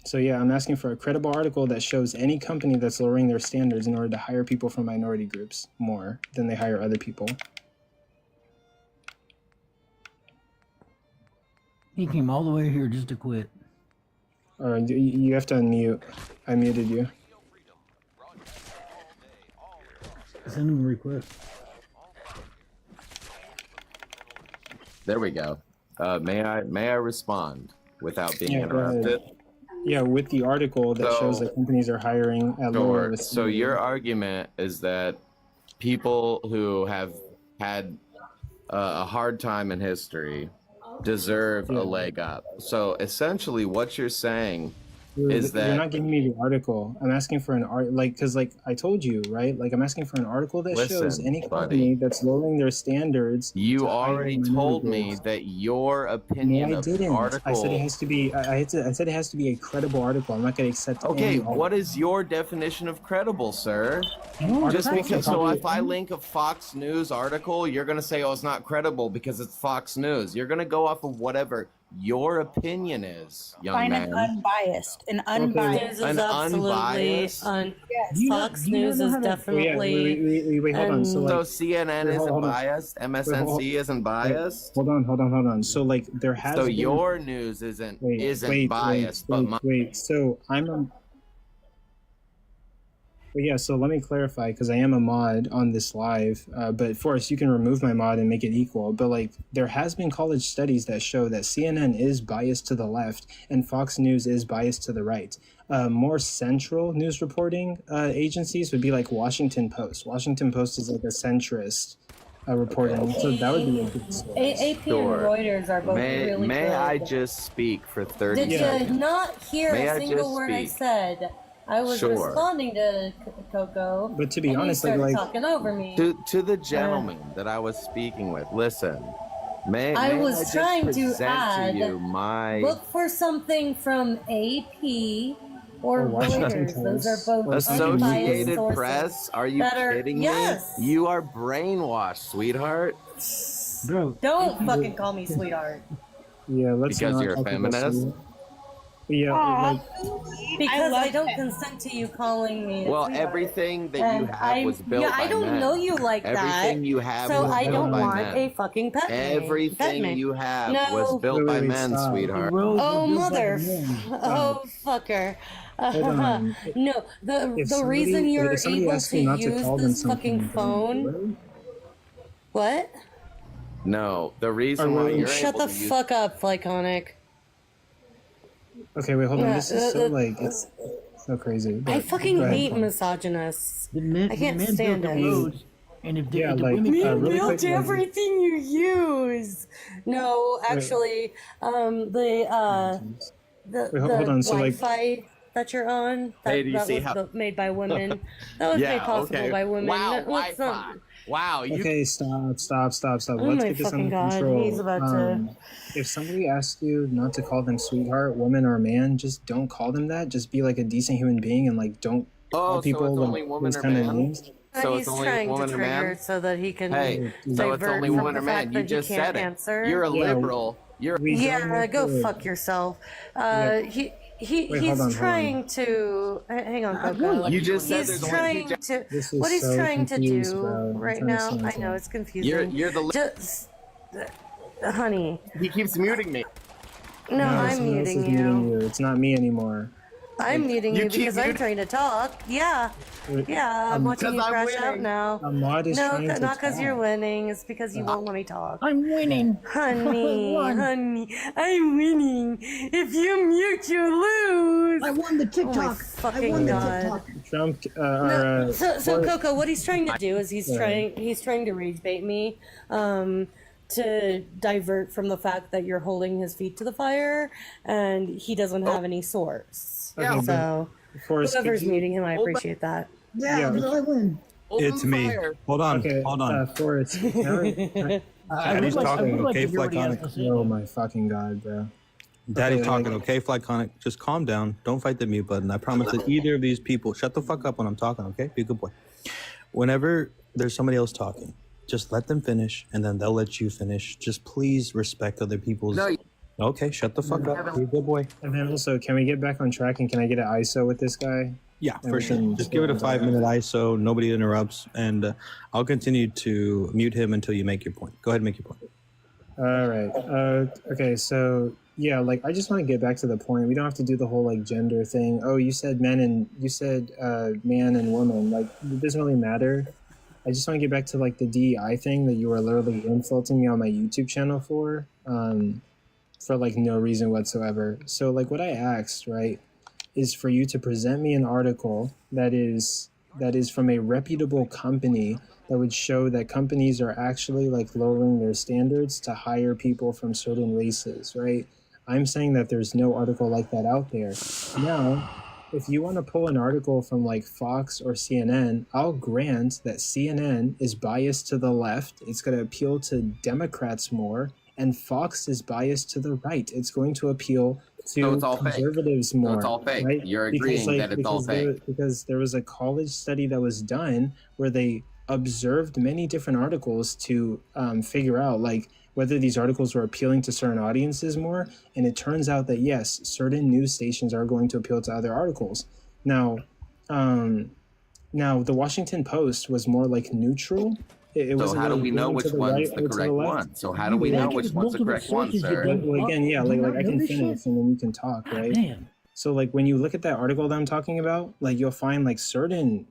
Speaker 1: So yeah, I'm asking for a credible article that shows any company that's lowering their standards in order to hire people from minority groups more than they hire other people.
Speaker 9: He came all the way here just to quit.
Speaker 1: You have to unmute. I muted you.
Speaker 9: Send him a request.
Speaker 18: There we go. May I respond without being interrupted?
Speaker 1: Yeah, with the article that shows that companies are hiring at lower.
Speaker 18: So your argument is that people who have had a hard time in history deserve a leg up. So essentially what you're saying is that
Speaker 1: you're not giving me the article. I'm asking for an because I told you, right? Like I'm asking for an article that shows any company that's lowering their standards.
Speaker 18: You already told me that your opinion of the article.
Speaker 1: I said it has to be. I said it has to be a credible article. I'm not going to accept.
Speaker 18: Okay, what is your definition of credible, sir? Just because if I link a Fox News article, you're going to say, "Oh, it's not credible because it's Fox News." You're going to go off of whatever your opinion is, young man.
Speaker 15: Unbiased. An unbiased.
Speaker 18: An unbiased.
Speaker 5: Fox News is definitely.
Speaker 1: Wait, hold on. So
Speaker 18: CNN isn't biased. MSNBC isn't biased.
Speaker 1: Hold on. So like there has.
Speaker 18: So your news isn't biased, but
Speaker 1: wait. So I'm. But yeah, so let me clarify, because I am a mod on this live, but Forrest, you can remove my mod and make it equal. But like, there has been college studies that show that CNN is biased to the left and Fox News is biased to the right. More central news reporting agencies would be like Washington Post. Washington Post is like a centrist reporting, so that would be a good source.
Speaker 5: AP and Reuters are both really good.
Speaker 18: May I just speak for 30 seconds?
Speaker 5: Did you not hear a single word I said? I was responding to Coco,
Speaker 1: but to be honest,
Speaker 5: you started talking over me.
Speaker 18: To the gentleman that I was speaking with, listen.
Speaker 5: I was trying to add.
Speaker 18: Look
Speaker 5: for something from AP or Reuters. Those are both
Speaker 18: Associated Press. Are you kidding me?
Speaker 5: Yes.
Speaker 18: You are brainwashed, sweetheart.
Speaker 9: Bro,
Speaker 5: don't fucking call me sweetheart.
Speaker 1: Yeah, let's
Speaker 18: because you're a feminist.
Speaker 1: Yeah,
Speaker 5: because I don't consent to you calling me.
Speaker 18: Well, everything that you have was built by men.
Speaker 5: I don't know you like that.
Speaker 18: Everything you have
Speaker 5: so
Speaker 18: was
Speaker 5: I
Speaker 18: built
Speaker 5: don't
Speaker 18: by
Speaker 5: want
Speaker 18: men.
Speaker 5: a fucking pet.
Speaker 18: Everything you have was built by men, sweetheart.
Speaker 5: Oh mother! Oh fucker! No, the reason you're able to use this fucking phone. What?
Speaker 18: No, the reason why you're
Speaker 5: shut the fuck up, Flyconic.
Speaker 1: Okay, wait, hold on. This is so it's so crazy.
Speaker 5: I fucking hate misogynists. I can't stand it.
Speaker 9: And if
Speaker 5: men build everything you use. No, actually,
Speaker 1: wait, hold on. So
Speaker 5: Wi-Fi that you're on, that was made by women. That was made possible by women.
Speaker 18: Wow, Wi-Fi. Wow.
Speaker 1: Okay, stop. Let's
Speaker 5: Oh
Speaker 1: get this under control.
Speaker 5: He's about to.
Speaker 1: If somebody asks you not to call them sweetheart, woman or man, just don't call them that. Just be like a decent human being and like don't call people those kind of names.
Speaker 18: So
Speaker 5: he's
Speaker 18: it's only
Speaker 5: trying
Speaker 18: woman
Speaker 5: to
Speaker 18: or
Speaker 5: trigger
Speaker 18: man?
Speaker 5: so that he can
Speaker 18: Hey, so it's
Speaker 5: divert
Speaker 18: only
Speaker 5: from
Speaker 18: woman
Speaker 5: the
Speaker 18: or
Speaker 5: fact
Speaker 18: man? You
Speaker 5: that
Speaker 18: just
Speaker 5: he can't
Speaker 18: said it.
Speaker 5: answer.
Speaker 18: You're a liberal. You're
Speaker 5: Yeah, go fuck yourself.
Speaker 1: Wait, hold
Speaker 5: He's
Speaker 1: on.
Speaker 5: trying to hang on, Coco.
Speaker 18: You just said
Speaker 5: He's
Speaker 18: there's only
Speaker 5: trying
Speaker 18: two
Speaker 5: to.
Speaker 1: This is
Speaker 5: What he's
Speaker 1: so
Speaker 5: trying to
Speaker 1: confused,
Speaker 5: do
Speaker 1: bro. I'm
Speaker 5: right
Speaker 1: trying to
Speaker 5: now,
Speaker 1: see
Speaker 5: I know
Speaker 1: something.
Speaker 5: it's confusing.
Speaker 18: You're the
Speaker 5: Just, honey.
Speaker 18: He keeps muting me.
Speaker 5: No, I'm
Speaker 1: someone else is
Speaker 5: muting
Speaker 1: muting
Speaker 5: you.
Speaker 1: you. It's not me anymore.
Speaker 5: I'm muting you
Speaker 18: you keep
Speaker 5: because I'm
Speaker 18: muting-
Speaker 5: trying to talk. Yeah. Yeah, I'm watching you
Speaker 18: 'Cause I'm
Speaker 5: crash out
Speaker 18: winning.
Speaker 5: now.
Speaker 1: A mod is
Speaker 5: No,
Speaker 1: trying to
Speaker 5: not because you're
Speaker 1: talk.
Speaker 5: winning. It's because you won't let me talk.
Speaker 9: I'm winning.
Speaker 5: Honey,
Speaker 9: I won.
Speaker 5: honey, I'm winning. If you mute, you lose.
Speaker 9: I won the
Speaker 5: Oh my
Speaker 9: TikTok. I
Speaker 5: fucking
Speaker 9: won the
Speaker 5: god.
Speaker 9: TikTok.
Speaker 1: Trump,
Speaker 5: No, so
Speaker 1: for-
Speaker 5: Coco, what he's trying to do is he's
Speaker 1: Yeah.
Speaker 5: trying to rage bait me, to divert from the fact that you're holding his feet to the fire, and he doesn't have any source.
Speaker 1: Okay,
Speaker 5: So
Speaker 1: Forrest, could
Speaker 5: whoever's
Speaker 1: you-
Speaker 5: muting him, I appreciate that.
Speaker 9: Yeah, I win.
Speaker 19: It's me. Hold on.
Speaker 1: Okay,
Speaker 19: Hold on.
Speaker 1: Forrest.
Speaker 19: Daddy's talking, okay, Flyconic?
Speaker 1: Oh my fucking god, bro.
Speaker 19: Daddy's
Speaker 1: Okay,
Speaker 19: talking, okay, Flyconic? Just calm down. Don't fight the mute button. I promise that either of these people, shut the fuck up when I'm talking, okay? Be a good boy. Whenever there's somebody else talking, just let them finish, and then they'll let you finish. Just please respect other people's...
Speaker 18: No,
Speaker 19: Okay, shut the fuck up. Be a good boy.
Speaker 1: And then also, can we get back on track and can I get an ISO with this guy?
Speaker 19: Yeah,
Speaker 1: And
Speaker 19: for
Speaker 1: we
Speaker 19: sure.
Speaker 1: can
Speaker 19: Just give it a 5-minute ISO. Nobody interrupts, and I'll continue to mute him until you make your point. Go ahead and make your point.
Speaker 1: All right. Okay, so yeah, like I just want to get back to the point. We don't have to do the whole like gender thing. Oh, you said man and woman. Like it doesn't really matter. I just want to get back to like the DEI thing that you were literally insulting me on my YouTube channel for like no reason whatsoever. So like what I asked, right, is for you to present me an article that is from a reputable company that would show that companies are actually like lowering their standards to hire people from certain races, right? I'm saying that there's no article like that out there. Now, if you want to pull an article from like Fox or CNN, I'll grant that CNN is biased to the left. It's going to appeal to Democrats more, and Fox is biased to the right. It's going to appeal to
Speaker 18: it's all fake.
Speaker 1: conservatives more.
Speaker 18: So it's all fake.
Speaker 1: Right?
Speaker 18: You're agreeing that it's all fake.
Speaker 1: Because there was a college study that was done where they observed many different articles to figure out like whether these articles were appealing to certain audiences more. And it turns out that yes, certain news stations are going to appeal to other articles. Now, the Washington Post was more like neutral. It
Speaker 18: So how do we know which one's the correct one? So how do we know which one's the correct one, sir?
Speaker 1: Well, again, yeah, like I can finish and then you can talk, right?
Speaker 9: Damn.
Speaker 1: So like when you look at that article that I'm talking about, like you'll find like certain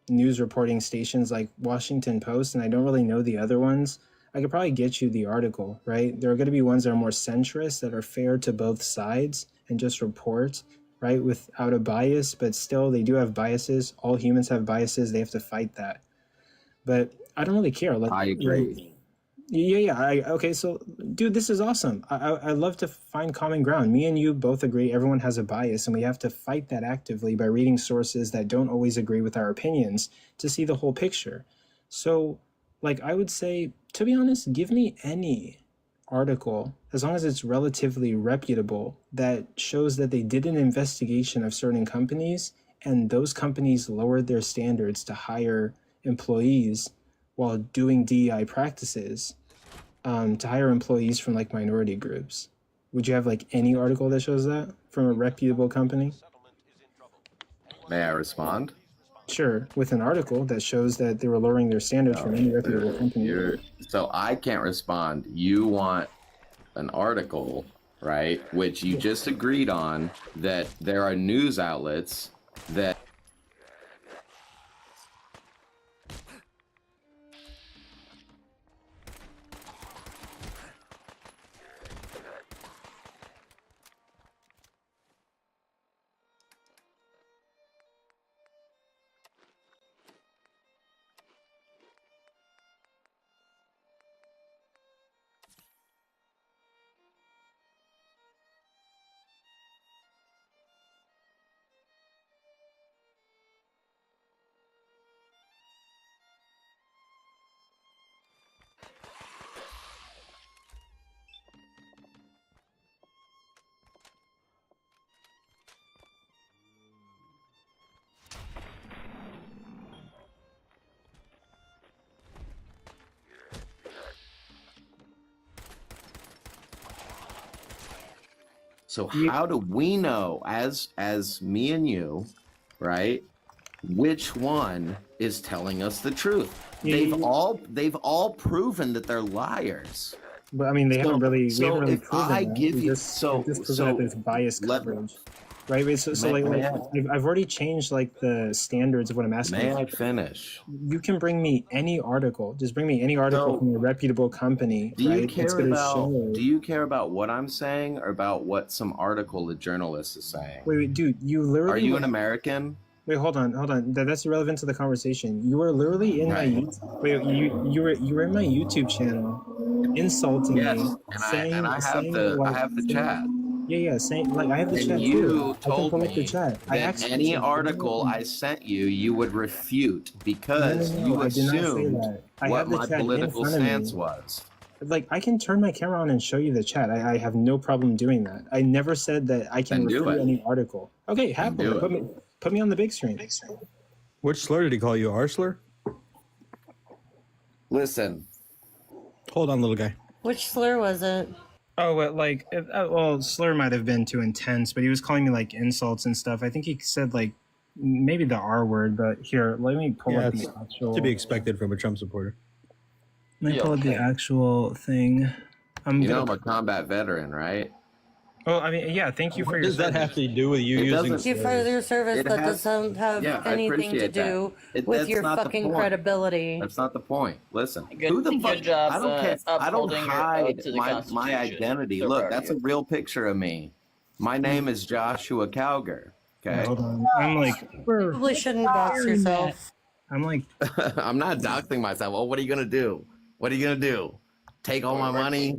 Speaker 1: news reporting stations like Washington Post, and I don't really know the other ones. I could probably get you the article, right? There are going to be ones that are more centrist, that are fair to both sides and just report, right, without a bias, but still they do have biases. All humans have biases. They have to fight that. But I don't really care. Like,
Speaker 18: I agree.
Speaker 1: Yeah. Okay, so dude, this is awesome. I love to find common ground. Me and you both agree everyone has a bias, and we have to fight that actively by reading sources that don't always agree with our opinions to see the whole picture. So, like, I would say, to be honest, give me any article, as long as it's relatively reputable, that shows that they did an investigation of certain companies, and those companies lowered their standards to hire employees while doing DEI practices, to hire employees from like minority groups. Would you have like any article that shows that from a reputable company?
Speaker 18: May I respond?
Speaker 1: Sure, with an article that shows that they were lowering their standards from any reputable company.
Speaker 18: So I can't respond. You want an article, right? Which you just agreed on, that there are news outlets that So how do we know, as me and you, right, which one is telling us the truth? They've all proven that they're liars.
Speaker 1: But I mean, we haven't really proven that.
Speaker 18: Give you
Speaker 1: that there's biased coverage, right? Wait, so I've already changed like the standards of what I'm asking.
Speaker 18: May I finish?
Speaker 1: You can bring me any article. Just bring me any article from a reputable company.
Speaker 18: Do you
Speaker 1: right?
Speaker 18: care about what I'm saying or about what some article a journalist is saying?
Speaker 1: Wait, dude, you literally
Speaker 18: are you an American?
Speaker 1: Wait, hold on. That's irrelevant to the conversation. You were literally in my you were in my YouTube channel, insulting me,
Speaker 18: and I have the chat.
Speaker 1: Yeah, saying like I have the chat
Speaker 18: you
Speaker 1: too.
Speaker 18: told me
Speaker 1: the chat.
Speaker 18: that any article I sent you would refute because you assumed what my political stance was.
Speaker 1: Like I can turn my camera on and show you the chat. I have no problem doing that. I never said that I can refute any article. Okay, happily put me on the big screen.
Speaker 19: Which slur did he call you? R slur?
Speaker 18: Listen.
Speaker 19: Hold on, little guy.
Speaker 7: Which slur was it?
Speaker 1: Oh, well, slur might have been too intense, but he was calling me like insults and stuff. I think he said like maybe the R word, but here, let me pull up the actual.
Speaker 19: To be expected from a Trump supporter.
Speaker 1: Let me pull up the actual thing.
Speaker 18: I'm a combat veteran, right?
Speaker 1: Oh, I mean, yeah. Thank you for your.
Speaker 19: Does that have to do with you using?
Speaker 7: Thank you for your service. That doesn't have anything to do with your fucking credibility.
Speaker 18: That's not the point. Listen, who the fuck? I don't care. I don't hide my identity. Look, that's a real picture of me. My name is Joshua Cowger. Okay.
Speaker 1: Hold on. I'm like.
Speaker 7: You probably shouldn't dox yourself.
Speaker 1: I'm like.
Speaker 18: I'm not doxing myself. Well, what are you gonna do? What are you gonna do? Take all my money?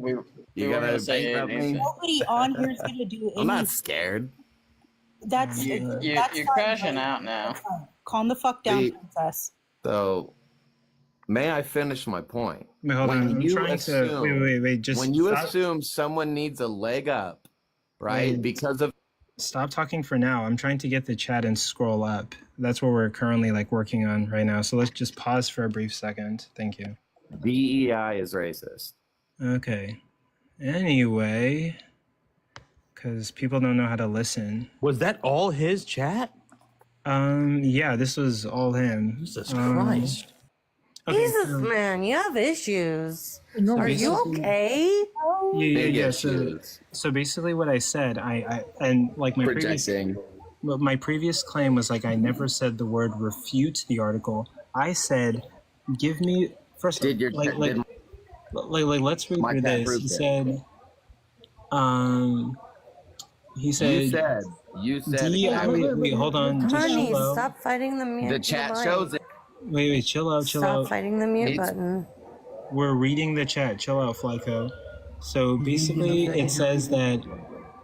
Speaker 18: You gotta bankrupt me?
Speaker 15: Nobody on here is gonna do anything.
Speaker 18: I'm not scared.
Speaker 15: That's
Speaker 11: you're crashing out now.
Speaker 15: Calm the fuck down, princess.
Speaker 18: So, may I finish my point?
Speaker 1: Wait, hold on. I'm trying to. Wait. Just
Speaker 18: when you assume someone needs a leg up, right? Because of.
Speaker 1: Stop talking for now. I'm trying to get the chat and scroll up. That's what we're currently like working on right now. So let's just pause for a brief second. Thank you.
Speaker 18: DEI is racist.
Speaker 1: Okay. Anyway, because people don't know how to listen.
Speaker 19: Was that all his chat?
Speaker 1: Yeah, this was all him.
Speaker 19: Jesus Christ.
Speaker 1: Okay,
Speaker 7: Jesus, man, you have issues. Are you okay?
Speaker 1: Yeah. So basically, what I said, I like my previous claim was like I never said the word refute the article. I said, give me first. Let's read through this. He said.
Speaker 18: You said.
Speaker 1: Wait, hold on.
Speaker 7: Honey, stop fighting the mute.
Speaker 18: The chat shows it.
Speaker 1: Wait, chill out.
Speaker 7: Stop fighting the mute button.
Speaker 1: We're reading the chat. Chill out, Flyco. So basically, it says that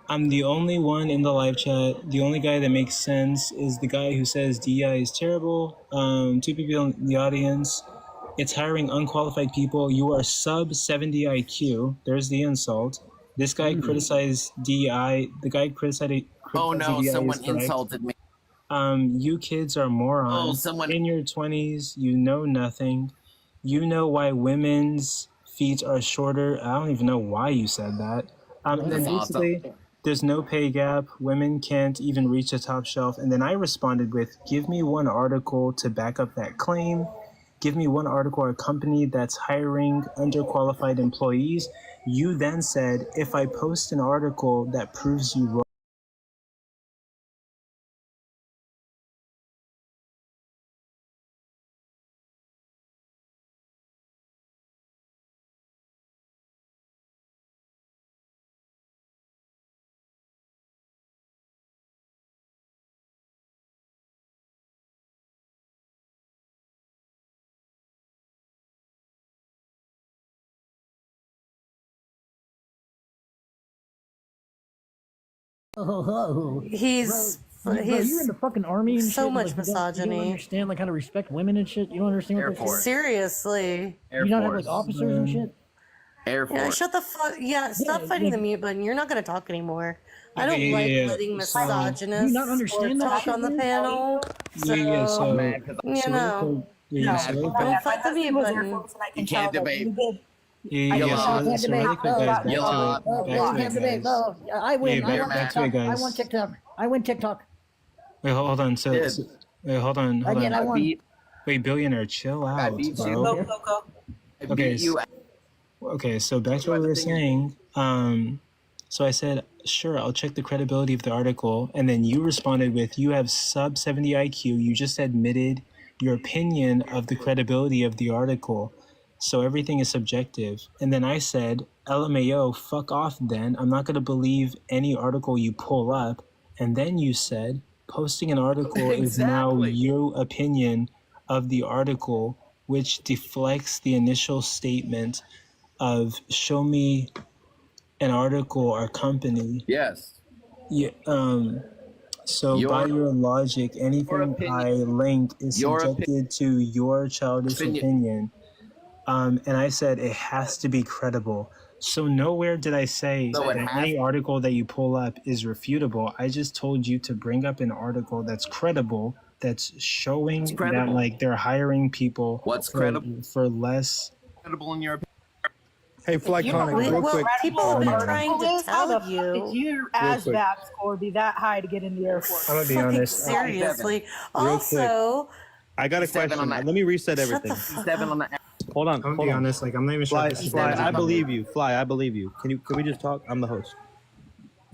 Speaker 1: I'm the only one in the live chat. The only guy that makes sense is the guy who says DEI is terrible. 2 people in the audience. It's hiring unqualified people. You are sub 70 IQ. There's the insult. This guy criticized DEI. The guy criticized.
Speaker 18: Oh no! Someone insulted me.
Speaker 1: You kids are morons. In your 20s. You know nothing. You know why women's feet are shorter. I don't even know why you said that. And then basically, there's no pay gap. Women can't even reach the top shelf. And then I responded with, give me one article to back up that claim. Give me one article or a company that's hiring underqualified employees. You then said, if I post an article that proves you wrong,
Speaker 7: He's
Speaker 2: Bro, you're in the fucking army and
Speaker 7: so
Speaker 2: shit.
Speaker 7: much
Speaker 2: like,
Speaker 7: misogyny.
Speaker 2: You don't understand like how to respect women and shit. You don't understand what they're
Speaker 7: Seriously.
Speaker 2: You don't have like officers and shit.
Speaker 18: Air
Speaker 7: Yeah, shut the fuck. Yeah, stop fighting the mute button. You're not gonna talk anymore. I don't like letting misogynists
Speaker 2: Do you not understand that
Speaker 7: talk
Speaker 2: shit,
Speaker 7: on the
Speaker 2: man?
Speaker 7: panel. So, you know, don't fight the mute button.
Speaker 18: You can't debate.
Speaker 1: Yeah,
Speaker 2: I
Speaker 1: yeah,
Speaker 2: can't
Speaker 1: so
Speaker 2: debate.
Speaker 1: really quick, guys, back to it.
Speaker 2: We can't debate. No, I win.
Speaker 1: Yeah,
Speaker 2: I want
Speaker 1: back to
Speaker 2: TikTok.
Speaker 1: it, guys.
Speaker 2: I want TikTok. I win TikTok.
Speaker 1: Wait, hold on. Wait, hold on.
Speaker 2: I did. I won.
Speaker 1: Wait, billionaire, chill out, bro. Okay, okay. So back to what we were saying. So I said, sure, I'll check the credibility of the article, and then you responded with, you have sub 70 IQ. You just admitted your opinion of the credibility of the article. So everything is subjective. And then I said, LMAO, fuck off then. I'm not going to believe any article you pull up. And then you said, posting an article is now your opinion of the article, which deflects the initial statement of show me an article or company.
Speaker 18: Yes.
Speaker 1: Yeah. So by your logic, anything I link is subjected to your childish opinion. And I said it has to be credible. So nowhere did I say that any article that you pull up is refutable. I just told you to bring up an article that's credible, that's showing that like they're hiring people for less.
Speaker 18: Credible in your opinion.
Speaker 19: Hey, Flyconic, real quick.
Speaker 7: People have been trying to
Speaker 15: How the
Speaker 7: tell
Speaker 15: fuck
Speaker 7: you.
Speaker 15: did your ASVAB score be that high to get in the Air Force?
Speaker 1: I'm gonna be honest.
Speaker 7: Seriously.
Speaker 19: Real quick.
Speaker 7: Also,
Speaker 19: I got a question. Let me reset everything. Hold on.
Speaker 1: I'm gonna be honest. Like I'm not even
Speaker 19: Fly,
Speaker 1: sure. This is
Speaker 19: Fly,
Speaker 1: better.
Speaker 19: I believe you. Fly, I believe you. Can we just talk? I'm the host.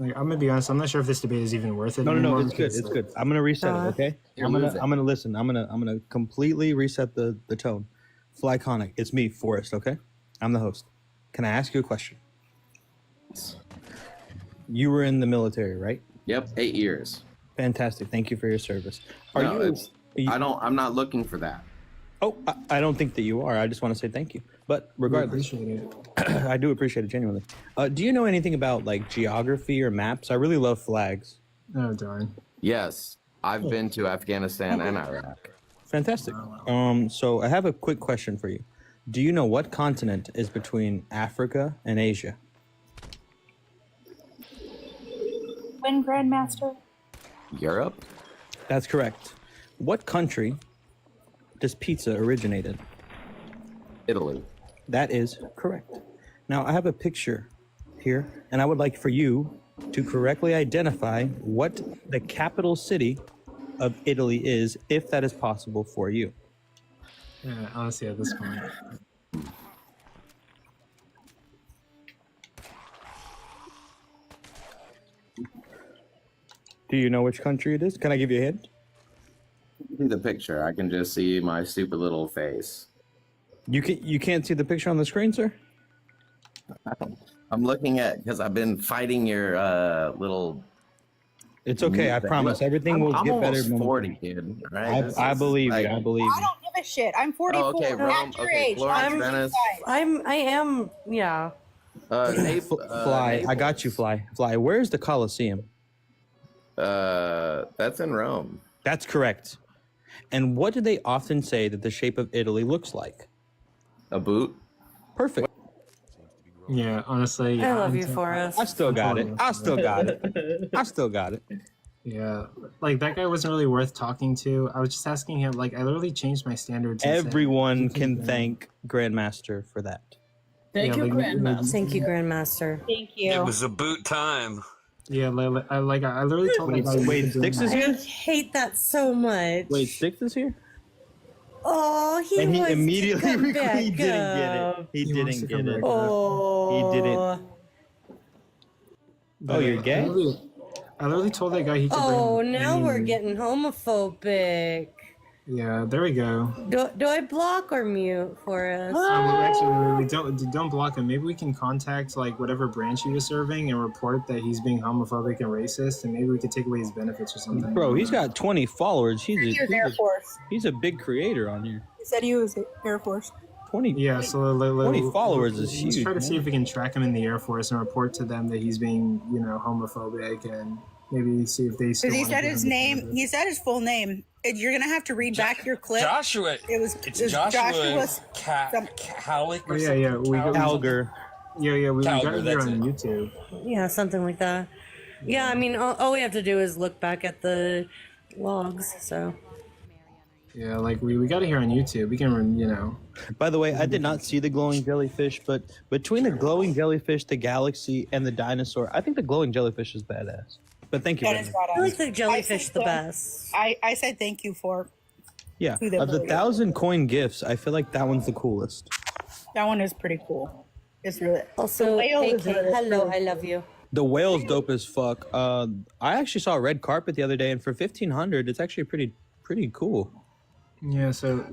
Speaker 1: Like I'm gonna be honest. I'm not sure if this debate is even worth it.
Speaker 19: No,
Speaker 1: anymore
Speaker 19: it's good.
Speaker 1: because,
Speaker 19: It's good. I'm gonna reset it. Okay. I'm gonna listen. I'm gonna completely reset the tone. Flyconic, it's me, Forrest. Okay. I'm the host. Can I ask you a question? You were in the military, right?
Speaker 18: Yep, 8 years.
Speaker 19: Fantastic. Thank you for your service.
Speaker 18: I'm not looking for that.
Speaker 19: Oh, I don't think that you are. I just want to say thank you. But regardless, I do appreciate it genuinely. Do you know anything about like geography or maps? I really love flags.
Speaker 1: Oh darn.
Speaker 18: Yes, I've been to Afghanistan and Iraq.
Speaker 19: Fantastic. So I have a quick question for you. Do you know what continent is between Africa and Asia?
Speaker 15: When Grandmaster?
Speaker 18: Europe?
Speaker 19: That's correct. What country does pizza originate in?
Speaker 18: Italy.
Speaker 19: That is correct. Now I have a picture here, and I would like for you to correctly identify what the capital city of Italy is, if that is possible for you.
Speaker 1: Yeah, honestly, at this point.
Speaker 19: Do you know which country it is? Can I give you a hint?
Speaker 18: See the picture. I can just see my stupid little face.
Speaker 19: You can't see the picture on the screen, sir?
Speaker 18: I'm looking at because I've been fighting your little.
Speaker 19: It's okay. I promise. Everything will
Speaker 18: I'm
Speaker 19: get better.
Speaker 18: almost 40, kid. Right?
Speaker 19: I believe you. I believe
Speaker 15: I don't give a shit. I'm 44.
Speaker 18: Oh, okay, Rome.
Speaker 15: At your
Speaker 18: Okay,
Speaker 15: age.
Speaker 18: Florence, Venice.
Speaker 5: I am, yeah.
Speaker 19: Fly. I got you, Fly. Fly. Where's the Colosseum?
Speaker 18: That's in Rome.
Speaker 19: That's correct. And what do they often say that the shape of Italy looks like?
Speaker 18: A boot.
Speaker 19: Perfect.
Speaker 1: Yeah, honestly.
Speaker 5: I love you, Forrest.
Speaker 19: I still got it. I still got it. I still got it.
Speaker 1: Yeah, like that guy wasn't really worth talking to. I was just asking him. Like, I literally changed my standards.
Speaker 19: Everyone can thank Grandmaster for that.
Speaker 5: Thank you, Grandmaster. Thank you, Grandmaster.
Speaker 15: Thank you.
Speaker 17: It was a boot time.
Speaker 1: Yeah, I literally told him.
Speaker 19: Wait, Styx is here?
Speaker 5: I hate that so much.
Speaker 19: Wait, Styx is here?
Speaker 5: Oh, he
Speaker 19: and he
Speaker 5: wants
Speaker 19: immediately
Speaker 5: to come
Speaker 19: he
Speaker 5: back
Speaker 19: didn't get it.
Speaker 5: up.
Speaker 19: He didn't get it.
Speaker 5: Oh.
Speaker 19: He didn't. Oh, you're gay?
Speaker 1: I literally told that guy he could
Speaker 5: Oh,
Speaker 1: bring
Speaker 5: now
Speaker 1: any-
Speaker 5: we're getting homophobic.
Speaker 1: Yeah, there we go.
Speaker 5: Do I block or mute for us?
Speaker 1: Actually, we don't block him. Maybe we can contact like whatever branch he was serving and report that he's being homophobic and racist, and maybe we could take away his benefits or something.
Speaker 19: Bro, he's got 20 followers.
Speaker 15: He was Air Force.
Speaker 19: He's a big creator on here.
Speaker 15: He said he was Air Force.
Speaker 19: 20.
Speaker 1: Yeah, so
Speaker 19: 20 followers is
Speaker 1: let's
Speaker 19: huge.
Speaker 1: try to see if we can track him in the Air Force and report to them that he's being, homophobic, and maybe see if they.
Speaker 15: Because he said his name. He said his full name. You're gonna have to read back your clip.
Speaker 20: Joshua.
Speaker 15: It's Joshua
Speaker 20: Calic or
Speaker 1: Oh, yeah, we got
Speaker 19: Calgar.
Speaker 1: Yeah, we got
Speaker 20: Calgar,
Speaker 1: it here
Speaker 20: that's
Speaker 1: on
Speaker 20: it.
Speaker 1: YouTube.
Speaker 5: Yeah, something like that. Yeah, I mean, all we have to do is look back at the logs, so.
Speaker 1: Yeah, like we got it here on YouTube. We can, you know.
Speaker 13: By the way, I did not see the glowing jellyfish, but between the glowing jellyfish, the galaxy, and the dinosaur, I think the glowing jellyfish is badass. But thank you.
Speaker 15: That
Speaker 13: Raymond.
Speaker 15: is badass.
Speaker 7: I like the jellyfish the best.
Speaker 15: I said thank you for.
Speaker 13: Yeah,
Speaker 15: Who they
Speaker 13: of the
Speaker 15: were.
Speaker 13: 1,000 coin gifts, I feel like that one's the coolest.
Speaker 15: That one is pretty cool. It's really
Speaker 7: Also,
Speaker 15: the whale is
Speaker 7: AK,
Speaker 15: really
Speaker 7: hello,
Speaker 15: cool.
Speaker 7: I love you.
Speaker 13: The whale's dope as fuck. I actually saw a red carpet the other day, and for 1,500, it's actually pretty cool.
Speaker 1: Yeah. So.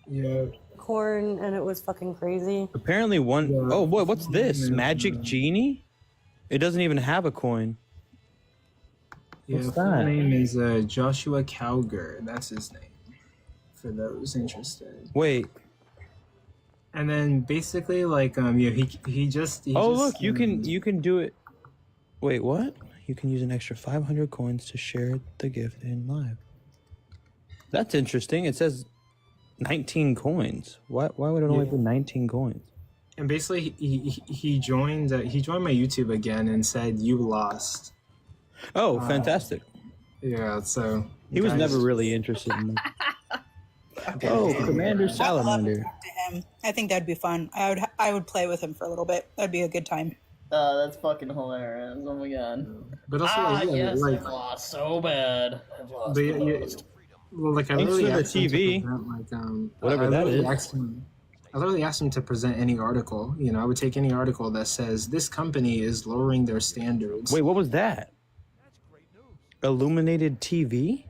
Speaker 1: Yeah.
Speaker 7: Corn, and it was fucking crazy.
Speaker 13: Apparently one oh boy, what's this? Magic Genie? It doesn't even have a coin.
Speaker 1: Yeah,
Speaker 13: What's
Speaker 1: full
Speaker 13: that?
Speaker 1: name is Joshua Cowger. That's his name. For those interested.
Speaker 13: Wait.
Speaker 1: And then basically, like, yeah, he just.
Speaker 13: Oh look, you can do it. Wait, what? You can use an extra 500 coins to share the gift in live. That's interesting. It says 19 coins. Why would it only be 19 coins?
Speaker 1: And basically, he joined my YouTube again and said, "You lost."
Speaker 13: Oh, fantastic!
Speaker 1: Yeah, so
Speaker 13: He was
Speaker 1: guys-
Speaker 13: never really interested in that. Oh, Commander Salamander.
Speaker 15: To him. I think that'd be fun. I would play with him for a little bit. That'd be a good time.
Speaker 11: That's fucking hilarious. Oh my god.
Speaker 1: But also, yeah,
Speaker 11: yes,
Speaker 1: like-
Speaker 11: I've lost so bad. I've lost.
Speaker 1: But
Speaker 11: I've
Speaker 1: yeah,
Speaker 11: lost.
Speaker 1: well, like I
Speaker 13: Thanks
Speaker 1: literally
Speaker 13: for the
Speaker 1: asked him to
Speaker 13: TV.
Speaker 1: present, like,
Speaker 13: Whatever
Speaker 1: I
Speaker 13: that
Speaker 1: literally
Speaker 13: is.
Speaker 1: I literally asked him to present any article. You know, I would take any article that says this company is lowering their standards.
Speaker 13: Wait, what was that? Illuminated TV?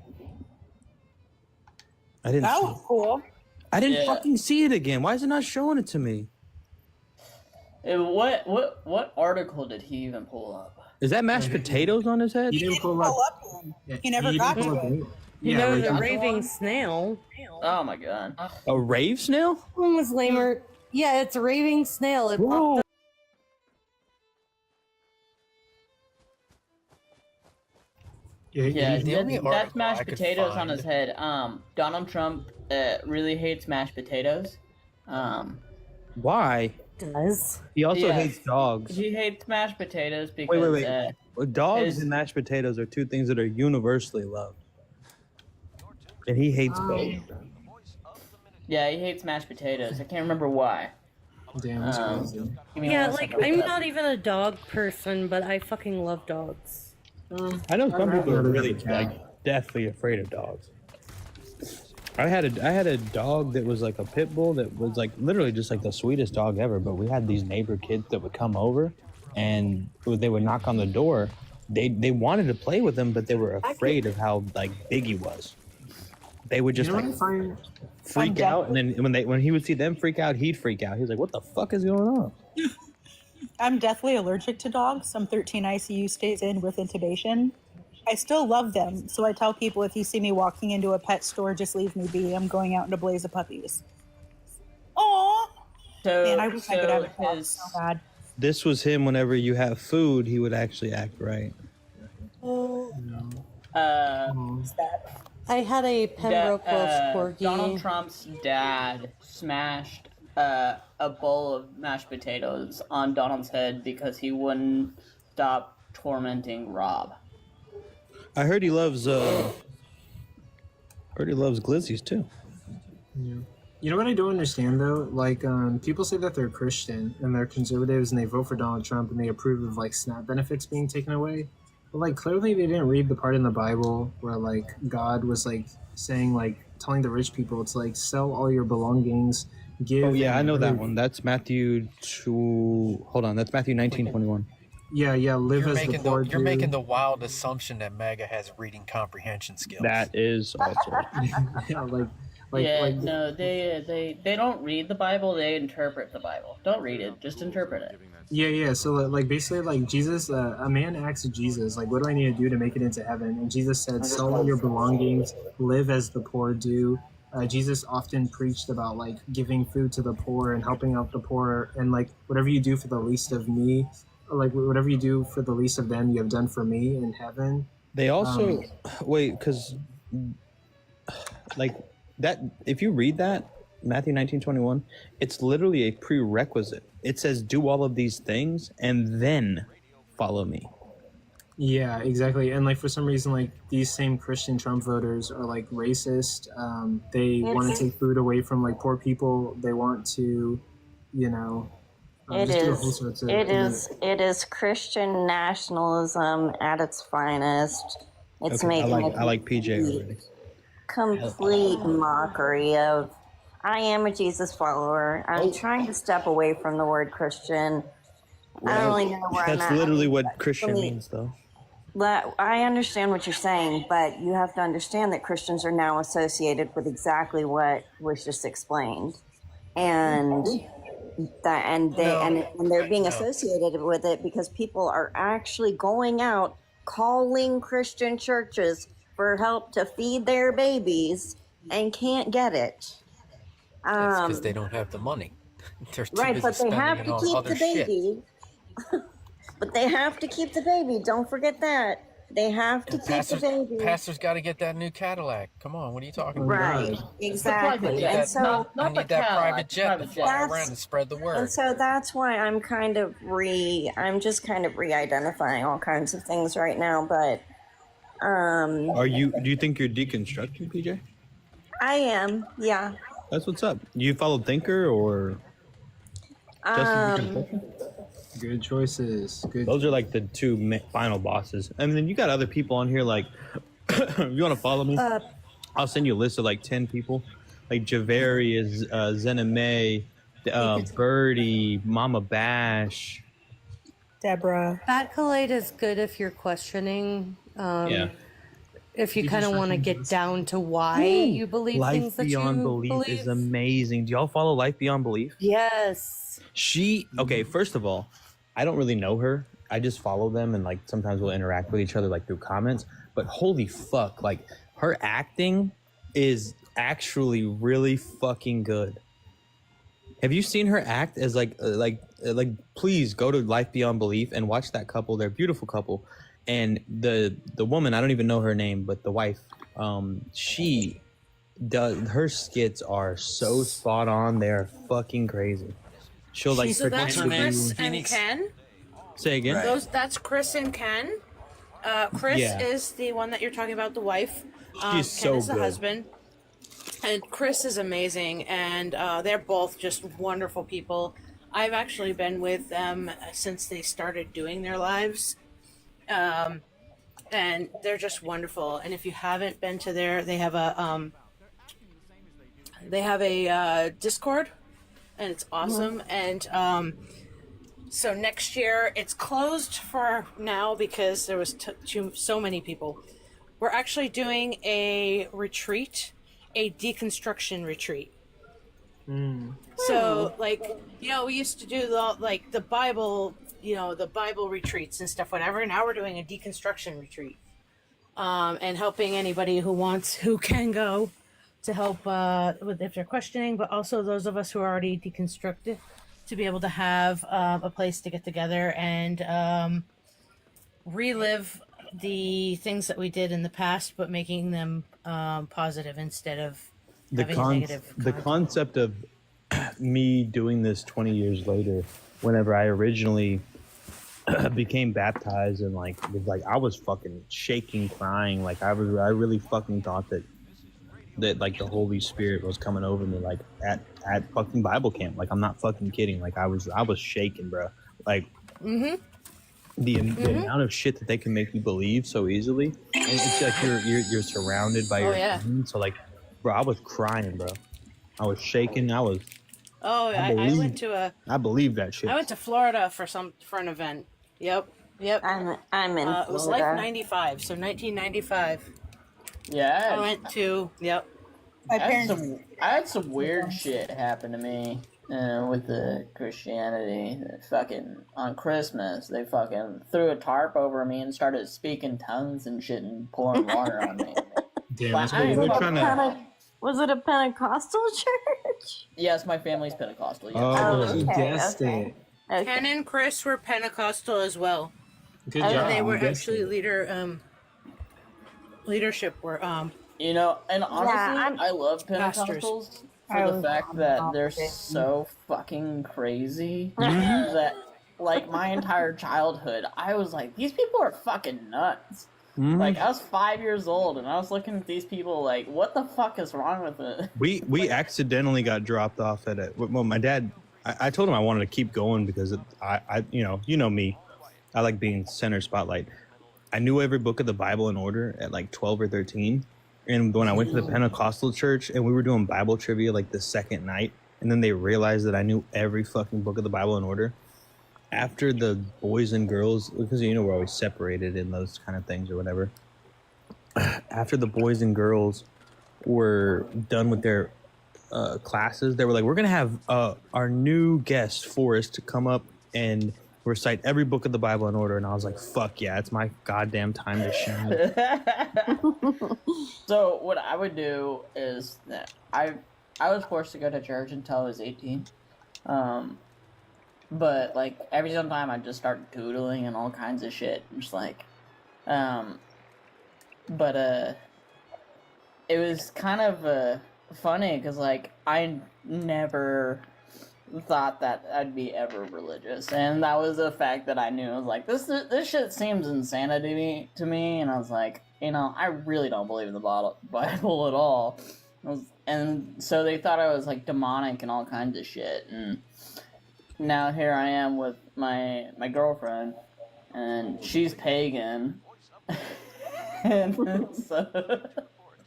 Speaker 13: I didn't.
Speaker 15: That
Speaker 13: see
Speaker 15: was
Speaker 13: it.
Speaker 15: cool.
Speaker 13: I didn't
Speaker 11: Yeah.
Speaker 13: fucking see it again. Why is it not showing it to me?
Speaker 11: What article did he even pull up?
Speaker 13: Is that mashed potatoes on his head?
Speaker 1: He didn't pull
Speaker 15: Pull
Speaker 1: up.
Speaker 15: up him.
Speaker 1: Yeah,
Speaker 15: He never
Speaker 1: didn't
Speaker 15: got
Speaker 1: pull
Speaker 15: to
Speaker 1: up
Speaker 15: it.
Speaker 1: any-
Speaker 7: You
Speaker 1: Yeah,
Speaker 7: know,
Speaker 1: like,
Speaker 7: the
Speaker 1: I-
Speaker 7: raving snail.
Speaker 11: Oh my god.
Speaker 13: A rave snail?
Speaker 7: One was lamer. Yeah, it's a raving snail. It
Speaker 13: Whoa.
Speaker 7: popped up.
Speaker 11: Yeah,
Speaker 1: he-
Speaker 11: that's mashed potatoes on his head. Donald Trump really hates mashed potatoes.
Speaker 13: Why?
Speaker 7: Does.
Speaker 13: He also
Speaker 11: Yeah.
Speaker 13: hates dogs.
Speaker 11: He hates mashed potatoes because
Speaker 13: Wait. Dogs
Speaker 11: his-
Speaker 13: and mashed potatoes are two things that are universally loved. And he hates both.
Speaker 11: yeah, he hates mashed potatoes. I can't remember why.
Speaker 1: Damn, that's crazy.
Speaker 11: Give me
Speaker 7: Yeah,
Speaker 11: one
Speaker 7: like,
Speaker 11: second.
Speaker 7: I'm not even a dog person, but I fucking love dogs.
Speaker 13: I know some people are
Speaker 1: rather
Speaker 13: really
Speaker 1: have a cat.
Speaker 13: like deathly afraid of dogs. I had a dog that was like a pit bull that was like literally just like the sweetest dog ever. But we had these neighbor kids that would come over, and they would knock on the door. They wanted to play with him, but they were afraid of how like big he was. They would just
Speaker 1: You know what I
Speaker 13: like
Speaker 1: find?
Speaker 13: freak out, and then when he would see them freak out, he'd freak out. He was like, "What the fuck is going on?"
Speaker 15: I'm deathly allergic to dogs. I'm 13 ICU stays in with intubation. I still love them, so I tell people if you see me walking into a pet store, just leave me be. I'm going out in a blaze of puppies. Aww.
Speaker 11: So,
Speaker 15: Man, I wish I could have a dog
Speaker 11: his-
Speaker 15: so bad.
Speaker 13: This was him. Whenever you have food, he would actually act right.
Speaker 15: What's that?
Speaker 7: I had a Pembroke Welsh Corgi.
Speaker 11: Donald Trump's dad smashed a bowl of mashed potatoes on Donald's head because he wouldn't stop tormenting Rob.
Speaker 13: I heard he loves glizzies too.
Speaker 1: Yeah. You know what I don't understand though? Like, people say that they're Christian and they're conservatives and they vote for Donald Trump and they approve of like SNAP benefits being taken away. But like, clearly they didn't read the part in the Bible where like God was like saying like telling the rich people it's like sell all your belongings, give.
Speaker 13: Oh yeah, I know that
Speaker 1: live-
Speaker 13: one. That's Matthew 2. Hold on, that's Matthew 19:21.
Speaker 1: Yeah, live
Speaker 6: You're
Speaker 1: as the
Speaker 6: making
Speaker 1: poor
Speaker 6: you're
Speaker 1: do.
Speaker 6: making the wild assumption that MAGA has reading comprehension skills.
Speaker 13: That is also.
Speaker 1: Yeah,
Speaker 11: No, they don't read the Bible, they interpret the Bible. Don't read it, just interpret it.
Speaker 1: Yeah. So like basically like Jesus, a man asked Jesus like, "What do I need to do to make it into heaven?" And Jesus said, "Sell all your belongings, live as the poor do." Jesus often preached about like giving food to the poor and helping out the poor, and like whatever you do for the least of me, or like whatever you do for the least of them, you have done for me in heaven.
Speaker 13: They also wait, because like that. If you read that Matthew 19:21, it's literally a prerequisite. It says, "Do all of these things and then follow me."
Speaker 1: Yeah, exactly. And like for some reason, like these same Christian Trump voters are like racist. They want to take food away from like poor people. They want to, you know,
Speaker 3: It
Speaker 1: just do a whole
Speaker 3: is.
Speaker 1: sorts of.
Speaker 3: It is. It is Christian nationalism at its finest. It's
Speaker 19: Okay,
Speaker 3: making
Speaker 19: I like PJ already.
Speaker 3: complete mockery of. I am a Jesus follower. I'm trying to step away from the word Christian. I don't really know where I'm at.
Speaker 19: That's literally what
Speaker 3: For
Speaker 19: Christian
Speaker 3: me,
Speaker 19: means, though.
Speaker 3: I understand what you're saying, but you have to understand that Christians are now associated with exactly what was just explained, and they're being associated with it because people are actually going out calling Christian churches for help to feed their babies and can't get it.
Speaker 6: It's because they don't have the money. They're too
Speaker 3: Right,
Speaker 6: busy
Speaker 3: but they
Speaker 6: spending
Speaker 3: have
Speaker 6: it
Speaker 3: to
Speaker 6: on
Speaker 3: keep
Speaker 6: other
Speaker 3: the
Speaker 6: shit.
Speaker 3: baby. But they have to keep the baby. Don't forget that. They have to keep the baby.
Speaker 6: Pastor's got to get that new Cadillac. Come on, what are you talking about?
Speaker 3: Right, exactly.
Speaker 6: I
Speaker 3: And so
Speaker 6: need that private jet to fly around and spread the word.
Speaker 3: And so that's why I'm kind of just kind of re-identifying all kinds of things right now. But
Speaker 19: Do you think you're deconstructing, PJ?
Speaker 3: I am, yeah.
Speaker 19: That's what's up. You follow Thinker or Justin?
Speaker 1: Good choices. Good.
Speaker 19: Those are like the two final bosses. And then you got other people on here like, if you want to follow me, I'll send you a list of like 10 people. Like Javarius, Zename, Birdie, Mama Bash.
Speaker 15: Deborah.
Speaker 7: That collate is good if you're questioning.
Speaker 19: Yeah.
Speaker 7: If you kind of want to get down to why you believe
Speaker 19: Life
Speaker 7: things that
Speaker 19: Beyond
Speaker 7: you
Speaker 19: Belief
Speaker 7: believe.
Speaker 19: is amazing. Do y'all follow Life Beyond Belief?
Speaker 7: Yes.
Speaker 19: Okay, first of all, I don't really know her. I just follow them and like sometimes we'll interact with each other like through comments. But holy fuck, like her acting is actually really fucking good. Have you seen her act as like please go to Life Beyond Belief and watch that couple. They're a beautiful couple. And the woman, I don't even know her name, but the wife, she does, her skits are so spot on. They're fucking crazy. She'll like
Speaker 21: So that's
Speaker 19: pretend
Speaker 21: Chris
Speaker 19: to-
Speaker 21: and Ken.
Speaker 19: Say again.
Speaker 21: That's Chris and Ken. Chris
Speaker 19: Yeah.
Speaker 21: is the one that you're talking about, the wife.
Speaker 19: She's
Speaker 21: Ken
Speaker 19: so
Speaker 21: is the
Speaker 19: good.
Speaker 21: husband. And Chris is amazing, and they're both just wonderful people. I've actually been with them since they started doing their lives. And they're just wonderful. And if you haven't been to they have a Discord, and it's awesome. And so next year it's closed for now because there was so many people. We're actually doing a retreat, a deconstruction retreat. So, like, we used to do the Bible, the Bible retreats and stuff, whatever. Now we're doing a deconstruction retreat, and helping anybody who can go to help with if they're questioning, but also those of us who are already deconstructed to be able to have a place to get together and relive the things that we did in the past, but making them positive instead of having negative.
Speaker 19: The concept of me doing this 20 years later, whenever I originally became baptized and I was fucking shaking, crying. Like I really fucking thought that like the Holy Spirit was coming over me like at fucking Bible camp. Like I'm not fucking kidding. Like I was shaking, bro. Like the amount of shit that they can make you believe so easily. And it's like you're surrounded by your friends. So like, bro, I was crying, bro. I was shaking. I believe that shit.
Speaker 21: I went to Florida for an event. Yep.
Speaker 3: I'm in
Speaker 21: it was
Speaker 3: Florida.
Speaker 21: like 95, so 1995.
Speaker 11: Yeah.
Speaker 21: I went to,
Speaker 11: I had some weird shit happen to me with the Christianity. Fucking on Christmas, they fucking threw a tarp over me and started speaking tongues and shit and pouring water on me.
Speaker 3: Was it a Pentecostal church?
Speaker 11: Yes, my family's Pentecostal. Yes.
Speaker 1: You guessed it.
Speaker 21: Ken and Chris were Pentecostal as well.
Speaker 1: Good
Speaker 21: and
Speaker 1: job.
Speaker 21: they were
Speaker 1: You guessed
Speaker 21: actually
Speaker 1: it.
Speaker 21: leadership were
Speaker 11: and honestly, I love Pentecostals for the fact that they're so fucking crazy that like my entire childhood, I was like, these people are fucking nuts. Like, I was 5 years old, and I was looking at these people like, what the fuck is wrong with it?
Speaker 19: We accidentally got dropped off at it. Well, my dad, I told him I wanted to keep going because I you know me, I like being center spotlight. I knew every book of the Bible in order at like 12 or 13. And when I went to the Pentecostal church and we were doing Bible trivia like the second night, and then they realized that I knew every fucking book of the Bible in order. After the boys and girls, because we're always separated in those kind of things or whatever. After the boys and girls were done with their classes, they were like, we're going to have our new guest, Forrest, to come up and recite every book of the Bible in order. And I was like, fuck yeah, it's my goddamn time to shine.
Speaker 11: So what I would do is that I was forced to go to church until I was 18. But like every single time I just start doodling and all kinds of shit. I'm just like, it was kind of funny because like I never thought that I'd be ever religious, and that was the fact that I knew. I was like, this shit seems insanity to me, and I was like, I really don't believe in the Bible at all. And so they thought I was like demonic and all kinds of shit, and now here I am with my girlfriend, and she's pagan, and so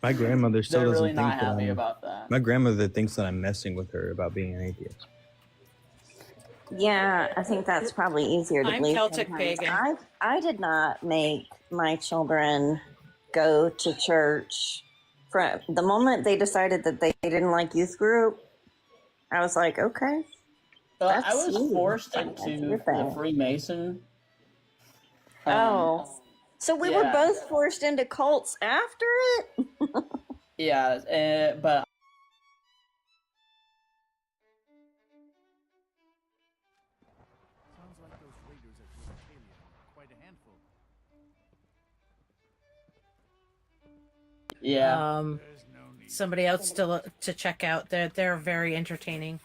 Speaker 19: my grandmother still doesn't
Speaker 11: really not
Speaker 19: think
Speaker 11: happy
Speaker 19: that
Speaker 11: about that.
Speaker 19: My grandmother thinks that I'm messing with her about being an atheist.
Speaker 3: Yeah, I think that's probably easier to
Speaker 21: I'm
Speaker 3: believe.
Speaker 21: Celtic
Speaker 3: sometimes.
Speaker 21: pagan.
Speaker 3: I did not make my children go to church. From the moment they decided that they didn't like youth group, I was like, okay.
Speaker 11: I was forced into the Freemason.
Speaker 3: So we were both forced into cults after it?
Speaker 11: Yeah, but
Speaker 12: Sounds like those raiders at Genitalia are quite a handful.
Speaker 11: yeah.
Speaker 21: Somebody else to check out. They're very entertaining.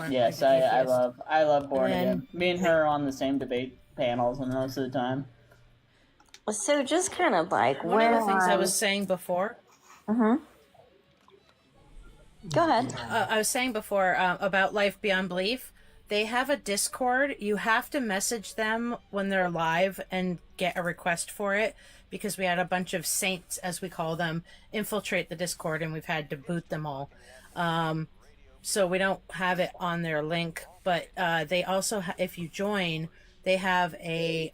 Speaker 11: Yes, I love Born Again. Me and her are on the same debate panels and most of the time.
Speaker 3: So just kind of like
Speaker 21: one of the things I was saying before.
Speaker 3: Go ahead.
Speaker 21: I was saying before about Life Beyond Belief. They have a Discord. You have to message them when they're live and get a request for it, because we had a bunch of saints, as we call them, infiltrate the Discord, and we've had to boot them all. So we don't have it on their link, but they also, if you join, they have a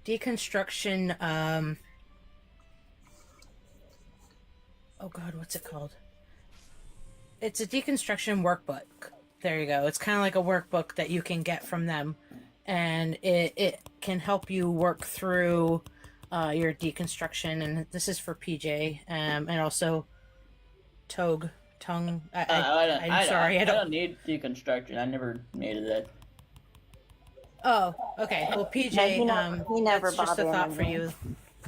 Speaker 21: deconstruction. Oh God, what's it called? It's a deconstruction workbook. There you go. It's kind of like a workbook that you can get from them, and it can help you work through your deconstruction. And this is for PJ, and also Tongue. I'm sorry.
Speaker 11: I don't need deconstruction. I never needed it.
Speaker 21: Oh, okay. Well, PJ,
Speaker 3: he never
Speaker 21: that's just a
Speaker 3: bothered
Speaker 21: thought
Speaker 3: me.
Speaker 21: for you.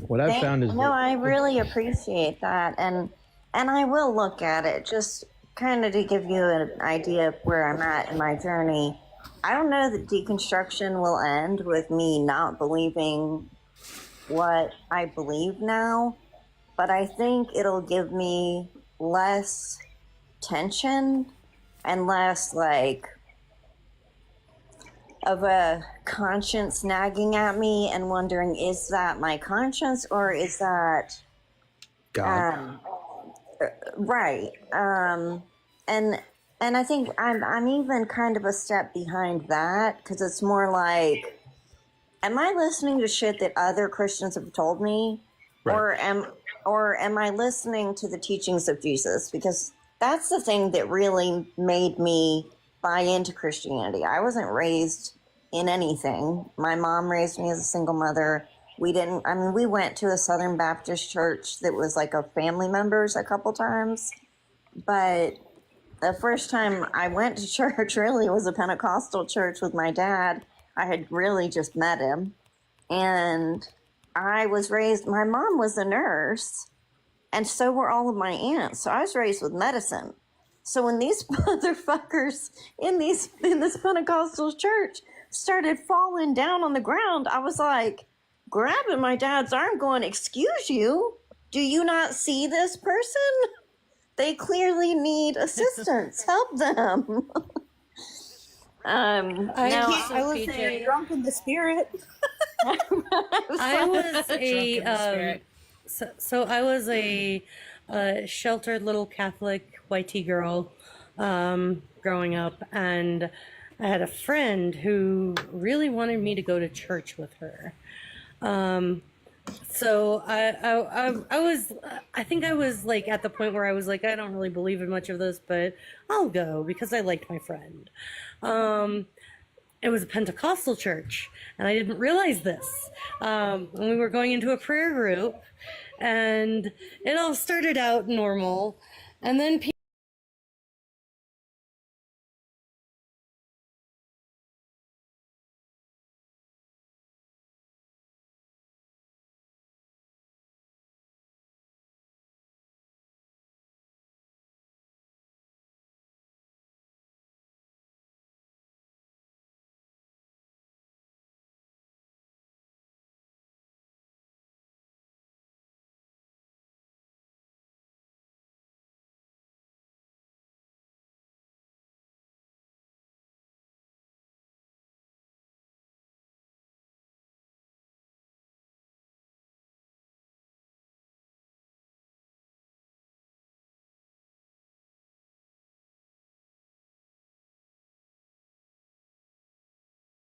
Speaker 19: What I've found is
Speaker 3: no, I really appreciate that, and I will look at it just kind of to give you an idea of where I'm at in my journey. I don't know that deconstruction will end with me not believing what I believe now, but I think it'll give me less tension and less like of a conscience nagging at me and wondering, is that my conscience or is that
Speaker 19: God?
Speaker 3: Right. And I think I'm even kind of a step behind that, because it's more like, am I listening to shit that other Christians have told me, right, or am I listening to the teachings of Jesus? Because that's the thing that really made me buy into Christianity. I wasn't raised in anything. My mom raised me as a single mother. We went to a Southern Baptist church that was like a family members a couple times, but the first time I went to church really was a Pentecostal church with my dad. I had really just met him, and I was raised, my mom was a nurse, and so were all of my aunts. So I was raised with medicine. So when these motherfuckers in this Pentecostal church started falling down on the ground, I was like, grabbing my dad's arm, going, "Excuse you, do you not see this person? They clearly need assistance. Help them."
Speaker 15: I was drunk in the spirit.
Speaker 7: I was I was a sheltered little Catholic white tea girl growing up, and I had a friend who really wanted me to go to church with her. So I think I was like at the point where I was like, I don't really believe in much of this, but I'll go because I liked my friend. It was a Pentecostal church, and I didn't realize this. When we were going into a prayer group, and it all started out normal, and then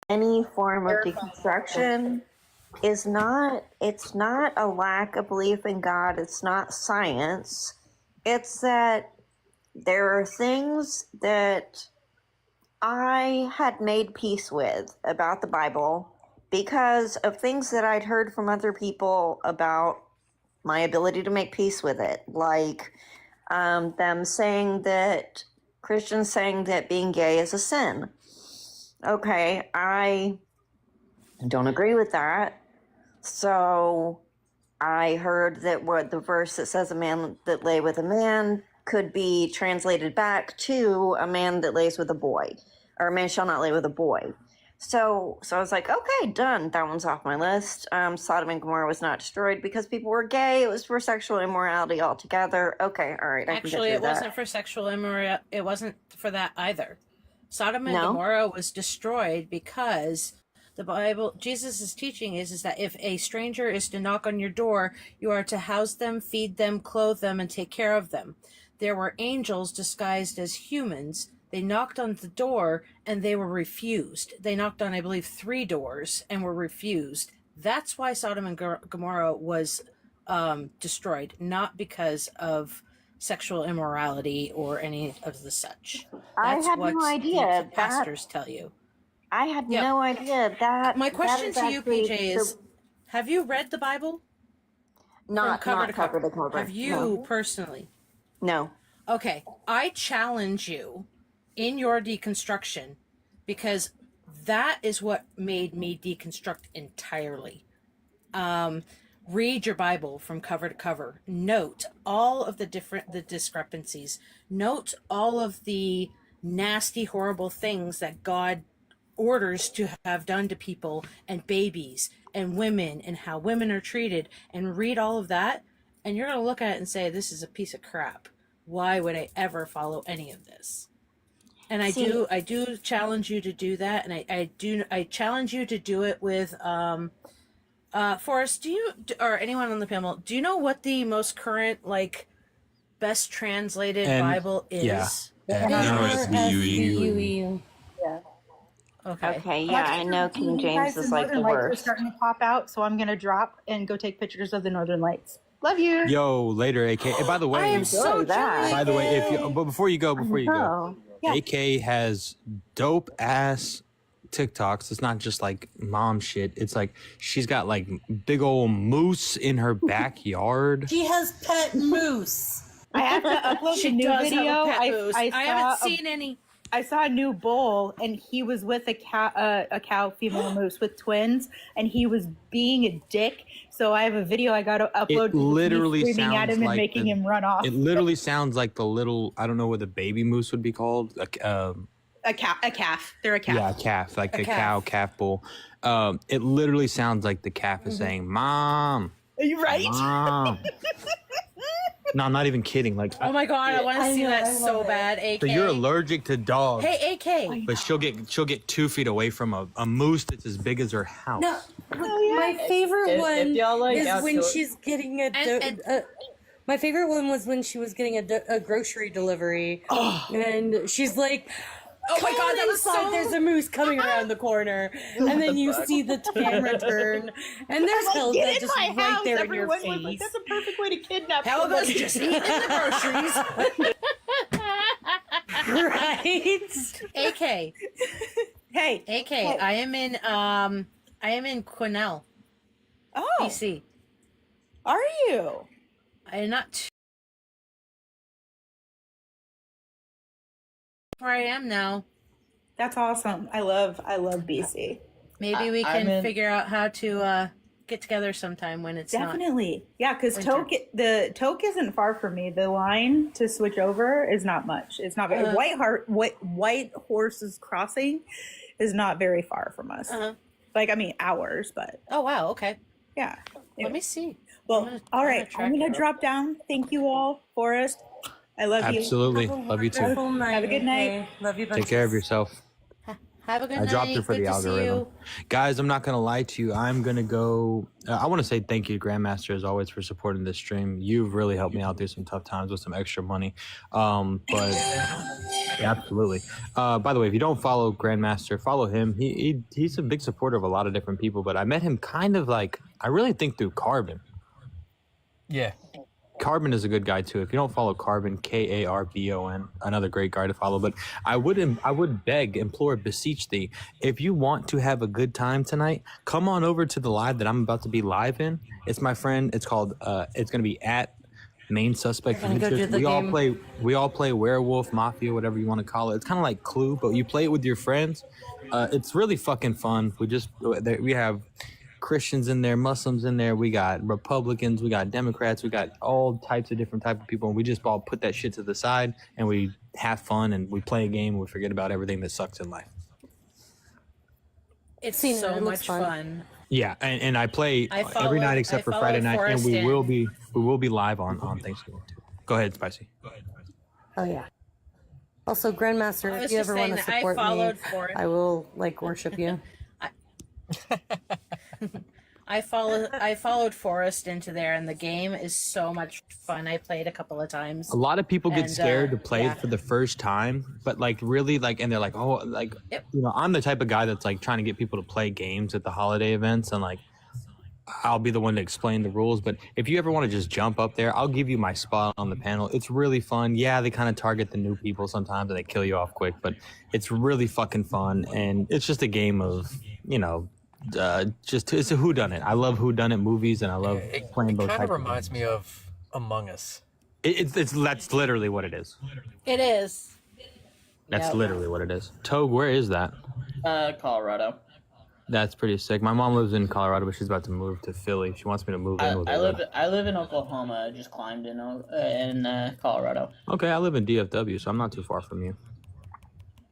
Speaker 3: Any form of deconstruction is not, it's not a lack of belief in God, it's not science. It's that there are things that I had made peace with about the Bible because of things that I'd heard from other people about my ability to make peace with it, like them saying that Christians saying that being gay is a sin. Okay, I don't agree with that. So I heard that what the verse that says a man that lay with a man could be translated back to a man that lays with a boy, or a man shall not lay with a boy. So I was like, okay, done. That one's off my list. Sodom and Gomorrah was not destroyed because people were gay. It was for sexual immorality altogether. Okay, all right.
Speaker 21: Actually, it wasn't for sexual immorality. It wasn't for that either. Sodom and Gomorrah was destroyed because the Bible, Jesus' teaching is that if a stranger is to knock on your door, you are to house them, feed them, clothe them, and take care of them. There were angels disguised as humans. They knocked on the door and they were refused. They knocked on, I believe, 3 doors and were refused. That's why Sodom and Gomorrah was destroyed, not because of sexual immorality or any of the such. That's
Speaker 3: I had
Speaker 21: what
Speaker 3: no idea.
Speaker 21: the pastors tell you.
Speaker 3: I had no idea that.
Speaker 21: My question to you, PJ, is:
Speaker 3: the,
Speaker 21: have you read the Bible?
Speaker 3: not
Speaker 21: From
Speaker 3: cover to cover.
Speaker 21: Have you
Speaker 3: No.
Speaker 21: personally?
Speaker 3: No.
Speaker 21: Okay, I challenge you in your deconstruction because that is what made me deconstruct entirely. Read your Bible from cover to cover. Note all of the discrepancies. Note all of the nasty, horrible things that God orders to have done to people and babies and women and how women are treated, and read all of that. And you're going to look at it and say, this is a piece of crap. Why would I ever follow any of this? And I do challenge you to do that. And I challenge you to do it with, Forrest, or anyone on the panel, do you know what the most current, best translated Bible is?
Speaker 17: Yeah. No, it's VUE.
Speaker 15: Yeah.
Speaker 3: Okay, yeah, I know King James is
Speaker 15: the
Speaker 3: like the
Speaker 15: Northern Lights are
Speaker 3: worst.
Speaker 15: starting to pop out, so I'm gonna drop and go take pictures of the Northern Lights. Love you.
Speaker 19: Yo, later, AK. And by the way,
Speaker 15: I am so jealous.
Speaker 19: By the way, but before you go,
Speaker 15: Yeah.
Speaker 19: AK has dope ass TikToks. It's not just like mom shit. It's like she's got like big old moose in her backyard.
Speaker 7: She has pet moose.
Speaker 15: I have to upload
Speaker 21: She
Speaker 15: a new
Speaker 21: does have a
Speaker 15: video.
Speaker 21: pet moose. I haven't
Speaker 15: saw
Speaker 21: seen any.
Speaker 15: I saw a new bull, and he was with a cow female moose with twins, and he was being a dick. So I have a video I got to upload.
Speaker 19: It literally
Speaker 15: me screaming at
Speaker 19: sounds
Speaker 15: him
Speaker 19: like
Speaker 15: and making him run off.
Speaker 19: It literally sounds like the little, I don't know what the baby moose would be called.
Speaker 15: A calf. They're a calf.
Speaker 19: Yeah, a calf, like a cow, calf bull. It literally sounds like the calf is saying, "Mom."
Speaker 15: Are you right?
Speaker 19: Mom. No, I'm not even kidding. Like,
Speaker 21: Oh my god, I want to see that so bad. AK.
Speaker 19: so you're allergic to dogs.
Speaker 21: Hey, AK.
Speaker 19: But she'll get 2 feet away from a moose that's as big as her house.
Speaker 7: No, my favorite
Speaker 11: If
Speaker 7: one
Speaker 11: y'all like
Speaker 7: is when
Speaker 11: outdoor-
Speaker 7: she's getting my favorite one was when she was getting a grocery delivery, and she's like,
Speaker 21: Oh my god, that was
Speaker 7: inside,
Speaker 21: so...
Speaker 7: there's a moose coming around the corner, and then you see the camera turn, and there's Helga
Speaker 15: get in
Speaker 7: just
Speaker 15: my
Speaker 7: right
Speaker 15: house.
Speaker 7: there in your
Speaker 15: Everyone was
Speaker 7: face.
Speaker 15: like, that's a perfect way to kidnap
Speaker 21: Helga's
Speaker 15: somebody.
Speaker 21: just eating the groceries.
Speaker 7: Right?
Speaker 21: AK.
Speaker 15: Hey.
Speaker 21: AK,
Speaker 15: Hey.
Speaker 21: I am in Quesnel.
Speaker 15: Oh.
Speaker 21: BC.
Speaker 15: Are you?
Speaker 21: I'm not where I am now.
Speaker 15: That's awesome. I love BC.
Speaker 21: Maybe we
Speaker 15: I'm
Speaker 21: can
Speaker 15: in-
Speaker 21: figure out how to get together sometime when it's
Speaker 15: Definitely. Yeah, because
Speaker 21: winter.
Speaker 15: Toke isn't far from me. The line to switch over is not much. It's not very White Horses Crossing is not very far from us. Like, I mean, hours, but
Speaker 21: Oh wow, okay.
Speaker 15: yeah.
Speaker 21: Let me see.
Speaker 15: Well, all right. I'm gonna drop down. Thank you all, Forrest. I love you.
Speaker 19: Absolutely. Love you too.
Speaker 15: Have a good night.
Speaker 7: Love you.
Speaker 19: Take care of yourself.
Speaker 21: Have a good
Speaker 19: I
Speaker 21: night.
Speaker 19: dropped it for
Speaker 21: Good
Speaker 19: the
Speaker 21: to see
Speaker 19: algorithm.
Speaker 21: you.
Speaker 19: Guys, I'm not going to lie to you. I'm going to go. I want to say thank you to Grandmaster, as always, for supporting this stream. You've really helped me out through some tough times with some extra money. But yeah, absolutely. By the way, if you don't follow Grandmaster, follow him. He's a big supporter of a lot of different people, but I met him kind of like, I really think through Carbon.
Speaker 6: Yeah.
Speaker 19: Carbon is a good guy too. If you don't follow Carbon, Karbon, another great guy to follow. But I would beg, implore, beseech thee, if you want to have a good time tonight, come on over to the live that I'm about to be live in. It's my friend. It's called. It's gonna be at Main Suspect
Speaker 7: We're gonna go
Speaker 19: Features.
Speaker 7: do the
Speaker 19: We all play Werewolf, Mafia, whatever you want to call it. It's kind of like Clue, but you play it with your friends. It's really fucking fun. We have Christians in there, Muslims in there, we got Republicans, we got Democrats, we got all types of different type of people, and we just all put that shit to the side and we have fun and we play a game and we forget about everything that sucks in life.
Speaker 21: It's
Speaker 7: Seen it.
Speaker 21: so
Speaker 7: It looks
Speaker 21: much
Speaker 7: fun.
Speaker 21: fun.
Speaker 19: Yeah, and I play
Speaker 21: I
Speaker 19: every
Speaker 21: follow-
Speaker 19: night except
Speaker 21: I
Speaker 19: for
Speaker 21: follow
Speaker 19: Friday night, and we
Speaker 21: Forrest
Speaker 19: will be live on Thanksgiving too. Go ahead, Spicy.
Speaker 7: Oh yeah. Also, Grandmaster,
Speaker 21: I
Speaker 7: if
Speaker 21: was
Speaker 7: you
Speaker 21: just
Speaker 7: ever want
Speaker 21: saying
Speaker 7: to
Speaker 21: that I
Speaker 7: support me,
Speaker 21: followed Forrest.
Speaker 7: I will worship you.
Speaker 21: I followed Forrest into there, and the game is so much fun. I played a couple of times.
Speaker 19: A lot of people get
Speaker 21: And,
Speaker 19: scared to play
Speaker 21: yeah.
Speaker 19: it for the first time, but really and they're like, oh, I'm the type of guy that's like trying to get people to play games at the holiday events, and like I'll be the one to explain the rules. But if you ever want to just jump up there, I'll give you my spot on the panel. It's really fun. Yeah, they kind of target the new people sometimes and they kill you off quick, but it's really fucking fun, and it's just a game of it's a whodunit. I love whodunit movies, and I love playing those
Speaker 6: Kind
Speaker 19: types
Speaker 6: of
Speaker 19: of
Speaker 6: reminds me of Among Us.
Speaker 19: That's literally what it is.
Speaker 21: It is.
Speaker 19: That's
Speaker 21: Yep.
Speaker 19: literally what it is. Togue, where is that?
Speaker 11: Colorado.
Speaker 19: That's pretty sick. My mom lives in Colorado, but she's about to move to Philly. She wants me to move in with her.
Speaker 11: I live in Oklahoma. I just climbed in Colorado.
Speaker 19: Okay, I live in DFW, so I'm not too far from you.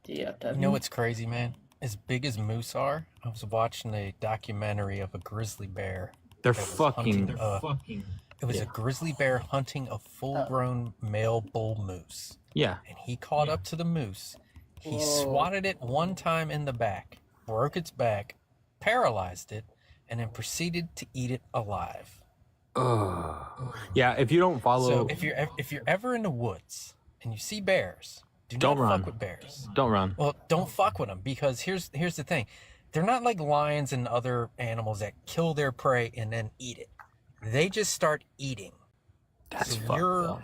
Speaker 11: DFW.
Speaker 6: You know what's crazy, man? As big as moose are, I was watching a documentary of a grizzly bear.
Speaker 19: They're
Speaker 6: that was
Speaker 19: fucking.
Speaker 6: hunting, It was a grizzly bear hunting a full-grown male bull moose.
Speaker 19: Yeah.
Speaker 6: And he caught up to the moose. He swatted it one time in the back, broke its back, paralyzed it, and then proceeded to eat it alive.
Speaker 19: Yeah, if you don't follow.
Speaker 6: So if you're ever in the woods and you see bears,
Speaker 19: Don't
Speaker 6: not
Speaker 19: run.
Speaker 6: fuck with bears.
Speaker 19: Don't run.
Speaker 6: Well, don't fuck with them, because here's the thing. They're not like lions and other animals that kill their prey and then eat it. They just start eating.
Speaker 19: That's
Speaker 6: so
Speaker 19: fucked up.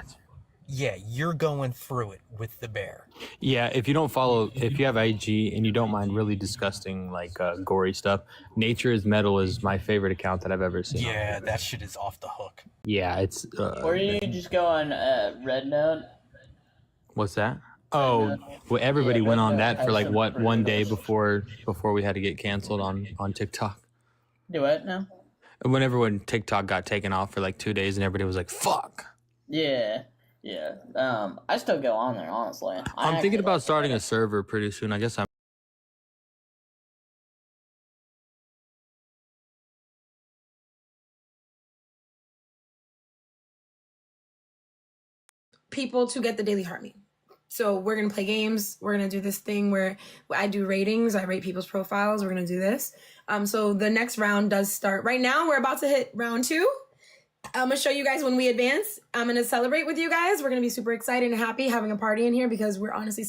Speaker 6: Yeah, you're going through it with the bear.
Speaker 19: Yeah, if you don't follow, if you have IG and you don't mind really disgusting, gory stuff, Nature is Metal is my favorite account that I've ever seen.
Speaker 6: Yeah, that shit is off the hook.
Speaker 19: Yeah, it's.
Speaker 11: Or you just go on Red Note.
Speaker 19: What's that? Oh, well, everybody went on that for like
Speaker 11: some
Speaker 19: what
Speaker 11: pretty
Speaker 19: one day before we had to get canceled on TikTok.
Speaker 11: Do what now?
Speaker 19: Whenever when TikTok got taken off for like 2 days and everybody was like, "Fuck."
Speaker 11: Yeah. Yeah. I still go on there, honestly.
Speaker 8: I'm thinking about starting a server pretty soon. I guess I'm.
Speaker 16: People to get the daily heartbeat. So we're gonna play games. We're gonna do this thing where I do ratings. I rate people's profiles. We're gonna do this. So the next round does start right now. We're about to hit round 2. I'm gonna show you guys when we advance. I'm gonna celebrate with you guys. We're gonna be super excited and happy having a party in here because we're honestly